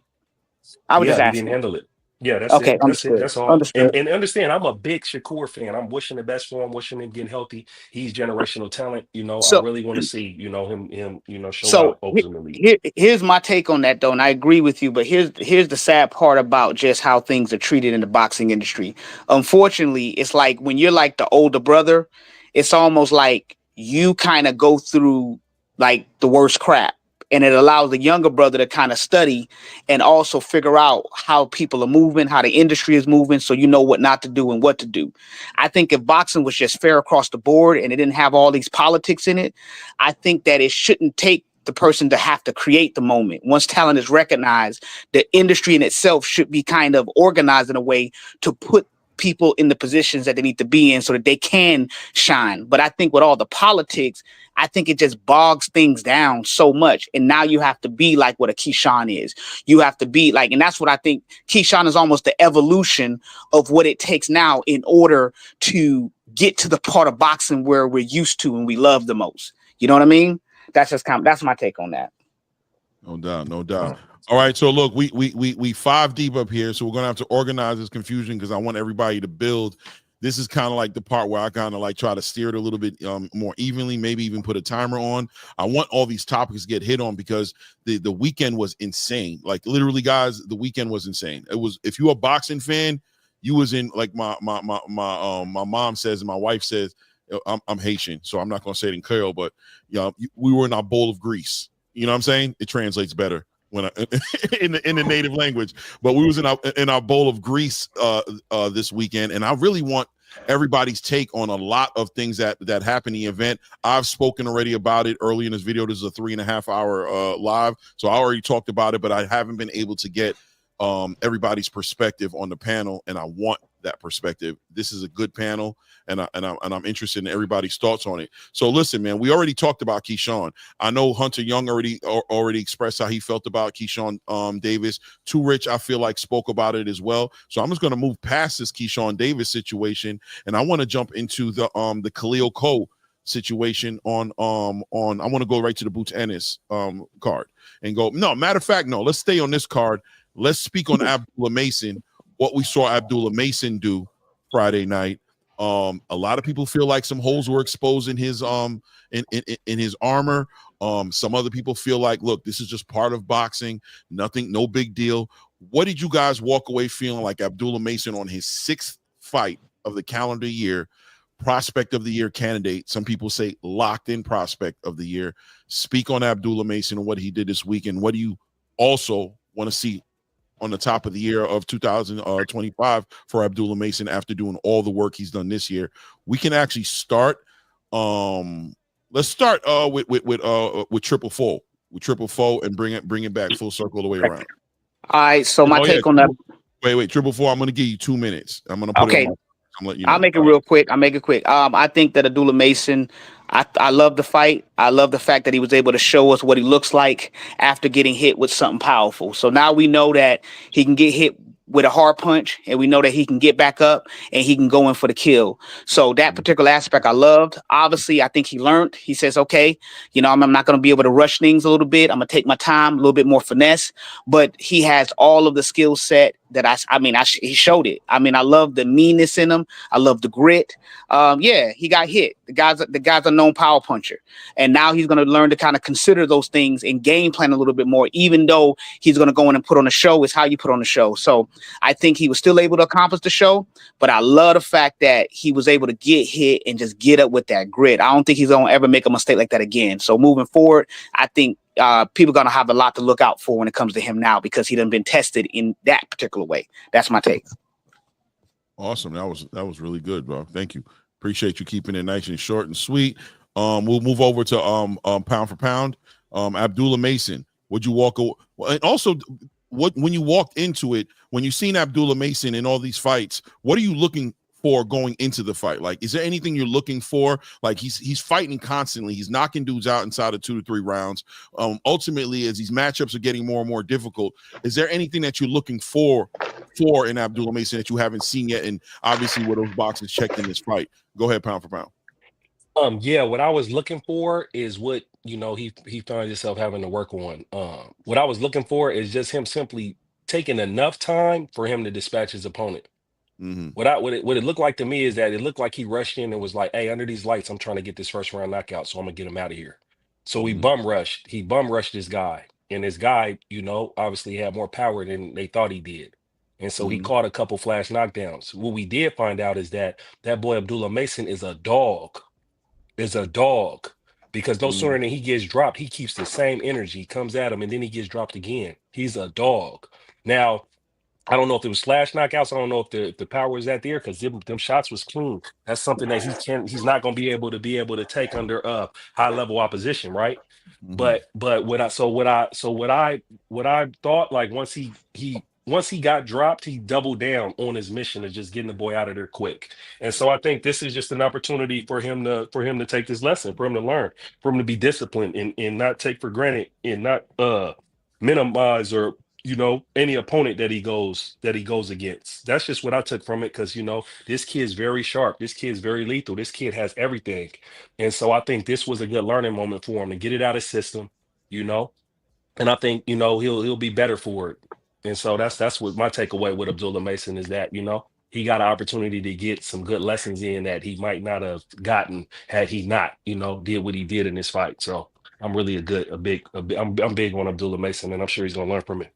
I was just asking. He didn't handle it. Yeah, that's okay. It. Understood. That's all. Understood. And understand, I'm a big Shakur fan. I'm wishing the best for him, wishing him getting healthy. He's generational talent. I really want to see, him, show up ultimately. Here's my take on that, though, and I agree with you. But here's the sad part about just how things are treated in the boxing industry. Unfortunately, it's like when you're like the older brother, it's almost like you kind of go through like the worst crap. And it allows the younger brother to kind of study and also figure out how people are moving, how the industry is moving, so you know what not to do and what to do. I think if boxing was just fair across the board and it didn't have all these politics in it, I think that it shouldn't take the person to have to create the moment. Once talent is recognized, the industry in itself should be kind of organized in a way to put people in the positions that they need to be in so that they can shine. But I think with all the politics, I think it just bogs things down so much. And now you have to be like what a KEYSHAWN is. You have to be like, and that's what I think KEYSHAWN is almost the evolution of what it takes now in order to get to the part of boxing where we're used to and we love the most. You know what I mean? That's that's my take on that. No doubt. All right, so look, we 5 deep up here, so we're gonna have to organize this confusion because I want everybody to build. This is kind of like the part where I kind of like try to steer it a little bit more evenly, maybe even put a timer on. I want all these topics to get hit on because the weekend was insane. Like literally, guys, the weekend was insane. It was, if you're a boxing fan, you was in, like my mom says and my wife says, I'm Haitian, so I'm not gonna say it in Creole, but we were in our bowl of grease. You know what I'm saying? It translates better when in the native language, but we was in our bowl of grease this weekend, and I really want everybody's take on a lot of things that happened in the event. I've spoken already about it early in this video. This is a 3.5 hour live, so I already talked about it, but I haven't been able to get everybody's perspective on the panel, and I want that perspective. This is a good panel, and I'm interested in everybody's thoughts on it. So listen, man, we already talked about KEYSHAWN. I know Hunter Young already expressed how he felt about Keshawn Davis. Too Rich, I feel like, spoke about it as well. So I'm just going to move past this Keshawn Davis situation, and I want to jump into the Khalil Co situation on I want to go right to the Boots Ennis card and go. No, matter of fact, no, let's stay on this card. Let's speak on Abdullah Mason, what we saw Abdullah Mason do Friday night. A lot of people feel like some holes were exposed in his in his armor. Some other people feel like, look, this is just part of boxing, nothing, no big deal. What did you guys walk away feeling like Abdullah Mason on his 6th fight of the calendar year, prospect of the year candidate? Some people say locked in prospect of the year. Speak on Abdullah Mason and what he did this week, and what do you also want to see on the top of the year of 2025 for Abdullah Mason after doing all the work he's done this year? We can actually start. Let's start with triple fold, and bring it back full circle the way around. All right. So my take on that. Wait, triple fold. I'm going to give you 2 minutes. I'm going to put it on. I'm letting you know. I'll make it real quick. I think that Abdullah Mason, I love the fight. I love the fact that he was able to show us what he looks like after getting hit with something powerful. So now we know that he can get hit with a hard punch, and we know that he can get back up and he can go in for the kill. So that particular aspect I loved. Obviously, I think he learned. He says, okay, I'm not going to be able to rush things a little bit. I'm going to take my time, a little bit more finesse, but he has all of the skill set that he showed it. I love the meanness in him. I love the grit. He got hit. The guy's a known power puncher, and now he's going to learn to kind of consider those things and game plan a little bit more. Even though he's going to go in and put on a show, is how you put on a show. So I think he was still able to accomplish the show, but I love the fact that he was able to get hit and just get up with that grit. I don't think he's going to ever make a mistake like that again. So moving forward, I think people are going to have a lot to look out for when it comes to him now, because he done been tested in that particular way. That's my take. Awesome. That was really good, bro. Thank you. Appreciate you keeping it nice and short and sweet. We'll move over to pound for pound. Abdullah Mason, would you walk away? And also, when you walked into it, when you seen Abdullah Mason in all these fights, what are you looking for going into the fight? Like, is there anything you're looking for? Like, he's fighting constantly. He's knocking dudes out inside of 2 to 3 rounds. Ultimately, as these matchups are getting more and more difficult, is there anything that you're looking for in Abdullah Mason that you haven't seen yet? And obviously, what those boxes checked in this fight. Go ahead, pound for pound. What I was looking for is what he found himself having to work on. What I was looking for is just him simply taking enough time for him to dispatch his opponent. Mm-hmm. What it looked like to me is that it looked like he rushed in and was like, "Hey, under these lights, I'm trying to get this first round knockout, so I'm gonna get him out of here." So he bum rushed this guy, and this guy, obviously had more power than they thought he did, and so he caught a couple flash knockdowns. What we did find out is that boy Abdullah Mason is a dog. Because no sooner than he gets dropped, he keeps the same energy. He comes at him and then he gets dropped again. He's a dog. Now, I don't know if it was slash knockouts. I don't know if the power was there, because them shots was clean. That's something that he's not going to be able to take under high level opposition, right? But what I thought, like, once he got dropped, he doubled down on his mission of just getting the boy out of there quick. And so I think this is just an opportunity for him to take this lesson, for him to learn, for him to be disciplined and not take for granted and not minimize or any opponent that he goes against. That's just what I took from it, because this kid's very sharp, this kid's very lethal, this kid has everything. And so I think this was a good learning moment for him to get it out of system, and I think he'll be better for it. And so that's what my takeaway with Abdullah Mason is, that he got an opportunity to get some good lessons in that he might not have gotten had he not did what he did in this fight. So I'm really I'm big on Abdullah Mason, and I'm sure he's gonna learn from it.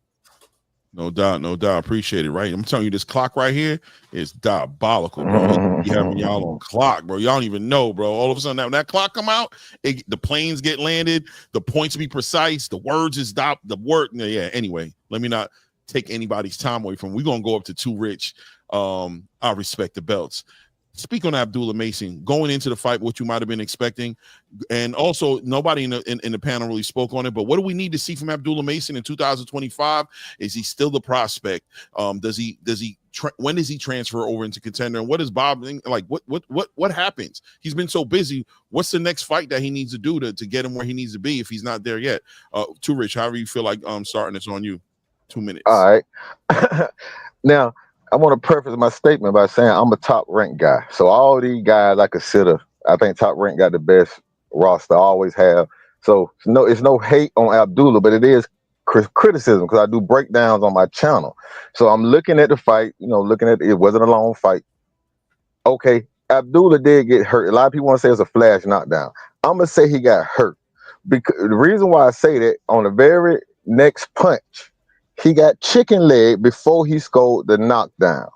No doubt. Appreciate it, right? I'm telling you, this clock right here is diabolical, bro. He having y'all on clock, bro. Y'all don't even know, bro. All of a sudden, when that clock come out, the planes get landed, the points be precise, the words is stop, the word. Yeah, anyway, let me not take anybody's time away from. We're going to go up to Too Rich. I respect the belts. speak on Abdullah Mason going into the fight, what you might have been expecting, and also nobody in the panel really spoke on it. But what do we need to see from Abdullah Mason in 2025? Is he still the prospect? When does he transfer over into contender? And what is Bob like? What happens? He's been so busy. What's the next fight that he needs to do to get him where he needs to be if he's not there yet? Too Rich, however you feel like starting, it's on you. 2 minutes. All right. Now, I want to preface my statement by saying I'm a top ranked guy. So all these guys I consider, I think top rank got the best roster, I always have. So it's no hate on Abdullah, but it is criticism because I do breakdowns on my channel. So I'm looking at the fight, looking at it wasn't a long fight. Okay, Abdullah did get hurt. A lot of people want to say it's a flash knockdown. I'm gonna say he got hurt because the reason why I say that, on the very next punch, he got chicken leg before he scored the knockdown.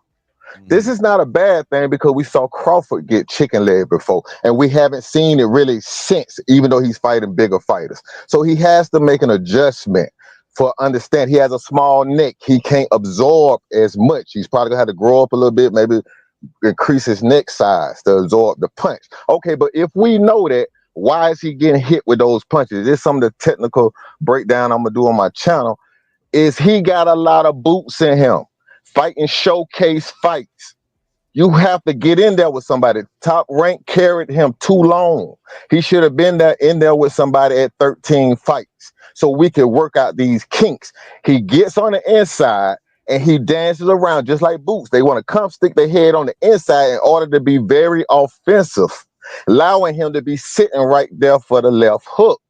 This is not a bad thing because we saw Crawford get chicken leg before, and we haven't seen it really since, even though he's fighting bigger fighters. So he has to make an adjustment for understand. He has a small neck. He can't absorb as much. He's probably gonna have to grow up a little bit, maybe increase his neck size to absorb the punch. Okay, but if we know that, why is he getting hit with those punches? This is some of the technical breakdown I'm gonna do on my channel. Is he got a lot of boots in him, fighting showcase fights. You have to get in there with somebody. Top Rank carried him too long. He should have been in there with somebody at 13 fights so we could work out these kinks. He gets on the inside and he dances around just like Boots. They want to come stick their head on the inside in order to be very offensive, allowing him to be sitting right there for the left hook.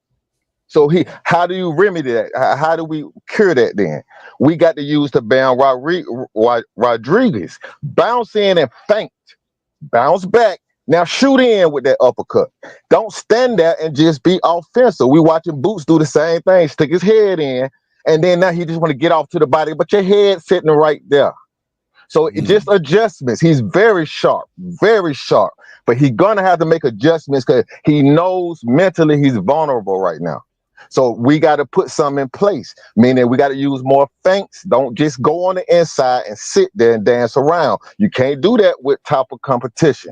So how do you remedy that? How do we cure that then? We got to use the Bam Rodriguez. Bounce in and feint. Bounce back. Now shoot in with that uppercut. Don't stand there and just be offensive. We watching Boots do the same thing. Stick his head in. And then now he just want to get off to the body. But your head sitting right there. So it just adjustments. He's very sharp. Very sharp. But he's going to have to make adjustments because he knows mentally he's vulnerable right now. So we got to put something in place, meaning we got to use more feints. Don't just go on the inside and sit there and dance around. You can't do that with top of competition.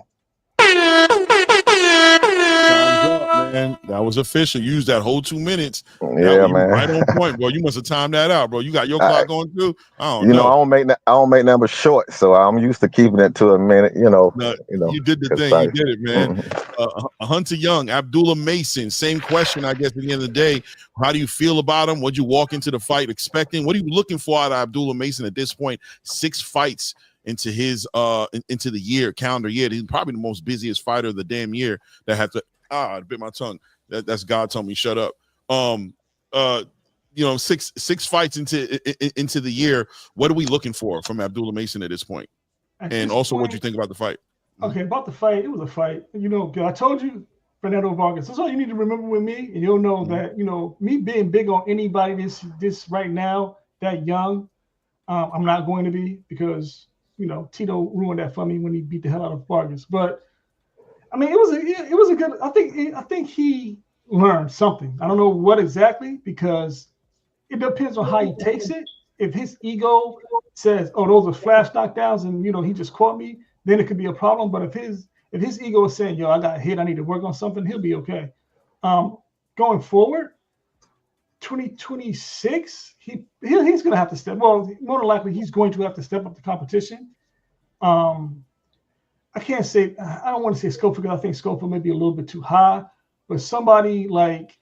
Man, that was official. Use that whole 2 minutes. Yeah, man. Right on point, bro. You must have timed that out, bro. You got your clock going too. I don't know. I don't make numbers short, so I'm used to keeping it to a minute. You did the thing. You did it, man. Hunter Young, Abdullah Mason. Same question, I guess. At the end of the day, how do you feel about him? What you walk into the fight expecting? What are you looking for out of Abdullah Mason at this point? 6 fights into his into the calendar year. He's probably the most busiest fighter of the damn year. That had to. I bit my tongue. That's God told me shut up. 6 fights into the year. What are we looking for from Abdullah Mason at this point? And also, what do you think about the fight? Okay, about the fight, it was a fight. I told you, Fernando Vargas. That's all you need to remember with me, and you'll know that me being big on anybody this right now that young, I'm not going to be because Tito ruined that for me when he beat the hell out of Vargas. But I mean, it was a good. I think he learned something. I don't know what exactly because it depends on how he takes it. If his ego says, "Oh, those are flash knockdowns," and he just caught me, then it could be a problem. But if his ego is saying, "Yo, I got hit. I need to work on something," he'll be okay. Going forward, 2026, he's gonna have to step. Well, more than likely, he's going to have to step up the competition. I can't say, I don't want to say Schofield because I think Schofield may be a little bit too high, but somebody like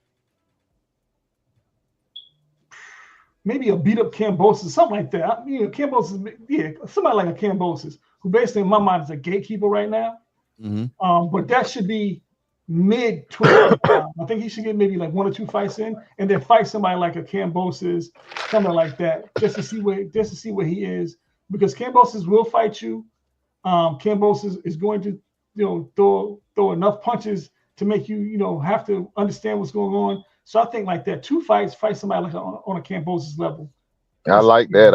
maybe a beat up Kambosos, something like that. Kambosos, somebody like a Kambosos, who basically in my mind is a gatekeeper right now. But that should be mid 2025. I think he should get maybe like 1 or 2 fights in, and then fight somebody like a Kambosos, something like that, just to see where he is, because Kambosos will fight you. Kambosos is going to, throw enough punches to make you, have to understand what's going on. So I think like that, 2 fights, fight somebody like on a Kambosos level. I like that.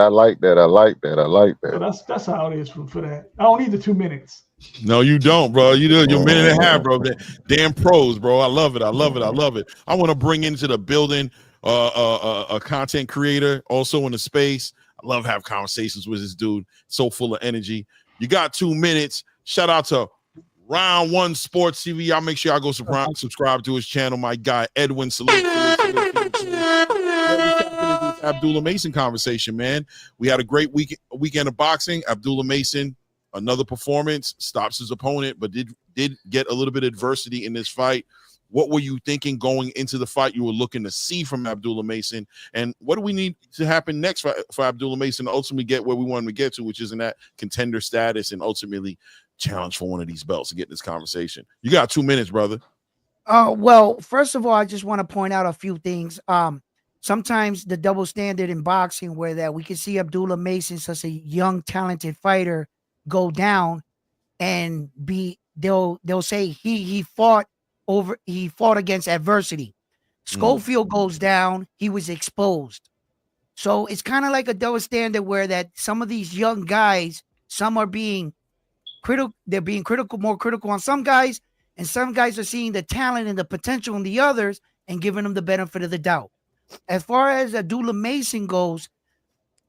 So that's how it is for that. I don't need the 2 minutes. No, you don't, bro. You do. You're a minute and a half, bro. Damn pros, bro. I love it. I want to bring into the building a content creator also in the space. I love having conversations with this dude. So full of energy. You got 2 minutes. Shout out to Round One Sports TV. Y'all make sure y'all go subscribe to his channel. My guy Edwin, salute. Abdullah Mason conversation, man. We had a great weekend of boxing. Abdullah Mason, another performance, stops his opponent, but did get a little bit of adversity in this fight. What were you thinking going into the fight you were looking to see from Abdullah Mason? And what do we need to happen next for Abdullah Mason to ultimately get where we want him to get to, which is in that contender status and ultimately challenge for one of these belts to get in this conversation? You got 2 minutes, brother. Well, first of all, I just want to point out a few things. Sometimes the double standard in boxing, where that we can see Abdullah Mason, such a young, talented fighter, go down and they'll say he fought against adversity. Schofield goes down, he was exposed. So it's kind of like a double standard where that some of these young guys, some are being critical, they're being more critical on some guys, and some guys are seeing the talent and the potential in the others and giving them the benefit of the doubt. As far as Abdullah Mason goes,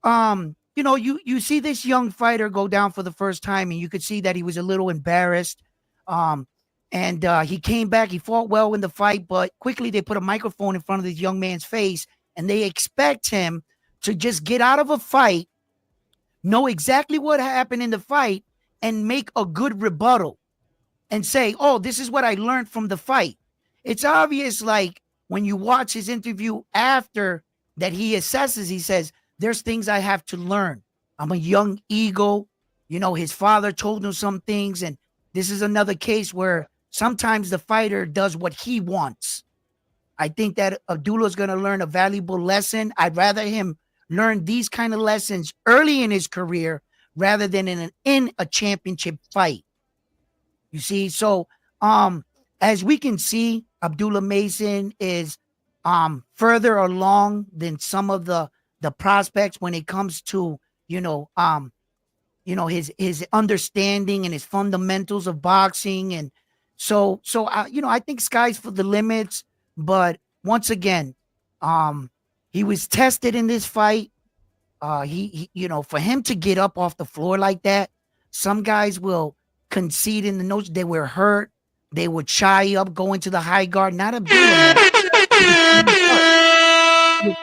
you see this young fighter go down for the first time, and you could see that he was a little embarrassed. And he came back, he fought well in the fight, but quickly they put a microphone in front of this young man's face, and they expect him to just get out of a fight, know exactly what happened in the fight, and make a good rebuttal and say, oh, this is what I learned from the fight. It's obvious, like, when you watch his interview after that, he assesses, he says, there's things I have to learn. I'm a young ego. His father told him some things, and this is another case where sometimes the fighter does what he wants. I think that Abdullah is going to learn a valuable lesson. I'd rather him learn these kind of lessons early in his career rather than in a championship fight. You see, so as we can see, Abdullah Mason is further along than some of the prospects when it comes to his understanding and his fundamentals of boxing. And so I think sky's for the limits. But once again, he was tested in this fight. He for him to get up off the floor like that, some guys will concede in the notes they were hurt. They would shy up, go into the high guard. Not Abdullah.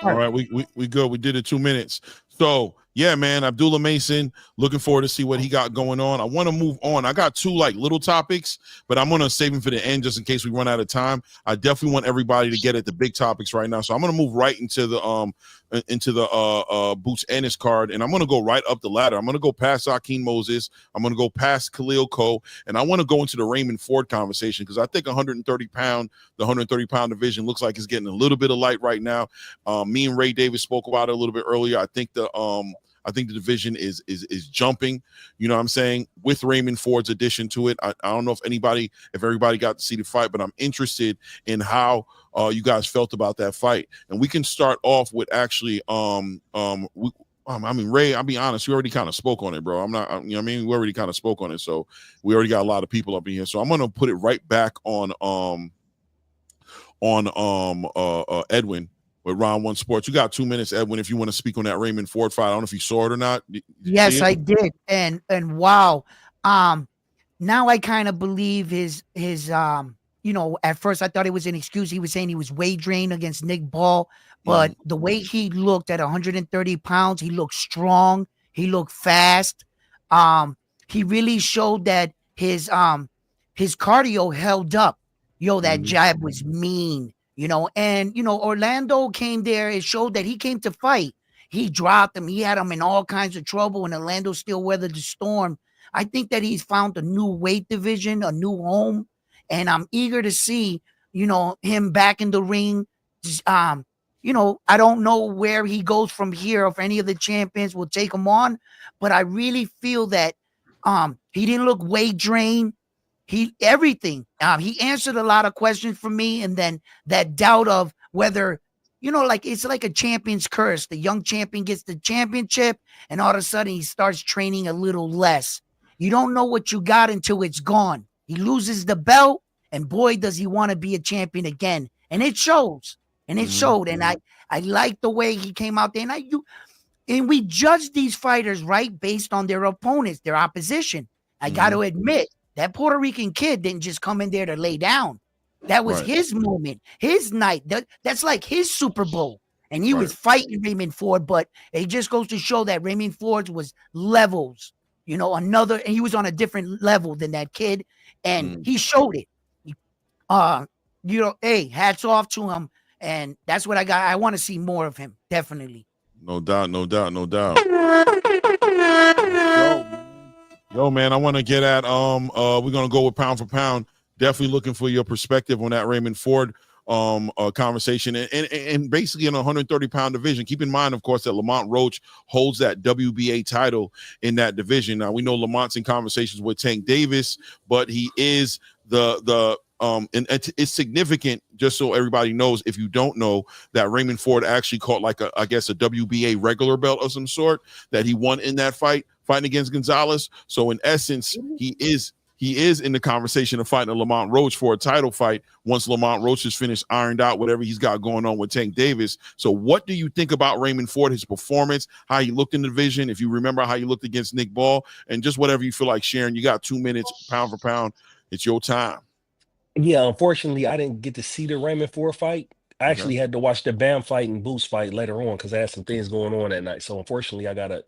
All right, we good. We did it 2 minutes. So yeah, man, Abdullah Mason, looking forward to see what he got going on. I want to move on. I got two little topics, but I'm going to save them for the end just in case we run out of time. I definitely want everybody to get at the big topics right now. So I'm going to move right into the Boots Ennis card, and I'm going to go right up the ladder. I'm going to go past Akeem Moses. I'm going to go past Khalil Co, and I want to go into the Raymond Ford conversation because I think the 130-pound division looks like it's getting a little bit of light right now. Me and Ray Davis spoke about it a little bit earlier. I think the division is jumping, you know what I'm saying, with Raymond Ford's addition to it. I don't know if everybody got to see the fight, but I'm interested in how you guys felt about that fight. And we can start off with actually Ray, I'll be honest, we already kind of spoke on it, bro. We already kind of spoke on it. So we already got a lot of people up in here. So I'm going to put it right back on Edwin with Round One Sports. You got 2 minutes, Edwin, if you want to speak on that Raymond Ford fight. I don't know if you saw it or not. Yes, I did. And wow. Now I kind of believe his at first I thought it was an excuse. He was saying he was weight drained against Nick Ball, but the way he looked at 130 pounds, he looked strong. He looked fast. He really showed that his cardio held up. That jab was mean. Orlando came there. It showed that he came to fight. He dropped him. He had him in all kinds of trouble, and Orlando still weathered the storm. I think that he's found a new weight division, a new home, and I'm eager to see, him back in the ring. I don't know where he goes from here, or if any of the champions will take him on, but I really feel that he didn't look weight drained. He answered a lot of questions for me, and then that doubt of whether, it's like a champion's curse. The young champion gets the championship, and all of a sudden he starts training a little less. You don't know what you got until it's gone. He loses the belt, and boy, does he want to be a champion again. And it shows. And it showed. And I like the way he came out there. And we judge these fighters, right, based on their opponents, their opposition. I got to admit, That Puerto Rican kid didn't just come in there to lay down. That was Right. his moment, his night. That's like his Super Bowl. And he Right. was fighting Raymond Ford, but it just goes to show that Raymond Ford was levels, you know, and he was on a different level than that kid, and he showed it. You know, hey, hats off to him, and that's what I got. I want to see more of him, definitely. No doubt, no doubt, no doubt. Yo, man, I want to get at we're gonna go with pound for pound. Definitely looking for your perspective on that Raymond Ford conversation and basically in a 130-pound division. Keep in mind, of course, that Lamont Roach holds that WBA title in that division. Now we know Lamont's in conversations with Tank Davis, but he is and it's significant, just so everybody knows, if you don't know, that Raymond Ford actually caught like I guess a WBA regular belt of some sort that he won in that fighting against Gonzalez. So in essence, he is in the conversation of fighting Lamont Roach for a title fight once Lamont Roach is finished, ironed out whatever he's got going on with Tank Davis. So what do you think about Raymond Ford, his performance, how he looked in the division, if you remember how he looked against Nick Ball, and just whatever you feel like sharing? You got 2 minutes, pound for pound. It's your time. Yeah, unfortunately, I didn't get to see the Raymond Ford fight. I actually had to watch the Bam fight and Boots fight later on because I had some things going on that night. So unfortunately, I gotta,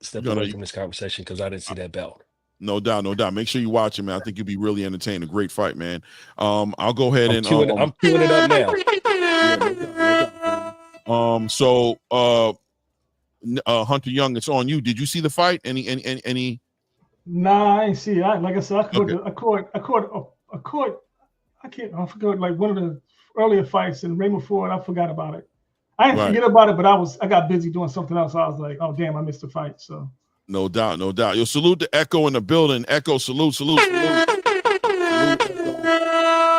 step away from this conversation because I didn't see that belt. No doubt, no doubt. Make sure you watch it, man. I think you'll be really entertained. A great fight, man. I'll go ahead I'm queuing it up now. So Hunter Young, it's on you. Did you see the fight? Any? Nah, I ain't see it. Like I said, I forgot like one of the earlier fights in Raymond Ford. I forgot about it. I didn't forget about it, but I got busy doing something else. So I was like, oh damn, I missed the fight. So no doubt, no doubt. You'll salute the Echo in the building. Echo, salute. You know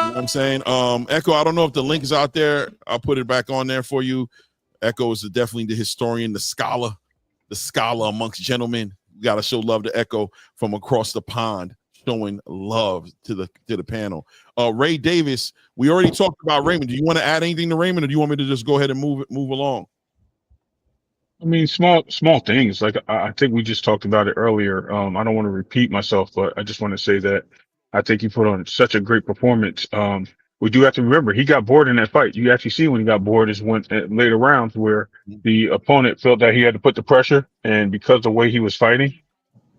what I'm saying? Echo, I don't know if the link is out there. I'll put it back on there for you. Echo is definitely the historian, the scholar amongst gentlemen. You got to show love to Echo from across the pond, showing love to the panel. Ray Davis, we already talked about Raymond. Do you want to add anything to Raymond, or do you want me to just go ahead and move along? I mean, small things. Like I think we just talked about it earlier. I don't want to repeat myself, but I just want to say that I think he put on such a great performance. We do have to remember he got bored in that fight. You actually see when he got bored is when later rounds where the opponent felt that he had to put the pressure, and because of the way he was fighting,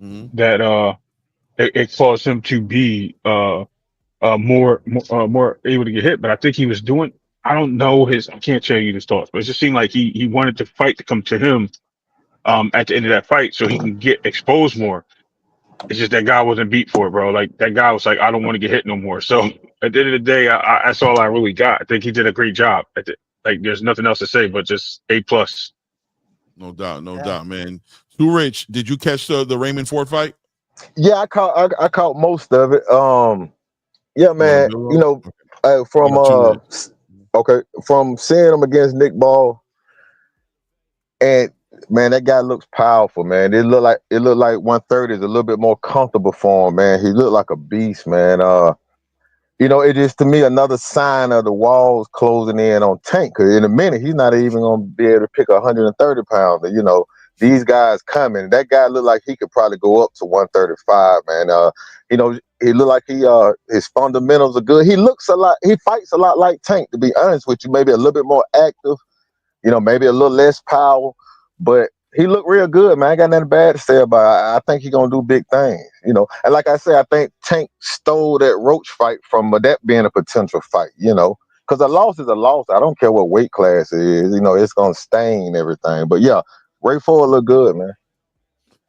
that it caused him to be more able to get hit. But I think he was doing. I don't know I can't tell you his thoughts, but it just seemed like he wanted the fight to come to him at the end of that fight so he can get exposed more. It's just that guy wasn't beat for it, bro. Like that guy was like, I don't want to get hit no more. So at the end of the day, that's all I really got. I think he did a great job. There's nothing else to say, but just A+. No doubt, man. Too Rich, did you catch the Raymond Ford fight? Yeah, I caught most of it. Yeah, man. From seeing him against Nick Ball, and man, that guy looks powerful, man. It looked like 130 is a little bit more comfortable for him, man. He looked like a beast, man. It is to me another sign of the walls closing in on Tank. Cause in a minute, he's not even gonna be able to pick a 130 pounder. These guys coming. That guy looked like he could probably go up to 135, man. He looked like his fundamentals are good. He fights a lot like Tank, to be honest with you. Maybe a little bit more active, maybe a little less power, but he looked real good, man. I got nothing bad to say about it. I think he's gonna do big things, And like I said, I think Tank stole that Roach fight from that being a potential fight, because a loss is a loss. I don't care what weight class it is, it's gonna stain everything. But yeah, Ray Ford look good, man.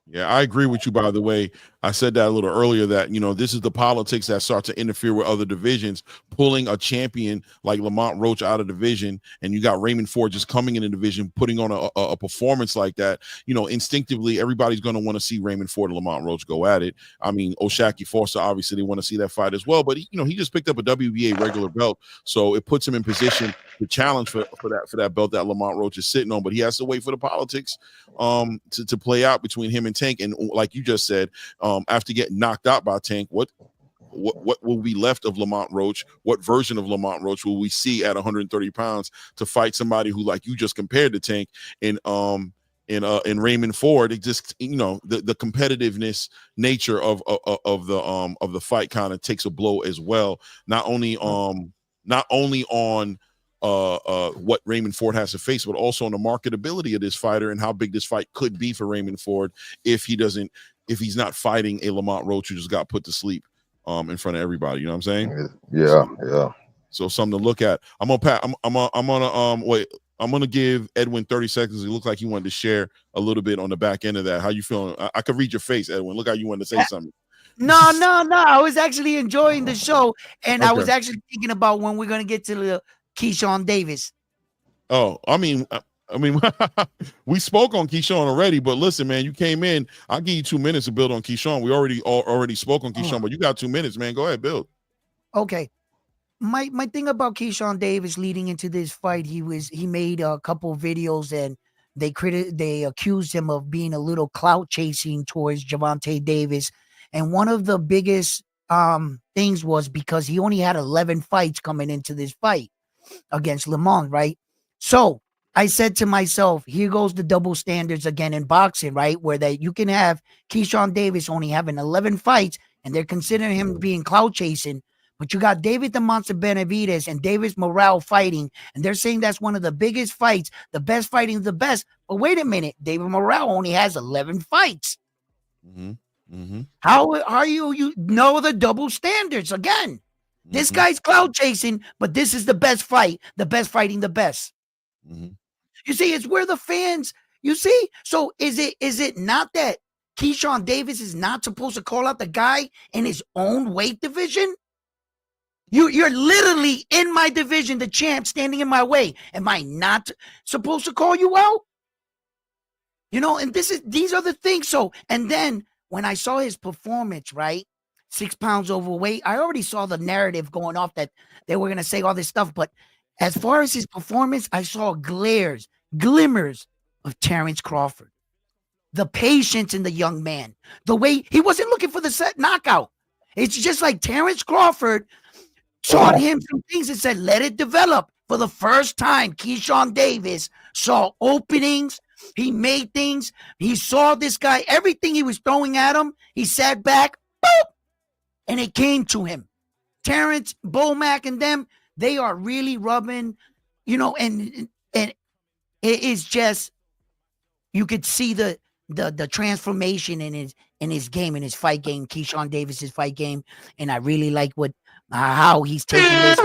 Yeah, I agree with you, by the way. I said that a little earlier that, this is the politics that start to interfere with other divisions, pulling a champion like Lamont Roach out of division, and you got Raymond Ford just coming in the division, putting on a performance like that. Instinctively, everybody's going to want to see Raymond Ford and Lamont Roach go at it. I mean, Oshaki Foster, obviously, they want to see that fight as well, but he just picked up a WBA regular belt, so it puts him in position to challenge for that belt that Lamont Roach is sitting on, but he has to wait for the politics to play out between him and Tank. And like you just said, after getting knocked out by Tank, what will be left of Lamont Roach? What version of Lamont Roach will we see at 130 pounds to fight somebody who, like you just compared to Tank, in in Raymond Ford. It just, you know, the competitiveness nature of the fight kind of takes a blow as well. Not only on what Raymond Ford has to face, but also on the marketability of this fighter and how big this fight could be for Raymond Ford if he's not fighting a Lamont Roach who just got put to sleep in front of everybody. You know what I'm saying? Yeah. So something to look at. I'm gonna give Edwin 30 seconds. It looks like he wanted to share a little bit on the back end of that. How you feeling? I could read your face, Edwin. Look how you wanted to say something. No. I was actually enjoying the show, and I was actually thinking about when we're gonna get to the Keshawn Davis. Oh, I mean, we spoke on KEYSHAWN already, but listen, man, you came in. I'll give you 2 minutes to build on KEYSHAWN. We already spoke on KEYSHAWN, but you got 2 minutes, man. Go ahead, build. Okay. My thing about Keshawn Davis leading into this fight, he made a couple of videos and they accused him of being a little clout chasing towards Gervonta Davis. And one of the biggest things was because he only had 11 fights coming into this fight against Lamont, right? So I said to myself, here goes the double standards again in boxing, right? Where that you can have Keshawn Davis only having 11 fights and they're considering him being clout chasing. But you got David the Monster Benavidez and Davis Morrell fighting, and they're saying that's one of the biggest fights, the best fighting the best. But wait a minute, David Morrell only has 11 fights. How are you know the double standards again? This guy's cloud chasing, but this is the best fight, the best fighting the best. You see, it's where the fans, you see. So is it not that Keshawn Davis is not supposed to call out the guy in his own weight division? You're literally in my division, the champ, standing in my way. Am I not supposed to call you out? You know, and these are the things. So, and then when I saw his performance, right, 6 pounds overweight, I already saw the narrative going off that they were going to say all this stuff. But as far as his performance, I saw glimmers of Terrence Crawford. The patience in the young man, the way he wasn't looking for the set knockout. It's just like Terrence Crawford taught him some things and said, let it develop. For the first time, Keshawn Davis saw openings. He made things. He saw this guy, everything he was throwing at him. He sat back, boop, and it came to him. Terrence, Bomac, and them, they are really rubbing, you know, and it is just, you could see the transformation in his game, in his fight game, Keshawn Davis's fight game. And I really like how he's taking this.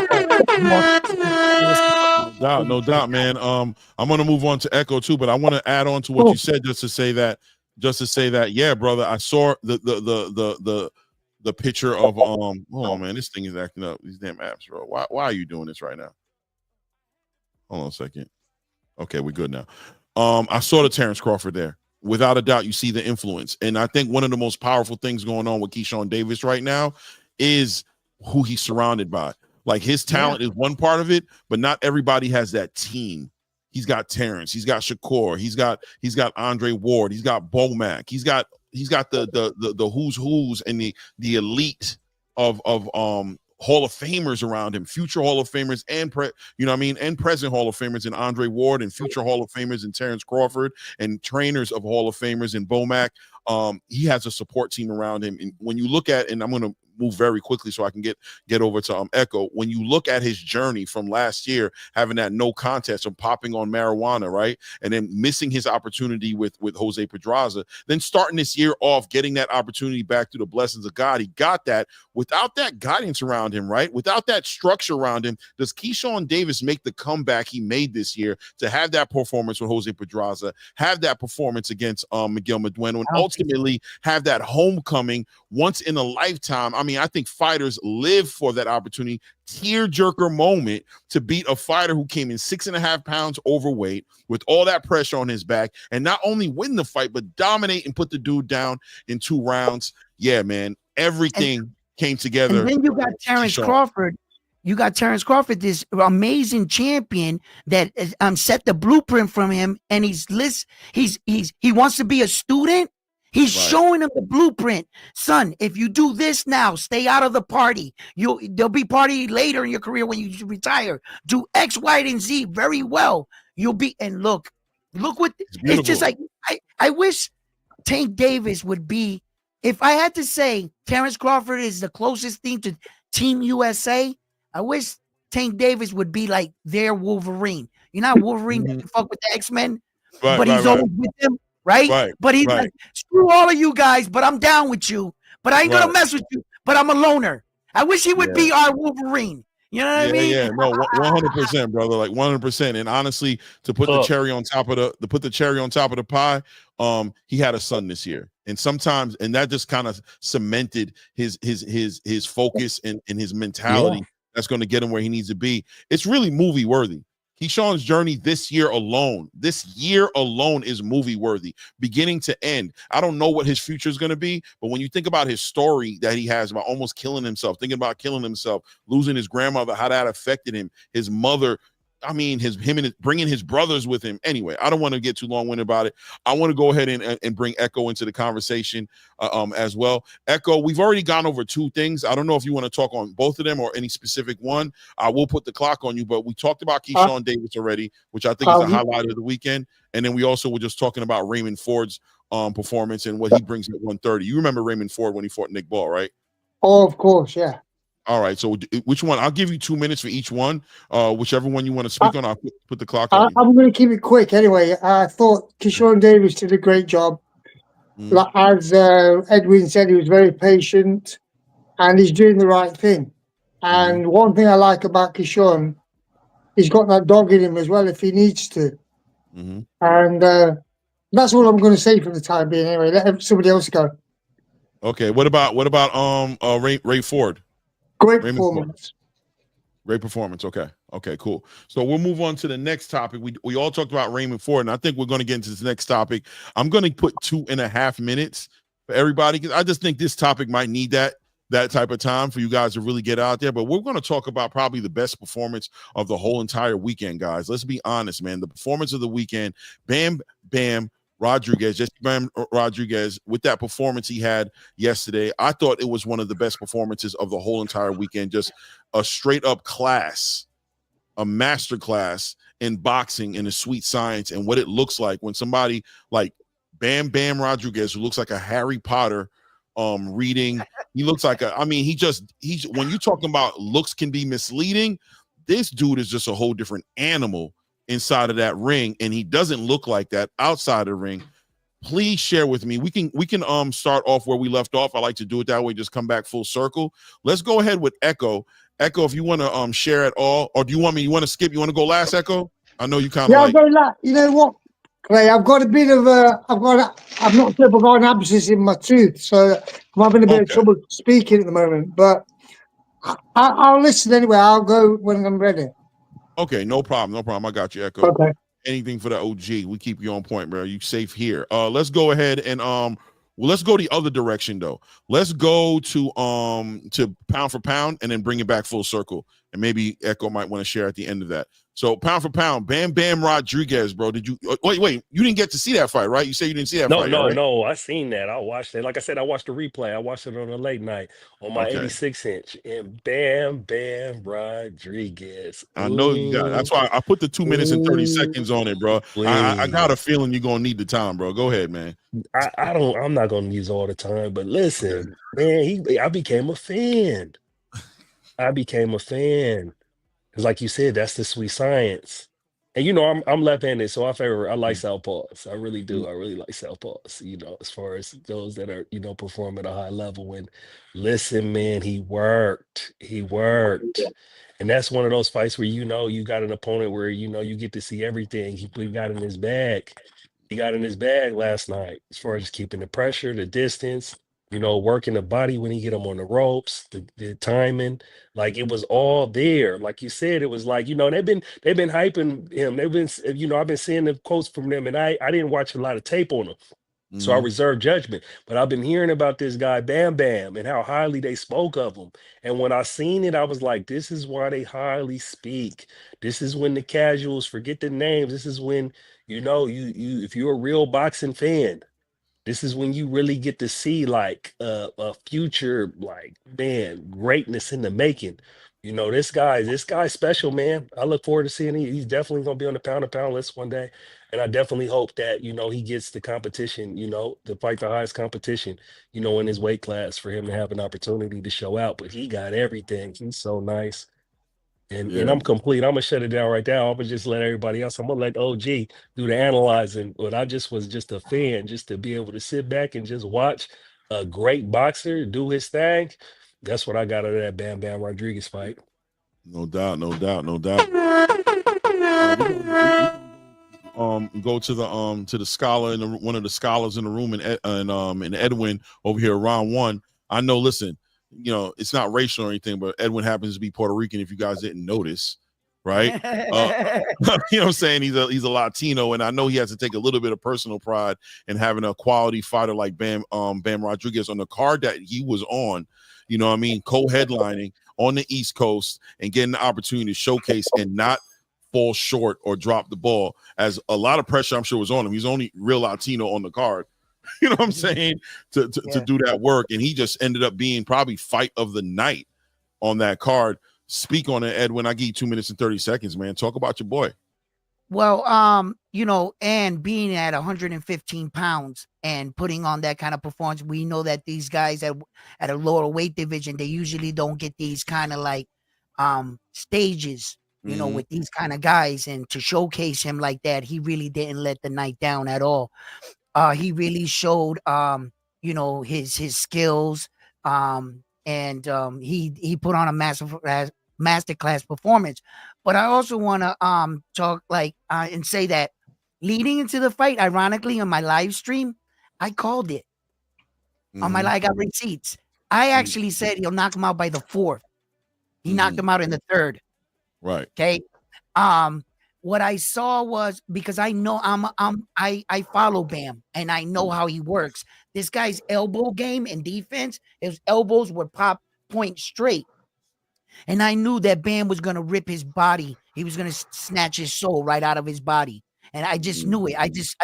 No doubt, man. I'm gonna move on to Echo too, but I want to add on to what you said just to say that, yeah, brother. I saw the picture of hold on, man. This thing is acting up. These damn apps, bro. Why are you doing this right now? Hold on a second. Okay, we're good now. I saw the Terrence Crawford there. Without a doubt, you see the influence. And I think one of the most powerful things going on with Keshawn Davis right now is who he's surrounded by. Like, his talent is one part of it, but not everybody has that team. He's got Terrence, he's got Shakur, he's got Andre Ward, he's got Bomac, he's got the who's and the elite of Hall of Famers around him, future Hall of Famers and and present Hall of Famers in Andre Ward, and future Hall of Famers in Terrence Crawford, and trainers of Hall of Famers in Bomac. He has a support team around him. And when you look at, and I'm going to move very quickly so I can get over to Echo. When you look at his journey from last year, having that no contest of popping on marijuana, right, and then missing his opportunity with Jose Pedraza, then starting this year off, getting that opportunity back through the blessings of God, he got that without that guidance around him, right, without that structure around him. Does Keshawn Davis make the comeback he made this year to have that performance with Jose Pedraza, have that performance against Miguel Medueno, and ultimately have that homecoming once in a lifetime? I mean, I think fighters live for that opportunity, tearjerker moment, to beat a fighter who came in 6.5 pounds overweight with all that pressure on his back, and not only win the fight, but dominate and put the dude down in 2 rounds. Yeah, man, everything came together. And then you got Terrence Crawford. You got Terrence Crawford, this amazing champion that set the blueprint from him, and he wants to be a student. He's showing him the blueprint. Son, if you do this now, stay out of the party. There'll be party later in your career when you retire. Do X, Y, and Z very well. You'll be, and look, Look what It's it's just beautiful. like. I wish Tank Davis would be. If I had to say Terrence Crawford is the closest thing to Team USA, I wish Tank Davis would be like their Wolverine. You're not Wolverine that Mhm. can fuck with the X-Men, Right, but right, he's right, always with them, right? right, But he's right, like, screw all of you guys, but I'm down with you. But I ain't gonna right. mess with you. But I'm a loner. I wish he would Yeah. be our Wolverine. You know what I Yeah, mean? yeah, no, 100%, brother, like 100%. And honestly, to put the Cup. cherry on top of the pie, he had a son this year, and sometimes, and that just kind of cemented his focus and his Yeah. mentality. That's going to get him where he needs to be. It's really movie worthy. KEYSHAWN's journey this year alone is movie worthy, beginning to end. I don't know what his future is going to be, but when you think about his story that he has about almost killing himself, thinking about killing himself, losing his grandmother, how that affected him, his mother, I mean, bringing his brothers with him. Anyway, I don't want to get too long-winded about it. I want to go ahead and bring Echo into the conversation as well. Echo, we've already gone over two things. I don't know if you want to talk on both of them or any specific one. I will put the clock on you, but we talked about Keshawn Davis already, which I think is the highlight of the weekend. And then we also were just talking about Raymond Ford's performance and what he brings at 130. You remember Raymond Ford when he fought Nick Ball, right? Oh, of course, yeah. All right, so which one? I'll give you 2 minutes for each one. Whichever one you want to speak on, I'll put the clock on you. I'm going to keep it quick anyway. I thought Keshawn Davis did a great job. Like, as Edwin said, he was very patient and he's doing the right thing. And one thing I like about Keshawn, he's got that dog in him as well if he needs to. And that's all I'm going to say for the time being anyway. Let somebody else go. Okay, what about Ray Ford? Great Raymond performance. Ford. Great performance. Okay, cool. So we'll move on to the next topic. We all talked about Raymond Ford, and I think we're going to get into this next topic. I'm going to put 2.5 minutes for everybody because I just think this topic might need that type of time for you guys to really get out there. But we're going to talk about probably the best performance of the whole entire weekend, guys. Let's be honest, man. The performance of the weekend, Bam Rodriguez, with that performance he had yesterday, I thought it was one of the best performances of the whole entire weekend. Just a straight up class, a master class in boxing and the sweet science and what it looks like when somebody like Bam Rodriguez, who looks like a Harry Potter reading, he looks like he's when you're talking about looks can be misleading, this dude is just a whole different animal inside of that ring, and he doesn't look like that outside the ring. Please share with me. We can start off where we left off. I like to do it that way, just come back full circle. Let's go ahead with Echo. Echo, if you want to share at all, or do you want to skip? You want to go last, Echo? I know you kind of I'll go last. You know what, Clay? I've got a bit of I'm not sure if I've got an abscess in my tooth, so I'm having a bit of trouble speaking at the moment, but I'll listen anyway. I'll go when I'm ready. Okay, no problem. I got you, Echo. Okay. Anything for the OG. We keep you on point, bro. You safe here. Let's go ahead and let's go the other direction though. Let's go to pound for pound and then bring it back full circle. And maybe Echo might want to share at the end of that. So pound for pound, Bam Rodriguez, bro. Did you wait? You didn't get to see that fight, right? You said you didn't see that fight. No. I seen that. I watched it. Like I said, I watched the replay. I watched it on a late night on my 86-inch. And Bam Rodriguez. I know you got it. That's why I put the 2 minutes and 30 seconds on it, bro. I got a feeling you're gonna need the time, bro. Go ahead, man. I'm not gonna use all the time, but listen, man, I became a fan. Because like you said, that's the sweet science. And I'm left-handed, so I like southpaws. I really do. I really like southpaws, as far as those that are, perform at a high level. And listen, man, he worked. And that's one of those fights where you got an opponent where you get to see everything he got in his bag. He got in his bag last night as far as keeping the pressure, the distance, working the body when he get him on the ropes, the timing, like it was all there. Like you said, it was like, they've been hyping him. They've been, I've been seeing the quotes from them, and I didn't watch a lot of tape on him. So I reserve judgment, but I've been hearing about this guy, Bam Bam, and how highly they spoke of him. And when I seen it, I was like, this is why they highly speak. This is when the casuals forget the names. This is when, you if you're a real boxing fan, this is when you really get to see like a future, like, man, greatness in the making. You know, this guy's special, man. I look forward to seeing he's definitely gonna be on the pound list one day. And I definitely hope that, he gets the competition, to fight the highest competition, in his weight class for him to have an opportunity to show out. But he got everything. He's so nice. And Yeah. I'm complete. I'm gonna shut it down right now. I'm gonna just let everybody else. I'm gonna let OG do the analyzing. But I just was just a fan, just to be able to sit back and just watch a great boxer do his thing. That's what I got out of that Bam Bam Rodriguez fight. No doubt, no doubt, no doubt. Go to the scholar and one of the scholars in the room, and Edwin over here, round one. I know. Listen, it's not racial or anything, but Edwin happens to be Puerto Rican. If you guys didn't notice, right? You know what I'm saying? He's a Latino, and I know he has to take a little bit of personal pride in having a quality fighter like Bam Rodriguez on the card that he was on. You know what I mean? Co-headlining on the East Coast and getting the opportunity to showcase and not fall short or drop the ball, as a lot of pressure I'm sure was on him. He's only real Latino on the card. You know what I'm saying? To do that work, and he just ended up being probably fight of the night on that card. Speak on it, Edwin. I give you 2 minutes and 30 seconds, man. Talk about your boy. Well, and being at 115 pounds and putting on that kind of performance, we know that these guys at a lower weight division, they usually don't get these kind of like stages, with these kind of guys. And to showcase him like that, he really didn't let the night down at all. He really showed his skills, and he put on a masterclass performance. But I also want to talk and say that leading into the fight, ironically, on my live stream, I called it. On my I got receipts. I actually said he'll knock him out by the fourth. He knocked him out in the third. Right. Okay. What I saw was, because I know I follow Bam and I know how he works. This guy's elbow game and defense, his elbows would point straight. And I knew that Bam was going to rip his body. He was going to snatch his soul right out of his body. And I just knew it. I just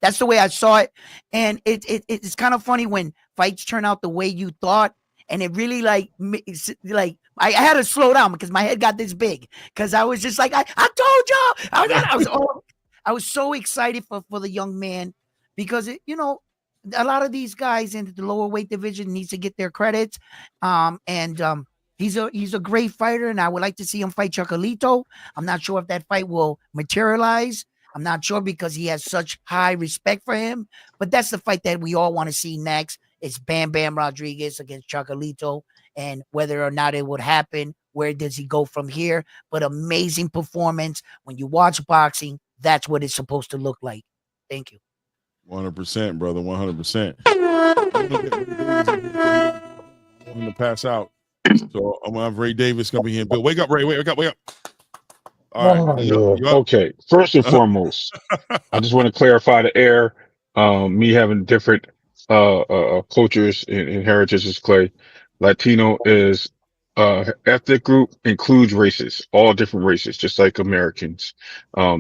that's the way I saw it. And it's kind of funny when fights turn out the way you thought. And it really I had to slow down because my head got this big, because I was just like, I told y'all. I was so excited for the young man, because a lot of these guys in the lower weight division needs to get their credits. He's a great fighter, and I would like to see him fight Chocolito. I'm not sure if that fight will materialize. I'm not sure, because he has such high respect for him. But that's the fight that we all want to see next. It's Bam Bam Rodriguez against Chocolito, and whether or not it would happen, where does he go from here? But amazing performance. When you watch boxing, that's what it's supposed to look like. Thank you. 100%, brother. 100%. I'm going to pass out. So I'm going to have Ray Davis come in here. Bill, wake up, Ray. Wake up. All right. Okay. First and foremost, I just want to clarify the air. Me having different cultures and heritages, Clay. Latino is ethnic group, includes races, all different races, just like Americans.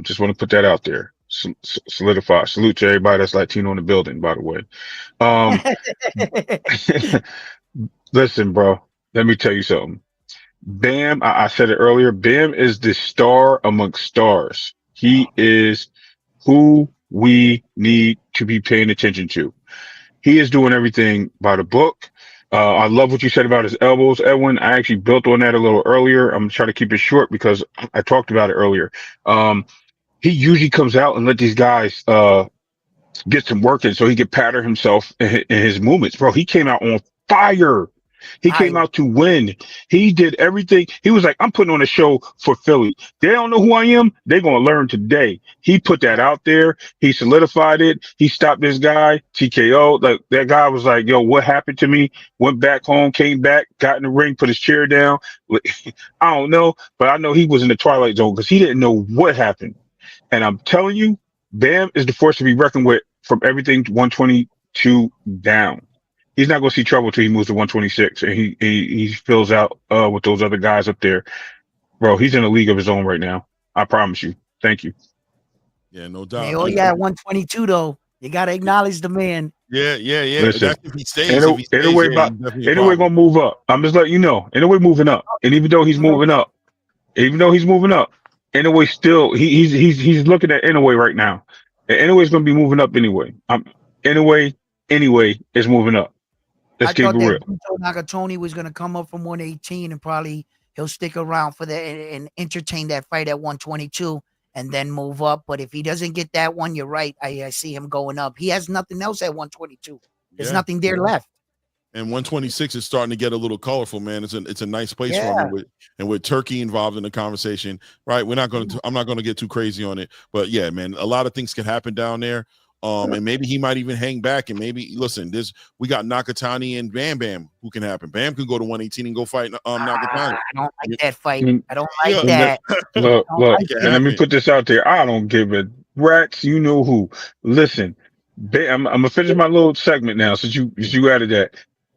Just want to put that out there. Solidify. Salute to everybody that's Latino in the building, by the way. Listen, bro, let me tell you something. Bam, I said it earlier, Bam is the star amongst stars. He is who we need to be paying attention to. He is doing everything by the book. I love what you said about his elbows, Edwin. I actually built on that a little earlier. I'm trying to keep it short because I talked about it earlier. He usually comes out and let these guys get some work in so he can pattern himself in his movements. Bro, he came out on fire. He came out to win. He did everything. He was like, I'm putting on a show for Philly. They don't know who I am. They're going to learn today. He put that out there. He solidified it. He stopped this guy, TKO. Like, that guy was like, yo, what happened to me? Went back home, came back, got in the ring, put his chair down. I don't know, but I know he was in the twilight zone because he didn't know what happened. And I'm telling you, Bam is the force to be reckoned with from everything 122 down. He's not going to see trouble till he moves to 126 and he fills out with those other guys up there. Bro, he's in a league of his own right now. I promise you. Thank you. Yeah, no doubt. Hey, 122 though. You got to acknowledge the man. Yeah. Listen, That's if he stays. If he stays, anyway, yeah, he's definitely a anyway, problem. gonna move up. I'm just letting you know. Anyway, moving up. And even though he's moving up, anyway, still he's looking at anyway right now. And anyway's gonna be moving up anyway. Anyway is moving up. Let's I keep thought it real. that Bruto Nakatoni was gonna come up from 118 and probably he'll stick around for that and entertain that fight at 122 and then move up. But if he doesn't get that one, you're right. I see him going up. He has nothing else at 122. There's nothing there left. And 126 is starting to get a little colorful, man. It's a nice place for him, and with Turkey involved in the conversation, right? I'm not going to get too crazy on it, but yeah, man, a lot of things can happen down there. And maybe he might even hang back, and maybe listen. We got Nakatani and Bam, who can happen. Bam could go to 118 and go fight Nakatani. I don't like that fight. I don't like Yeah. that. Look, and let me put this out there. I don't give a rats. You know who? Listen, I'm gonna finish my little segment now since you added that.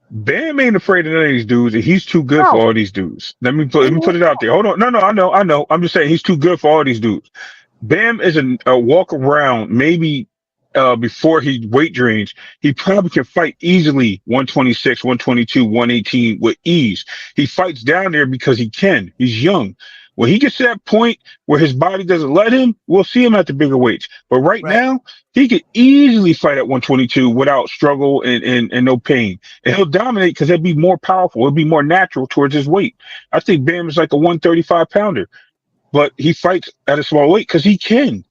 Bam ain't afraid of none of these dudes, and he's too good for all these dudes. Let me put it out there. Hold on. No, I know. I'm just saying he's too good for all these dudes. Bam is a walk around, maybe before he weight drains, he probably can fight easily 126, 122, 118 with ease. He fights down there because he can. He's young. When he gets to that point where his body doesn't let him, we'll see him at the bigger weights. But right now, he could easily fight at 122 without struggle and no pain. And he'll dominate because he'll be more powerful. It'll be more natural towards his weight. I think Bam is like a 135 pounder, but he fights at a small weight because he can.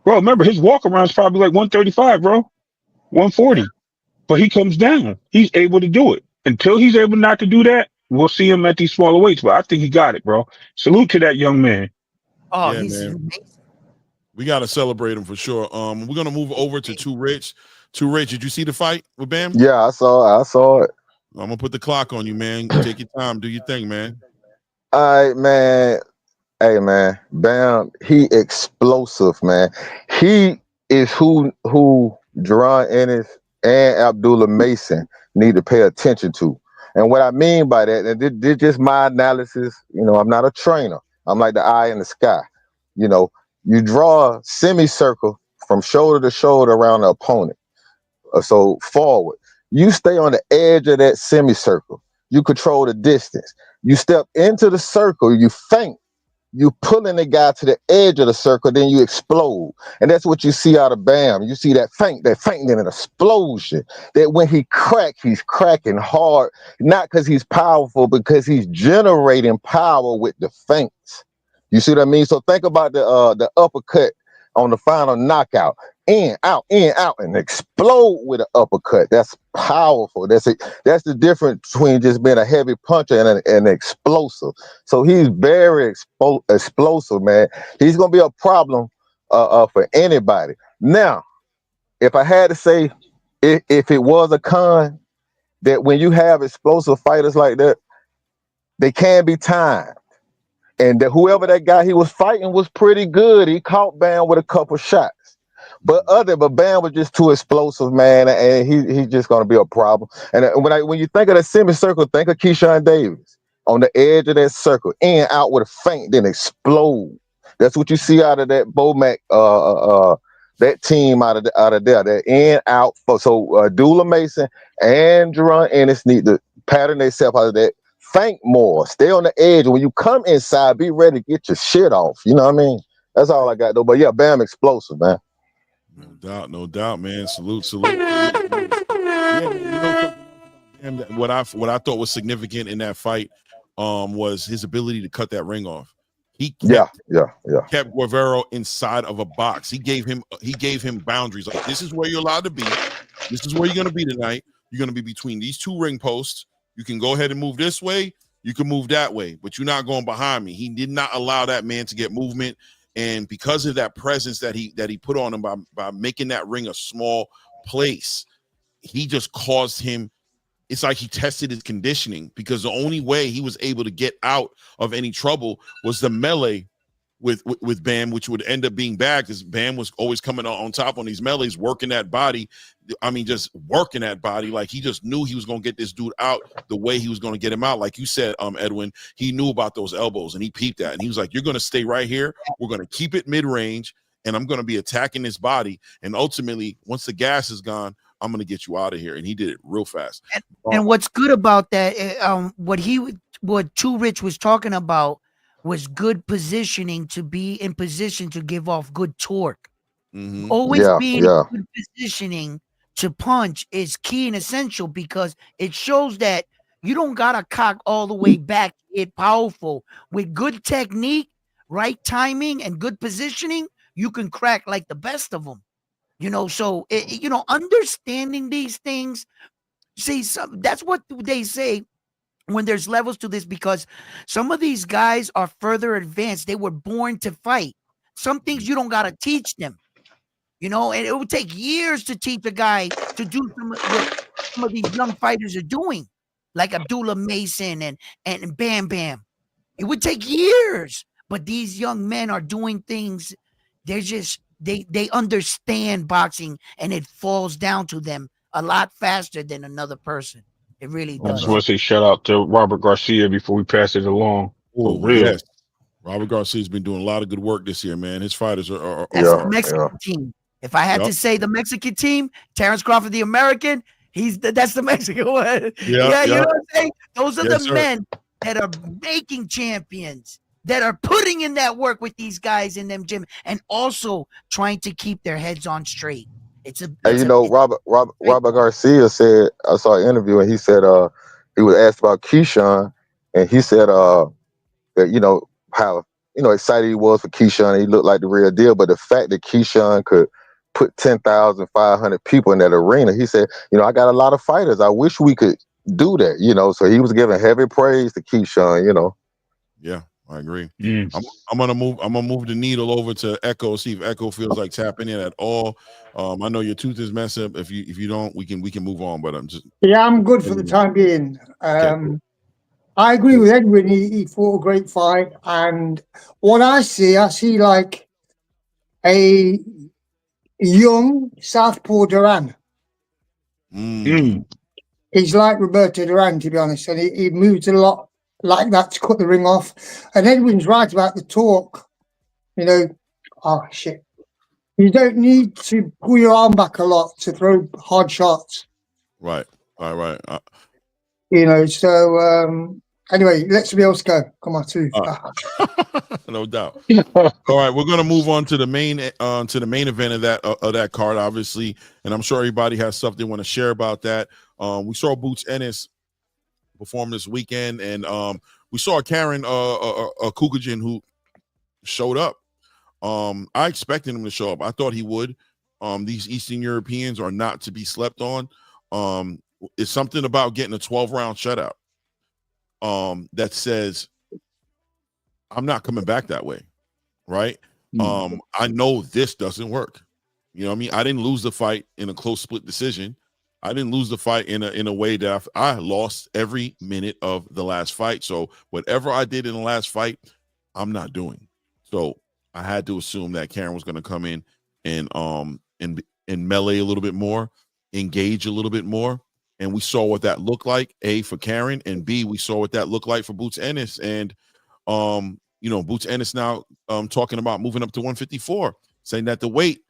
Bro, remember, his walk around is probably like 135, bro. 140. But he comes down. He's able to do it. Until he's able not to do that, we'll see him at these smaller weights. But I think he got it, bro. Salute to that young man. Oh, yeah, he's man. amazing. We got to celebrate him for sure. We're going to move over to Too Rich. Too Rich, did you see the fight with Bam? Yeah, I saw it. I'm going to put the clock on you, man. Take your time. Do your thing, man. All right, man. Hey, man, Bam, he explosive, man. He is who Jaron Ennis and Abdullah Mason need to pay attention to. And what I mean by that, and this just my analysis, I'm not a trainer. I'm like the eye in the sky. You draw a semicircle from shoulder to shoulder around the opponent. So forward. You stay on the edge of that semicircle. You control the distance. You step into the circle, you feint. You pulling the guy to the edge of the circle, then you explode. And that's what you see out of Bam. You see that feint and an explosion. That when he he's cracking hard, not because he's powerful, because he's generating power with the feints. You see what I mean? So think about the uppercut on the final knockout. In, out, and explode with an uppercut. That's powerful. That's the difference between just being a heavy puncher and an explosive. So he's very explosive, man. He's gonna be a problem for anybody. Now, if I had to say, if it was a con, that when you have explosive fighters like that, they can be timed. And that whoever that guy he was fighting was pretty good. He caught Bam with a couple shots. But Bam was just too explosive, man, and he's just gonna be a problem. And when you think of the semicircle, think of Keshawn Davis on the edge of that circle, in out with a feint, then explode. That's what you see out of that Bomac, that team out of there. That in out. So Abdullah Mason and Jaron Ennis need to pattern themselves out of that. Feint more. Stay on the edge. When you come inside, be ready to get your shit off. You know what I mean? That's all I got though. But yeah, Bam explosive, man. No doubt, man. Salute. Yeah, what I thought was significant in that fight was his ability to cut that ring off. He kept Guevara inside of a box. He gave him boundaries. Like, this is where you're allowed to be. This is where you're going to be tonight. You're going to be between these two ring posts. You can go ahead and move this way. You can move that way, but you're not going behind me. He did not allow that man to get movement. And because of that presence that he put on him by making that ring a small place, he just caused him. It's like he tested his conditioning, because the only way he was able to get out of any trouble was the melee with Bam, which would end up being bad because Bam was always coming on top on these melees, working that body. I mean, just working that body. Like, he just knew he was going to get this dude out the way he was going to get him out. Like you said, Edwin, he knew about those elbows and he peeped that. And he was like, you're going to stay right here. We're going to keep it mid-range, and I'm going to be attacking this body. And ultimately, once the gas is gone, I'm gonna get you out of here, and he did it real fast. And what's good about that, what Too Rich was talking about was good positioning, to be in position to give off good torque. Always being in good positioning to punch is key and essential, because it shows that you don't gotta cock all the way back. It powerful with good technique, right timing, and good positioning. You can crack like the best of them. So understanding these things. See, that's what they say when there's levels to this, because some of these guys are further advanced. They were born to fight. Some things you don't gotta teach them. And it would take years to teach a guy to do what some of these young fighters are doing, like Abdullah Mason and Bam Bam. It would take years, but these young men are doing things. They're just they understand boxing, and it falls down to them a lot faster than another person. It really I does. just want to say shout out to Robert Garcia before we pass it along. For real. Yes. Robert Garcia's been doing a lot of good work this year, man. His fighters are That's the Mexican team. If I had to say the Mexican team, Terrence Crawford, the American, that's the Mexican one. You know what I'm saying? Those are the men that are making champions, that are putting in that work with these guys in them gym, and also trying to keep their heads on straight. Robert Garcia said, I saw an interview, and he said he was asked about KEYSHAWN, and he said that how excited he was for KEYSHAWN. He looked like the real deal, but the fact that KEYSHAWN could put 10,500 people in that arena, he said, I got a lot of fighters. I wish we could do that, So he was giving heavy praise to KEYSHAWN, Yeah, I agree. I'm gonna move the needle over to Echo, see if Echo feels like tapping in at all. I know your tooth is messed up. If you don't, we can move on. But I'm good for the time being. I agree with Edwin. He fought a great fight, and what I see like a young Southpaw Duran. He's like Roberto Duran, to be honest, and he moves a lot like that to cut the ring off. And Edwin's right about the torque. Oh shit! You don't need to pull your arm back a lot to throw hard shots. Right. So anyway, let somebody else go. Come on, too. No doubt. All right, we're gonna move on to the main event of that card, obviously, and I'm sure everybody has something they want to share about that. We saw Boots Ennis perform this weekend, and we saw Karen Kukajin, who showed up. I expected him to show up. I thought he would. These Eastern Europeans are not to be slept on. It's something about getting a 12-round shutout that says I'm not coming back that way, right? I know this doesn't work. You know what I mean? I didn't lose the fight in a close split decision. I didn't lose the fight in a way that I lost every minute of the last fight. So whatever I did in the last fight, I'm not doing. So I had to assume that Karen was going to come in and melee a little bit more, engage a little bit more. And we saw what that looked like, A, for Karen, and B, we saw what that looked like for Boots Ennis. And, Boots Ennis now talking about moving up to 154, saying that the weight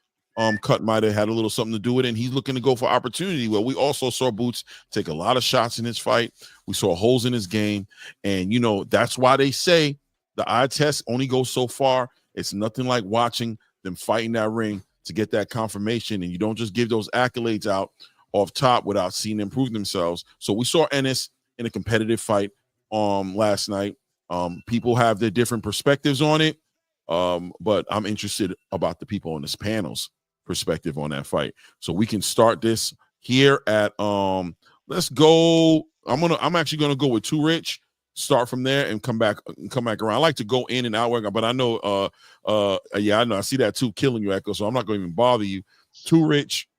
cut might have had a little something to do with it, and he's looking to go for opportunity. Well, we also saw Boots take a lot of shots in his fight. We saw holes in his game, and, that's why they say the eye test only goes so far. It's nothing like watching them fight in that ring to get that confirmation, and you don't just give those accolades out off top without seeing them prove themselves. So we saw Ennis in a competitive fight last night. People have their different perspectives on it, but I'm interested about the people on this panel's perspective on that fight. So we can start this here at let's go. I'm actually gonna go with Too Rich. Start from there and come back around. I like to go in and out, but I know I know I see that too, killing you, Echo. So I'm not gonna even bother you. Too Rich.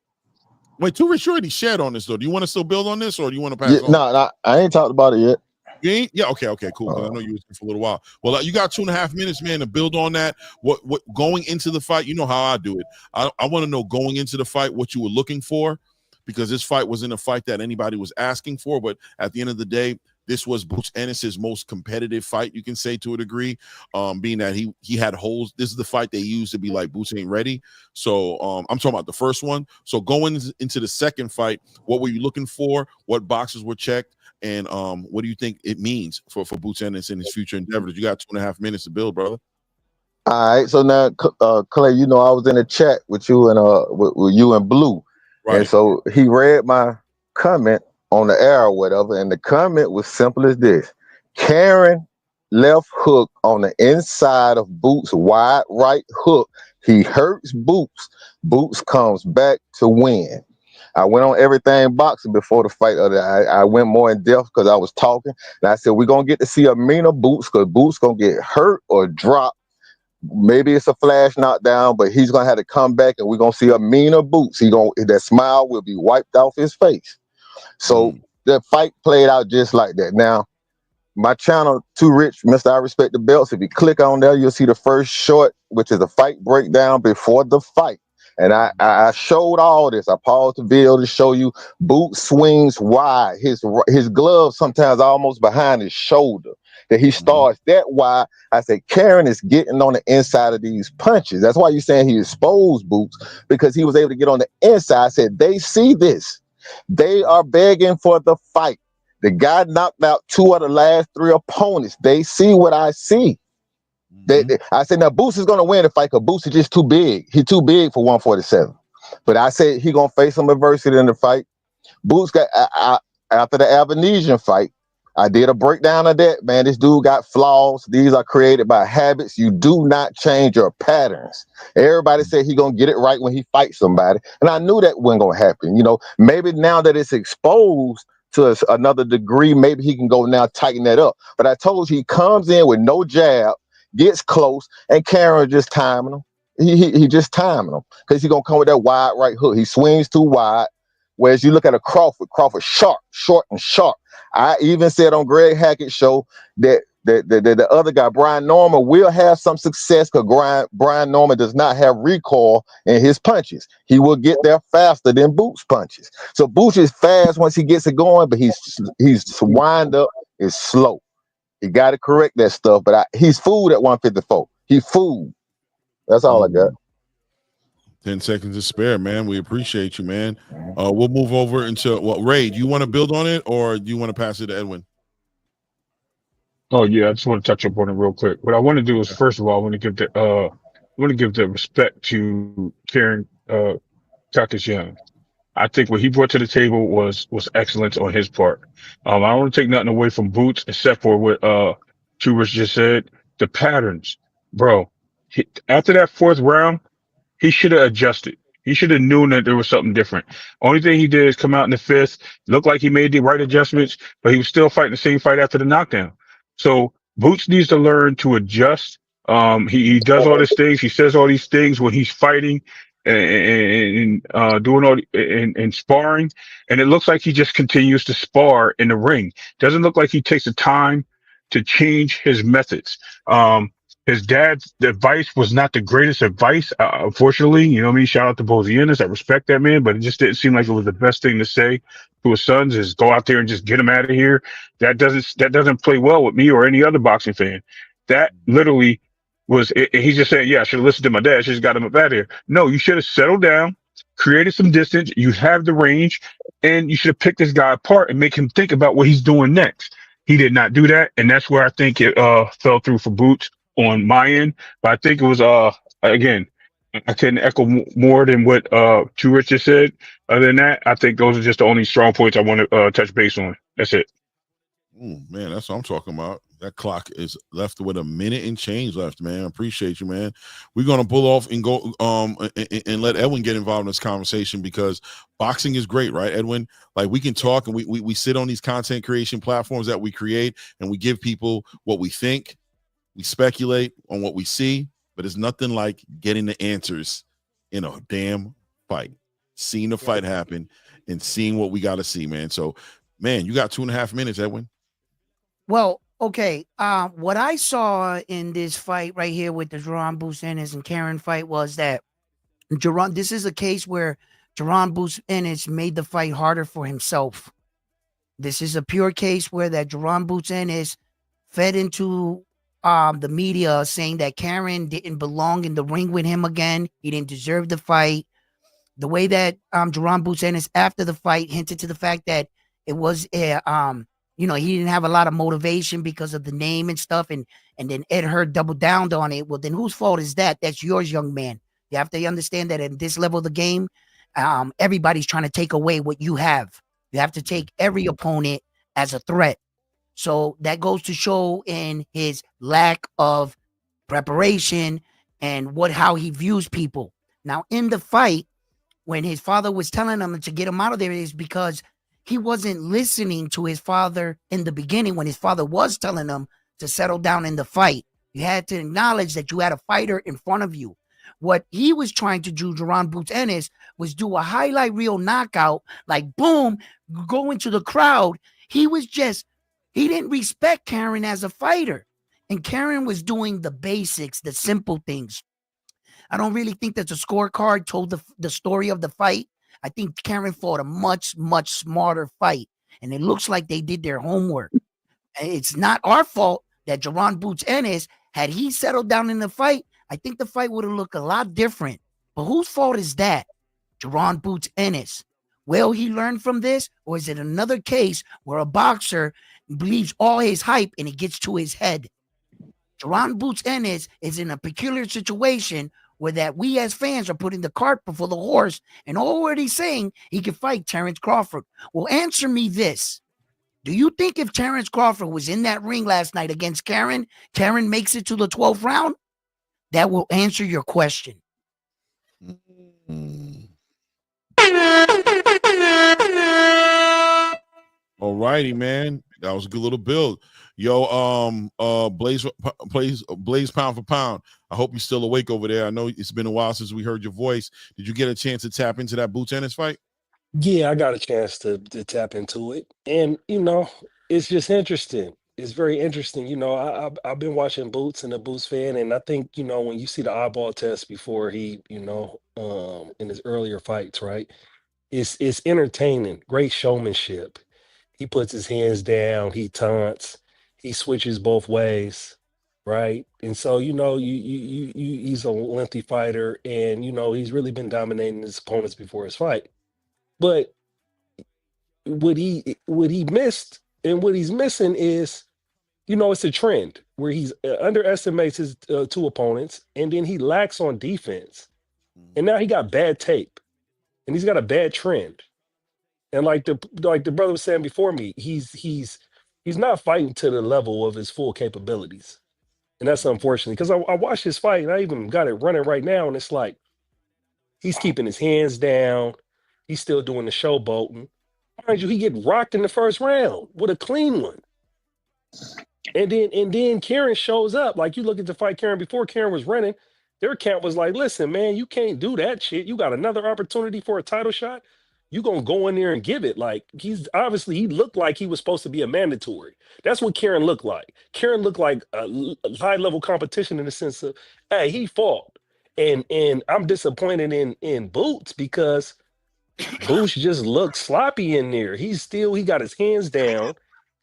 Wait, Too Rich, you already shared on this though. Do you want to still build on this, or do you want to pass on? No, I ain't talked about it yet. You ain't? Yeah, okay, cool. I know you was for a little while. Well, you got 2.5 minutes, man, to build on that. What going into the fight? You know how I do it. I want to know going into the fight what you were looking for, because this fight wasn't a fight that anybody was asking for. But at the end of the day, this was Boots Ennis's most competitive fight, you can say, to a degree, being that he had holes. This is the fight they used to be like, Boots ain't ready. So I'm talking about the first one. So going into the second fight, what were you looking for? What boxes were checked? And what do you think it means for Boots Ennis in his future endeavors? You got 2.5 minutes to build, brother. All right, so now, Clay, you know I was in a chat with you and with you and Blue, Right. and so he read my comment on the air or whatever, and the comment was simple as this: Karen left hook on the inside of Boots' wide right hook. He hurts Boots. Boots comes back to win. I went on everything boxing before the fight. I went more in depth because I was talking, and I said we're gonna get to see a meaner Boots because Boots gonna get hurt or drop. Maybe it's a flash knockdown, but he's gonna have to come back, and we're gonna see a meaner Boots. That smile will be wiped off his face. So the fight played out just like that. Now, my channel, Too Rich, Mr. I Respect the Belts. If you click on there, you'll see the first short, which is a fight breakdown before the fight. And I showed all this. I paused the video to show you Boots swings wide. His glove sometimes almost behind his shoulder. That he starts that wide. I said, Karen is getting on the inside of these punches. That's why you're saying he exposed Boots, because he was able to get on the inside. I said, they see this. They are begging for the fight. The guy knocked out 2 of the last 3 opponents. They see what I see. I said, now Boots is going to win the fight because Boots is just too big. He's too big for 147. But I said he going to face some adversity in the fight. Boots got, after the Avenesian fight, I did a breakdown of that. Man, this dude got flaws. These are created by habits. You do not change your patterns. Everybody said he going to get it right when he fights somebody. And I knew that wasn't going to happen. You know, maybe now that it's exposed to another degree, maybe he can go now tighten that up. But I told you, he comes in with no jab, gets close, and Karen just timing him. He just timing him because he's going to come with that wide right hook. He swings too wide. Whereas you look at a Crawford sharp, short and sharp. I even said on Greg Hackett's show that the other guy, Brian Norman, will have some success because Brian Norman does not have recoil in his punches. He will get there faster than Boots punches. So Boots is fast once he gets it going, but he's wind up is slow. He got to correct that stuff, but he's fooled at 154. He fooled. That's all I got. 10 seconds to spare, man. We appreciate you, man. We'll move over into Ray, do you want to build on it or do you want to pass it to Edwin? Oh yeah, I just want to touch up on it real quick. What I want to do is, first of all, I want to give the respect to Karen Takashian. I think what he brought to the table was excellence on his part. I don't want to take nothing away from Boots except for what Tubers just said. The patterns, bro. After that 4th round, he should have adjusted. He should have known that there was something different. Only thing he did is come out in the 5th, looked like he made the right adjustments, but he was still fighting the same fight after the knockdown. So Boots needs to learn to adjust. He does all these things. He says all these things when he's fighting and doing all and sparring, and it looks like he just continues to spar in the ring. Doesn't look like he takes the time to change his methods. His dad's advice was not the greatest advice, unfortunately. You know what I mean? Shout out to Boots Ennis. I respect that man, but it just didn't seem like it was the best thing to say to his sons is go out there and just get him out of here. That doesn't play well with me or any other boxing fan. That literally was he just said, yeah, I should have listened to my dad. I should have got him up out of here. No, you should have settled down, created some distance. You have the range, and you should have picked this guy apart and make him think about what he's doing next. He did not do that, and that's where I think it fell through for Boots on my end. But I think it was again, I couldn't echo more than what Too Rich just said. Other than that, I think those are just the only strong points I want to touch base on. That's it. Man, that's what I'm talking about. That clock is left with a minute and change left, man. I appreciate you, man. We're gonna pull off and go and let Edwin get involved in this conversation because boxing is great, right, Edwin? Like we can talk and we sit on these content creation platforms that we create and we give people what we think. We speculate on what we see, but it's nothing like getting the answers in a damn fight, seeing the fight happen and seeing what we got to see, man. So, man, you got 2.5 minutes, Edwin. Well, okay. What I saw in this fight right here with the Jerron Boots Ennis and Karen fight was that this is a case where Jerron Boots Ennis made the fight harder for himself. This is a pure case where that Jerron Boots Ennis fed into the media saying that Karen didn't belong in the ring with him again. He didn't deserve the fight. The way that Jerron Boots Ennis after the fight hinted to the fact that it was he didn't have a lot of motivation because of the name and stuff, and then Ed Hurd doubled down on it. Well, then whose fault is that? That's yours, young man. You have to understand that at this level of the game, everybody's trying to take away what you have. You have to take every opponent as a threat. So that goes to show in his lack of preparation and how he views people. Now, in the fight, when his father was telling him to get him out of there, is because he wasn't listening to his father in the beginning when his father was telling him to settle down in the fight. You had to acknowledge that you had a fighter in front of you. What he was trying to do, Jerron Boots Ennis, was do a highlight reel knockout, like boom, go into the crowd. He didn't respect Karen as a fighter. And Karen was doing the basics, the simple things. I don't really think that the scorecard told the story of the fight. I think Karen fought a much, much smarter fight. And it looks like they did their homework. It's not our fault that Jerron Boots Ennis, had he settled down in the fight, I think the fight would have looked a lot different. But whose fault is that? Jerron Boots Ennis. Will he learn from this? Or is it another case where a boxer believes all his hype and it gets to his head? Jerron Boots Ennis is in a peculiar situation where that we as fans are putting the cart before the horse and already saying he can fight Terrence Crawford. Well, answer me this. Do you think if Terrence Crawford was in that ring last night against Karen makes it to the 12th round? That will answer your question. All righty, man. That was a good little build. Yo, Blaze pound for pound. I hope you're still awake over there. I know it's been a while since we heard your voice. Did you get a chance to tap into that Boots Ennis fight? Yeah, I got a chance to tap into it. And, it's just interesting. It's very interesting. I've been watching Boots and a Boots fan, and I think, when you see the eyeball test before he, in his earlier fights, right? It's entertaining, great showmanship. He puts his hands down, he taunts, he switches both ways, right? And so, he's a lengthy fighter, and he's really been dominating his opponents before his fight. But what he missed and what he's missing is, it's a trend where he's underestimates his two opponents, and then he lacks on defense. And now he got bad tape, and he's got a bad trend. And like the brother was saying before me, he's not fighting to the level of his full capabilities. And that's unfortunate, because I watched his fight, and I even got it running right now, and it's like he's keeping his hands down. He's still doing the showboating. Mind you, he get rocked in the first round with a clean one. And then Karen shows up. Like, you look at the fight Karen before Karen was running, their camp was like, listen, man, you can't do that shit. You got another opportunity for a title shot. You gonna go in there and give it. Like, he looked like he was supposed to be a mandatory. That's what Karen looked like. Karen looked like a high level competition in the sense of, hey, he fought. And I'm disappointed in Boots, because Boots just looked sloppy in there. He got his hands down.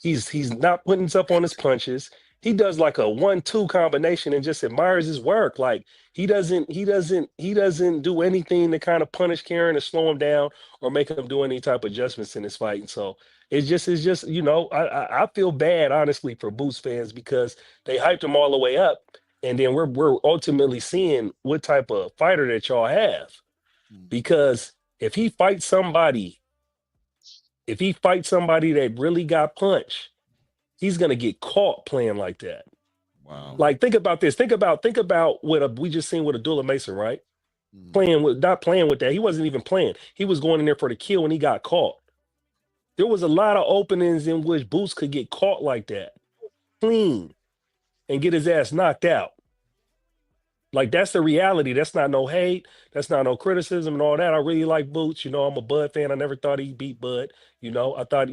He's not putting up on his punches. He does like a 1-2 combination and just admires his work. Like, he doesn't do anything to kind of punish Karen or slow him down or make him do any type of adjustments in his fight. And so it's just I feel bad, honestly, for Boots fans, because they hyped him all the way up, and then we're ultimately seeing what type of fighter that y'all have. Because if he fights somebody that really got punched, he's gonna get caught playing like that. Wow. Like, think about this. Think about what we just seen with Abdullah Mason, right? Not playing with that. He wasn't even playing. He was going in there for the kill, and he got caught. There was a lot of openings in which Boots could get caught like that, clean, and get his ass knocked out. Like, that's the reality. That's not no hate. That's not no criticism and all that. I really like Boots. I'm a Bud fan. I never thought he beat Bud. I thought,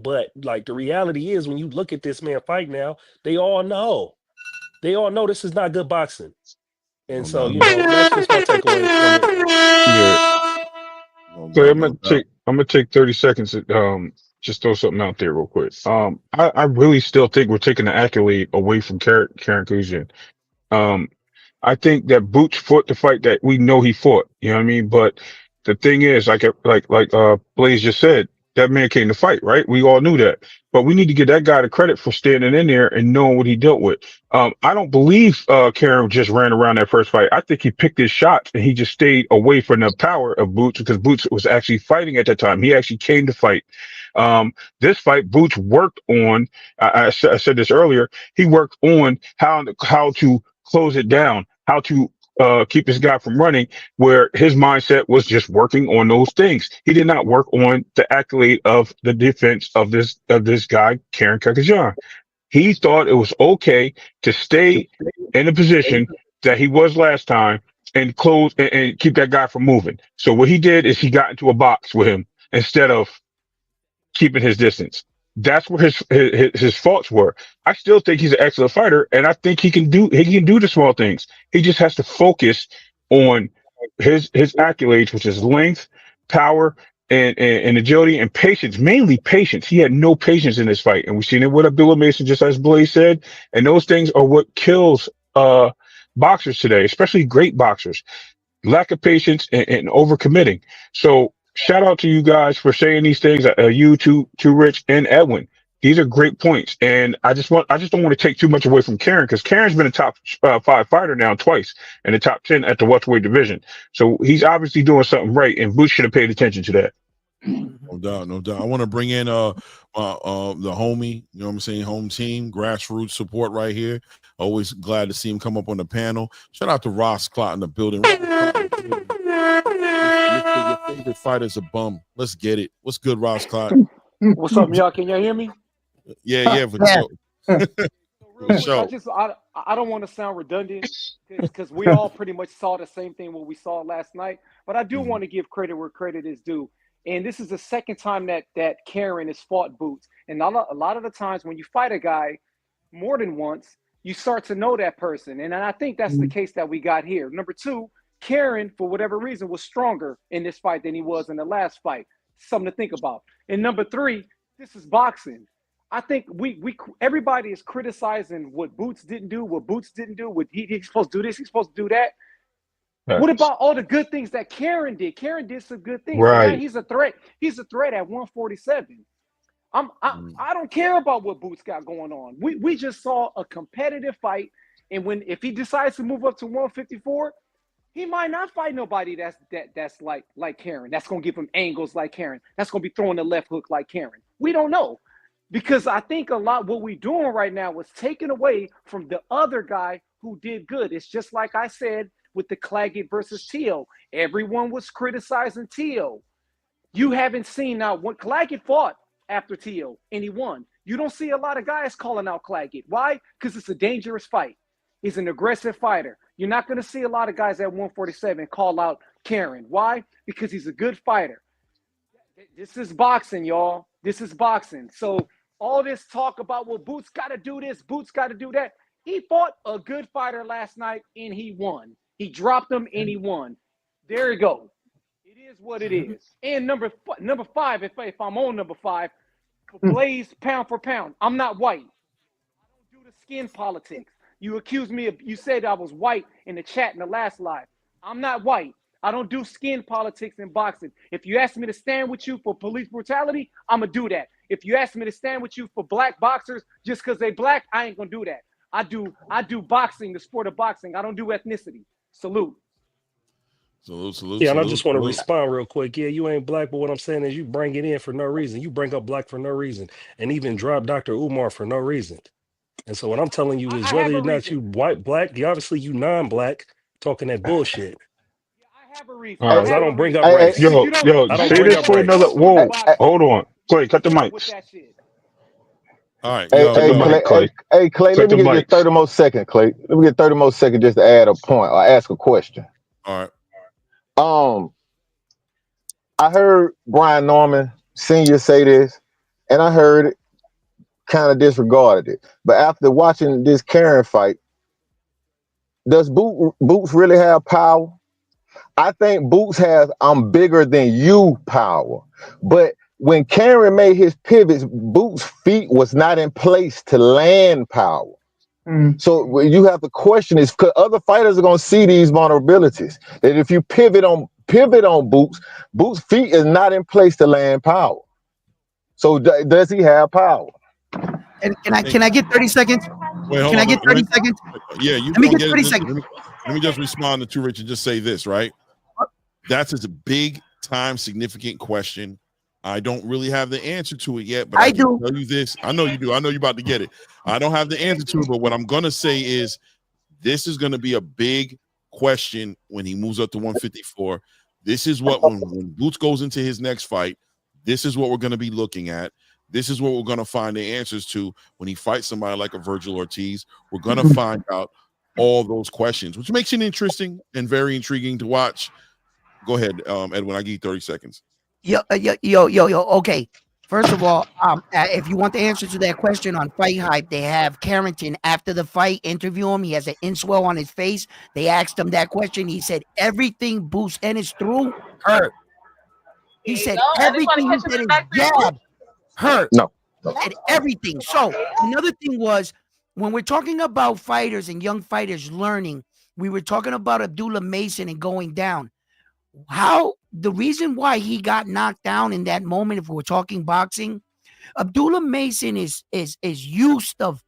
but like, the reality is, when you look at this man fight now, they all know this is not good boxing. And so, that's just my takeaway from it. Yeah. So I'm gonna take 30 seconds to just throw something out there real quick. I really still think we're taking the accolade away from Karen Kuzhin. Um, I think that Boots fought the fight that we know he fought. You know what I mean? But the thing is, like Blaze just said, that man came to fight, right? We all knew that. But we need to give that guy the credit for standing in there and knowing what he dealt with. I don't believe Karen just ran around that first fight. I think he picked his shots and he just stayed away from the power of Boots because Boots was actually fighting at that time. He actually came to fight. This fight, Boots worked on. I said this earlier. He worked on how to close it down, how to keep this guy from running, where his mindset was just working on those things. He did not work on the accolade of the defense of this guy, Karen Kakajan. He thought it was okay to stay in the position that he was last time and close and keep that guy from moving. So what he did is he got into a box with him instead of keeping his distance. That's where his faults were. I still think he's an excellent fighter, and I think he can do the small things. He just has to focus on his accolades, which is length, power, and agility and patience. Mainly patience. He had no patience in this fight, and we've seen it with Abdullah Mason, just as Blaze said. And those things are what kills boxers today, especially great boxers. Lack of patience and overcommitting. So shout out to you guys for saying these things. You, Too Rich, and Edwin. These are great points, and I just don't want to take too much away from Karen because Karen's been a top 5 fighter now twice in the top 10 at the welterweight division. So he's obviously doing something right, and Bush should have paid attention to that. No doubt, no doubt. I want to bring in the homie, you know what I'm saying, home team, grassroots support right here. Always glad to see him come up on the panel. Shout out to Ross Clot in the building. Your favorite fighter's a bum. Let's get it. What's good, Ross Clot? What's up, y'all? Can y'all hear me? Yeah, for sure. Real quick, I don't want to sound redundant because we all pretty much saw the same thing what we saw last night. But I do want to give credit where credit is due. And this is the second time that Karen has fought Boots. And a lot of the times when you fight a guy more than once, you start to know that person. And I think that's the case that we got here. Number two, Karen, for whatever reason, was stronger in this fight than he was in the last fight. Something to think about. And number three, this is boxing. I think everybody is criticizing what Boots didn't do, what he's supposed to do this, he's supposed to do that. Right. What about all the good things that Karen did? Karen did some good things. Right. So he's a threat. He's a threat at 147. I don't care about what Boots got going on. We just saw a competitive fight, and if he decides to move up to 154, he might not fight nobody that's like Karen. That's gonna give him angles like Karen. That's gonna be throwing the left hook like Karen. We don't know. Because I think a lot what we're doing right now was taken away from the other guy who did good. It's just like I said with the Claggett versus Teal. Everyone was criticizing Teal. You haven't seen now what Claggett fought after Teal and he won. You don't see a lot of guys calling out Claggett. Why? Because it's a dangerous fight. He's an aggressive fighter. You're not going to see a lot of guys at 147 call out Karen. Why? Because he's a good fighter. This is boxing, y'all. This is boxing. So all this talk about, well, Boots got to do this, Boots got to do that. He fought a good fighter last night, and he won. He dropped him, and he won. There you go. It is what it is. And number 5, if I'm on number 5, Blaze pound for pound. I'm not white. I don't do the skin politics. You accused me of, you said I was white in the chat in the last live. I'm not white. I don't do skin politics in boxing. If you ask me to stand with you for police brutality, I'm going to do that. If you ask me to stand with you for black boxers just because they black, I ain't going to do that. I do boxing, the sport of boxing. I don't do ethnicity. Salute. Salute. Yeah, and I just want to respond real quick. Yeah, you ain't black, but what I'm saying is you bring it in for no reason. You bring up black for no reason and even drop Dr. Umar for no reason. And so what I'm telling you is whether or not you white, black, obviously you non-black talking that bullshit. I have a reason. I don't bring up race. Yo, say this for another. Whoa, hold on. Clay, cut the mics. All right. Hey, Clay, let me get just 30 more seconds, Clay. Let me get 30 more seconds just to add a point or ask a question. All right. I heard Brian Norman Sr. say this, and I heard it, kind of disregarded it. But after watching this Karen fight, does Boots really have power? I think Boots has I'm bigger than you power. But when Cameron made his pivots, Boots' feet was not in place to land power. So you have to question is other fighters are going to see these vulnerabilities. That if you pivot on Boots' feet is not in place to land power. So does he have power? And can I get 30 seconds? Wait, hold can on. I get 30 seconds? Yeah, you Let me can get get 30 it. seconds. Let me just respond to Rich and just say this, right? That's a big time significant question. I don't really have the answer to it yet, but I can tell you this. I know you do. I know you're about to get it. I don't have the answer to it, but what I'm going to say is this is going to be a big question when he moves up to 154. This is what, when Boots goes into his next fight, this is what we're going to be looking at. This is what we're going to find the answers to when he fights somebody like a Virgil Ortiz. We're going to find out all those questions, which makes it interesting and very intriguing to watch. Go ahead, Edwin. I give you 30 seconds. Yo. Okay. First of all, if you want the answer to that question on Fight Hype, they have Carrington after the fight interview him. He has an inswell on his face. They asked him that question. He said everything Boots Ennis threw hurt. He said everything. He said his jab hurt. No. He said everything. So another thing was when we're talking about fighters and young fighters learning, we were talking about Abdullah Mason and going down. How the reason why he got knocked down in that moment, if we're talking boxing, Abdullah Mason is used of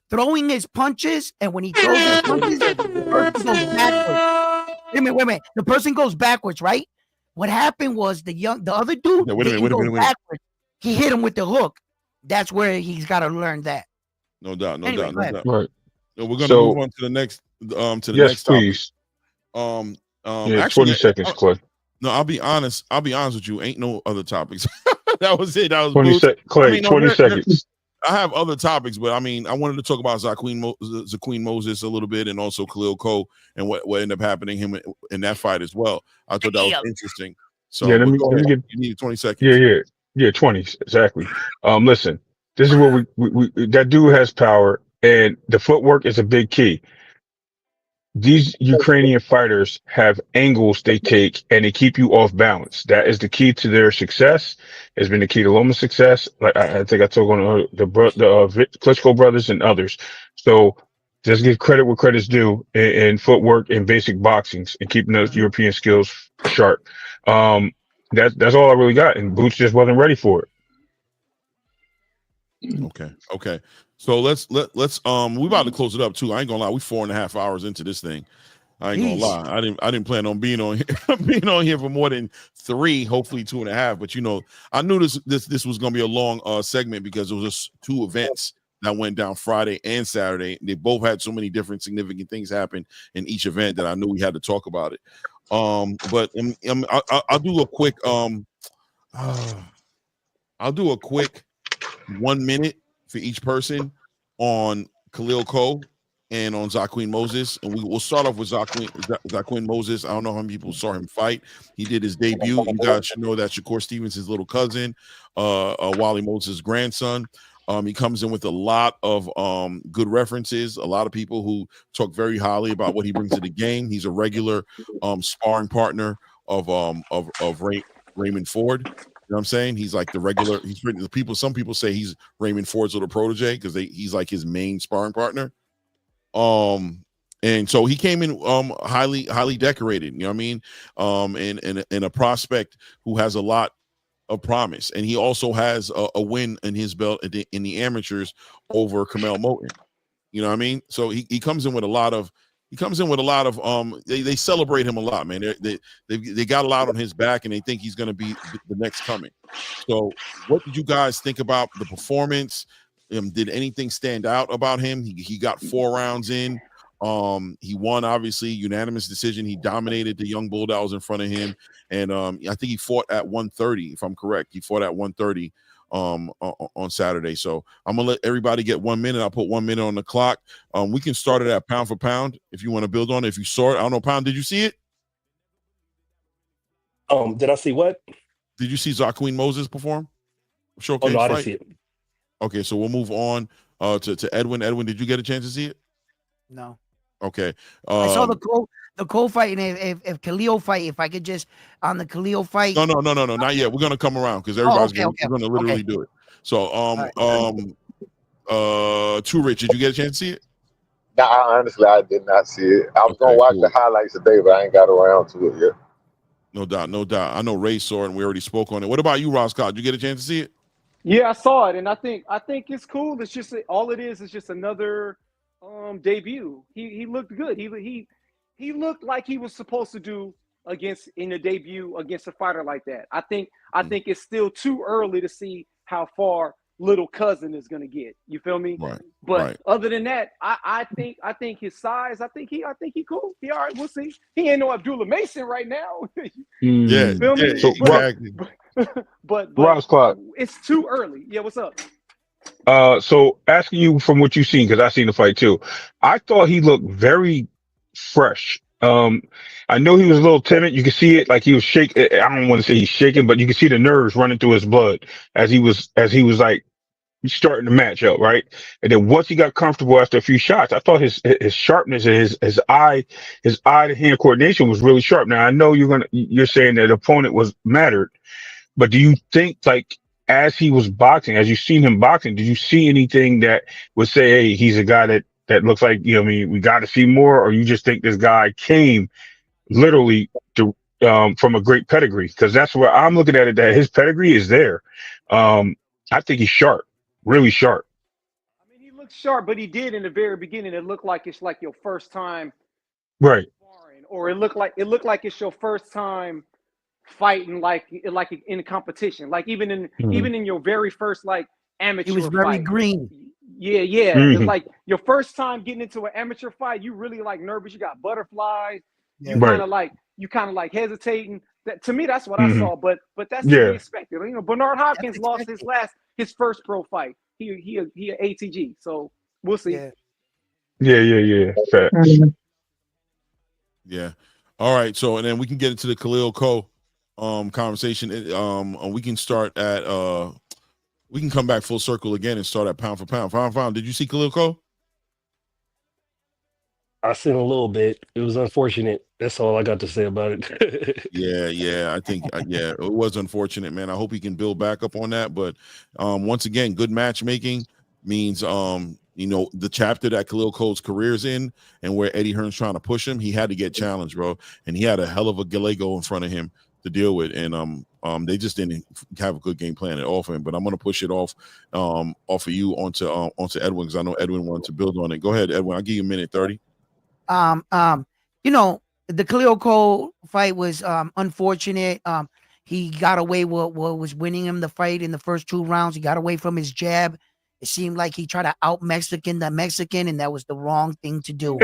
throwing his punches, and when he throws his punches, the person goes backwards. Wait a minute. The person goes backwards, right? What happened was the other dude didn't go backwards. He hit him with the hook. That's where he's got to learn that. No doubt. Right. No, we're gonna move on to the next next topic. Yeah, Actually, 20 seconds, Clay. No, I'll be honest with you. Ain't no other topics. That was it. That was 20 Clay, 20 seconds. I have other topics, but I mean, I wanted to talk about Zaqueen Moses a little bit, and also Khalil Co. and what ended up happening him in that fight as well. I thought that was interesting. So yeah, let me get. You need 20 seconds. Yeah, 20 exactly. Listen, this is what we that dude has power, and the footwork is a big key. These Ukrainian fighters have angles they take and they keep you off balance. That is the key to their success. Has been the key to Loma's success. Like I think I told on the Klitschko brothers and others. So just give credit where credit's due in footwork and basic boxings and keeping those European skills sharp. That's all I really got. And Boots just wasn't ready for it. Okay. So let's we about to close it up too. I ain't gonna lie, we 4.5 hours into this thing. I ain't gonna lie. I didn't plan on being on here for more than 3, hopefully 2.5. But you know, I knew this was gonna be a long segment because it was just 2 events that went down Friday and Saturday. They both had so many different significant things happen in each event that I knew we had to talk about it. But I'll do a quick 1 minute for each person on Khalil Co and on Zaqueen Moses, and we'll start off with Zaqueen Moses. I don't know how many people saw him fight. He did his debut. You guys should know that Shakur Stevens, his little cousin, Wally Moses' grandson. He comes in with a lot of good references. A lot of people who talk very highly about what he brings to the game. He's a regular sparring partner of Raymond Ford. You know what I'm saying? He's like the regular. Some people say he's Raymond Ford's little protege because he's like his main sparring partner. And so he came in highly decorated. You know what I mean? And a prospect who has a lot of promise, and he also has a win in his belt in the amateurs over Kamel Moten. You know what I mean? So he comes in with a lot of. They celebrate him a lot, man. They got a lot on his back, and they think he's going to be the next coming. So what did you guys think about the performance? Did anything stand out about him? He got 4 rounds in. He won, obviously, unanimous decision. He dominated the young bull that was in front of him. And I think he fought at 130, if I'm correct. He fought at 130 on Saturday. So I'm gonna let everybody get 1 minute. I'll put 1 minute on the clock. We can start it at pound for pound if you want to build on it. If you saw it, I don't know, Pound, did you see it? Did I see what? Did you see Zaqueen Moses perform? Showcase no, I fight? didn't see it. Okay, so we'll move on to Edwin. Edwin, did you get a chance to see it? No. Okay. I saw the the Cole fight, and if Khalil fight, if I could just on the Khalil fight. No, not yet. We're gonna come around because everybody's we're gonna literally do it. So Too Rich, did you get a chance to see it? Nah, honestly, I did not see it. I was gonna watch the highlights today, but I ain't got around to it yet. No doubt. I know Ray saw it, and we already spoke on it. What about you, Roscoe? Did you get a chance to see it? Yeah, I saw it, and I think it's cool. It's just all it is just another debut. He looked good. He looked like he was supposed to do in a debut against a fighter like that. I think it's still too early to see how far little cousin is gonna get. You feel me? Right. But other than that, I think his size. I think he cool. He all right. We'll see. He ain't no Abdullah Mason right now. Yeah. Feel me? Exactly. But Clark, it's too early. Yeah. What's up? So asking you from what you've seen, because I seen the fight too, I thought he looked very fresh. I know he was a little timid. You could see it, like he was shaking. I don't want to say he's shaking, but you could see the nerves running through his blood as he was like starting to match up, right? And then once he got comfortable after a few shots, I thought his sharpness and his eye to hand coordination was really sharp. Now I know you're saying that the opponent was mattered, but do you think, like, as he was boxing, as you've seen him boxing, did you see anything that would say, hey, he's a guy that looks like, you know, I mean, we got to see more, or you just think this guy came literally to from a great pedigree? Because that's where I'm looking at it, that his pedigree is there. I think he's sharp, really sharp. I mean, he looked sharp, but he did in the very beginning. It looked like it's like your first time, right? Sparring, or it looked like it's your first time fighting, like in a competition. Like even in your very first like amateur. He was very fight. green. Yeah. Mm-hmm. Like your first time getting into an amateur fight, you really like nervous. You got butterflies. Yeah. You kind of like hesitating. That, to me, that's what I saw. But that's to be expected. You know, Bernard Hopkins lost his first pro fight. He an ATG. So we'll see. Yeah. Facts. Yeah. All right. So, and then we can get into the Khalil Co conversation. We can start at we can come back full circle again and start at pound for pound. Pound. Did you see Khalil Co? I seen a little bit. It was unfortunate. That's all I got to say about it. Yeah. I think it was unfortunate, man. I hope he can build back up on that. But once again, good matchmaking means the chapter that Khalil Co's career's in, and where Eddie Hearn's trying to push him, he had to get challenged, bro. And he had a hell of a Galego in front of him to deal with. And they just didn't have a good game plan at all for him. But I'm gonna push it off of you onto Edwin, because I know Edwin wanted to build on it. Go ahead, Edwin. I'll give you a minute 30. The Khalil Co fight was unfortunate. He got away what was winning him the fight in the first 2 rounds. He got away from his jab. It seemed like he tried to out Mexican the Mexican, and that was the wrong thing to do.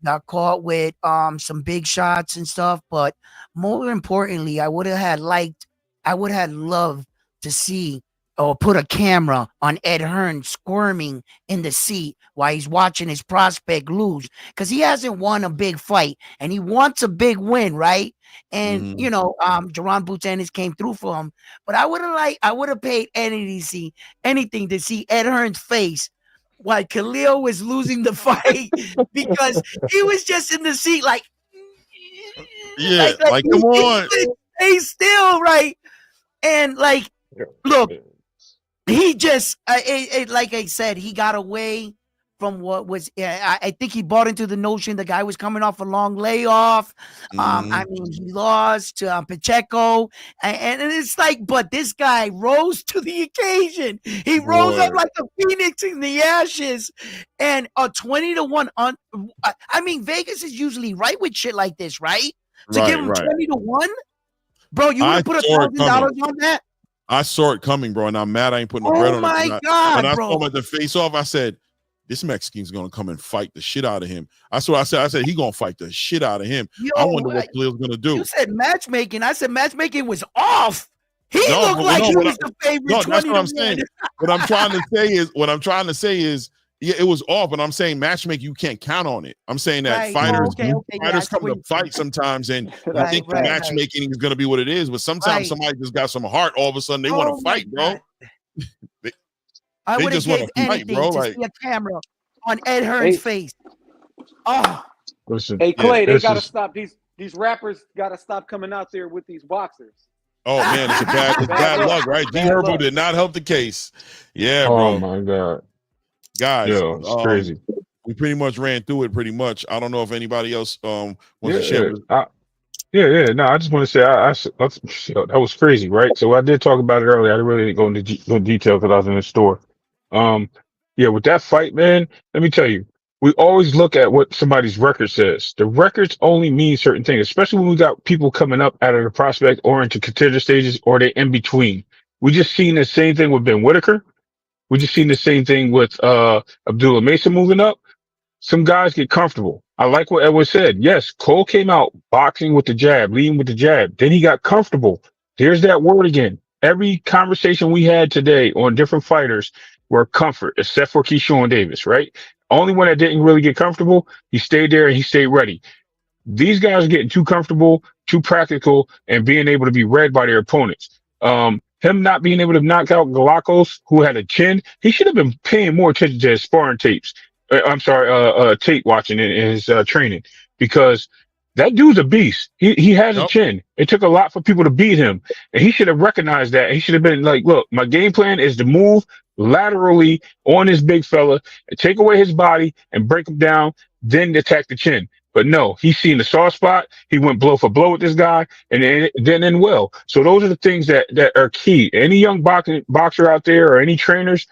Got caught with some big shots and stuff, but more importantly, I would have loved to see or put a camera on Ed Hearn squirming in the seat while he's watching his prospect lose, because he hasn't won a big fight and he wants a big win, right? And Jerron Boots Ennis came through for him, but I would have paid anything to see Ed Hearn's face while Khalil was losing the fight, because he was just in the seat like come on, stay still, right? And like, look, he just like I said, he got away from what was. I think he bought into the notion the guy was coming off a long layoff. I mean, he lost to Pacheco, and it's like, but this guy rose to the occasion. He rose up like a phoenix in the ashes, and a 20-1. I mean, Vegas is usually right with shit like this, right? To give him 20-1, bro, you would have put $1,000 on that. I saw it coming, bro, and I'm mad I ain't putting no bread on it. Oh my God, when I bro. saw him at the face off, I said, this Mexican's gonna come and fight the shit out of him. I said he gonna fight the shit out of him. I wonder what Khalil's gonna do. You said matchmaking. I said matchmaking was off. He looked like he was the favorite. No, that's what I'm saying. What I'm trying to say is, yeah, it was off, but I'm saying matchmaking, you can't count on it. I'm saying that fighters come to fight sometimes, and you think the matchmaking is going to be what it is, but sometimes somebody just got some heart. All of a sudden, they want to fight, bro. I would have gave anything to see a camera on Ed Hearn's face. Oh, Listen, Hey Clay, yeah, they this gotta is. stop these rappers gotta stop coming out there with these boxers. Oh man, it's bad luck, right? G Bad Herbo luck. did not help the case. Yeah, Oh bro. my God, Guys, yo, it's crazy. we pretty much ran through it pretty much. I don't know if anybody else wants to Yeah, share. No, I just want to say, that was crazy, right? So I did talk about it earlier. I really didn't go into detail because I was in the store. Yeah, with that fight, man, let me tell you, we always look at what somebody's record says. The records only mean certain things, especially when we got people coming up out of the prospect or into contender stages or they in between. We just seen the same thing with Ben Whitaker. We just seen the same thing with Abdullah Mason moving up. Some guys get comfortable. I like what Edward said. Yes, Cole came out boxing with the jab, leading with the jab. Then he got comfortable. Here's that word again. Every conversation we had today on different fighters were comfort, except for KEYSHAWN Davis, right? Only one that didn't really get comfortable, he stayed there and he stayed ready. These guys are getting too comfortable, too practical, and being able to be read by their opponents. Him not being able to knock out Galacos, who had a chin, he should have been paying more attention to his sparring tapes. I'm sorry, tape watching in his training, because that dude's a beast. He has a chin. It took a lot for people to beat him, and he should have recognized that. He should have been like, look, my game plan is to move laterally on this big fella and take away his body and break him down, then attack the chin. But no, he's seen the soft spot. He went blow for blow with this guy, and then well. So those are the things that are key. Any young boxer out there or any trainers,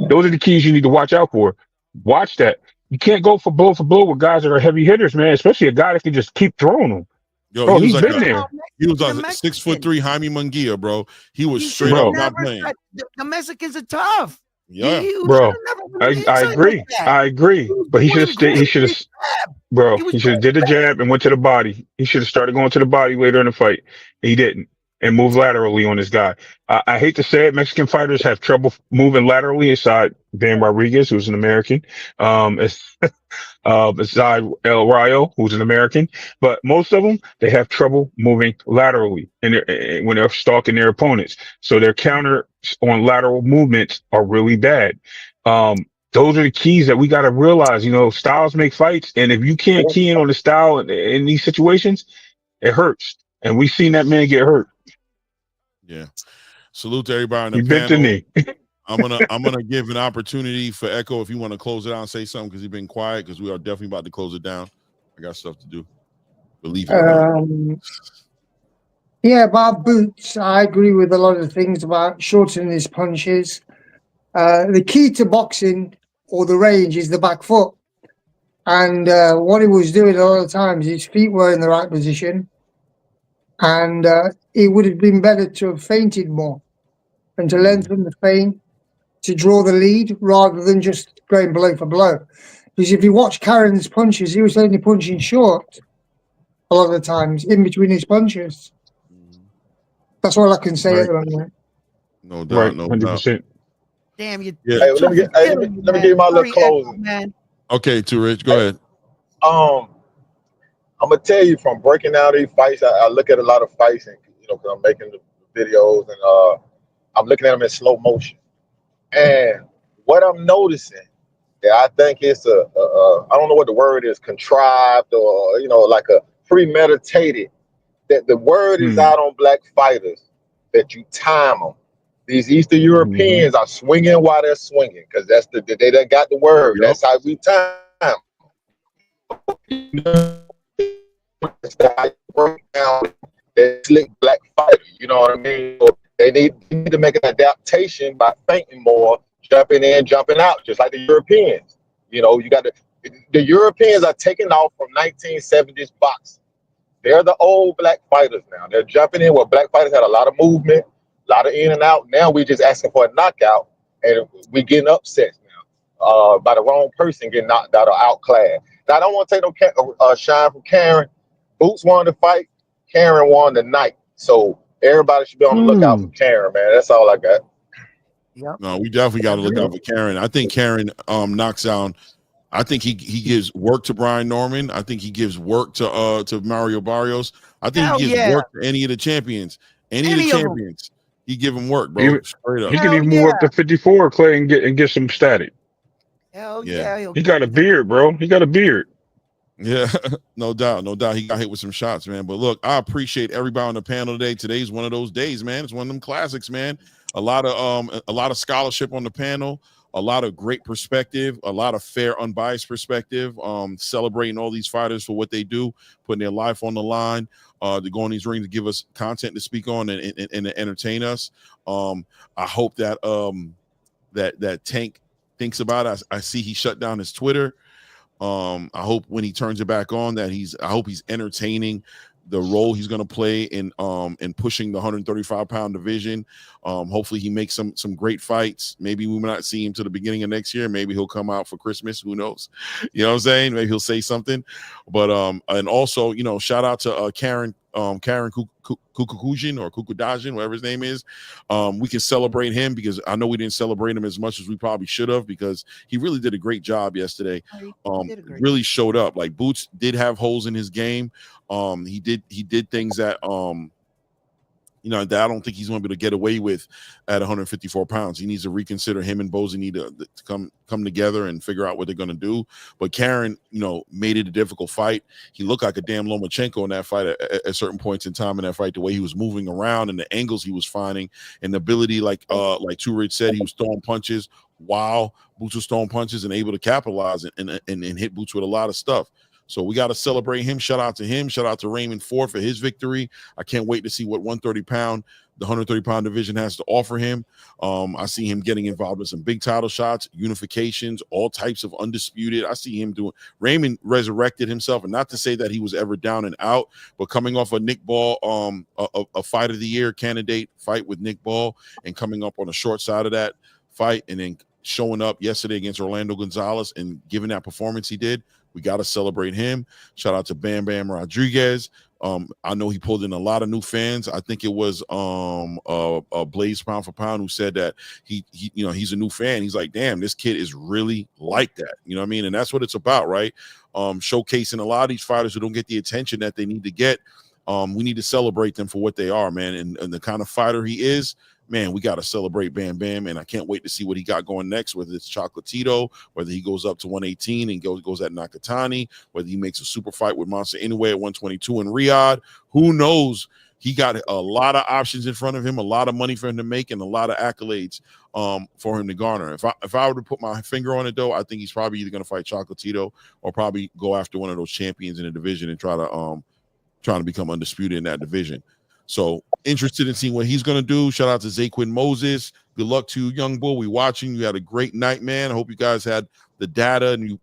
those are the keys you need to watch out for. Watch that. You can't go for blow with guys that are heavy hitters, man. Especially a guy that can just keep throwing them. Yo, bro, he's been there. He was like 6'3" Jaime Munguia, bro. He was straight up not playing. The Mexicans are tough. Yeah, bro. I agree. I agree. But he should have. He should have. Bro, he should have did the jab and went to the body. He should have started going to the body later in the fight. He didn't, and moved laterally on this guy. I hate to say it, Mexican fighters have trouble moving laterally aside Dan Rodriguez, who's an American. Aside El Rayo, who's an American, but most of them, they have trouble moving laterally when they're stalking their opponents. So their counter on lateral movements are really bad. Those are the keys that we got to realize. Styles make fights, and if you can't key in on the style in these situations, it hurts. And we've seen that man get hurt. Yeah. Salute to everybody on the panel. Bent the knee. I'm gonna give an opportunity for Echo if you want to close it out and say something, because he's been quiet, because we are definitely about to close it down. I got stuff to do. Believe it. Yeah, about Boots, I agree with a lot of things about shortening his punches. The key to boxing or the range is the back foot. And what he was doing a lot of times, his feet were in the right position. And it would have been better to have feinted more and to lengthen the feint, to draw the lead rather than just going blow for blow. Because if you watch Karen's punches, he was only punching short a lot of the times in between his punches. That's all I can say at the moment. No doubt, no 100%. Doubt. Damn you! Yeah. Hey, let me give you my little closing. Man. Okay, Too Rich, go ahead. I'm gonna tell you, from breaking down these fights, I look at a lot of fights, and because I'm making the videos, and I'm looking at them in slow motion. And what I'm noticing, I think it's I don't know what the word is, contrived, or like a premeditated. That the word is out on black fighters, that you time them. These Eastern Europeans are swinging while they're swinging, because that's they done got the word. Yep. That's how we time. That slick black fighter, you know what I mean? So they need to make an adaptation by feinting more, jumping in, jumping out, just like the Europeans. You got the Europeans are taking off from 1970s boxing. They're the old black fighters now. They're jumping in where black fighters had a lot of movement, a lot of in and out. Now we just asking for a knockout, and we getting upset now by the wrong person getting knocked out or outclassed. Now, I don't want to take no shine from Karen. Boots won the fight. Karen won the night. So everybody should be on the lookout for Karen, man. That's all I got. Yep. No, we definitely got to look out for Karen. I think Karen knocks down. I think he gives work to Brian Norman. I think he gives work to Mario Barrios. I think he gives work to any of the champions. Any of the champions. He give him work, bro. Straight up. He can even move up to 54, Clay, and get some static. Hell yeah. He got a beard, bro. He got a beard. Yeah, no doubt, no doubt. He got hit with some shots, man. But look, I appreciate everybody on the panel today. Today's one of those days, man. It's one of them classics, man. A lot of scholarship on the panel, a lot of great perspective, a lot of fair, unbiased perspective. Celebrating all these fighters for what they do, putting their life on the line, to go in these rings to give us content to speak on and to entertain us. I hope that that Tank thinks about it. I see he shut down his Twitter. I hope when he turns it back on that I hope he's entertaining the role he's going to play in pushing the 135-pound division. Hopefully he makes some great fights. Maybe we might not see him to the beginning of next year. Maybe he'll come out for Christmas. Who knows? You know what I'm saying? Maybe he'll say something. But and also, you know, shout out to Karen Kukukujin or Kukudajin, whatever his name is. We can celebrate him because I know we didn't celebrate him as much as we probably should have, because he really did a great job yesterday. Really showed up. Like, Boots did have holes in his game. He did things that you know, that I don't think he's going to be able to get away with at 154 pounds. He needs to reconsider. Him and Bozy need to come together and figure out what they're going to do. But Karen, you know, made it a difficult fight. He looked like a damn Lomachenko in that fight at certain points in time in that fight, the way he was moving around and the angles he was finding and the ability, like Too Rich said, he was throwing punches while Boots was throwing punches and able to capitalize and hit Boots with a lot of stuff. So we got to celebrate him. Shout out to him. Shout out to Raymond Ford for his victory. I can't wait to see what the 130-pound division has to offer him. I see him getting involved in some big title shots, unifications, all types of undisputed. I see him doing. Raymond resurrected himself, and not to say that he was ever down and out, but coming off a Nick Ball, a fight of the year candidate fight with Nick Ball, and coming up on the short side of that fight, and then showing up yesterday against Orlando Gonzalez and giving that performance he did. We got to celebrate him. Shout out to Bam Bam Rodriguez. I know he pulled in a lot of new fans. I think it was Blaze Pound for Pound who said that he you know, he's a new fan. He's like, damn, this kid is really like that. You know what I mean? And that's what it's about, right? Showcasing a lot of these fighters who don't get the attention that they need to get. We need to celebrate them for what they are, man, and the kind of fighter he is. Man, we got to celebrate Bam Bam, and I can't wait to see what he got going next, whether it's Chocolatito, whether he goes up to 118 and goes at Nakatani, whether he makes a super fight with Monster Inoue at 122 in Riyadh. Who knows? He got a lot of options in front of him, a lot of money for him to make, and a lot of accolades for him to garner. If I were to put my finger on it, though, I think he's probably either going to fight Chocolatito or probably go after one of those champions in the division and trying to become undisputed in that division. So interested in seeing what he's going to do. Shout out to Zaquin Moses. Good luck to you, young bull. We watching. You had a great night, man. I hope you guys had the data and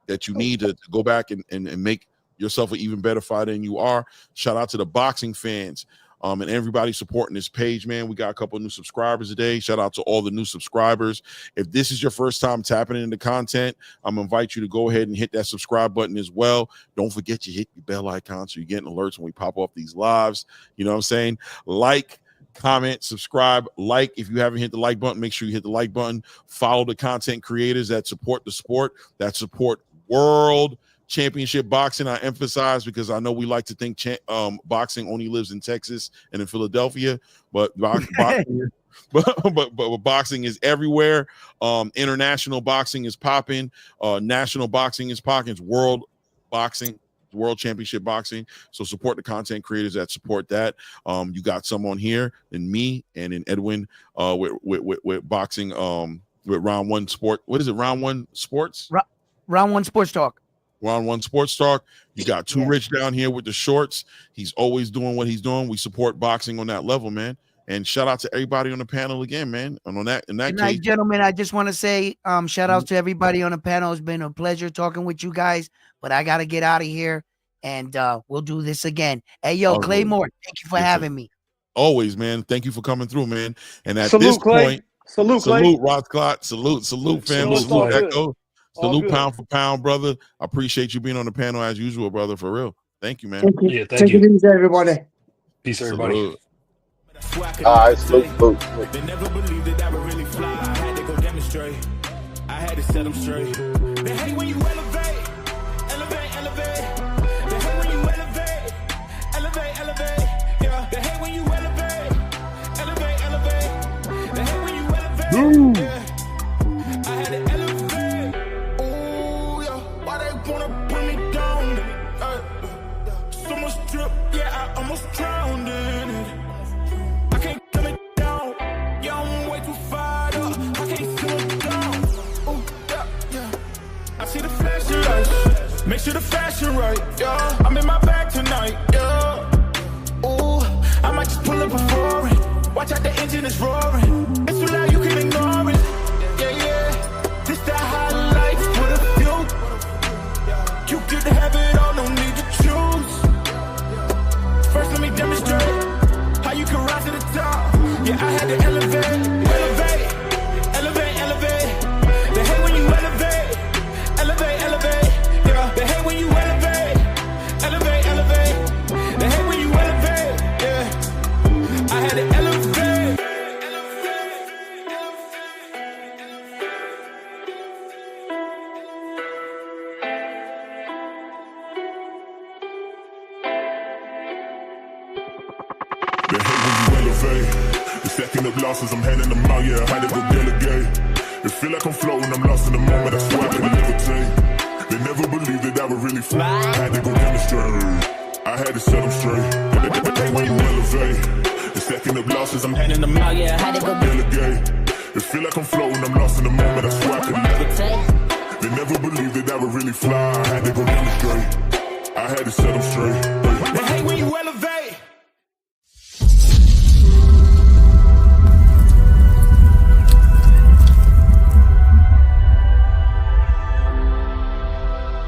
that you need to go back and make yourself an even better fighter than you are. Shout out to the boxing fans and everybody supporting this page, man. We got a couple of new subscribers today. Shout out to all the new subscribers. If this is your first time tapping into content, I'm going to invite you to go ahead and hit that subscribe button as well. Don't forget you hit the bell icon so you're getting alerts when we pop off these lives. You know what I'm saying? Like, comment, subscribe. Like, if you haven't hit the like button, make sure you hit the like button. Follow the content creators that support the sport, that support World Championship Boxing. I emphasize because I know we like to think boxing only lives in Texas and in Philadelphia, but boxing, but boxing is everywhere. International boxing is popping. National boxing is popping. It's world boxing, World Championship Boxing. So support the content creators that support that. You got some on here, and me, and in Edwin with boxing. With Round One Sport. What is it? Round One Sports. Round One Sports Talk. Round One Sports Talk. You got Too Rich down here with the shorts. He's always doing what he's doing. We support boxing on that level, man. And shout out to everybody on the panel again, man. And in that Good case, night, gentlemen. I just want to say shout out to everybody on the panel. It's been a pleasure talking with you guys, but I got to get out of here, and we'll do this again. Hey, yo, Claymore, thank you for having me. Always, man. Thank you for coming through, man. And at Salute, this Clay. point, Salute, Rod Clot. Salute, family. Salute, Echo. Salute, pound for pound, brother. I appreciate you being on the panel as usual, brother, for real. Thank you, man. Thank you. Yeah, thank you. Take it easy, everybody. Peace, everybody. All right, salute. They never believed that I would really fly. I had to go demonstrate. I had to set them straight. They hate when you elevate. They hate when you elevate. Yeah. They hate when you elevate. They hate when you elevate. Yeah. I had to elevate. Ooh, yeah. Why they wanna put me down? almost drowned in it. I can't come it down. Yeah, I'm way too fired up. I can't slow down. Ooh, yeah. I see the flashing lights. Make sure the fashion right. Yeah, I'm in my bag tonight. Yeah. Ooh, I might just pull up a foreign. Watch out, the engine is roaring. It's too loud, you can ignore it. Yeah. This that high life with a view. You get to have it all, no need to choose. First, let me demonstrate how you can rise to the top. Yeah, I had to elevate. They hate when you elevate. Yeah, they hate when you elevate. They hate when you elevate. Yeah, I had to elevate. They hate when you elevate. The second of losses, I'm handing them out, yeah, I had to go delegate. It feel like I'm floating, I'm lost in the moment, I swear I can levitate. They never believed that I would really fly. I had to go demonstrate. I had to set them straight. They hate when you elevate. The second of losses, I'm handing them out, yeah, I had to go delegate. It feel like I'm floating, I'm lost in the moment, I swear I can levitate. They never believed that I would really fly. I had to go demonstrate. I had to set them straight. They hate when you elevate.